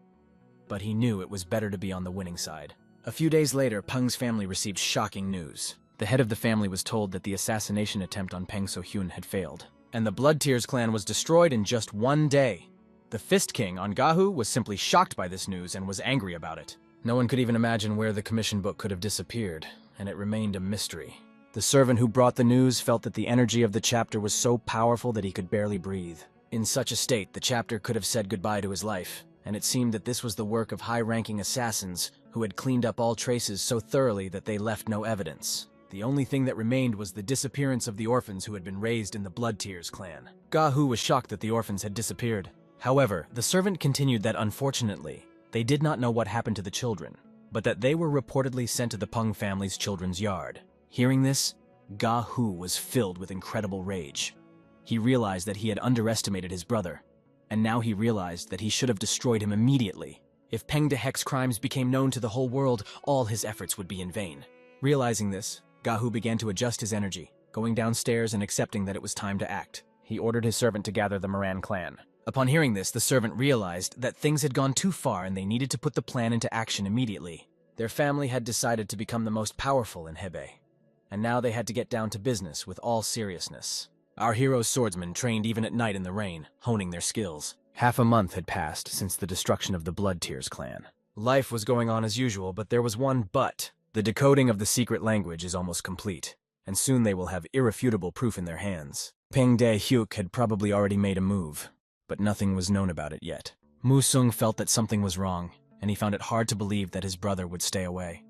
but he knew it was better to be on the winning side. A few days later, Peng's family received shocking news. The head of the family was told that the assassination attempt on Peng So-hyun had failed, and the Bloodtears clan was destroyed in just one day. The Fist King, Ongahu, was simply shocked by this news and was angry about it. No one could even imagine where the commission book could have disappeared, and it remained a mystery. The servant who brought the news felt that the energy of the chapter was so powerful that he could barely breathe. In such a state, the chapter could have said goodbye to his life, and it seemed that this was the work of high-ranking assassins who had cleaned up all traces so thoroughly that they left no evidence. The only thing that remained was the disappearance of the orphans who had been raised in the Bloodtears clan. Gahu was shocked that the orphans had disappeared. However, the servant continued that unfortunately, they did not know what happened to the children, but that they were reportedly sent to the Peng family's children's yard. Hearing this, Gahu was filled with incredible rage. He realized that he had underestimated his brother, and now he realized that he should have destroyed him immediately. If Peng Dehek's crimes became known to the whole world, all his efforts would be in vain. Realizing this, Gahu began to adjust his energy, going downstairs and accepting that it was time to act. He ordered his servant to gather the Moran clan. Upon hearing this, the servant realized that things had gone too far and they needed to put the plan into action immediately. Their family had decided to become the most powerful in Hebei, and now they had to get down to business with all seriousness. Our hero's swordsmen trained even at night in the rain, honing their skills. Half a month had passed since the destruction of the Blood Tears clan. Life was going on as usual, but there was one but. The decoding of the secret language is almost complete, and soon they will have irrefutable proof in their hands. Peng De-hyuk had probably already made a move, but nothing was known about it yet. Musung felt that something was wrong, and he found it hard to believe that his brother would stay away.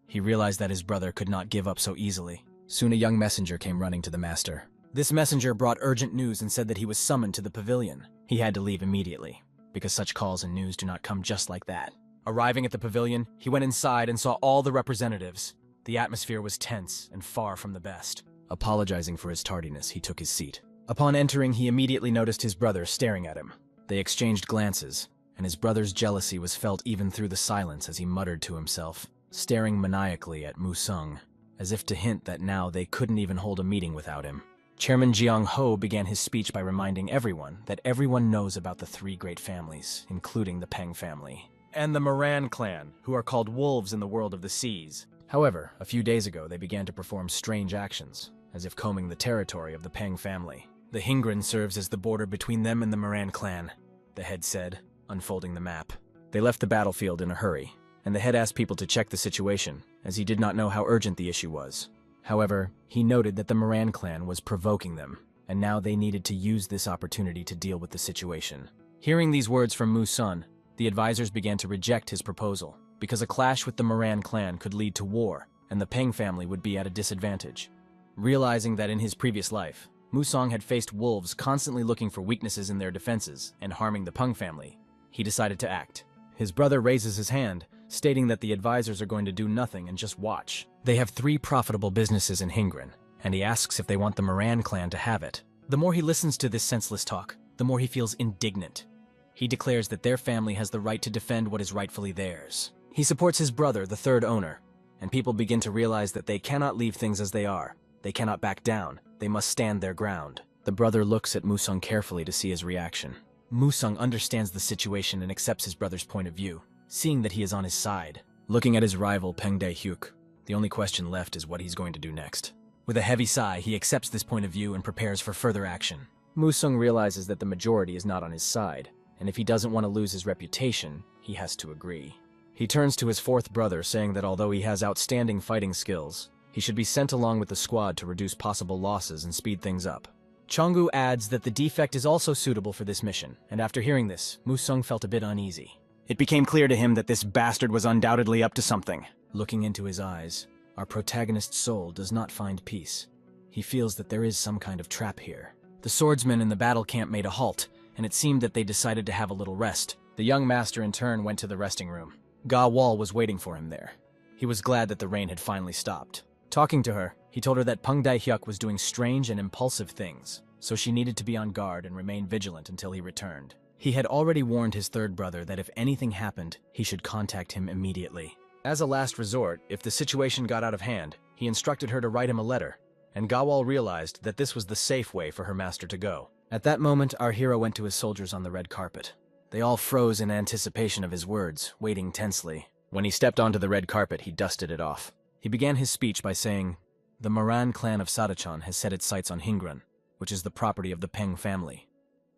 He realized that his brother could not give up so easily. Soon a young messenger came running to the master. This messenger brought urgent news and said that he was summoned to the pavilion. He had to leave immediately, because such calls and news do not come just like that. Arriving at the pavilion, he went inside and saw all the representatives. The atmosphere was tense and far from the best. Apologizing for his tardiness, he took his seat. Upon entering, he immediately noticed his brother staring at him. They exchanged glances, and his brother's jealousy was felt even through the silence as he muttered to himself, staring maniacally at Musung, as if to hint that now they couldn't even hold a meeting without him. Chairman Jiang Ho began his speech by reminding everyone that everyone knows about the three great families, including the Peng family, and the Moran clan, who are called wolves in the world of the seas. However, a few days ago they began to perform strange actions, as if combing the territory of the Peng family. The Hingren serves as the border between them and the Moran clan, the head said, unfolding the map. They left the battlefield in a hurry, and the head asked people to check the situation, as he did not know how urgent the issue was. However, he noted that the Moran clan was provoking them, and now they needed to use this opportunity to deal with the situation. Hearing these words from Musun, the advisors began to reject his proposal, because a clash with the Moran clan could lead to war, and the Peng family would be at a disadvantage. Realizing that in his previous life, Musong had faced wolves constantly looking for weaknesses in their defenses and harming the Peng family, he decided to act. His brother raises his hand, stating that the advisors are going to do nothing and just watch. They have 3 profitable businesses in Hingren, and he asks if they want the Moran clan to have it. The more he listens to this senseless talk, the more he feels indignant. He declares that their family has the right to defend what is rightfully theirs. He supports his brother, the third owner, and people begin to realize that they cannot leave things as they are. They cannot back down. They must stand their ground. The brother looks at Musung carefully to see his reaction. Musung understands the situation and accepts his brother's point of view, seeing that he is on his side. Looking at his rival Peng De-hyuk, the only question left is what he's going to do next. With a heavy sigh, he accepts this point of view and prepares for further action. Musung realizes that the majority is not on his side, and if he doesn't want to lose his reputation, he has to agree. He turns to his fourth brother, saying that although he has outstanding fighting skills, he should be sent along with the squad to reduce possible losses and speed things up. Chonggu adds that the defect is also suitable for this mission, and after hearing this, Musung felt a bit uneasy. It became clear to him that this bastard was undoubtedly up to something. Looking into his eyes, our protagonist's soul does not find peace. He feels that there is some kind of trap here. The swordsmen in the battle camp made a halt, and it seemed that they decided to have a little rest. The young master in turn went to the resting room. Ga Wall was waiting for him there. He was glad that the rain had finally stopped. Talking to her, he told her that Peng Dai-hyuk was doing strange and impulsive things, so she needed to be on guard and remain vigilant until he returned. He had already warned his third brother that if anything happened, he should contact him immediately. As a last resort, if the situation got out of hand, he instructed her to write him a letter, and Gawal realized that this was the safe way for her master to go. At that moment, our hero went to his soldiers on the red carpet. They all froze in anticipation of his words, waiting tensely. When he stepped onto the red carpet, he dusted it off. He began his speech by saying, "The Moran clan of Sadachan has set its sights on Hingran, which is the property of the Peng family.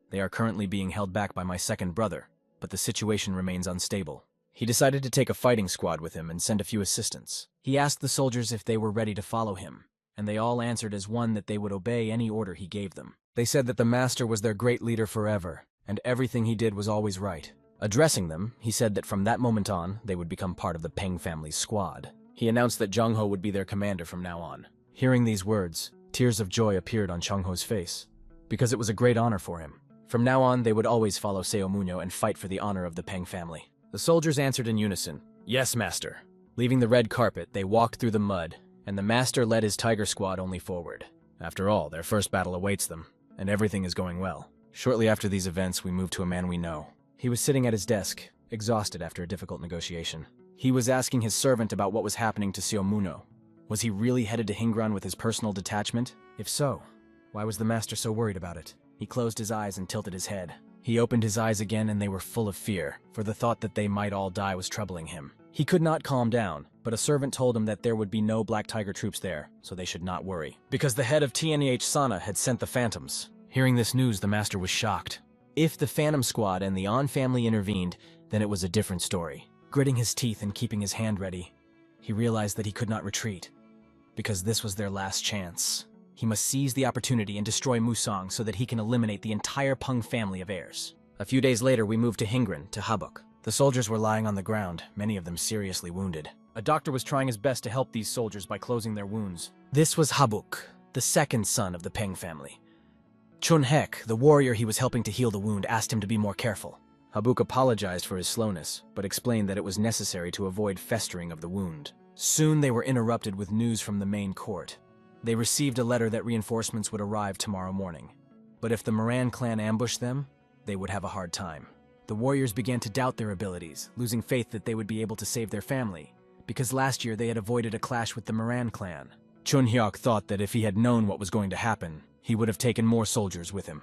They are currently being held back by my second brother, but the situation remains unstable." He decided to take a fighting squad with him and send a few assistants. He asked the soldiers if they were ready to follow him, and they all answered as one that they would obey any order he gave them. They said that the master was their great leader forever, and everything he did was always right. Addressing them, he said that from that moment on, they would become part of the Peng family's squad. He announced that Jung Ho would be their commander from now on. Hearing these words, tears of joy appeared on Chung Ho's face, because it was a great honor for him. From now on, they would always follow Seo Munyo and fight for the honor of the Peng family. The soldiers answered in unison, "Yes, master." Leaving the red carpet, they walked through the mud, and the master led his tiger squad only forward. After all, their first battle awaits them, and everything is going well. Shortly after these events, we moved to a man we know. He was sitting at his desk, exhausted after a difficult negotiation. He was asking his servant about what was happening to Seo Muno. Was he really headed to Hingran with his personal detachment? If so, why was the master so worried about it? He closed his eyes and tilted his head. He opened his eyes again and they were full of fear, for the thought that they might all die was troubling him. He could not calm down, but a servant told him that there would be no Black Tiger troops there, so they should not worry, because the head of TNEH Sana had sent the Phantoms. Hearing this news, the master was shocked. If the Phantom Squad and the On family intervened, then it was a different story. Gritting his teeth and keeping his hand ready, he realized that he could not retreat, because this was their last chance. He must seize the opportunity and destroy Musang so that he can eliminate the entire Peng family of heirs. A few days later, we moved to Hingren, to Habuk. The soldiers were lying on the ground, many of them seriously wounded. A doctor was trying his best to help these soldiers by closing their wounds. This was Habuk, the second son of the Peng family. Chun Hek, the warrior he was helping to heal the wound, asked him to be more careful. Habuk apologized for his slowness, but explained that it was necessary to avoid festering of the wound. Soon they were interrupted with news from the main court. They received a letter that reinforcements would arrive tomorrow morning. But if the Moran clan ambushed them, they would have a hard time. The warriors began to doubt their abilities, losing faith that they would be able to save their family, because last year they had avoided a clash with the Moran clan. Chun Hyuk thought that if he had known what was going to happen, he would have taken more soldiers with him.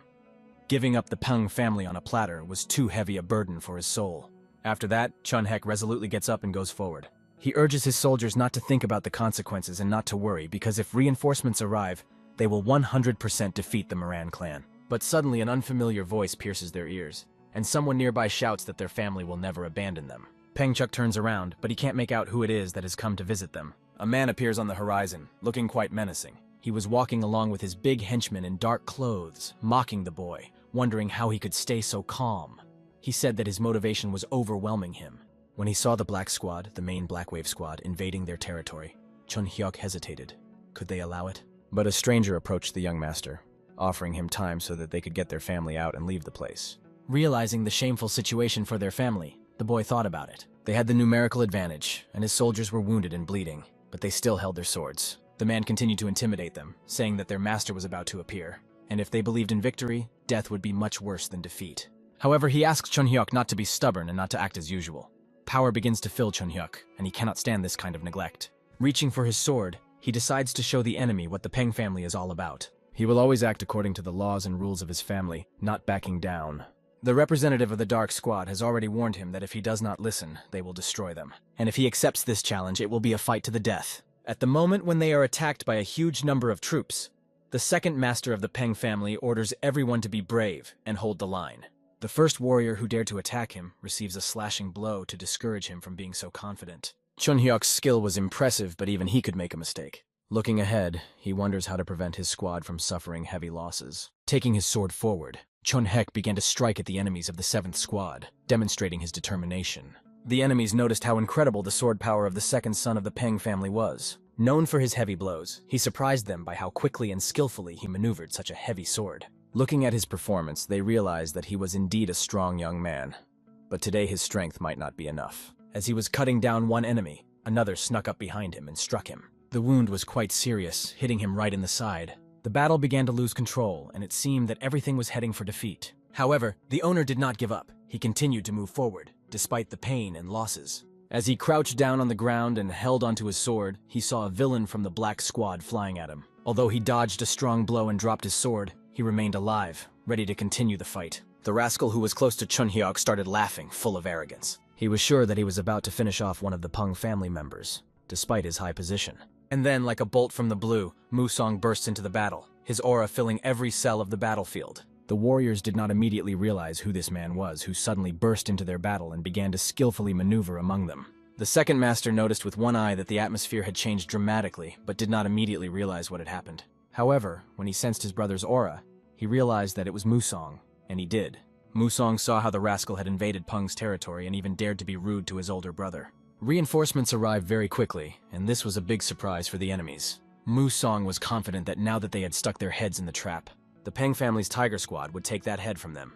Giving up the Peng family on a platter was too heavy a burden for his soul. After that, Chun Hek resolutely gets up and goes forward. He urges his soldiers not to think about the consequences and not to worry, because if reinforcements arrive, they will 100% defeat the Moran clan. But suddenly an unfamiliar voice pierces their ears, and someone nearby shouts that their family will never abandon them. Pengchuk turns around, but he can't make out who it is that has come to visit them. A man appears on the horizon, looking quite menacing. He was walking along with his big henchmen in dark clothes, mocking the boy, wondering how he could stay so calm. He said that his motivation was overwhelming him. When he saw the Black Squad, the main Black Wave Squad, invading their territory, Chun Hyuk hesitated. Could they allow it? But a stranger approached the young master, offering him time so that they could get their family out and leave the place. Realizing the shameful situation for their family, the boy thought about it. They had the numerical advantage, and his soldiers were wounded and bleeding, but they still held their swords. The man continued to intimidate them, saying that their master was about to appear, and if they believed in victory, death would be much worse than defeat. However, he asks Chun Hyuk not to be stubborn and not to act as usual. Power begins to fill Chun Hyuk, and he cannot stand this kind of neglect. Reaching for his sword, he decides to show the enemy what the Peng family is all about. He will always act according to the laws and rules of his family, not backing down. The representative of the Dark Squad has already warned him that if he does not listen, they will destroy them. And if he accepts this challenge, it will be a fight to the death. At the moment when they are attacked by a huge number of troops, the second master of the Peng family orders everyone to be brave and hold the line. The first warrior who dared to attack him receives a slashing blow to discourage him from being so confident. Chun Hyuk's skill was impressive, but even he could make a mistake. Looking ahead, he wonders how to prevent his squad from suffering heavy losses. Taking his sword forward, Chun Hek began to strike at the enemies of the 7th Squad, demonstrating his determination. The enemies noticed how incredible the sword power of the second son of the Peng family was. Known for his heavy blows, he surprised them by how quickly and skillfully he maneuvered such a heavy sword. Looking at his performance, they realized that he was indeed a strong young man. But today his strength might not be enough. As he was cutting down one enemy, another snuck up behind him and struck him. The wound was quite serious, hitting him right in the side. The battle began to lose control, and it seemed that everything was heading for defeat. However, the owner did not give up. He continued to move forward, despite the pain and losses. As he crouched down on the ground and held onto his sword, he saw a villain from the Black Squad flying at him. Although he dodged a strong blow and dropped his sword, he remained alive, ready to continue the fight. The rascal who was close to Chun Hyuk started laughing, full of arrogance. He was sure that he was about to finish off one of the Peng family members, despite his high position. And then, like a bolt from the blue, Musang bursts into the battle, his aura filling every cell of the battlefield. The warriors did not immediately realize who this man was, who suddenly burst into their battle and began to skillfully maneuver among them. The second master noticed with one eye that the atmosphere had changed dramatically, but did not immediately realize what had happened. However, when he sensed his brother's aura, he realized that it was Musang, and he did. Musang saw how the rascal had invaded Peng's territory and even dared to be rude to his older brother. Reinforcements arrived very quickly, and this was a big surprise for the enemies. Musang was confident that now that they had stuck their heads in the trap, the Peng family's Tiger Squad would take that head from them.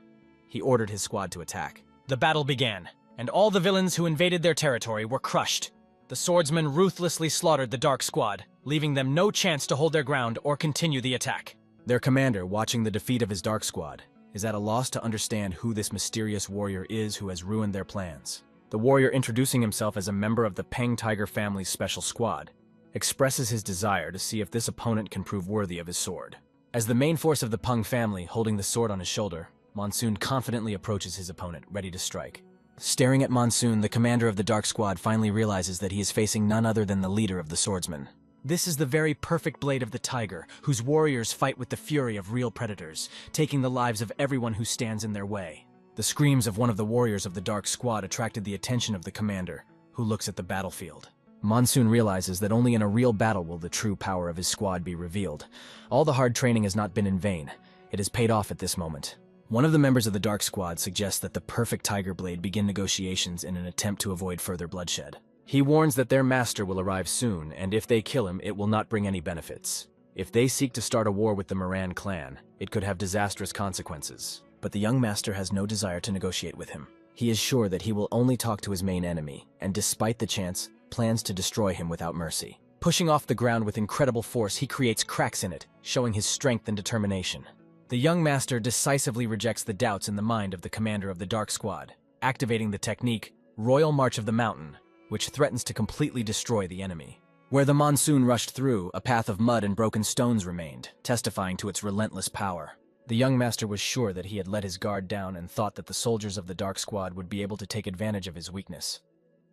He ordered his squad to attack. The battle began, and all the villains who invaded their territory were crushed. The swordsmen ruthlessly slaughtered the Dark Squad, leaving them no chance to hold their ground or continue the attack. Their commander, watching the defeat of his Dark Squad, is at a loss to understand who this mysterious warrior is who has ruined their plans. The warrior, introducing himself as a member of the Peng Tiger family's special squad, expresses his desire to see if this opponent can prove worthy of his sword. As the main force of the Peng family holding the sword on his shoulder, Monsoon confidently approaches his opponent, ready to strike. Staring at Monsoon, the commander of the Dark Squad finally realizes that he is facing none other than the leader of the swordsmen. This is the very perfect blade of the tiger, whose warriors fight with the fury of real predators, taking the lives of everyone who stands in their way. The screams of one of the warriors of the Dark Squad attracted the attention of the commander, who looks at the battlefield. Monsoon realizes that only in a real battle will the true power of his squad be revealed. All the hard training has not been in vain. It has paid off at this moment. One of the members of the Dark Squad suggests that the perfect tiger blade begin negotiations in an attempt to avoid further bloodshed. He warns that their master will arrive soon, and if they kill him, it will not bring any benefits. If they seek to start a war with the Moran clan, it could have disastrous consequences. But the young master has no desire to negotiate with him. He is sure that he will only talk to his main enemy, and despite the chance, plans to destroy him without mercy. Pushing off the ground with incredible force, he creates cracks in it, showing his strength and determination. The young master decisively rejects the doubts in the mind of the commander of the Dark Squad, activating the technique, Royal March of the Mountain, which threatens to completely destroy the enemy. Where the monsoon rushed through, a path of mud and broken stones remained, testifying to its relentless power. The young master was sure that he had let his guard down and thought that the soldiers of the Dark Squad would be able to take advantage of his weakness.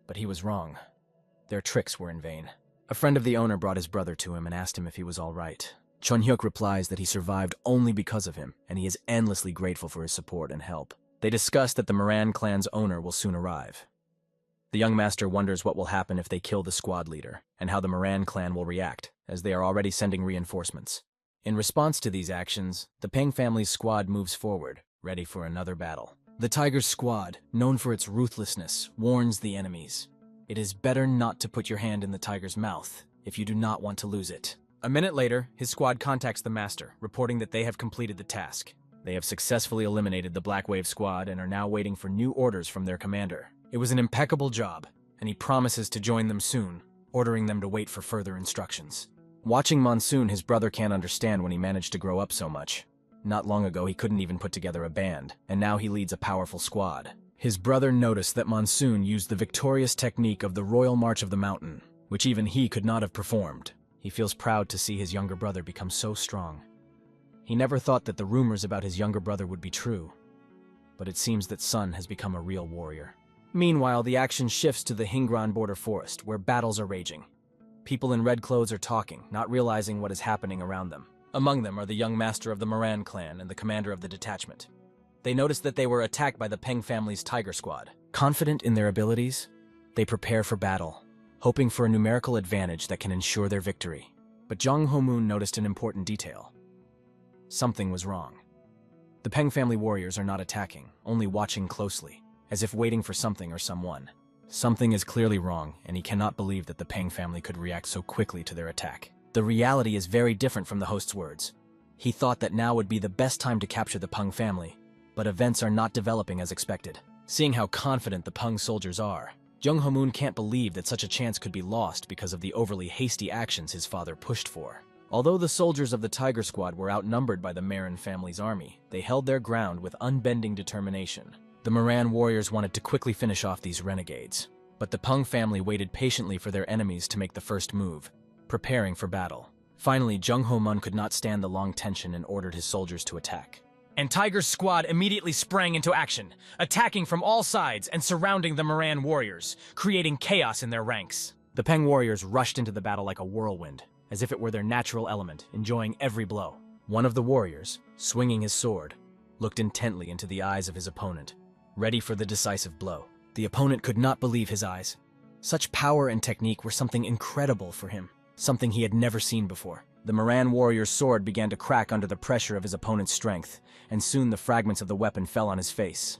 But he was wrong. Their tricks were in vain. A friend of the owner brought his brother to him and asked him if he was all right. Chon-hyuk replies that he survived only because of him, and he is endlessly grateful for his support and help. They discuss that the Moran clan's owner will soon arrive. The young master wonders what will happen if they kill the squad leader, and how the Moran clan will react, as they are already sending reinforcements. In response to these actions, the Peng family's squad moves forward, ready for another battle. The Tiger's squad, known for its ruthlessness, warns the enemies. It is better not to put your hand in the tiger's mouth, if you do not want to lose it. A minute later, his squad contacts the master, reporting that they have completed the task. They have successfully eliminated the Black Wave squad and are now waiting for new orders from their commander. It was an impeccable job, and he promises to join them soon, ordering them to wait for further instructions. Watching Monsoon, his brother can't understand when he managed to grow up so much. Not long ago, he couldn't even put together a band, and now he leads a powerful squad. His brother noticed that Monsoon used the victorious technique of the Royal March of the Mountain, which even he could not have performed. He feels proud to see his younger brother become so strong. He never thought that the rumors about his younger brother would be true, but it seems that Sun has become a real warrior. Meanwhile, the action shifts to the Hingran border forest, where battles are raging. People in red clothes are talking, not realizing what is happening around them. Among them are the young master of the Moran clan and the commander of the detachment. They notice that they were attacked by the Peng family's tiger squad. Confident in their abilities, they prepare for battle, hoping for a numerical advantage that can ensure their victory. But Jong Ho-moon noticed an important detail. Something was wrong. The Peng family warriors are not attacking, only watching closely, as if waiting for something or someone. Something is clearly wrong, and he cannot believe that the Peng family could react so quickly to their attack. The reality is very different from the host's words. He thought that now would be the best time to capture the Peng family, but events are not developing as expected. Seeing how confident the Peng soldiers are, Jung Ho-moon can't believe that such a chance could be lost because of the overly hasty actions his father pushed for. Although the soldiers of the Tiger Squad were outnumbered by the Marin family's army, they held their ground with unbending determination. The Moran warriors wanted to quickly finish off these renegades, but the Peng family waited patiently for their enemies to make the first move, preparing for battle. Finally, Jung Ho-mun could not stand the long tension and ordered his soldiers to attack. And Tiger's squad immediately sprang into action, attacking from all sides and surrounding the Moran warriors, creating chaos in their ranks. The Peng warriors rushed into the battle like a whirlwind, as if it were their natural element, enjoying every blow. One of the warriors, swinging his sword, looked intently into the eyes of his opponent, ready for the decisive blow. The opponent could not believe his eyes. Such power and technique were something incredible for him, something he had never seen before. The Moran warrior's sword began to crack under the pressure of his opponent's strength, and soon the fragments of the weapon fell on his face.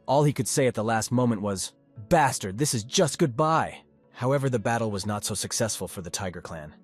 All he could say at the last moment was, "Bastard, this is just goodbye!" However, the battle was not so successful for the Tiger clan.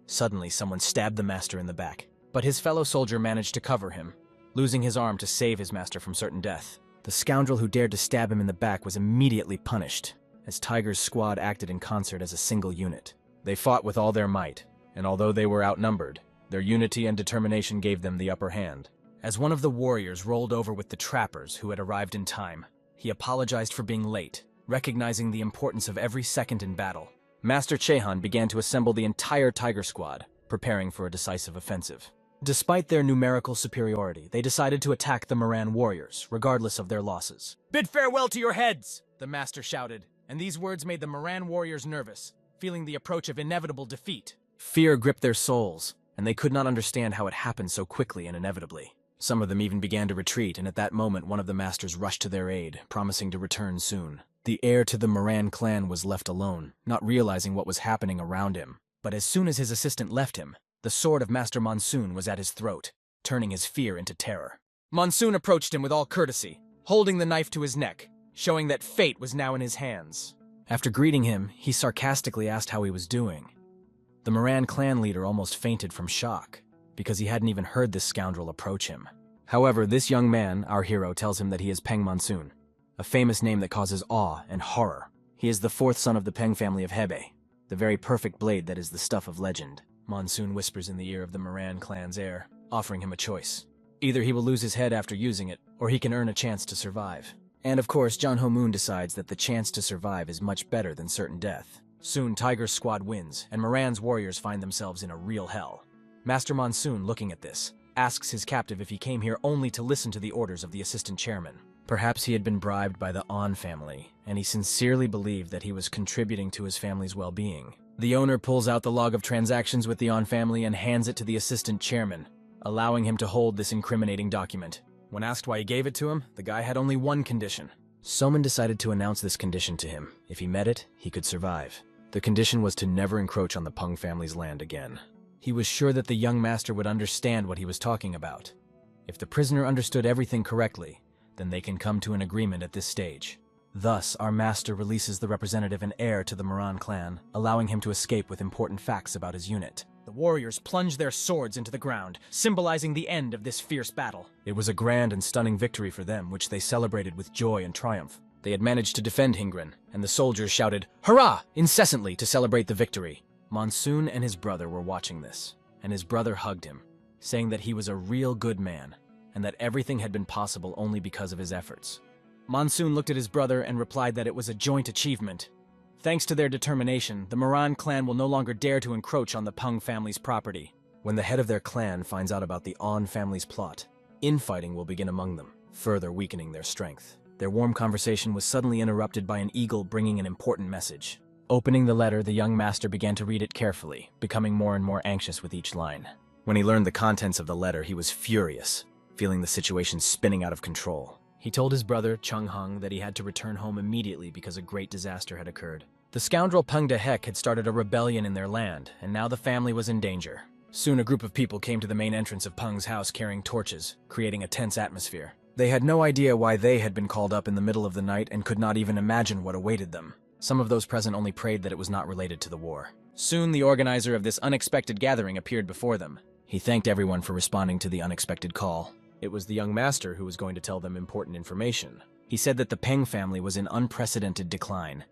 Suddenly, someone stabbed the master in the back, but his fellow soldier managed to cover him, losing his arm to save his master from certain death. The scoundrel who dared to stab him in the back was immediately punished, as Tiger's squad acted in concert as a single unit. They fought with all their might, and although they were outnumbered, their unity and determination gave them the upper hand. As one of the warriors rolled over with the trappers who had arrived in time, he apologized for being late, recognizing the importance of every second in battle. Master Chehan began to assemble the entire Tiger Squad, preparing for a decisive offensive. Despite their numerical superiority, they decided to attack the Moran warriors, regardless of their losses. "Bid farewell to your heads!" the master shouted, and these words made the Moran warriors nervous, feeling the approach of inevitable defeat. Fear gripped their souls, and they could not understand how it happened so quickly and inevitably. Some of them even began to retreat, and at that moment one of the masters rushed to their aid, promising to return soon. The heir to the Moran clan was left alone, not realizing what was happening around him. But as soon as his assistant left him, the sword of Master Monsoon was at his throat, turning his fear into terror. Monsoon approached him with all courtesy, holding the knife to his neck, showing that fate was now in his hands. After greeting him, he sarcastically asked how he was doing. The Moran clan leader almost fainted from shock, because he hadn't even heard this scoundrel approach him. However, this young man, our hero, tells him that he is Peng Monsoon, a famous name that causes awe and horror. He is the fourth son of the Peng family of Hebe, the very perfect blade that is the stuff of legend. Monsoon whispers in the ear of the Moran clan's heir, offering him a choice. Either he will lose his head after using it, or he can earn a chance to survive. And of course, John Ho Moon decides that the chance to survive is much better than certain death. Soon, Tiger's squad wins, and Moran's warriors find themselves in a real hell. Master Monsoon, looking at this, asks his captive if he came here only to listen to the orders of the assistant chairman. Perhaps he had been bribed by the On family, and he sincerely believed that he was contributing to his family's well-being. The owner pulls out the log of transactions with the On family and hands it to the assistant chairman, allowing him to hold this incriminating document. When asked why he gave it to him, the guy had only one condition. Soman decided to announce this condition to him. If he met it, he could survive. The condition was to never encroach on the Peng family's land again. He was sure that the young master would understand what he was talking about. If the prisoner understood everything correctly, then they can come to an agreement at this stage. Thus, our master releases the representative and heir to the Moran clan, allowing him to escape with important facts about his unit. The warriors plunge their swords into the ground, symbolizing the end of this fierce battle. It was a grand and stunning victory for them, which they celebrated with joy and triumph. They had managed to defend Hingren, and the soldiers shouted, "Hurrah!" incessantly to celebrate the victory. Monsoon and his brother were watching this, and his brother hugged him, saying that he was a real good man, and that everything had been possible only because of his efforts. Monsoon looked at his brother and replied that it was a joint achievement. Thanks to their determination, the Moran clan will no longer dare to encroach on the Peng family's property. When the head of their clan finds out about the On family's plot, infighting will begin among them, further weakening their strength. Their warm conversation was suddenly interrupted by an eagle bringing an important message. Opening the letter, the young master began to read it carefully, becoming more and more anxious with each line. When he learned the contents of the letter, he was furious, feeling the situation spinning out of control. He told his brother, Chung Hung, that he had to return home immediately because a great disaster had occurred. The scoundrel Peng Dehek had started a rebellion in their land, and now the family was in danger. Soon a group of people came to the main entrance of Peng's house carrying torches, creating a tense atmosphere. They had no idea why they had been called up in the middle of the night and could not even imagine what awaited them. Some of those present only prayed that it was not related to the war. Soon the organizer of this unexpected gathering appeared before them. He thanked everyone for responding to the unexpected call. It was the young master who was going to tell them important information. He said that the Peng family was in unprecedented decline,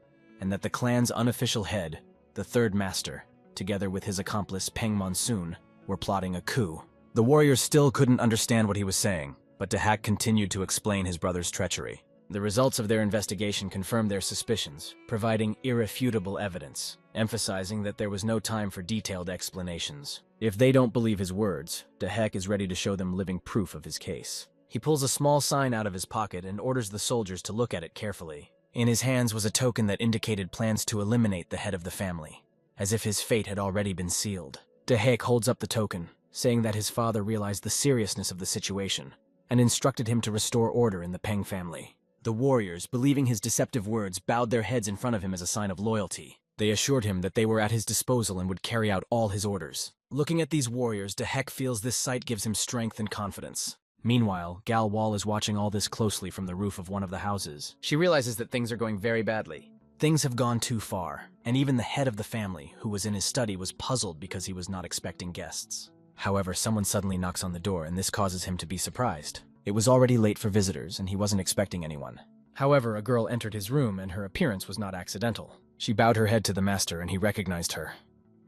and that the clan's unofficial head, the third master, together with his accomplice Peng Monsoon, were plotting a coup. The warriors still couldn't understand what he was saying, but Dehak continued to explain his brother's treachery. The results of their investigation confirmed their suspicions, providing irrefutable evidence, emphasizing that there was no time for detailed explanations. If they don't believe his words, Dehek is ready to show them living proof of his case. He pulls a small sign out of his pocket and orders the soldiers to look at it carefully. In his hands was a token that indicated plans to eliminate the head of the family, as if his fate had already been sealed. Dehek holds up the token, saying that his father realized the seriousness of the situation, and instructed him to restore order in the Peng family. The warriors, believing his deceptive words, bowed their heads in front of him as a sign of loyalty. They assured him that they were at his disposal and would carry out all his orders. Looking at these warriors, Dehek feels this sight gives him strength and confidence. Meanwhile, Gal Wall is watching all this closely from the roof of one of the houses. She realizes that things are going very badly. Things have gone too far, and even the head of the family, who was in his study, was puzzled because he was not expecting guests. However, someone suddenly knocks on the door, and this causes him to be surprised. It was already late for visitors, and he wasn't expecting anyone. However, a girl entered his room, and her appearance was not accidental. She bowed her head to the master, and he recognized her.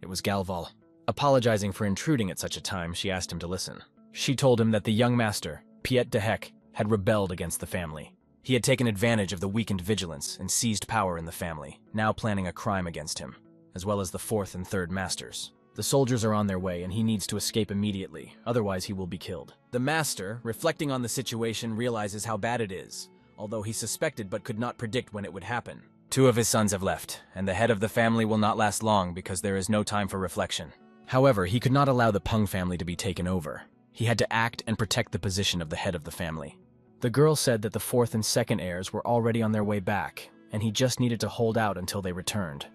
It was Galval. Apologizing for intruding at such a time, she asked him to listen. She told him that the young master, Piet Dehek, had rebelled against the family. He had taken advantage of the weakened vigilance and seized power in the family, now planning a crime against him, as well as the fourth and third masters. The soldiers are on their way, and he needs to escape immediately, otherwise he will be killed. The master, reflecting on the situation, realizes how bad it is, although he suspected but could not predict when it would happen. 2 of his sons have left, and the head of the family will not last long because there is no time for reflection. However, he could not allow the Peng family to be taken over. He had to act and protect the position of the head of the family. The girl said that the fourth and second heirs were already on their way back, and he just needed to hold out until they returned.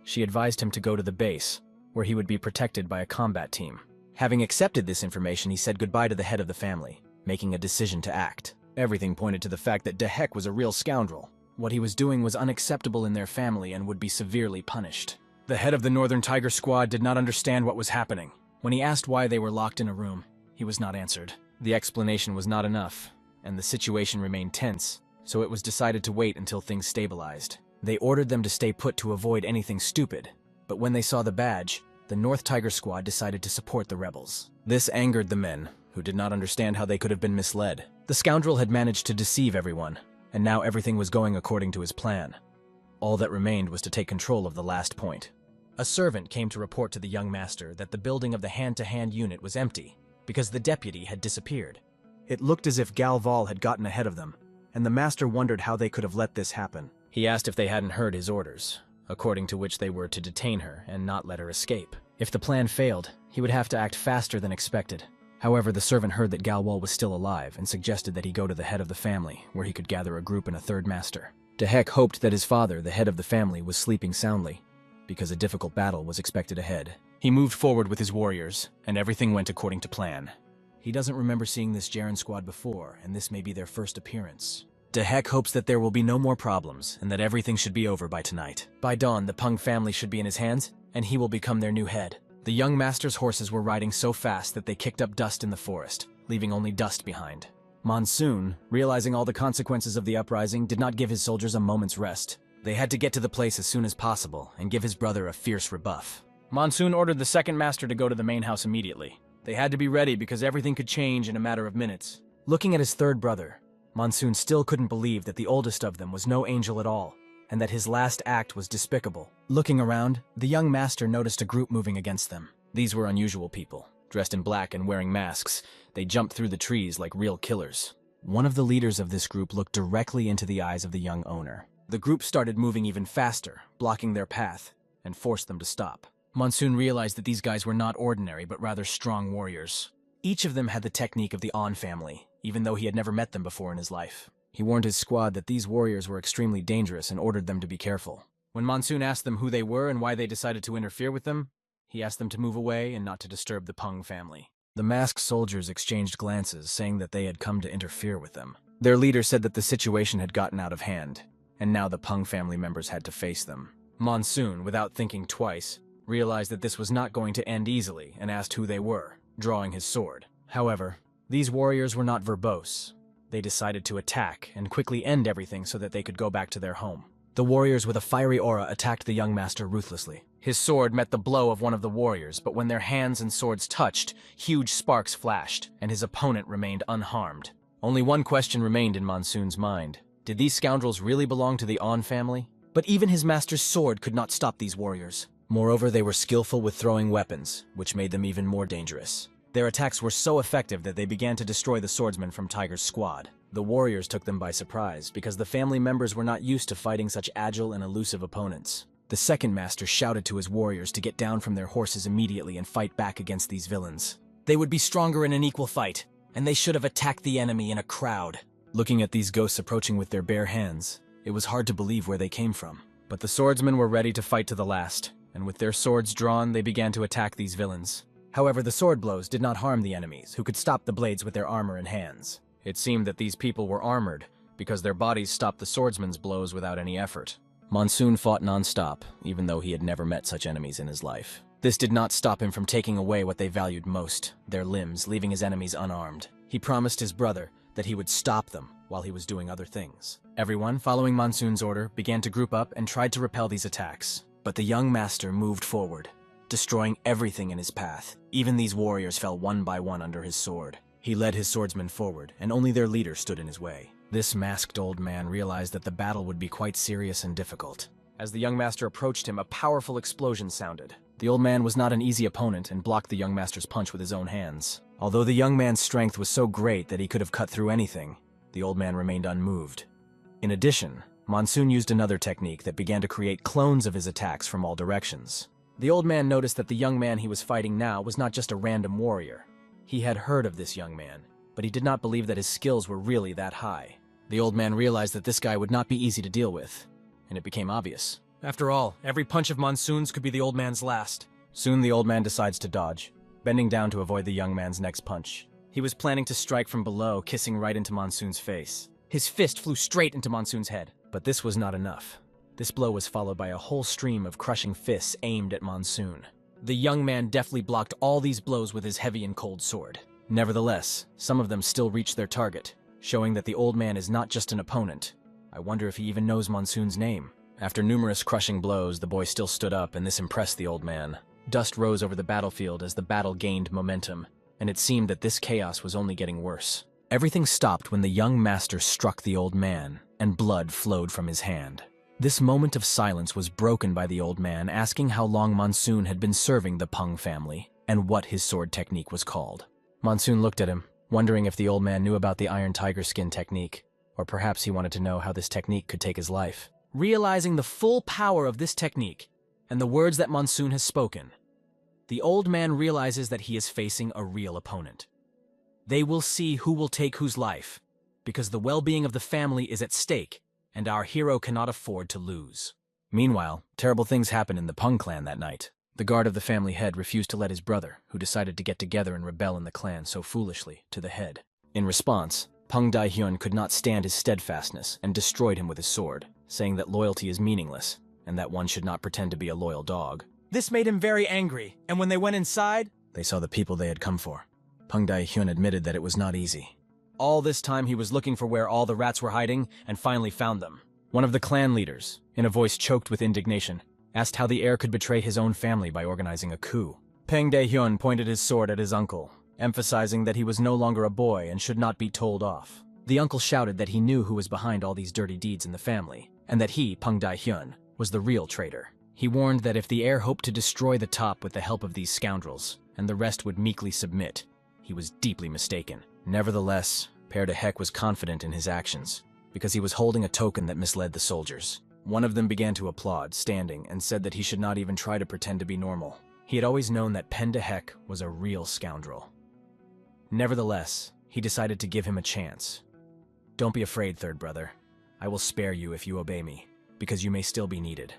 She advised him to go to the base, where he would be protected by a combat team. Having accepted this information, he said goodbye to the head of the family, making a decision to act. Everything pointed to the fact that Dehek was a real scoundrel. What he was doing was unacceptable in their family and would be severely punished. The head of the Northern Tiger Squad did not understand what was happening. When he asked why they were locked in a room, he was not answered. The explanation was not enough, and the situation remained tense, so it was decided to wait until things stabilized. They ordered them to stay put to avoid anything stupid, but when they saw the badge, the North Tiger Squad decided to support the rebels. This angered the men, who did not understand how they could have been misled. The scoundrel had managed to deceive everyone, and now everything was going according to his plan. All that remained was to take control of the last point. A servant came to report to the young master that the building of the hand-to-hand unit was empty, because the deputy had disappeared. It looked as if Galval had gotten ahead of them, and the master wondered how they could have let this happen. He asked if they hadn't heard his orders, according to which they were to detain her and not let her escape. If the plan failed, he would have to act faster than expected. However, the servant heard that Galwal was still alive and suggested that he go to the head of the family, where he could gather a group and a third master. Dehek hoped that his father, the head of the family, was sleeping soundly, because a difficult battle was expected ahead. He moved forward with his warriors, and everything went according to plan. He doesn't remember seeing this Jaren squad before, and this may be their first appearance. Dehek hopes that there will be no more problems, and that everything should be over by tonight. By dawn, the Peng family should be in his hands, and he will become their new head. The young master's horses were riding so fast that they kicked up dust in the forest, leaving only dust behind. Monsoon, realizing all the consequences of the uprising, did not give his soldiers a moment's rest. They had to get to the place as soon as possible and give his brother a fierce rebuff. Monsoon ordered the second master to go to the main house immediately. They had to be ready because everything could change in a matter of minutes. Looking at his third brother, Monsoon still couldn't believe that the oldest of them was no angel at all, and that his last act was despicable. Looking around, the young master noticed a group moving against them. These were unusual people. Dressed in black and wearing masks, they jumped through the trees like real killers. One of the leaders of this group looked directly into the eyes of the young owner. The group started moving even faster, blocking their path, and forced them to stop. Monsoon realized that these guys were not ordinary, but rather strong warriors. Each of them had the technique of the On family, even though he had never met them before in his life. He warned his squad that these warriors were extremely dangerous and ordered them to be careful. When Monsoon asked them who they were and why they decided to interfere with them, he asked them to move away and not to disturb the Peng family. The masked soldiers exchanged glances, saying that they had come to interfere with them. Their leader said that the situation had gotten out of hand, and now the Peng family members had to face them. Monsoon, without thinking twice, realized that this was not going to end easily and asked who they were, drawing his sword. However, these warriors were not verbose. They decided to attack and quickly end everything so that they could go back to their home. The warriors with a fiery aura attacked the young master ruthlessly. His sword met the blow of one of the warriors, but when their hands and swords touched, huge sparks flashed, and his opponent remained unharmed. Only one question remained in Monsoon's mind. Did these scoundrels really belong to the On family? But even his master's sword could not stop these warriors. Moreover, they were skillful with throwing weapons, which made them even more dangerous. Their attacks were so effective that they began to destroy the swordsmen from Tiger's squad. The warriors took them by surprise, because the family members were not used to fighting such agile and elusive opponents. The second master shouted to his warriors to get down from their horses immediately and fight back against these villains. They would be stronger in an equal fight, and they should have attacked the enemy in a crowd. Looking at these ghosts approaching with their bare hands, it was hard to believe where they came from. But the swordsmen were ready to fight to the last, and with their swords drawn, they began to attack these villains. However, the sword blows did not harm the enemies, who could stop the blades with their armor and hands. It seemed that these people were armored, because their bodies stopped the swordsman's blows without any effort. Monsoon fought non-stop, even though he had never met such enemies in his life. This did not stop him from taking away what they valued most, their limbs, leaving his enemies unarmed. He promised his brother that he would stop them while he was doing other things. Everyone, following Monsoon's order, began to group up and tried to repel these attacks. But the young master moved forward, destroying everything in his path. Even these warriors fell one by one under his sword. He led his swordsmen forward, and only their leader stood in his way. This masked old man realized that the battle would be quite serious and difficult. As the young master approached him, a powerful explosion sounded. The old man was not an easy opponent and blocked the young master's punch with his own hands. Although the young man's strength was so great that he could have cut through anything, the old man remained unmoved. In addition, Monsoon used another technique that began to create clones of his attacks from all directions. The old man noticed that the young man he was fighting now was not just a random warrior. He had heard of this young man, but he did not believe that his skills were really that high. The old man realized that this guy would not be easy to deal with, and it became obvious. After all, every punch of Monsoon's could be the old man's last. Soon the old man decides to dodge, bending down to avoid the young man's next punch. He was planning to strike from below, kissing right into Monsoon's face. His fist flew straight into Monsoon's head, but this was not enough. This blow was followed by a whole stream of crushing fists aimed at Monsoon. The young man deftly blocked all these blows with his heavy and cold sword. Nevertheless, some of them still reached their target, showing that the old man is not just an opponent. I wonder if he even knows Monsoon's name. After numerous crushing blows, the boy still stood up, and this impressed the old man. Dust rose over the battlefield as the battle gained momentum, and it seemed that this chaos was only getting worse. Everything stopped when the young master struck the old man, and blood flowed from his hand. This moment of silence was broken by the old man asking how long Monsoon had been serving the Peng family, and what his sword technique was called. Monsoon looked at him, wondering if the old man knew about the Iron Tiger Skin technique, or perhaps he wanted to know how this technique could take his life. Realizing the full power of this technique, and the words that Monsoon has spoken, the old man realizes that he is facing a real opponent. They will see who will take whose life, because the well-being of the family is at stake, and our hero cannot afford to lose. Meanwhile, terrible things happened in the Peng clan that night. The guard of the family head refused to let his brother, who decided to get together and rebel in the clan so foolishly, to the head. In response, Peng Daihyun could not stand his steadfastness and destroyed him with his sword, saying that loyalty is meaningless, and that one should not pretend to be a loyal dog. This made him very angry, and when they went inside, they saw the people they had come for. Peng Daihyun admitted that it was not easy. All this time he was looking for where all the rats were hiding, and finally found them. One of the clan leaders, in a voice choked with indignation, asked how the heir could betray his own family by organizing a coup. Peng Daehyun pointed his sword at his uncle, emphasizing that he was no longer a boy and should not be told off. The uncle shouted that he knew who was behind all these dirty deeds in the family, and that he, Peng Daehyun, was the real traitor. He warned that if the heir hoped to destroy the top with the help of these scoundrels, and the rest would meekly submit, he was deeply mistaken. Nevertheless, Père de Hec was confident in his actions, because he was holding a token that misled the soldiers. One of them began to applaud, standing, and said that he should not even try to pretend to be normal. He had always known that Père de Hec was a real scoundrel. Nevertheless, he decided to give him a chance. Don't be afraid, third brother. I will spare you if you obey me, because you may still be needed.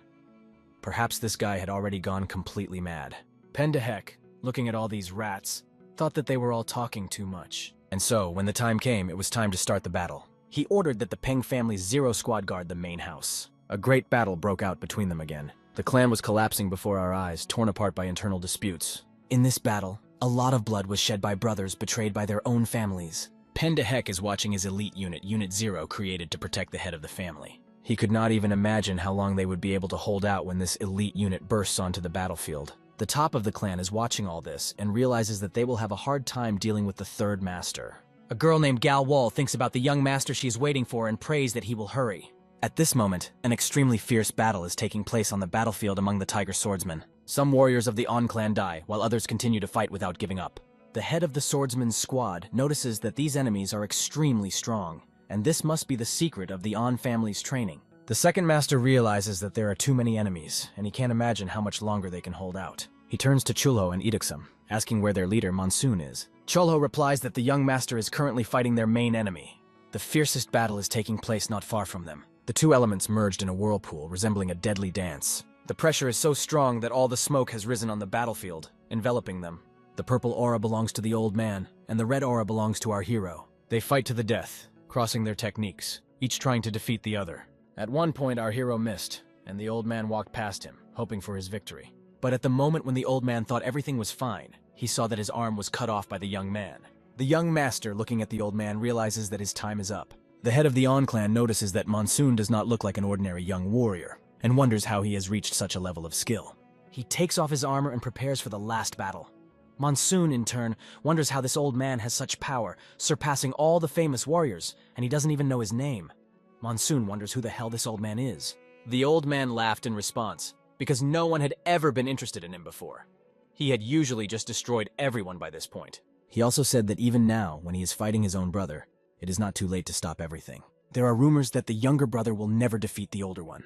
Perhaps this guy had already gone completely mad. Père de Hec, looking at all these rats, thought that they were all talking too much. And so, when the time came, it was time to start the battle. He ordered that the Peng family's Zero Squad guard the main house. A great battle broke out between them again. The clan was collapsing before our eyes, torn apart by internal disputes. In this battle, a lot of blood was shed by brothers betrayed by their own families. Père de Hec is watching his elite unit, Unit Zero, created to protect the head of the family. He could not even imagine how long they would be able to hold out when this elite unit bursts onto the battlefield. The top of the clan is watching all this and realizes that they will have a hard time dealing with the third master. A girl named Gal Wall thinks about the young master she is waiting for and prays that he will hurry. At this moment, an extremely fierce battle is taking place on the battlefield among the Tiger Swordsmen. Some warriors of the On clan die, while others continue to fight without giving up. The head of the swordsman's squad notices that these enemies are extremely strong, and this must be the secret of the On family's training. The second master realizes that there are too many enemies, and he can't imagine how much longer they can hold out. He turns to Chulho and Iduksum, asking where their leader, Monsoon, is. Chulho replies that the young master is currently fighting their main enemy. The fiercest battle is taking place not far from them. The two elements merged in a whirlpool, resembling a deadly dance. The pressure is so strong that all the smoke has risen on the battlefield, enveloping them. The purple aura belongs to the old man, and the red aura belongs to our hero. They fight to the death, crossing their techniques, each trying to defeat the other. At one point, our hero missed, and the old man walked past him, hoping for his victory. But at the moment when the old man thought everything was fine, he saw that his arm was cut off by the young man. The young master, looking at the old man, realizes that his time is up. The head of the On clan notices that Monsoon does not look like an ordinary young warrior, and wonders how he has reached such a level of skill. He takes off his armor and prepares for the last battle. Monsoon, in turn, wonders how this old man has such power, surpassing all the famous warriors, and he doesn't even know his name. Monsoon wonders who the hell this old man is. The old man laughed in response, because no one had ever been interested in him before. He had usually just destroyed everyone by this point. He also said that even now, when he is fighting his own brother, it is not too late to stop everything. There are rumors that the younger brother will never defeat the older one.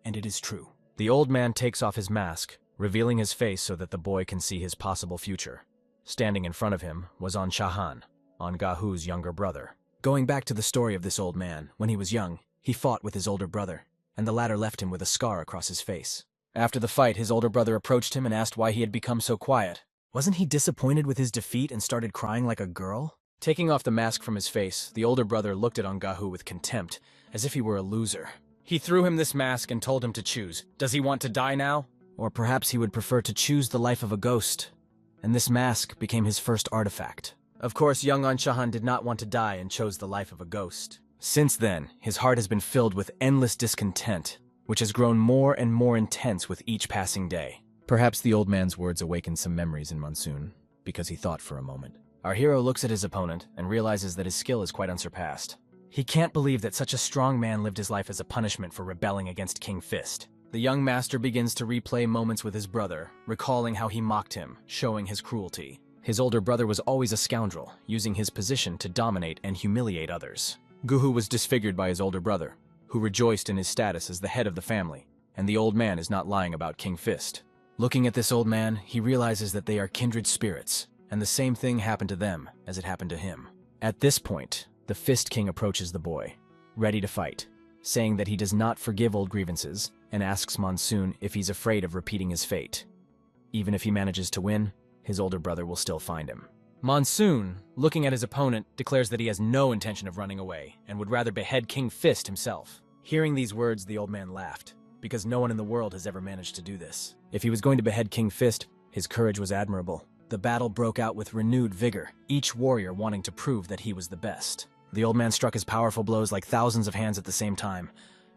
And it is true. The old man takes off his mask, revealing his face so that the boy can see his possible future. Standing in front of him was An Shahan, An Gahu's younger brother. Going back to the story of this old man, when he was young, he fought with his older brother, and the latter left him with a scar across his face. After the fight, his older brother approached him and asked why he had become so quiet. Wasn't he disappointed with his defeat and started crying like a girl? Taking off the mask from his face, the older brother looked at An Gahu with contempt, as if he were a loser. He threw him this mask and told him to choose. Does he want to die now? Or perhaps he would prefer to choose the life of a ghost. And this mask became his first artifact. Of course, young An Shahan did not want to die and chose the life of a ghost. Since then, his heart has been filled with endless discontent, which has grown more and more intense with each passing day. Perhaps the old man's words awakened some memories in Monsoon, because he thought for a moment. Our hero looks at his opponent and realizes that his skill is quite unsurpassed. He can't believe that such a strong man lived his life as a punishment for rebelling against King Fist. The young master begins to replay moments with his brother, recalling how he mocked him, showing his cruelty. His older brother was always a scoundrel, using his position to dominate and humiliate others. Guhu was disfigured by his older brother, who rejoiced in his status as the head of the family, and the old man is not lying about King Fist. Looking at this old man, he realizes that they are kindred spirits, and the same thing happened to them as it happened to him. At this point, the Fist King approaches the boy, ready to fight, saying that he does not forgive old grievances, and asks Monsoon if he's afraid of repeating his fate. Even if he manages to win, his older brother will still find him. Monsoon, looking at his opponent, declares that he has no intention of running away and would rather behead King Fist himself. Hearing these words, the old man laughed, because no one in the world has ever managed to do this. If he was going to behead King Fist, his courage was admirable. The battle broke out with renewed vigor, each warrior wanting to prove that he was the best. The old man struck his powerful blows like thousands of hands at the same time,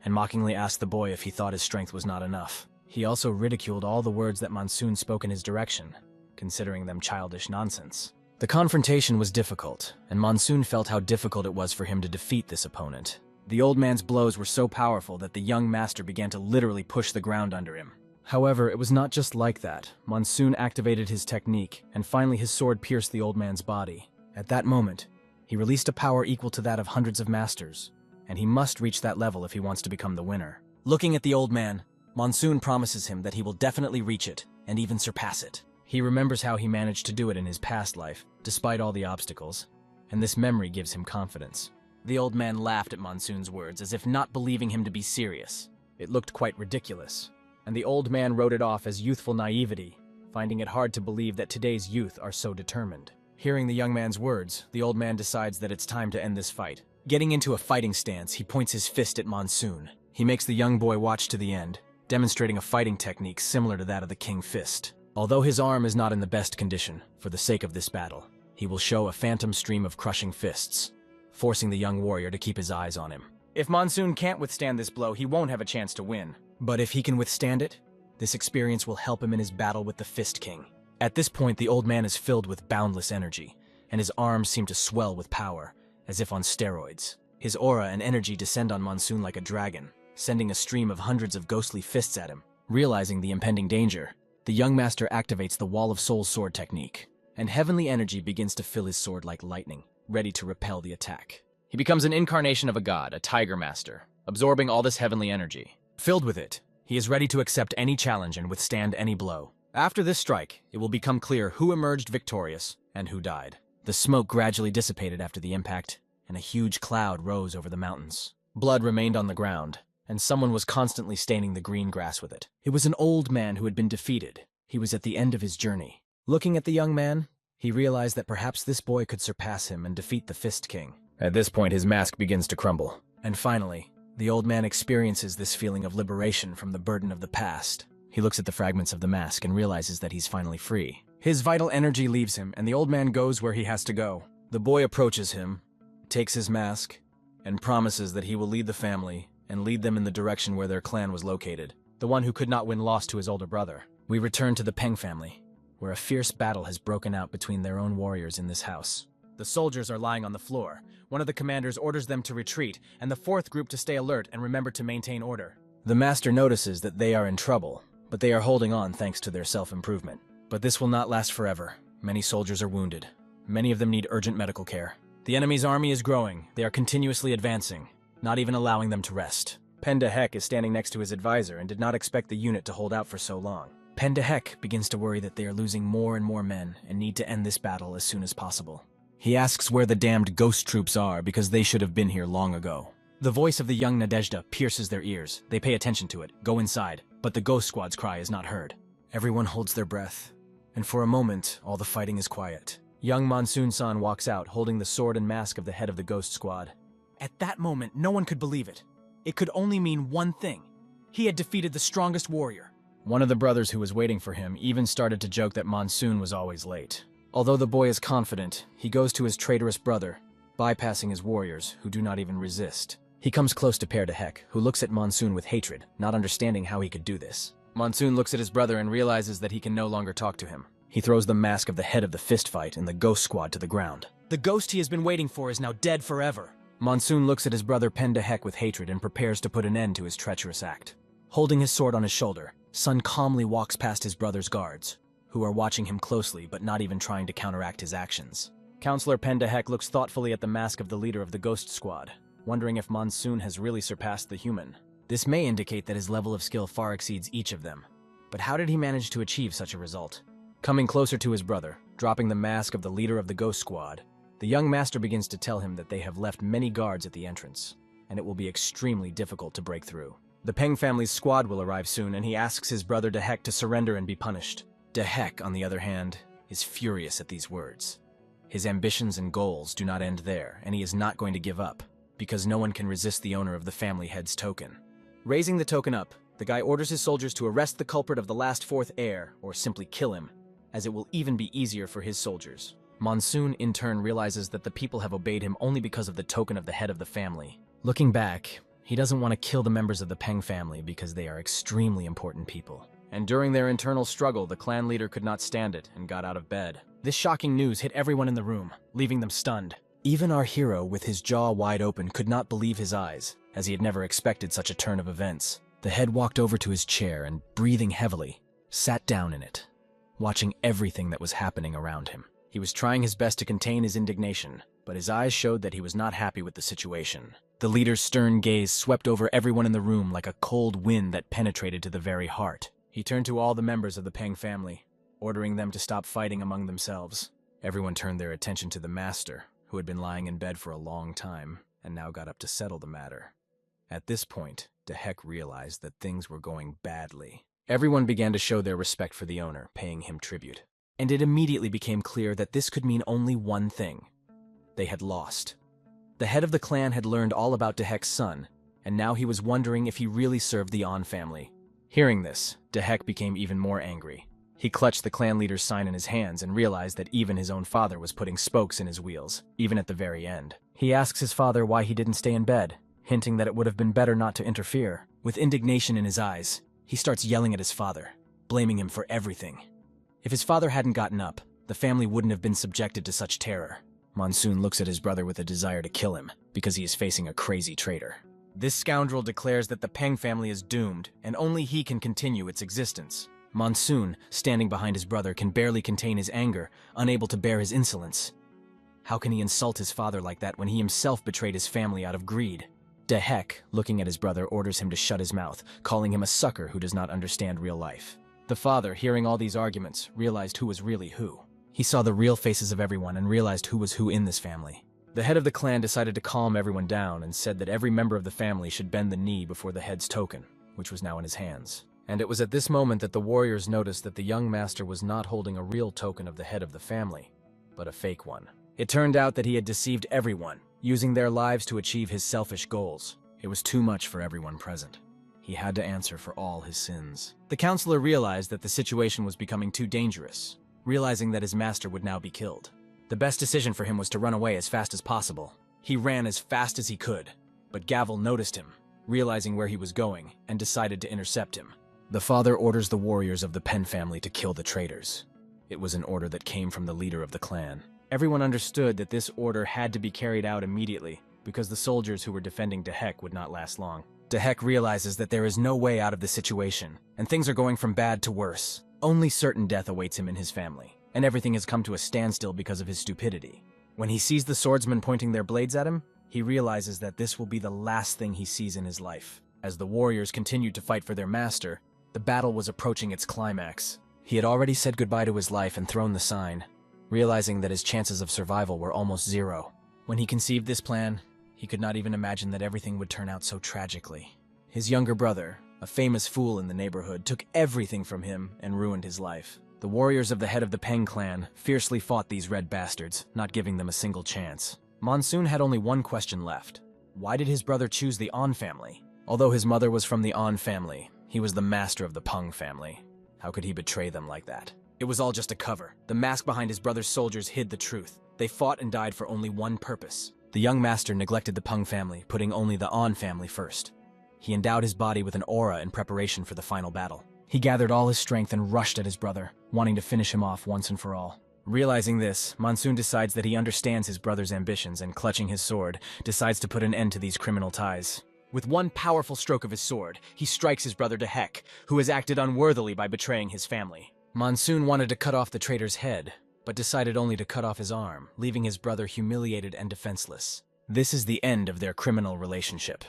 and mockingly asked the boy if he thought his strength was not enough. He also ridiculed all the words that Monsoon spoke in his direction, considering them childish nonsense. The confrontation was difficult, and Monsoon felt how difficult it was for him to defeat this opponent. The old man's blows were so powerful that the young master began to literally push the ground under him. However, it was not just like that. Monsoon activated his technique, and finally his sword pierced the old man's body. At that moment, he released a power equal to that of hundreds of masters, and he must reach that level if he wants to become the winner. Looking at the old man, Monsoon promises him that he will definitely reach it, and even surpass it. He remembers how he managed to do it in his past life, despite all the obstacles, and this memory gives him confidence. The old man laughed at Monsoon's words as if not believing him to be serious. It looked quite ridiculous, and the old man wrote it off as youthful naivety, finding it hard to believe that today's youth are so determined. Hearing the young man's words, the old man decides that it's time to end this fight. Getting into a fighting stance, he points his fist at Monsoon. He makes the young boy watch to the end, demonstrating a fighting technique similar to that of the King Fist. Although his arm is not in the best condition, for the sake of this battle, he will show a phantom stream of crushing fists, forcing the young warrior to keep his eyes on him. If Monsoon can't withstand this blow, he won't have a chance to win. But if he can withstand it, this experience will help him in his battle with the Fist King. At this point, the old man is filled with boundless energy, and his arms seem to swell with power, as if on steroids. His aura and energy descend on Monsoon like a dragon, sending a stream of hundreds of ghostly fists at him. Realizing the impending danger, the young master activates the Wall of Souls sword technique, and heavenly energy begins to fill his sword like lightning, ready to repel the attack. He becomes an incarnation of a god, a tiger master, absorbing all this heavenly energy. Filled with it, he is ready to accept any challenge and withstand any blow. After this strike, it will become clear who emerged victorious and who died. The smoke gradually dissipated after the impact, and a huge cloud rose over the mountains. Blood remained on the ground, and someone was constantly staining the green grass with it. It was an old man who had been defeated. He was at the end of his journey. Looking at the young man, he realized that perhaps this boy could surpass him and defeat the Fist King. At this point, his mask begins to crumble. And finally, the old man experiences this feeling of liberation from the burden of the past. He looks at the fragments of the mask and realizes that he's finally free. His vital energy leaves him, and the old man goes where he has to go. The boy approaches him, takes his mask, and promises that he will lead the family and lead them in the direction where their clan was located. The one who could not win lost to his older brother. We return to the Peng family, where a fierce battle has broken out between their own warriors in this house. The soldiers are lying on the floor. One of the commanders orders them to retreat, and the fourth group to stay alert and remember to maintain order. The master notices that they are in trouble, but they are holding on thanks to their self-improvement. But this will not last forever. Many soldiers are wounded. Many of them need urgent medical care. The enemy's army is growing. They are continuously advancing, not even allowing them to rest. Penda Heck is standing next to his advisor and did not expect the unit to hold out for so long. Pendahek begins to worry that they are losing more and more men and need to end this battle as soon as possible. He asks where the damned ghost troops are because they should have been here long ago. The voice of the young Nadezhda pierces their ears. They pay attention to it, go inside, but the ghost squad's cry is not heard. Everyone holds their breath, and for a moment, all the fighting is quiet. Young Monsoon-san walks out, holding the sword and mask of the head of the ghost squad. At that moment, no one could believe it. It could only mean one thing. He had defeated the strongest warrior. One of the brothers who was waiting for him even started to joke that Monsoon was always late. Although the boy is confident, he goes to his traitorous brother, bypassing his warriors, who do not even resist. He comes close to Pendahek, who looks at Monsoon with hatred, not understanding how he could do this. Monsoon looks at his brother and realizes that he can no longer talk to him. He throws the mask of the head of the fist fight and the ghost squad to the ground. The ghost he has been waiting for is now dead forever. Monsoon looks at his brother Pendahek with hatred and prepares to put an end to his treacherous act. Holding his sword on his shoulder, Sun calmly walks past his brother's guards, who are watching him closely but not even trying to counteract his actions. Counselor Pendahek looks thoughtfully at the mask of the leader of the ghost squad, wondering if Monsoon has really surpassed the human. This may indicate that his level of skill far exceeds each of them. But how did he manage to achieve such a result? Coming closer to his brother, dropping the mask of the leader of the ghost squad, the young master begins to tell him that they have left many guards at the entrance, and it will be extremely difficult to break through. The Peng family's squad will arrive soon, and he asks his brother Dehek to surrender and be punished. Dehek, on the other hand, is furious at these words. His ambitions and goals do not end there, and he is not going to give up, because no one can resist the owner of the family head's token. Raising the token up, the guy orders his soldiers to arrest the culprit of the last fourth heir, or simply kill him, as it will even be easier for his soldiers. Monsoon, in turn, realizes that the people have obeyed him only because of the token of the head of the family. Looking back, he doesn't want to kill the members of the Peng family because they are extremely important people. And during their internal struggle, the clan leader could not stand it and got out of bed. This shocking news hit everyone in the room, leaving them stunned. Even our hero, with his jaw wide open, could not believe his eyes, as he had never expected such a turn of events. The head walked over to his chair and, breathing heavily, sat down in it, watching everything that was happening around him. He was trying his best to contain his indignation, but his eyes showed that he was not happy with the situation. The leader's stern gaze swept over everyone in the room like a cold wind that penetrated to the very heart. He turned to all the members of the Peng family, ordering them to stop fighting among themselves. Everyone turned their attention to the master, who had been lying in bed for a long time, and now got up to settle the matter. At this point, Dehek realized that things were going badly. Everyone began to show their respect for the owner, paying him tribute. And it immediately became clear that this could mean only one thing. They had lost. The head of the clan had learned all about Dehek's son, and now he was wondering if he really served the An family. Hearing this, Dehek became even more angry. He clutched the clan leader's sign in his hands and realized that even his own father was putting spokes in his wheels, even at the very end. He asks his father why he didn't stay in bed, hinting that it would have been better not to interfere. With indignation in his eyes, he starts yelling at his father, blaming him for everything. If his father hadn't gotten up, the family wouldn't have been subjected to such terror. Monsoon looks at his brother with a desire to kill him, because he is facing a crazy traitor. This scoundrel declares that the Peng family is doomed, and only he can continue its existence. Monsoon, standing behind his brother, can barely contain his anger, unable to bear his insolence. How can he insult his father like that when he himself betrayed his family out of greed? Dehek, looking at his brother, orders him to shut his mouth, calling him a sucker who does not understand real life. The father, hearing all these arguments, realized who was really who. He saw the real faces of everyone and realized who was who in this family. The head of the clan decided to calm everyone down and said that every member of the family should bend the knee before the head's token, which was now in his hands. And it was at this moment that the warriors noticed that the young master was not holding a real token of the head of the family, but a fake one. It turned out that he had deceived everyone, using their lives to achieve his selfish goals. It was too much for everyone present. He had to answer for all his sins. The counselor realized that the situation was becoming too dangerous, realizing that his master would now be killed. The best decision for him was to run away as fast as possible. He ran as fast as he could, but Gavel noticed him, realizing where he was going, and decided to intercept him. The father orders the warriors of the Pen family to kill the traitors. It was an order that came from the leader of the clan. Everyone understood that this order had to be carried out immediately, because the soldiers who were defending Dehek would not last long. Dehek realizes that there is no way out of the situation, and things are going from bad to worse. Only certain death awaits him and his family, and everything has come to a standstill because of his stupidity. When he sees the swordsmen pointing their blades at him, he realizes that this will be the last thing he sees in his life. As the warriors continued to fight for their master, The battle was approaching its climax. He had already said goodbye to his life and thrown the sign, realizing that his chances of survival were almost zero. When he conceived this plan, he could not even imagine that everything would turn out so tragically. His younger brother, a famous fool in the neighborhood, took everything from him and ruined his life. The warriors of the head of the Peng clan fiercely fought these red bastards, not giving them a single chance. Monsoon had only one question left. Why did his brother choose the An family? Although his mother was from the An family, he was the master of the Peng family. How could he betray them like that? It was all just a cover. The mask behind his brother's soldiers hid the truth. They fought and died for only one purpose. The young master neglected the Peng family, putting only the An family first. He endowed his body with an aura in preparation for the final battle. He gathered all his strength and rushed at his brother, wanting to finish him off once and for all. Realizing this, Monsoon decides that he understands his brother's ambitions and, clutching his sword, decides to put an end to these criminal ties. With one powerful stroke of his sword, he strikes his brother Dehek, who has acted unworthily by betraying his family. Monsoon wanted to cut off the traitor's head, but decided only to cut off his arm, leaving his brother humiliated and defenseless. This is the end of their criminal relationship.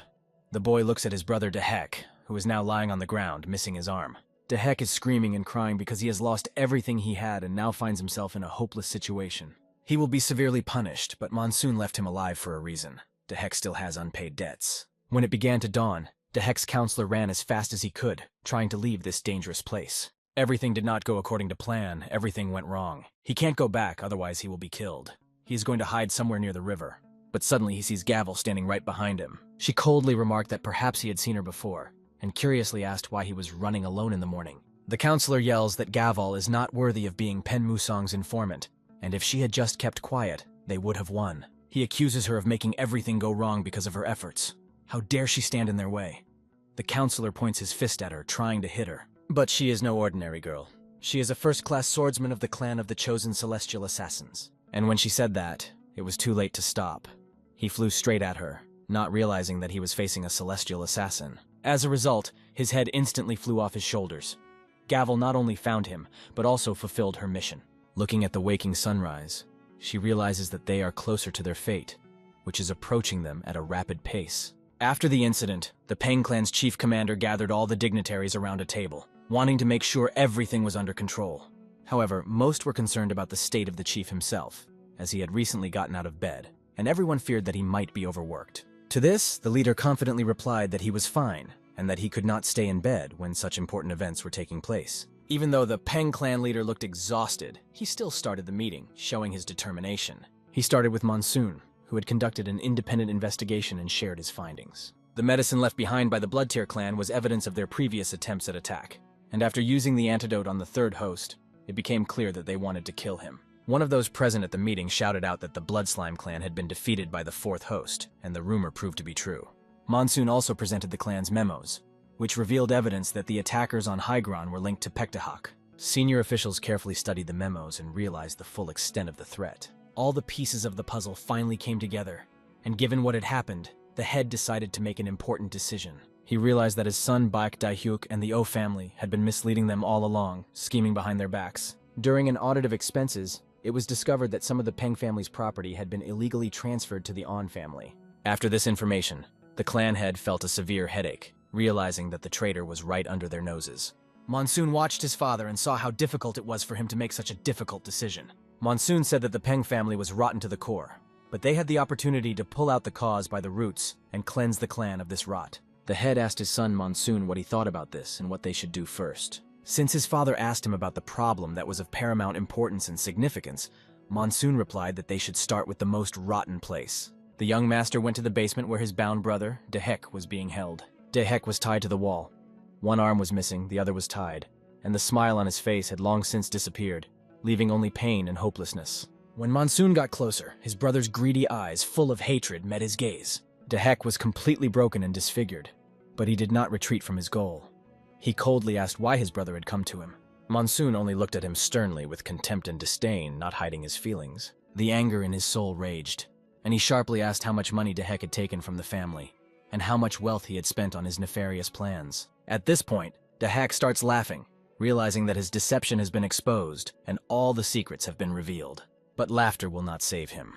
The boy looks at his brother Dehek, who is now lying on the ground, missing his arm. Dehek is screaming and crying because he has lost everything he had and now finds himself in a hopeless situation. He will be severely punished, but Monsoon left him alive for a reason. Dehek still has unpaid debts. When it began to dawn, Dehek's counselor ran as fast as he could, trying to leave this dangerous place. Everything did not go according to plan. Everything went wrong. He can't go back, otherwise he will be killed. He is going to hide somewhere near the river. But suddenly he sees Gavel standing right behind him. She coldly remarked that perhaps he had seen her before, and curiously asked why he was running alone in the morning. The counselor yells that Gavel is not worthy of being Pen Musong's informant, and if she had just kept quiet, they would have won. He accuses her of making everything go wrong because of her efforts. How dare she stand in their way? The counselor points his fist at her, trying to hit her. But she is no ordinary girl. She is a first-class swordsman of the clan of the Chosen Celestial Assassins. And when she said that, it was too late to stop. He flew straight at her, not realizing that he was facing a celestial assassin. As a result, his head instantly flew off his shoulders. Gavel not only found him, but also fulfilled her mission. Looking at the waking sunrise, she realizes that they are closer to their fate, which is approaching them at a rapid pace. After the incident, the Peng clan's chief commander gathered all the dignitaries around a table, wanting to make sure everything was under control. However, most were concerned about the state of the chief himself, as he had recently gotten out of bed, and everyone feared that he might be overworked. To this, the leader confidently replied that he was fine, and that he could not stay in bed when such important events were taking place. Even though the Peng clan leader looked exhausted, he still started the meeting, showing his determination. He started with Monsoon, who had conducted an independent investigation and shared his findings. The medicine left behind by the Bloodtear clan was evidence of their previous attempts at attack, and after using the antidote on the third host, it became clear that they wanted to kill him. One of those present at the meeting shouted out that the Bloodslime clan had been defeated by the fourth host, and the rumor proved to be true. Monsoon also presented the clan's memos, which revealed evidence that the attackers on Hygron were linked to Pektahak. Senior officials carefully studied the memos and realized the full extent of the threat. All the pieces of the puzzle finally came together, and given what had happened, the head decided to make an important decision. He realized that his son Baek Daehyuk and the O family had been misleading them all along, scheming behind their backs. During an audit of expenses, it was discovered that some of the Peng family's property had been illegally transferred to the An family. After this information, the clan head felt a severe headache, realizing that the traitor was right under their noses. Monsoon watched his father and saw how difficult it was for him to make such a difficult decision. Monsoon said that the Peng family was rotten to the core, but they had the opportunity to pull out the cause by the roots and cleanse the clan of this rot. The head asked his son Monsoon what he thought about this and what they should do first. Since his father asked him about the problem that was of paramount importance and significance, Monsoon replied that they should start with the most rotten place. The young master went to the basement where his bound brother, Dehek, was being held. Dehek was tied to the wall. One arm was missing, the other was tied, and the smile on his face had long since disappeared, leaving only pain and hopelessness. When Monsoon got closer, his brother's greedy eyes, full of hatred, met his gaze. Dehek was completely broken and disfigured, but he did not retreat from his goal. He coldly asked why his brother had come to him. Monsoon only looked at him sternly with contempt and disdain, not hiding his feelings. The anger in his soul raged, and he sharply asked how much money Dehek had taken from the family, and how much wealth he had spent on his nefarious plans. At this point, Dehek starts laughing, realizing that his deception has been exposed and all the secrets have been revealed. But laughter will not save him,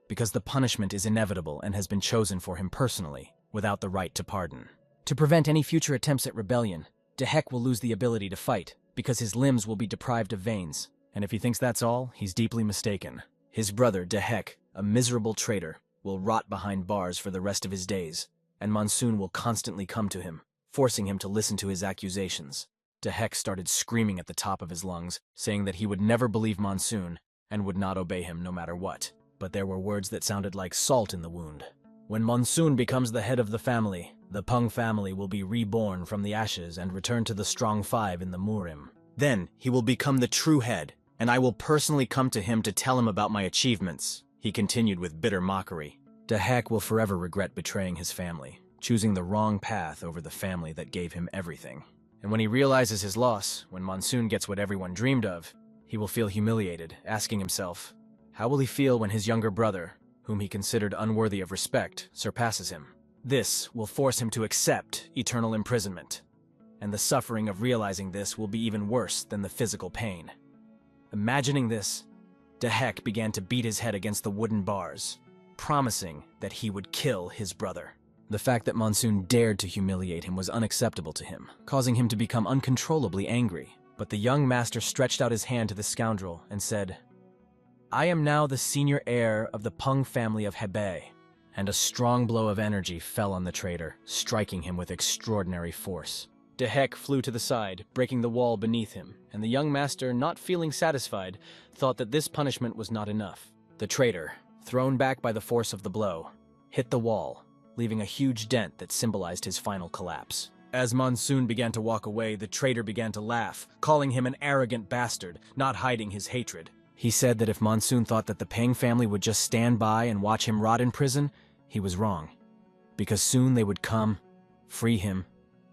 because the punishment is inevitable and has been chosen for him personally, without the right to pardon. To prevent any future attempts at rebellion, Dehek will lose the ability to fight, because his limbs will be deprived of veins. And if he thinks that's all, he's deeply mistaken. His brother, Dehek, a miserable traitor, will rot behind bars for the rest of his days, and Monsoon will constantly come to him, forcing him to listen to his accusations. Dehek started screaming at the top of his lungs, saying that he would never believe Monsoon and would not obey him no matter what. But there were words that sounded like salt in the wound. When Monsoon becomes the head of the family, the Peng family will be reborn from the ashes and return to the strong five in the Murim. Then he will become the true head, and I will personally come to him to tell him about my achievements, he continued with bitter mockery. Dehek will forever regret betraying his family, choosing the wrong path over the family that gave him everything. And when he realizes his loss, when Monsoon gets what everyone dreamed of, he will feel humiliated, asking himself, how will he feel when his younger brother, whom he considered unworthy of respect, surpasses him? This will force him to accept eternal imprisonment, and the suffering of realizing this will be even worse than the physical pain. Imagining this, Dehek began to beat his head against the wooden bars, promising that he would kill his brother. The fact that Monsoon dared to humiliate him was unacceptable to him, causing him to become uncontrollably angry. But the young master stretched out his hand to the scoundrel and said, I am now the senior heir of the Peng family of Hebei. And a strong blow of energy fell on the traitor, striking him with extraordinary force. Dehek flew to the side, breaking the wall beneath him, and the young master, not feeling satisfied, thought that this punishment was not enough. The traitor, thrown back by the force of the blow, hit the wall, leaving a huge dent that symbolized his final collapse. As Monsoon began to walk away, the traitor began to laugh, calling him an arrogant bastard, not hiding his hatred. He said that if Monsoon thought that the Peng family would just stand by and watch him rot in prison, he was wrong, because soon they would come, free him,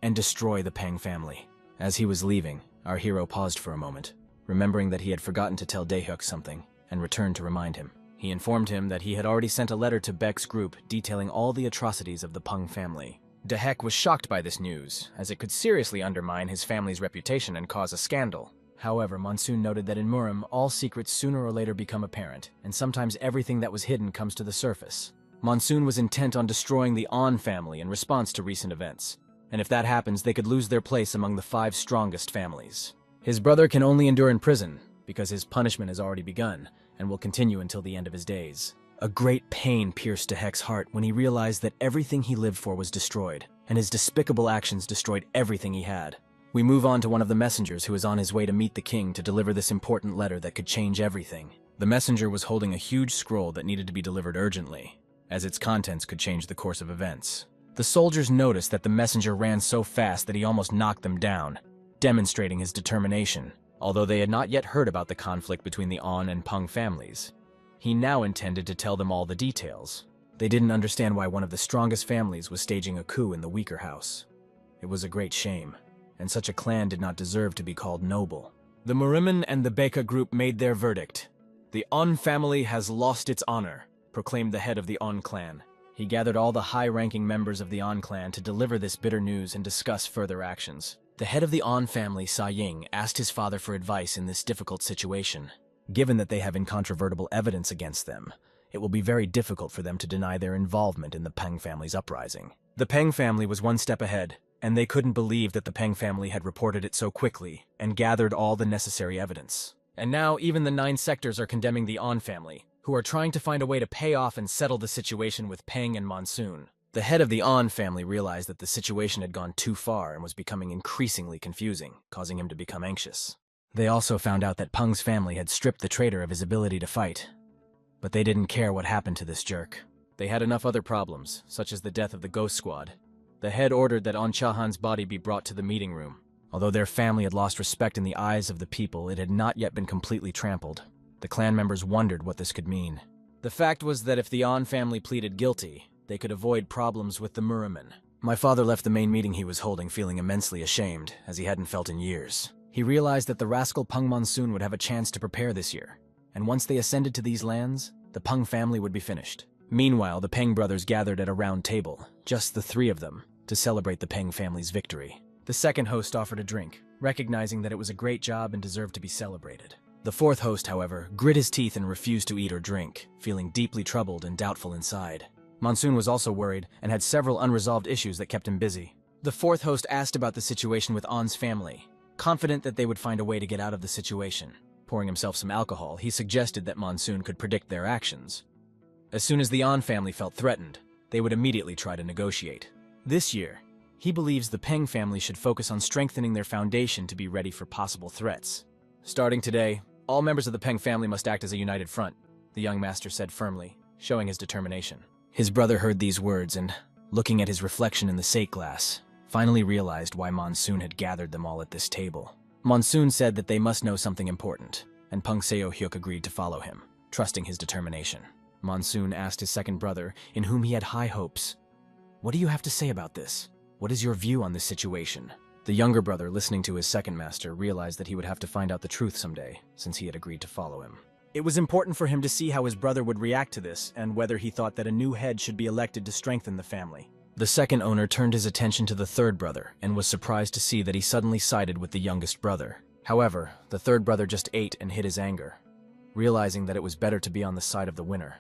and destroy the Peng family. As he was leaving, our hero paused for a moment, remembering that he had forgotten to tell Daehyuk something, and returned to remind him. He informed him that he had already sent a letter to Beck's group detailing all the atrocities of the Peng family. Dehek was shocked by this news, as it could seriously undermine his family's reputation and cause a scandal. However, Monsoon noted that in Murim, all secrets sooner or later become apparent, and sometimes everything that was hidden comes to the surface. Monsoon was intent on destroying the On family in response to recent events, and if that happens, they could lose their place among the 5 strongest families. His brother can only endure in prison, because his punishment has already begun, and will continue until the end of his days. A great pain pierced Dehek's heart when he realized that everything he lived for was destroyed, and his despicable actions destroyed everything he had. We move on to one of the messengers who is on his way to meet the king to deliver this important letter that could change everything. The messenger was holding a huge scroll that needed to be delivered urgently, as its contents could change the course of events. The soldiers noticed that the messenger ran so fast that he almost knocked them down, demonstrating his determination. Although they had not yet heard about the conflict between the On and Peng families, he now intended to tell them all the details. They didn't understand why one of the strongest families was staging a coup in the weaker house. It was a great shame, and such a clan did not deserve to be called noble. The Muriman and the Beka group made their verdict. The On family has lost its honor, proclaimed the head of the On clan. He gathered all the high-ranking members of the On clan to deliver this bitter news and discuss further actions. The head of the On family, Sa Ying, asked his father for advice in this difficult situation. Given that they have incontrovertible evidence against them, it will be very difficult for them to deny their involvement in the Peng family's uprising. The Peng family was one step ahead, and they couldn't believe that the Peng family had reported it so quickly and gathered all the necessary evidence. And now even the 9 sectors are condemning the On family, who are trying to find a way to pay off and settle the situation with Peng and Monsoon. The head of the On family realized that the situation had gone too far and was becoming increasingly confusing, causing him to become anxious. They also found out that Peng's family had stripped the traitor of his ability to fight. But they didn't care what happened to this jerk. They had enough other problems, such as the death of the Ghost Squad. The head ordered that On Chahan's body be brought to the meeting room. Although their family had lost respect in the eyes of the people, it had not yet been completely trampled. The clan members wondered what this could mean. The fact was that if the On family pleaded guilty, they could avoid problems with the Muriman. My father left the main meeting he was holding feeling immensely ashamed, as he hadn't felt in years. He realized that the rascal Peng Monsoon would have a chance to prepare this year, and once they ascended to these lands, the Peng family would be finished. Meanwhile, the Peng brothers gathered at a round table, just the 3 of them, to celebrate the Peng family's victory. The second host offered a drink, recognizing that it was a great job and deserved to be celebrated. The 4th host, however, grit his teeth and refused to eat or drink, feeling deeply troubled and doubtful inside. Monsoon was also worried and had several unresolved issues that kept him busy. The fourth host asked about the situation with On's family, confident that they would find a way to get out of the situation. Pouring himself some alcohol, he suggested that Monsoon could predict their actions. As soon as the On family felt threatened, they would immediately try to negotiate. This year, he believes the Peng family should focus on strengthening their foundation to be ready for possible threats. Starting today, all members of the Peng family must act as a united front, the young master said firmly, showing his determination. His brother heard these words and, looking at his reflection in the sake glass, finally realized why Monsoon had gathered them all at this table. Monsoon said that they must know something important, and Peng Seo-hyuk agreed to follow him, trusting his determination. Monsoon asked his second brother, in whom he had high hopes, "What do you have to say about this? What is your view on this situation?" The younger brother, listening to his second master, realized that he would have to find out the truth someday, since he had agreed to follow him. It was important for him to see how his brother would react to this, and whether he thought that a new head should be elected to strengthen the family. The second owner turned his attention to the third brother, and was surprised to see that he suddenly sided with the youngest brother. However, the third brother just ate and hid his anger, realizing that it was better to be on the side of the winner.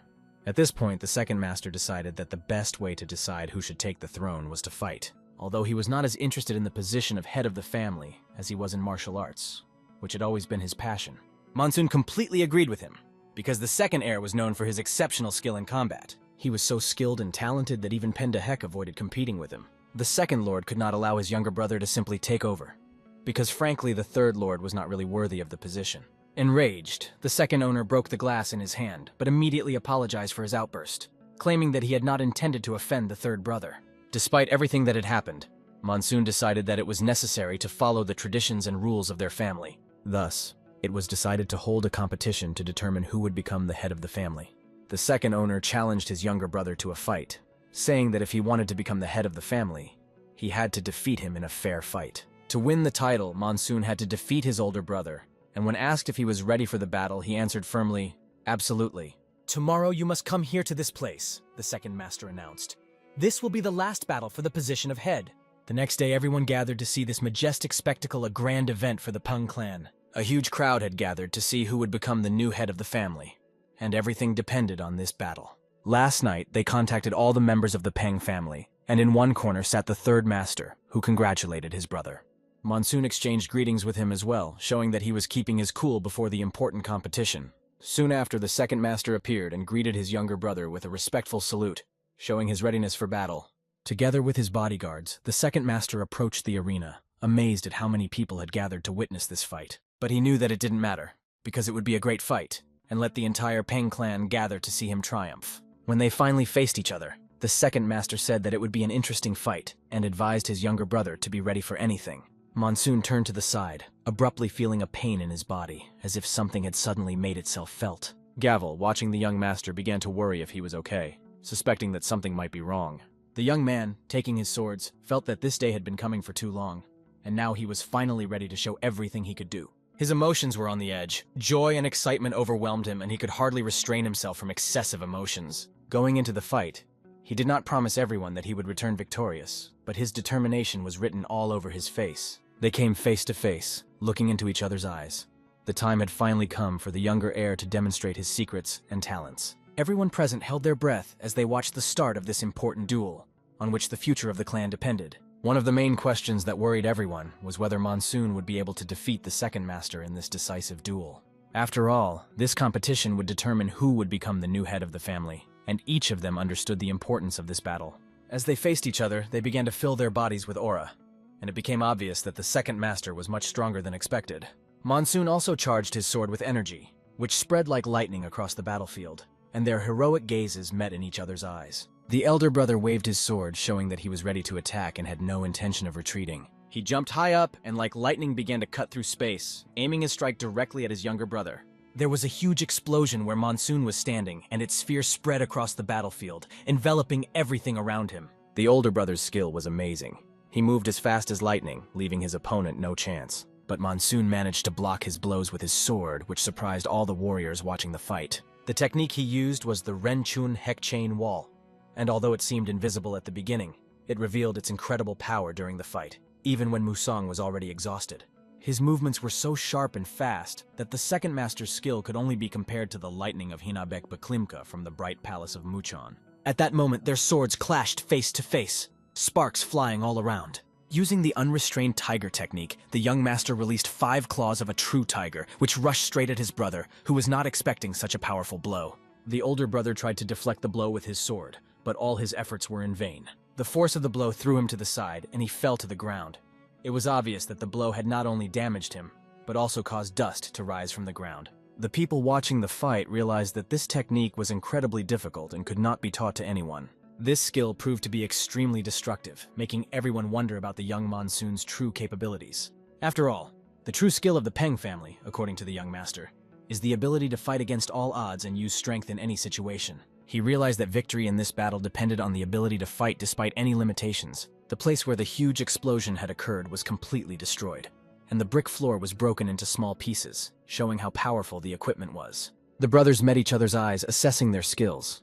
At this point, the second master decided that the best way to decide who should take the throne was to fight, although he was not as interested in the position of head of the family as he was in martial arts, which had always been his passion. Monsoon completely agreed with him, because the second heir was known for his exceptional skill in combat. He was so skilled and talented that even Pendahek avoided competing with him. The second lord could not allow his younger brother to simply take over, because frankly the third lord was not really worthy of the position. Enraged, the second owner broke the glass in his hand, but immediately apologized for his outburst, claiming that he had not intended to offend the third brother. Despite everything that had happened, Monsoon decided that it was necessary to follow the traditions and rules of their family. Thus, it was decided to hold a competition to determine who would become the head of the family. The second owner challenged his younger brother to a fight, saying that if he wanted to become the head of the family, he had to defeat him in a fair fight. To win the title, Monsoon had to defeat his older brother, and when asked if he was ready for the battle, he answered firmly, "Absolutely." "Tomorrow you must come here to this place," the second master announced. "This will be the last battle for the position of head." The next day, everyone gathered to see this majestic spectacle, a grand event for the Peng clan. A huge crowd had gathered to see who would become the new head of the family, and everything depended on this battle. Last night, they contacted all the members of the Peng family, and in one corner sat the third master, who congratulated his brother. Monsoon exchanged greetings with him as well, showing that he was keeping his cool before the important competition. Soon after, the second master appeared and greeted his younger brother with a respectful salute, showing his readiness for battle. Together with his bodyguards, the second master approached the arena, amazed at how many people had gathered to witness this fight. But he knew that it didn't matter, because it would be a great fight, and let the entire Peng clan gather to see him triumph. When they finally faced each other, the second master said that it would be an interesting fight, and advised his younger brother to be ready for anything. Monsoon turned to the side, abruptly feeling a pain in his body, as if something had suddenly made itself felt. Gavel, watching the young master, began to worry if he was okay, suspecting that something might be wrong. The young man, taking his swords, felt that this day had been coming for too long, and now he was finally ready to show everything he could do. His emotions were on the edge. Joy and excitement overwhelmed him, and he could hardly restrain himself from excessive emotions. Going into the fight, he did not promise everyone that he would return victorious, but his determination was written all over his face. They came face to face, looking into each other's eyes. The time had finally come for the younger heir to demonstrate his secrets and talents. Everyone present held their breath as they watched the start of this important duel, on which the future of the clan depended. One of the main questions that worried everyone was whether Monsoon would be able to defeat the second master in this decisive duel. After all, this competition would determine who would become the new head of the family, and each of them understood the importance of this battle. As they faced each other, they began to fill their bodies with aura, and it became obvious that the second master was much stronger than expected. Monsoon also charged his sword with energy, which spread like lightning across the battlefield, and their heroic gazes met in each other's eyes. The elder brother waved his sword, showing that he was ready to attack and had no intention of retreating. He jumped high up and like lightning began to cut through space, aiming his strike directly at his younger brother. There was a huge explosion where Monsoon was standing, and its sphere spread across the battlefield, enveloping everything around him. The older brother's skill was amazing. He moved as fast as lightning, leaving his opponent no chance. But Monsoon managed to block his blows with his sword, which surprised all the warriors watching the fight. The technique he used was the Renchun Heck-Chain Wall, and although it seemed invisible at the beginning, it revealed its incredible power during the fight, even when Musang was already exhausted. His movements were so sharp and fast that the second master's skill could only be compared to the lightning of Hinabek Baklimka from the bright palace of Muchon. At that moment, their swords clashed face to face, sparks flying all around. Using the unrestrained tiger technique, the young master released 5 claws of a true tiger, which rushed straight at his brother, who was not expecting such a powerful blow. The older brother tried to deflect the blow with his sword, but all his efforts were in vain. The force of the blow threw him to the side, and he fell to the ground. It was obvious that the blow had not only damaged him, but also caused dust to rise from the ground. The people watching the fight realized that this technique was incredibly difficult and could not be taught to anyone. This skill proved to be extremely destructive, making everyone wonder about the young monsoon's true capabilities. After all, the true skill of the Peng family, according to the young master, is the ability to fight against all odds and use strength in any situation. He realized that victory in this battle depended on the ability to fight despite any limitations. The place where the huge explosion had occurred was completely destroyed, and the brick floor was broken into small pieces, showing how powerful the equipment was. The brothers met each other's eyes, assessing their skills.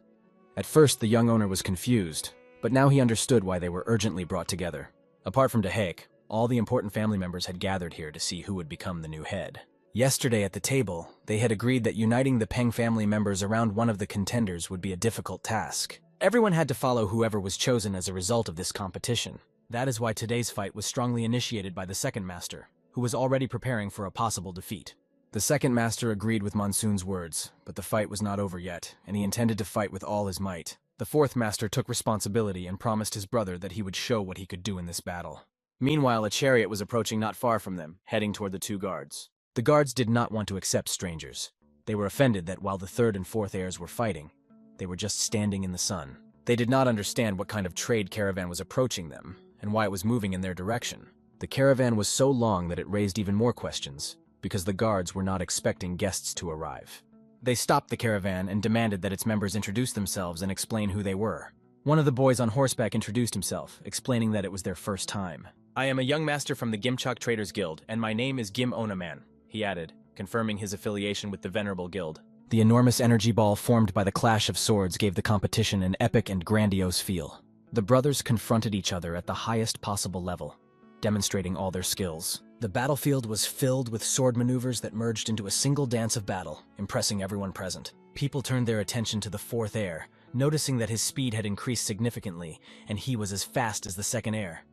At first, the young owner was confused, but now he understood why they were urgently brought together. Apart from Dehek, all the important family members had gathered here to see who would become the new head. Yesterday at the table, they had agreed that uniting the Peng family members around one of the contenders would be a difficult task. Everyone had to follow whoever was chosen as a result of this competition. That is why today's fight was strongly initiated by the second master, who was already preparing for a possible defeat. The second master agreed with Monsoon's words, but the fight was not over yet, and he intended to fight with all his might. The fourth master took responsibility and promised his brother that he would show what he could do in this battle. Meanwhile, a chariot was approaching not far from them, heading toward the 2 guards. The guards did not want to accept strangers. They were offended that while the third and fourth heirs were fighting, they were just standing in the sun. They did not understand what kind of trade caravan was approaching them, and why it was moving in their direction. The caravan was so long that it raised even more questions, because the guards were not expecting guests to arrive. They stopped the caravan and demanded that its members introduce themselves and explain who they were. One of the boys on horseback introduced himself, explaining that it was their first time. "I am a young master from the Gimchok Traders Guild, and my name is Gim Onaman," he added, confirming his affiliation with the Venerable Guild. The enormous energy ball formed by the clash of swords gave the competition an epic and grandiose feel. The brothers confronted each other at the highest possible level, demonstrating all their skills. The battlefield was filled with sword maneuvers that merged into a single dance of battle, impressing everyone present. People turned their attention to the fourth heir, noticing that his speed had increased significantly, and he was as fast as the second heir.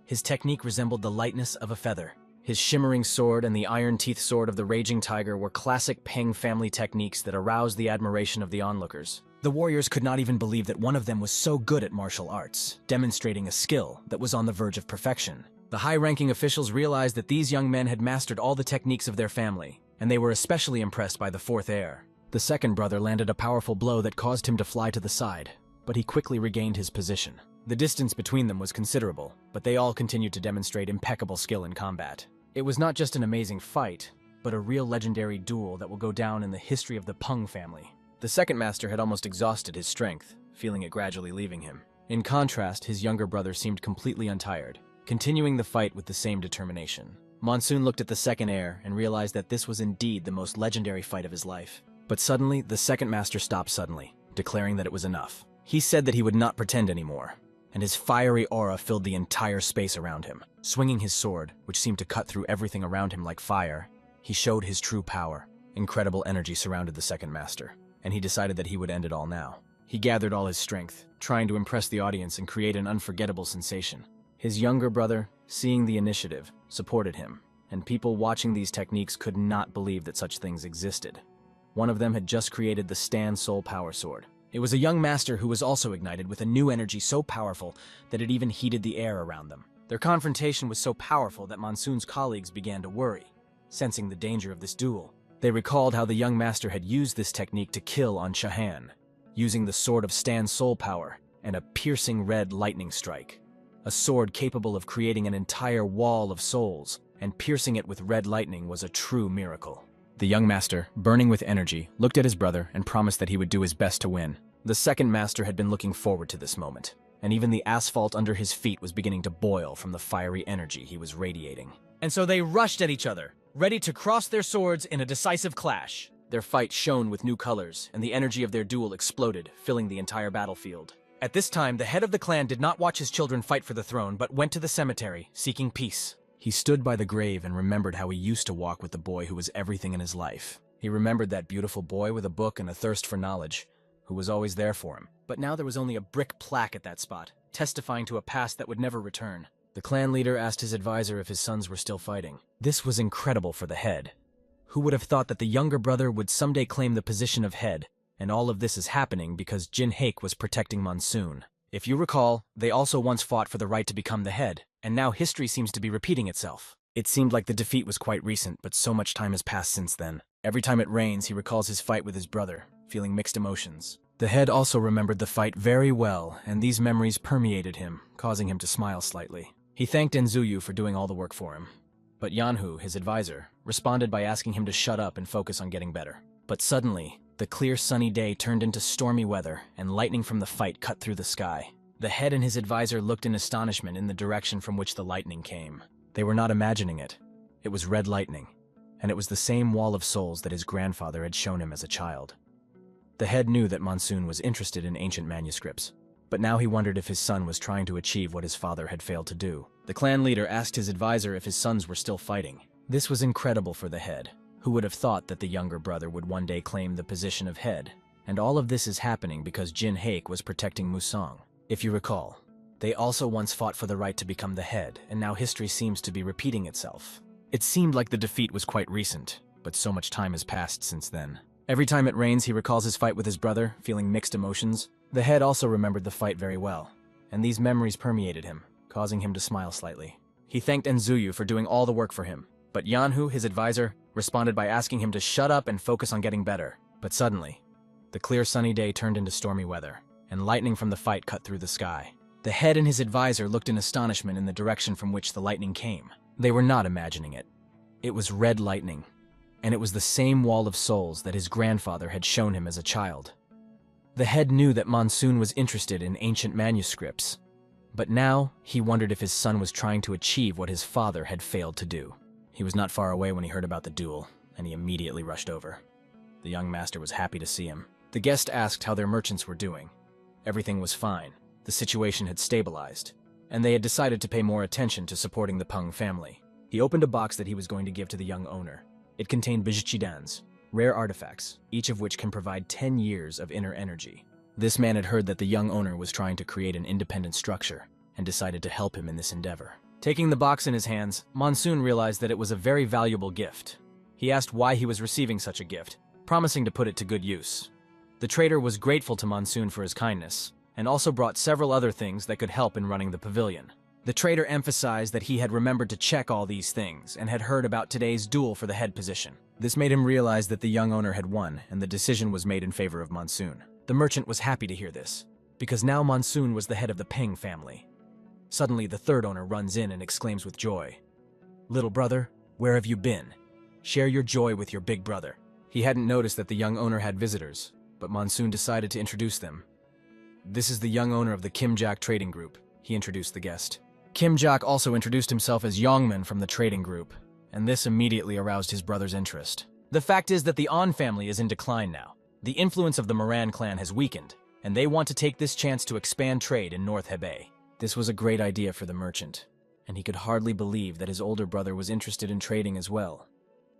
His technique resembled the lightness of a feather. His shimmering sword and the iron teeth sword of the Raging Tiger were classic Peng family techniques that aroused the admiration of the onlookers. The warriors could not even believe that one of them was so good at martial arts, demonstrating a skill that was on the verge of perfection. The high-ranking officials realized that these young men had mastered all the techniques of their family, and they were especially impressed by the fourth heir. The second brother landed a powerful blow that caused him to fly to the side, but he quickly regained his position. The distance between them was considerable, but they all continued to demonstrate impeccable skill in combat. It was not just an amazing fight, but a real legendary duel that will go down in the history of the Peng family. The second master had almost exhausted his strength, feeling it gradually leaving him. In contrast, his younger brother seemed completely untired, continuing the fight with the same determination. Monsoon looked at the second heir and realized that this was indeed the most legendary fight of his life. But suddenly, the second master stopped suddenly, declaring that it was enough. He said that he would not pretend anymore, and his fiery aura filled the entire space around him. Swinging his sword, which seemed to cut through everything around him like fire, he showed his true power. Incredible energy surrounded the second master, and he decided that he would end it all now. He gathered all his strength, trying to impress the audience and create an unforgettable sensation. His younger brother, seeing the initiative, supported him, and people watching these techniques could not believe that such things existed. One of them had just created the Stan Soul Power Sword. It was a young master who was also ignited with a new energy so powerful that it even heated the air around them. Their confrontation was so powerful that Monsoon's colleagues began to worry, sensing the danger of this duel. They recalled how the young master had used this technique to kill on Shahan, using the Sword of Stan's soul power and a piercing red lightning strike. A sword capable of creating an entire wall of souls, and piercing it with red lightning was a true miracle. The young master, burning with energy, looked at his brother and promised that he would do his best to win. The second master had been looking forward to this moment, and even the asphalt under his feet was beginning to boil from the fiery energy he was radiating. And so they rushed at each other, ready to cross their swords in a decisive clash. Their fight shone with new colors, and the energy of their duel exploded, filling the entire battlefield. At this time, the head of the clan did not watch his children fight for the throne, but went to the cemetery, seeking peace. He stood by the grave and remembered how he used to walk with the boy who was everything in his life. He remembered that beautiful boy with a book and a thirst for knowledge, who was always there for him. But now there was only a brick plaque at that spot, testifying to a past that would never return. The clan leader asked his advisor if his sons were still fighting. This was incredible for the head. Who would have thought that the younger brother would someday claim the position of head, and all of this is happening because Jin Haek was protecting Monsoon. If you recall, they also once fought for the right to become the head, and now history seems to be repeating itself. It seemed like the defeat was quite recent, but so much time has passed since then. Every time it rains, he recalls his fight with his brother, feeling mixed emotions. The head also remembered the fight very well, and these memories permeated him, causing him to smile slightly. He thanked Enzuyu for doing all the work for him. But Yanhu, his advisor, responded by asking him to shut up and focus on getting better. But suddenly, the clear sunny day turned into stormy weather, and lightning from the fight cut through the sky. The head and his advisor looked in astonishment in the direction from which the lightning came. They were not imagining it. It was red lightning, and it was the same wall of souls that his grandfather had shown him as a child. The head knew that Monsoon was interested in ancient manuscripts, but now he wondered if his son was trying to achieve what his father had failed to do. The clan leader asked his advisor if his sons were still fighting. This was incredible for the head. Who would have thought that the younger brother would one day claim the position of head? And all of this is happening because Jin Haek was protecting Musang. If you recall, they also once fought for the right to become the head, and now history seems to be repeating itself. It seemed like the defeat was quite recent, but so much time has passed since then. Every time it rains, he recalls his fight with his brother, feeling mixed emotions. The head also remembered the fight very well, and these memories permeated him, causing him to smile slightly. He thanked Enzuyu for doing all the work for him, but Yanhu, his advisor, responded by asking him to shut up and focus on getting better. But suddenly, the clear sunny day turned into stormy weather, and lightning from the fight cut through the sky. The head and his advisor looked in astonishment in the direction from which the lightning came. They were not imagining it. It was red lightning, and it was the same wall of souls that his grandfather had shown him as a child. The head knew that Monsoon was interested in ancient manuscripts, but now he wondered if his son was trying to achieve what his father had failed to do. He was not far away when he heard about the duel, and he immediately rushed over. The young master was happy to see him. The guest asked how their merchants were doing. Everything was fine. The situation had stabilized, and they had decided to pay more attention to supporting the Peng family. He opened a box that he was going to give to the young owner. It contained bijutidans, rare artifacts, each of which can provide 10 years of inner energy. This man had heard that the young owner was trying to create an independent structure, and decided to help him in this endeavor. Taking the box in his hands, Monsoon realized that it was a very valuable gift. He asked why he was receiving such a gift, promising to put it to good use. The trader was grateful to Monsoon for his kindness, and also brought several other things that could help in running the pavilion. The trader emphasized that he had remembered to check all these things and had heard about today's duel for the head position. This made him realize that the young owner had won, and the decision was made in favor of Monsoon. The merchant was happy to hear this, because now Monsoon was the head of the Peng family. Suddenly, the third owner runs in and exclaims with joy, "Little brother, where have you been? Share your joy with your big brother." He hadn't noticed that the young owner had visitors, but Monsoon decided to introduce them. "This is the young owner of the Kim Jak Trading Group," he introduced the guest. Kim Jak also introduced himself as Yongman from the trading group, and this immediately aroused his brother's interest. The fact is that the An family is in decline now. The influence of the Moran clan has weakened, and they want to take this chance to expand trade in North Hebei. This was a great idea for the merchant, and he could hardly believe that his older brother was interested in trading as well.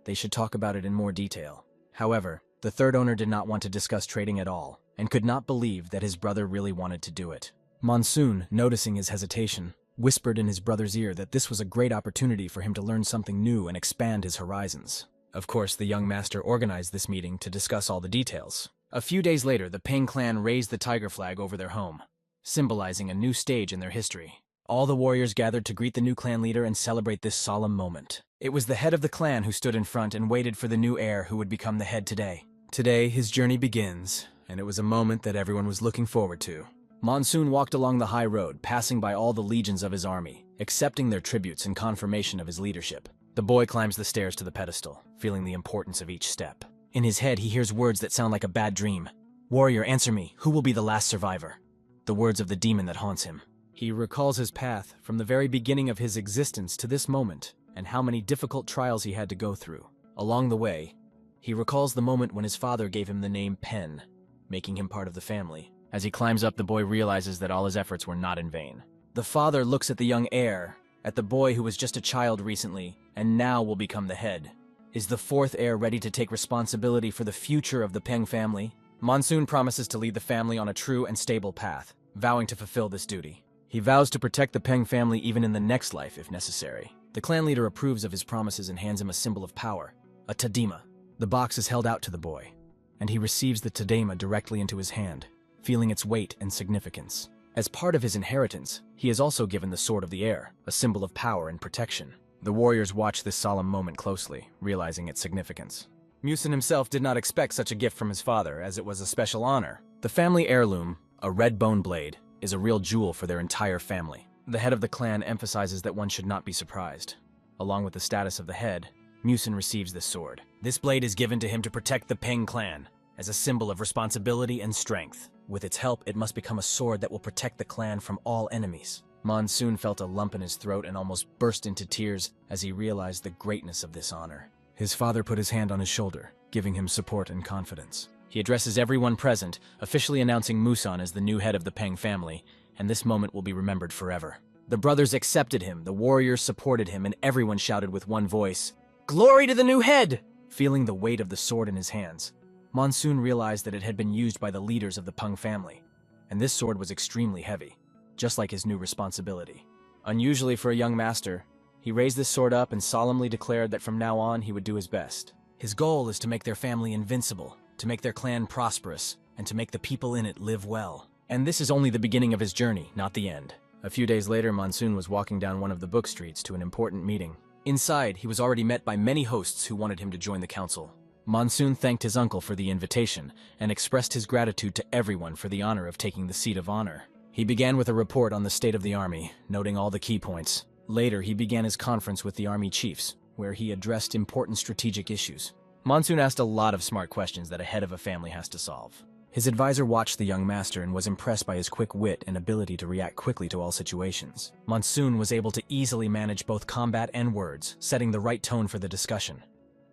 They should talk about it in more detail. However, the third owner did not want to discuss trading at all, and could not believe that his brother really wanted to do it. Monsoon, noticing his hesitation, whispered in his brother's ear that this was a great opportunity for him to learn something new and expand his horizons. Of course, the young master organized this meeting to discuss all the details. A few days later, the Peng clan raised the tiger flag over their home, symbolizing a new stage in their history. All the warriors gathered to greet the new clan leader and celebrate this solemn moment. It was the head of the clan who stood in front and waited for the new heir who would become the head today. Today, his journey begins, and it was a moment that everyone was looking forward to. Monsoon walked along the high road, passing by all the legions of his army, accepting their tributes in confirmation of his leadership. The boy climbs the stairs to the pedestal, feeling the importance of each step. In his head, he hears words that sound like a bad dream. "Warrior, answer me. Who will be the last survivor?" The words of the demon that haunts him. He recalls his path from the very beginning of his existence to this moment, and how many difficult trials he had to go through. Along the way, he recalls the moment when his father gave him the name Pen, making him part of the family. As he climbs up, the boy realizes that all his efforts were not in vain. The father looks at the young heir, at the boy who was just a child recently, and now will become the head. Is the fourth heir ready to take responsibility for the future of the Peng family? Monsoon promises to lead the family on a true and stable path, vowing to fulfill this duty. He vows to protect the Peng family even in the next life if necessary. The clan leader approves of his promises and hands him a symbol of power, a tadema. The box is held out to the boy, and he receives the tadema directly into his hand, feeling its weight and significance. As part of his inheritance, he is also given the Sword of the Air, a symbol of power and protection. The warriors watch this solemn moment closely, realizing its significance. Musin himself did not expect such a gift from his father, as it was a special honor. The family heirloom, a red bone blade, is a real jewel for their entire family. The head of the clan emphasizes that one should not be surprised. Along with the status of the head, Musin receives this sword. This blade is given to him to protect the Peng clan, as a symbol of responsibility and strength. With its help, it must become a sword that will protect the clan from all enemies. Monsoon felt a lump in his throat and almost burst into tears as he realized the greatness of this honor. His father put his hand on his shoulder, giving him support and confidence. He addresses everyone present, officially announcing Musan as the new head of the Peng family, and this moment will be remembered forever. The brothers accepted him, the warriors supported him, and everyone shouted with one voice, "Glory to the new head!" Feeling the weight of the sword in his hands, Monsoon realized that it had been used by the leaders of the Peng family, and this sword was extremely heavy, just like his new responsibility. Unusually for a young master, he raised this sword up and solemnly declared that from now on he would do his best. His goal is to make their family invincible, to make their clan prosperous, and to make the people in it live well. And this is only the beginning of his journey, not the end. A few days later, Monsoon was walking down one of the book streets to an important meeting. Inside, he was already met by many hosts who wanted him to join the council. Monsoon thanked his uncle for the invitation and expressed his gratitude to everyone for the honor of taking the seat of honor. He began with a report on the state of the army, noting all the key points. Later, he began his conference with the army chiefs, where he addressed important strategic issues. Monsoon asked a lot of smart questions that a head of a family has to solve. His advisor watched the young master and was impressed by his quick wit and ability to react quickly to all situations. Monsoon was able to easily manage both combat and words, setting the right tone for the discussion.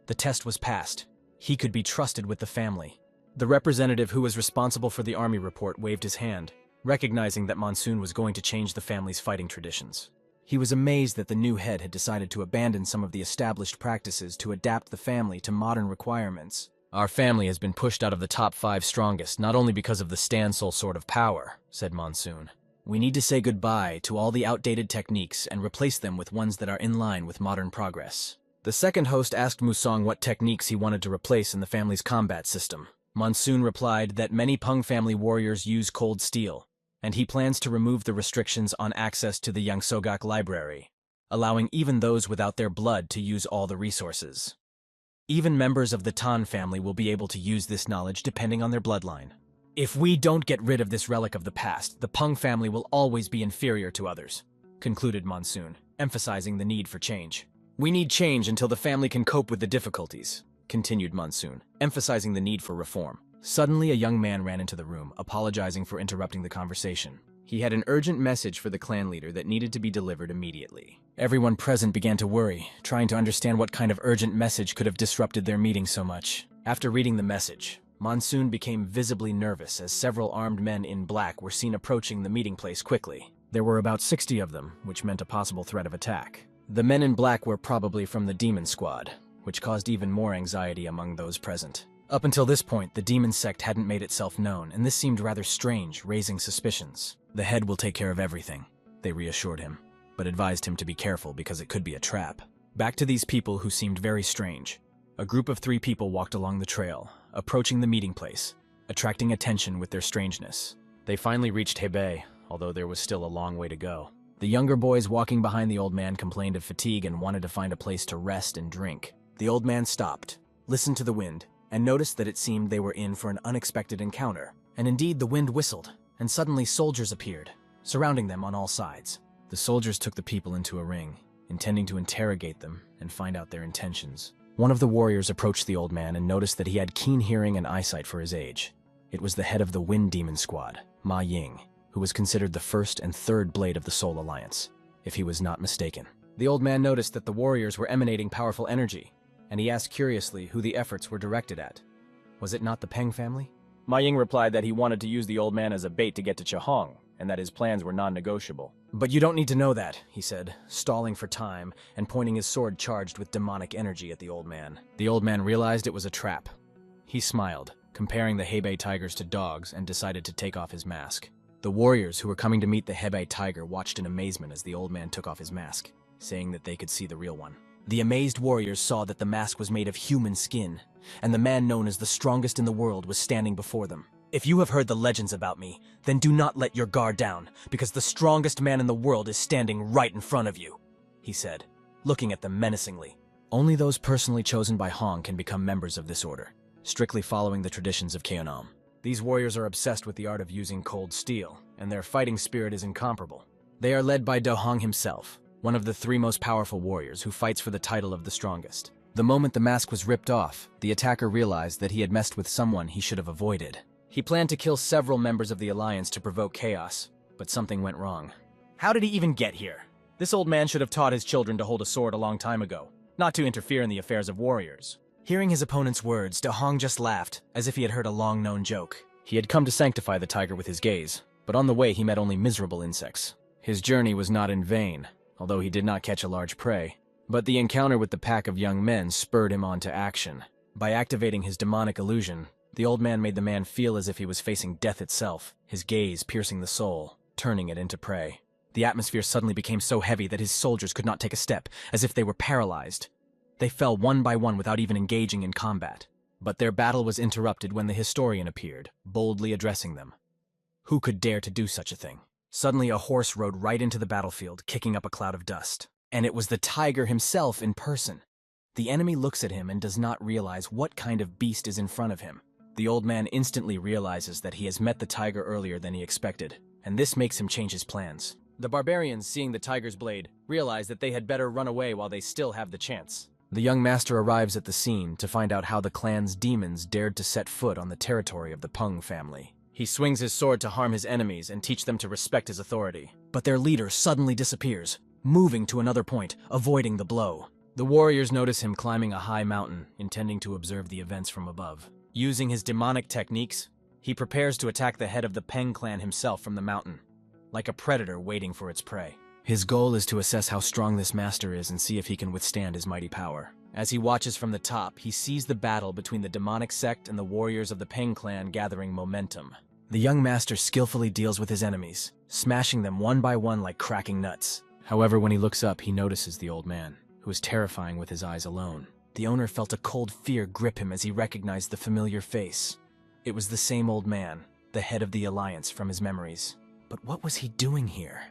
The test was passed. He could be trusted with the family. The representative who was responsible for the army report waved his hand, recognizing that Monsoon was going to change the family's fighting traditions. He was amazed that the new head had decided to abandon some of the established practices to adapt the family to modern requirements. "Our family has been pushed out of the top 5 strongest, not only because of the Stand-Soul Sword of Power," said Monsoon. "We need to say goodbye to all the outdated techniques and replace them with ones that are in line with modern progress." The second host asked Musang what techniques he wanted to replace in the family's combat system. Monsoon replied that many Peng family warriors use cold steel, and he plans to remove the restrictions on access to the Yangsogak library, allowing even those without their blood to use all the resources. Even members of the Tan family will be able to use this knowledge depending on their bloodline. "If we don't get rid of this relic of the past, the Peng family will always be inferior to others," concluded Monsoon, emphasizing the need for change. "We need change until the family can cope with the difficulties," continued Monsoon, emphasizing the need for reform. Suddenly, a young man ran into the room, apologizing for interrupting the conversation. He had an urgent message for the clan leader that needed to be delivered immediately. Everyone present began to worry, trying to understand what kind of urgent message could have disrupted their meeting so much. After reading the message, Monsoon became visibly nervous as several armed men in black were seen approaching the meeting place quickly. There were about 60 of them, which meant a possible threat of attack. The men in black were probably from the Demon Squad, which caused even more anxiety among those present. Up until this point, the demon sect hadn't made itself known, and this seemed rather strange, raising suspicions. "The head will take care of everything," they reassured him, but advised him to be careful because it could be a trap. Back to these people who seemed very strange. A group of 3 people walked along the trail, approaching the meeting place, attracting attention with their strangeness. They finally reached Hebei, although there was still a long way to go. The younger boys walking behind the old man complained of fatigue and wanted to find a place to rest and drink. The old man stopped, listened to the wind, and noticed that it seemed they were in for an unexpected encounter. And indeed, the wind whistled, and suddenly soldiers appeared, surrounding them on all sides. The soldiers took the people into a ring, intending to interrogate them and find out their intentions. One of the warriors approached the old man and noticed that he had keen hearing and eyesight for his age. It was the head of the Wind Demon Squad, Ma Ying, who was considered the first and third blade of the Soul Alliance, if he was not mistaken. The old man noticed that the warriors were emanating powerful energy, and he asked curiously who the efforts were directed at. Was it not the Peng family? Ma Ying replied that he wanted to use the old man as a bait to get to Chahong, and that his plans were non-negotiable. "But you don't need to know that," he said, stalling for time and pointing his sword charged with demonic energy at the old man. The old man realized it was a trap. He smiled, comparing the Hebei tigers to dogs, and decided to take off his mask. The warriors who were coming to meet the Hebei tiger watched in amazement as the old man took off his mask, saying that they could see the real one. The amazed warriors saw that the mask was made of human skin, and the man known as the strongest in the world was standing before them. "If you have heard the legends about me, then do not let your guard down, because the strongest man in the world is standing right in front of you," he said, looking at them menacingly. Only those personally chosen by Hong can become members of this order, strictly following the traditions of Keonam. These warriors are obsessed with the art of using cold steel, and their fighting spirit is incomparable. They are led by Do Hong himself, one of the 3 most powerful warriors who fights for the title of the strongest. The moment the mask was ripped off, the attacker realized that he had messed with someone he should have avoided. He planned to kill several members of the Alliance to provoke chaos, but something went wrong. How did he even get here? This old man should have taught his children to hold a sword a long time ago, not to interfere in the affairs of warriors. Hearing his opponent's words, De Hong just laughed, as if he had heard a long-known joke. He had come to sanctify the tiger with his gaze, but on the way he met only miserable insects. His journey was not in vain, although he did not catch a large prey. But the encounter with the pack of young men spurred him on to action. By activating his demonic illusion, the old man made the man feel as if he was facing death itself, his gaze piercing the soul, turning it into prey. The atmosphere suddenly became so heavy that his soldiers could not take a step, as if they were paralyzed. They fell one by one without even engaging in combat. But their battle was interrupted when the historian appeared, boldly addressing them. Who could dare to do such a thing? Suddenly a horse rode right into the battlefield, kicking up a cloud of dust. And it was the tiger himself in person. The enemy looks at him and does not realize what kind of beast is in front of him. The old man instantly realizes that he has met the tiger earlier than he expected, and this makes him change his plans. The barbarians, seeing the tiger's blade, realize that they had better run away while they still have the chance. The young master arrives at the scene to find out how the clan's demons dared to set foot on the territory of the Peng family. He swings his sword to harm his enemies and teach them to respect his authority. But their leader suddenly disappears, moving to another point, avoiding the blow. The warriors notice him climbing a high mountain, intending to observe the events from above. Using his demonic techniques, he prepares to attack the head of the Peng clan himself from the mountain, like a predator waiting for its prey. His goal is to assess how strong this master is and see if he can withstand his mighty power. As he watches from the top, he sees the battle between the demonic sect and the warriors of the Peng clan gathering momentum. The young master skillfully deals with his enemies, smashing them one by one like cracking nuts. However, when he looks up, he notices the old man, who is terrifying with his eyes alone. The owner felt a cold fear grip him as he recognized the familiar face. It was the same old man, the head of the Alliance, from his memories. But what was he doing here?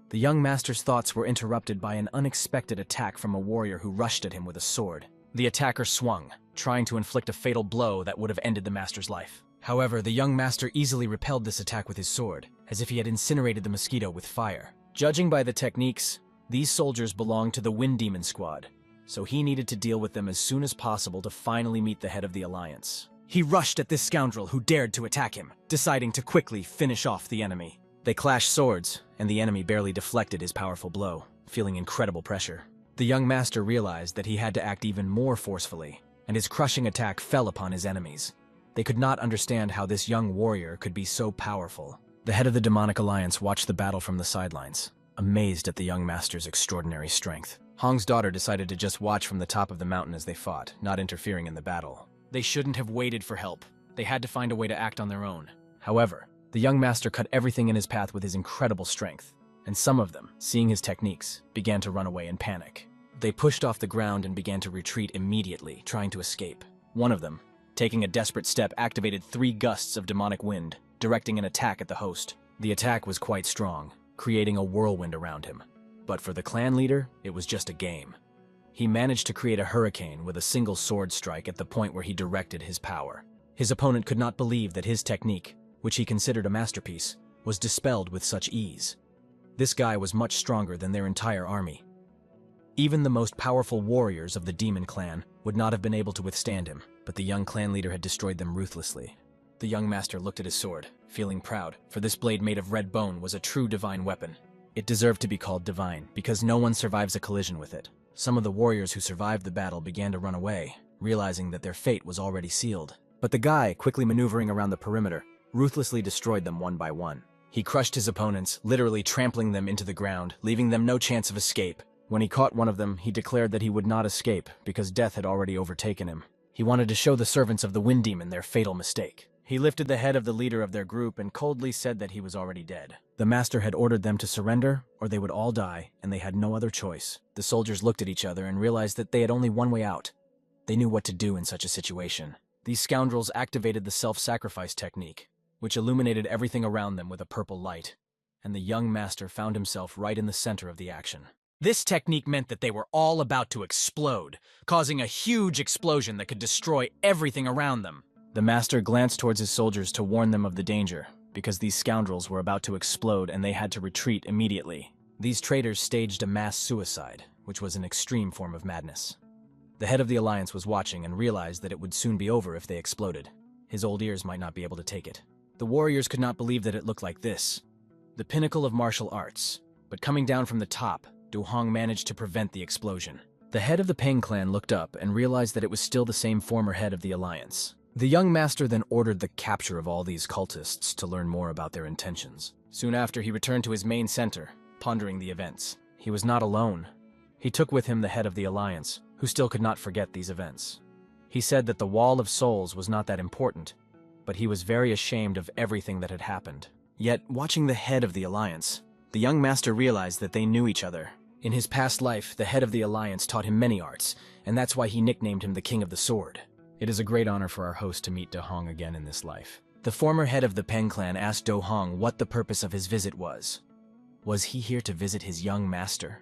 The young master's thoughts were interrupted by an unexpected attack from a warrior who rushed at him with a sword. The attacker swung, trying to inflict a fatal blow that would have ended the master's life. However, the young master easily repelled this attack with his sword, as if he had incinerated the mosquito with fire. Judging by the techniques, these soldiers belonged to the Wind Demon Squad, so he needed to deal with them as soon as possible to finally meet the head of the Alliance. He rushed at this scoundrel who dared to attack him, deciding to quickly finish off the enemy. They clashed swords, and the enemy barely deflected his powerful blow, feeling incredible pressure. The young master realized that he had to act even more forcefully, and his crushing attack fell upon his enemies. They could not understand how this young warrior could be so powerful. The head of the demonic alliance watched the battle from the sidelines, amazed at the young master's extraordinary strength. Hong's daughter decided to just watch from the top of the mountain as they fought, not interfering in the battle. They shouldn't have waited for help. They had to find a way to act on their own. However, the young master cut everything in his path with his incredible strength, and some of them, seeing his techniques, began to run away in panic. They pushed off the ground and began to retreat immediately, trying to escape. One of them, taking a desperate step, activated 3 gusts of demonic wind, directing an attack at the host. The attack was quite strong, creating a whirlwind around him. But for the clan leader, it was just a game. He managed to create a hurricane with a single sword strike at the point where he directed his power. His opponent could not believe that his technique, which he considered a masterpiece, was dispelled with such ease. This guy was much stronger than their entire army. Even the most powerful warriors of the demon clan would not have been able to withstand him, but the young clan leader had destroyed them ruthlessly. The young master looked at his sword, feeling proud, for this blade made of red bone was a true divine weapon. It deserved to be called divine, because no one survives a collision with it. Some of the warriors who survived the battle began to run away, realizing that their fate was already sealed. But the guy, quickly maneuvering around the perimeter, ruthlessly destroyed them one by one. He crushed his opponents, literally trampling them into the ground, leaving them no chance of escape. When he caught one of them, he declared that he would not escape, because death had already overtaken him. He wanted to show the servants of the Wind Demon their fatal mistake. He lifted the head of the leader of their group and coldly said that he was already dead. The master had ordered them to surrender, or they would all die, and they had no other choice. The soldiers looked at each other and realized that they had only one way out. They knew what to do in such a situation. These scoundrels activated the self-sacrifice technique, which illuminated everything around them with a purple light, and the young master found himself right in the center of the action. This technique meant that they were all about to explode, causing a huge explosion that could destroy everything around them. The master glanced towards his soldiers to warn them of the danger, because these scoundrels were about to explode and they had to retreat immediately. These traitors staged a mass suicide, which was an extreme form of madness. The head of the alliance was watching and realized that it would soon be over if they exploded. His old ears might not be able to take it. The warriors could not believe that it looked like this. The pinnacle of martial arts, but coming down from the top, Do Hong managed to prevent the explosion. The head of the Peng clan looked up and realized that it was still the same former head of the alliance. The young master then ordered the capture of all these cultists to learn more about their intentions. Soon after, he returned to his main center, pondering the events. He was not alone. He took with him the head of the alliance, who still could not forget these events. He said that the Wall of Souls was not that important, but he was very ashamed of everything that had happened. Yet, watching the head of the alliance, the young master realized that they knew each other. In his past life, the head of the alliance taught him many arts, and that's why he nicknamed him the King of the Sword. It is a great honor for our host to meet Do Hong again in this life. The former head of the Peng clan asked Do Hong what the purpose of his visit was. Was he here to visit his young master?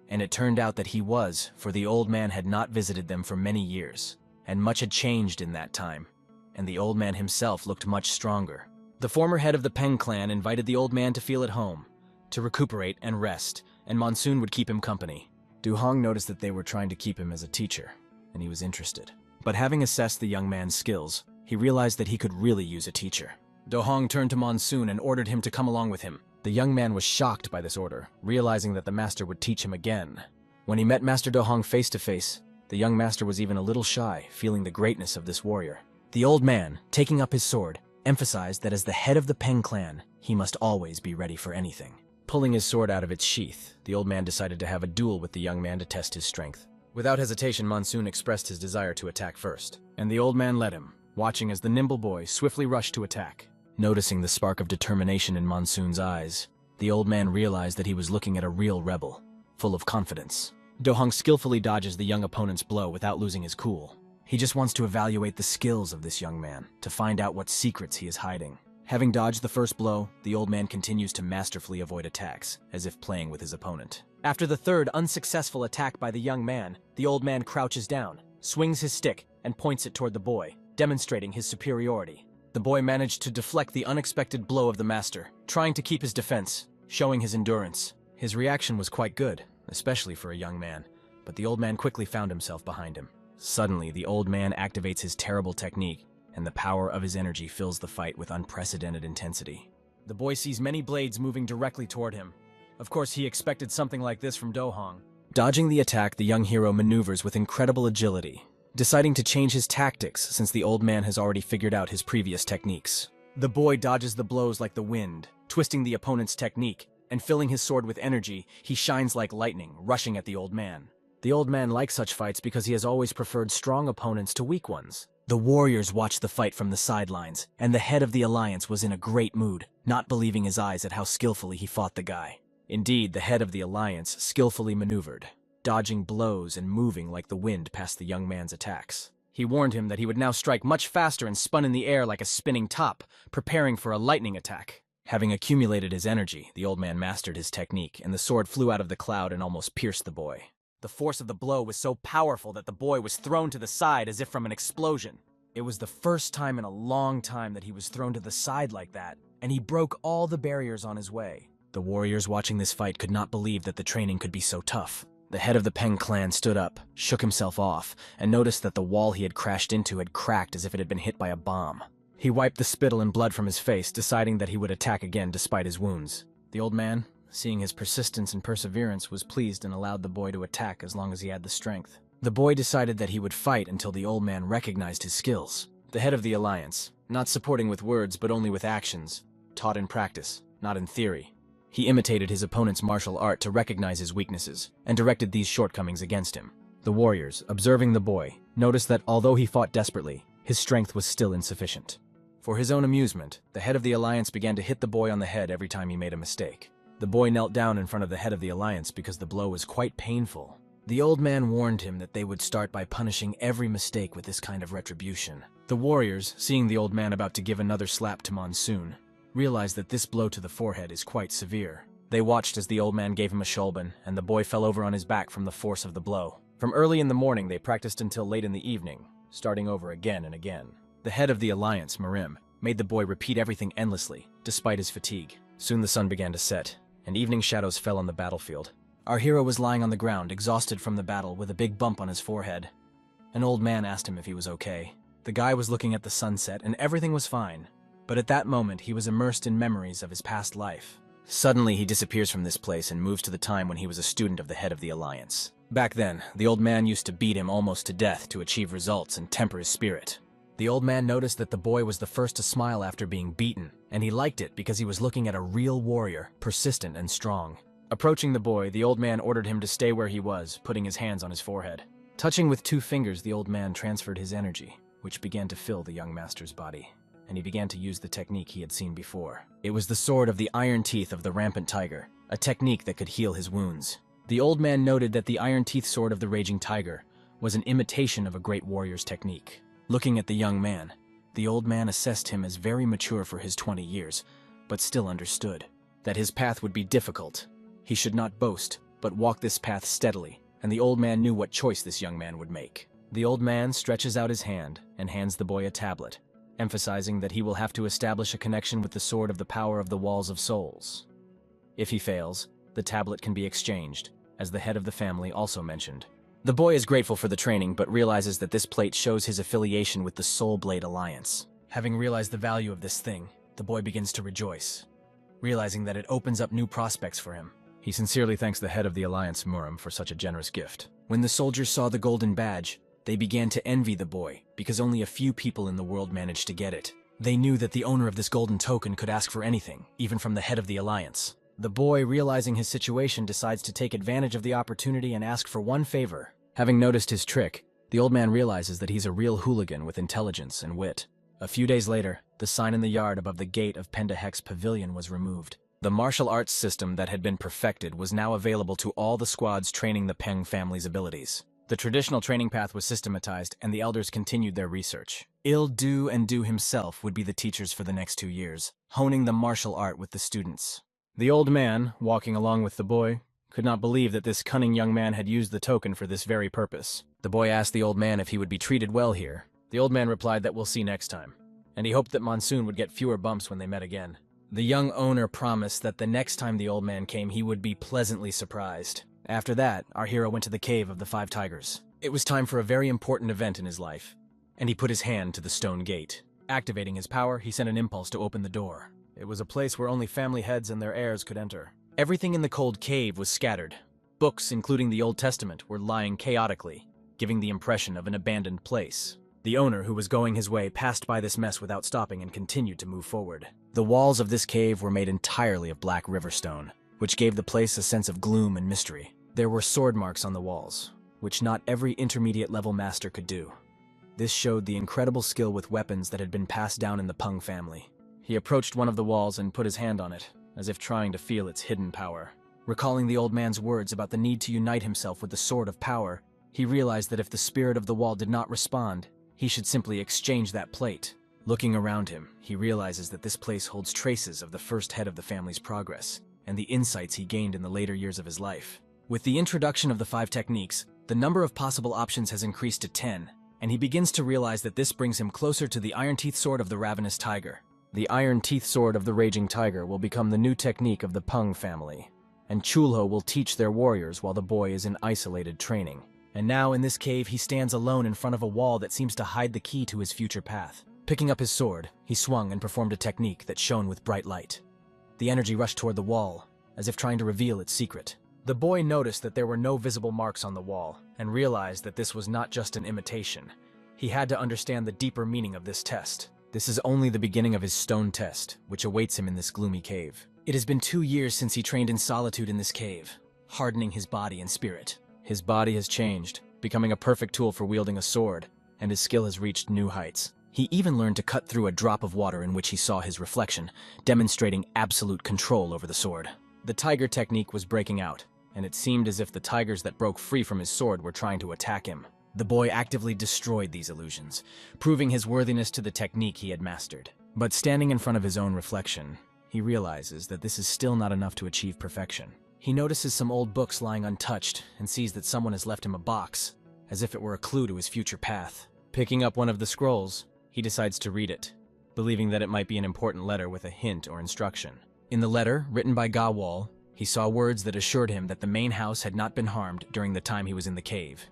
And it turned out that he was, for the old man had not visited them for many years, and much had changed in that time, and the old man himself looked much stronger. The former head of the Peng clan invited the old man to feel at home, to recuperate and rest, and Monsoon would keep him company. Do Hong noticed that they were trying to keep him as a teacher, and he was interested. But having assessed the young man's skills, he realized that he could really use a teacher. Do Hong turned to Monsoon and ordered him to come along with him. The young man was shocked by this order, realizing that the master would teach him again. When he met Master Do Hong face to face, the young master was even a little shy, feeling the greatness of this warrior. The old man, taking up his sword, emphasized that as the head of the Peng clan, he must always be ready for anything. Pulling his sword out of its sheath, the old man decided to have a duel with the young man to test his strength. Without hesitation, Monsoon expressed his desire to attack first, and the old man led him, watching as the nimble boy swiftly rushed to attack. Noticing the spark of determination in Monsoon's eyes, the old man realized that he was looking at a real rebel, full of confidence. Do Hong skillfully dodges the young opponent's blow without losing his cool. He just wants to evaluate the skills of this young man, to find out what secrets he is hiding. Having dodged the first blow, the old man continues to masterfully avoid attacks, as if playing with his opponent. After the third unsuccessful attack by the young man, the old man crouches down, swings his stick, and points it toward the boy, demonstrating his superiority. The boy managed to deflect the unexpected blow of the master, trying to keep his defense, showing his endurance. His reaction was quite good, especially for a young man, but the old man quickly found himself behind him. Suddenly, the old man activates his terrible technique, and the power of his energy fills the fight with unprecedented intensity. The boy sees many blades moving directly toward him. Of course, he expected something like this from Do Hong. Dodging the attack, the young hero maneuvers with incredible agility, deciding to change his tactics since the old man has already figured out his previous techniques. The boy dodges the blows like the wind, twisting the opponent's technique, and filling his sword with energy, he shines like lightning, rushing at the old man. The old man likes such fights because he has always preferred strong opponents to weak ones. The warriors watched the fight from the sidelines, and the head of the alliance was in a great mood, not believing his eyes at how skillfully he fought the guy. Indeed, the head of the alliance skillfully maneuvered, dodging blows and moving like the wind past the young man's attacks. He warned him that he would now strike much faster and spun in the air like a spinning top, preparing for a lightning attack. Having accumulated his energy, the old man mastered his technique, and the sword flew out of the cloud and almost pierced the boy. The force of the blow was so powerful that the boy was thrown to the side as if from an explosion. It was the first time in a long time that he was thrown to the side like that, and he broke all the barriers on his way. The warriors watching this fight could not believe that the training could be so tough. The head of the Peng clan stood up, shook himself off, and noticed that the wall he had crashed into had cracked as if it had been hit by a bomb. He wiped the spittle and blood from his face, deciding that he would attack again despite his wounds. The old man, seeing his persistence and perseverance, was pleased and allowed the boy to attack as long as he had the strength. The boy decided that he would fight until the old man recognized his skills. The head of the alliance, not supporting with words but only with actions, taught in practice, not in theory. He imitated his opponent's martial art to recognize his weaknesses, and directed these shortcomings against him. The warriors, observing the boy, noticed that although he fought desperately, his strength was still insufficient. For his own amusement, the head of the Alliance began to hit the boy on the head every time he made a mistake. The boy knelt down in front of the head of the Alliance because the blow was quite painful. The old man warned him that they would start by punishing every mistake with this kind of retribution. The warriors, seeing the old man about to give another slap to Monsoon, realized that this blow to the forehead is quite severe. They watched as the old man gave him a shulban, and the boy fell over on his back from the force of the blow. From early in the morning, they practiced until late in the evening, starting over again and again. The head of the Alliance, Marim, made the boy repeat everything endlessly, despite his fatigue. Soon the sun began to set, and evening shadows fell on the battlefield. Our hero was lying on the ground, exhausted from the battle, with a big bump on his forehead. An old man asked him if he was okay. The guy was looking at the sunset, and everything was fine. But at that moment, he was immersed in memories of his past life. Suddenly, he disappears from this place and moves to the time when he was a student of the head of the Alliance. Back then, the old man used to beat him almost to death to achieve results and temper his spirit. The old man noticed that the boy was the first to smile after being beaten, and he liked it because he was looking at a real warrior, persistent and strong. Approaching the boy, the old man ordered him to stay where he was, putting his hands on his forehead. Touching with 2 fingers, the old man transferred his energy, which began to fill the young master's body, and he began to use the technique he had seen before. It was the sword of the iron teeth of the rampant tiger, a technique that could heal his wounds. The old man noted that the iron teeth sword of the raging tiger was an imitation of a great warrior's technique. Looking at the young man, the old man assessed him as very mature for his 20 years, but still understood that his path would be difficult. He should not boast, but walk this path steadily, and the old man knew what choice this young man would make. The old man stretches out his hand and hands the boy a tablet, emphasizing that he will have to establish a connection with the sword of the power of the walls of souls. If he fails, the tablet can be exchanged, as the head of the family also mentioned. The boy is grateful for the training, but realizes that this plate shows his affiliation with the Soul Blade Alliance. Having realized the value of this thing, the boy begins to rejoice, realizing that it opens up new prospects for him. He sincerely thanks the head of the Alliance, Muram, for such a generous gift. When the soldiers saw the golden badge, they began to envy the boy, because only a few people in the world managed to get it. They knew that the owner of this golden token could ask for anything, even from the head of the Alliance. The boy, realizing his situation, decides to take advantage of the opportunity and ask for one favor. Having noticed his trick, the old man realizes that he's a real hooligan with intelligence and wit. A few days later, the sign in the yard above the gate of Pendahek's pavilion was removed. The martial arts system that had been perfected was now available to all the squads training the Peng family's abilities. The traditional training path was systematized, and the elders continued their research. Il-Du and Du himself would be the teachers for the next 2 years, honing the martial art with the students. The old man, walking along with the boy, could not believe that this cunning young man had used the token for this very purpose. The boy asked the old man if he would be treated well here. The old man replied that we'll see next time, and he hoped that Monsoon would get fewer bumps when they met again. The young owner promised that the next time the old man came, he would be pleasantly surprised. After that, our hero went to the cave of the 5 tigers. It was time for a very important event in his life, and he put his hand to the stone gate. Activating his power, he sent an impulse to open the door. It was a place where only family heads and their heirs could enter. Everything in the cold cave was scattered. Books, including the Old Testament, were lying chaotically, giving the impression of an abandoned place. The owner, who was going his way, passed by this mess without stopping and continued to move forward. The walls of this cave were made entirely of black river stone, which gave the place a sense of gloom and mystery. There were sword marks on the walls, which not every intermediate level master could do. This showed the incredible skill with weapons that had been passed down in the Peng family. He approached one of the walls and put his hand on it, as if trying to feel its hidden power. Recalling the old man's words about the need to unite himself with the sword of power, he realized that if the spirit of the wall did not respond, he should simply exchange that plate. Looking around him, he realizes that this place holds traces of the first head of the family's progress, and the insights he gained in the later years of his life. With the introduction of the 5 techniques, the number of possible options has increased to 10, and he begins to realize that this brings him closer to the Iron Teeth Sword of the Ravenous Tiger. The Iron Teeth Sword of the Raging Tiger will become the new technique of the Peng family, and Chulho will teach their warriors while the boy is in isolated training. And now, in this cave, he stands alone in front of a wall that seems to hide the key to his future path. Picking up his sword, he swung and performed a technique that shone with bright light. The energy rushed toward the wall, as if trying to reveal its secret. The boy noticed that there were no visible marks on the wall, and realized that this was not just an imitation. He had to understand the deeper meaning of this test. This is only the beginning of his stone test, which awaits him in this gloomy cave. It has been 2 years since he trained in solitude in this cave, hardening his body and spirit. His body has changed, becoming a perfect tool for wielding a sword, and his skill has reached new heights. He even learned to cut through a drop of water in which he saw his reflection, demonstrating absolute control over the sword. The tiger technique was breaking out, and it seemed as if the tigers that broke free from his sword were trying to attack him. The boy actively destroyed these illusions, proving his worthiness to the technique he had mastered. But standing in front of his own reflection, he realizes that this is still not enough to achieve perfection. He notices some old books lying untouched and sees that someone has left him a box, as if it were a clue to his future path. Picking up one of the scrolls, he decides to read it, believing that it might be an important letter with a hint or instruction. In the letter, written by Ga Wall, he saw words that assured him that the main house had not been harmed during the time he was in the cave.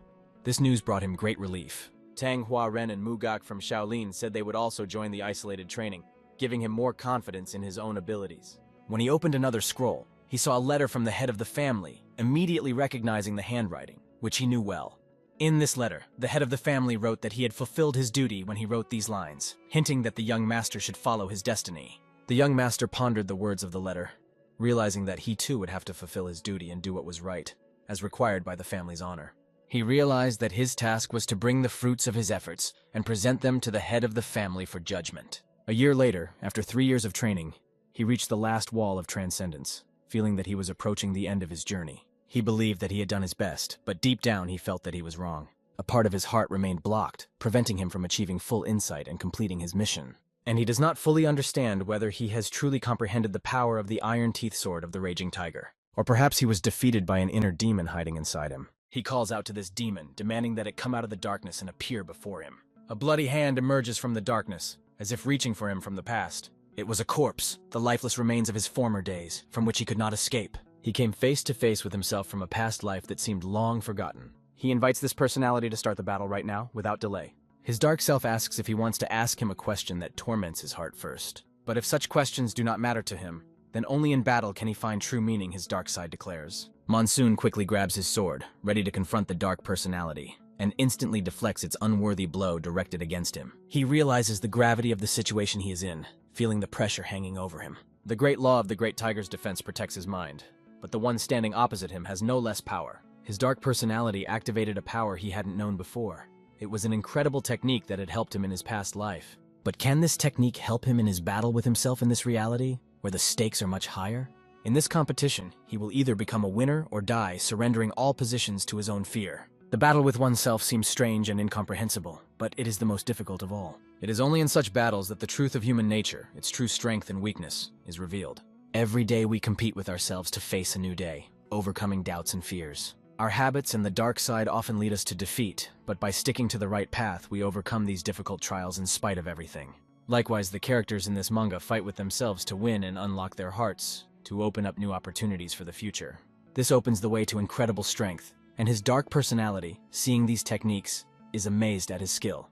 This news brought him great relief. Tang Hua Ren and Mu Gok from Shaolin said they would also join the isolated training, giving him more confidence in his own abilities. When he opened another scroll, he saw a letter from the head of the family, immediately recognizing the handwriting, which he knew well. In this letter, the head of the family wrote that he had fulfilled his duty when he wrote these lines, hinting that the young master should follow his destiny. The young master pondered the words of the letter, realizing that he too would have to fulfill his duty and do what was right, as required by the family's honor. He realized that his task was to bring the fruits of his efforts and present them to the head of the family for judgment. A year later, after 3 years of training, he reached the last wall of transcendence, feeling that he was approaching the end of his journey. He believed that he had done his best, but deep down he felt that he was wrong. A part of his heart remained blocked, preventing him from achieving full insight and completing his mission. And he does not fully understand whether he has truly comprehended the power of the iron teeth sword of the raging tiger. Or perhaps he was defeated by an inner demon hiding inside him. He calls out to this demon, demanding that it come out of the darkness and appear before him. A bloody hand emerges from the darkness, as if reaching for him from the past. It was a corpse, the lifeless remains of his former days, from which he could not escape. He came face to face with himself from a past life that seemed long forgotten. He invites this personality to start the battle right now, without delay. His dark self asks if he wants to ask him a question that torments his heart first. But if such questions do not matter to him, then only in battle can he find true meaning, his dark side declares. Monsoon quickly grabs his sword, ready to confront the dark personality, and instantly deflects its unworthy blow directed against him. He realizes the gravity of the situation he is in, feeling the pressure hanging over him. The great law of the great tiger's defense protects his mind, but the one standing opposite him has no less power. His dark personality activated a power he hadn't known before. It was an incredible technique that had helped him in his past life. But can this technique help him in his battle with himself in this reality, where the stakes are much higher? In this competition, he will either become a winner or die, surrendering all positions to his own fear. The battle with oneself seems strange and incomprehensible, but it is the most difficult of all. It is only in such battles that the truth of human nature, its true strength and weakness, is revealed. Every day we compete with ourselves to face a new day, overcoming doubts and fears. Our habits and the dark side often lead us to defeat, but by sticking to the right path, we overcome these difficult trials in spite of everything. Likewise, the characters in this manga fight with themselves to win and unlock their hearts, to open up new opportunities for the future. This opens the way to incredible strength, and his dark personality, seeing these techniques, is amazed at his skill.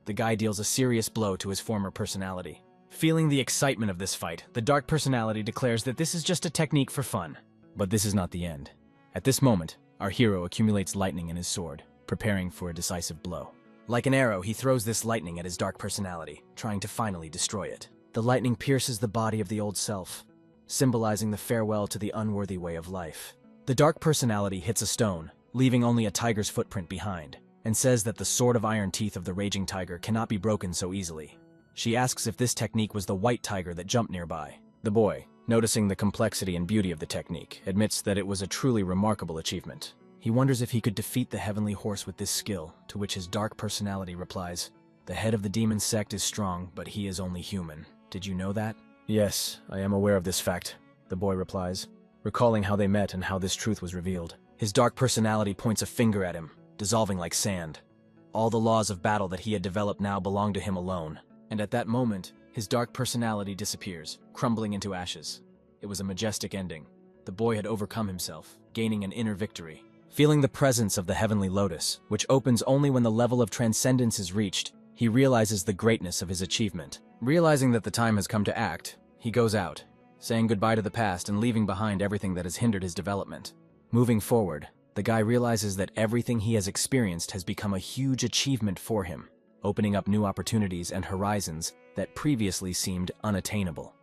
The guy deals a serious blow to his former personality. Feeling the excitement of this fight, the dark personality declares that this is just a technique for fun. But this is not the end. At this moment, our hero accumulates lightning in his sword, preparing for a decisive blow. Like an arrow, he throws this lightning at his dark personality, trying to finally destroy it. The lightning pierces the body of the old self, symbolizing the farewell to the unworthy way of life. The dark personality hits a stone, leaving only a tiger's footprint behind, and says that the sword of iron teeth of the raging tiger cannot be broken so easily. She asks if this technique was the white tiger that jumped nearby. The boy, noticing the complexity and beauty of the technique, admits that it was a truly remarkable achievement. He wonders if he could defeat the heavenly horse with this skill, to which his dark personality replies, "The head of the demon sect is strong, but he is only human. Did you know that?" "Yes, I am aware of this fact," the boy replies, recalling how they met and how this truth was revealed. His dark personality points a finger at him, dissolving like sand. All the laws of battle that he had developed now belonged to him alone, and at that moment, his dark personality disappears, crumbling into ashes. It was a majestic ending. The boy had overcome himself, gaining an inner victory. Feeling the presence of the heavenly lotus, which opens only when the level of transcendence is reached, he realizes the greatness of his achievement. Realizing that the time has come to act, he goes out, saying goodbye to the past and leaving behind everything that has hindered his development. Moving forward, the guy realizes that everything he has experienced has become a huge achievement for him, opening up new opportunities and horizons that previously seemed unattainable.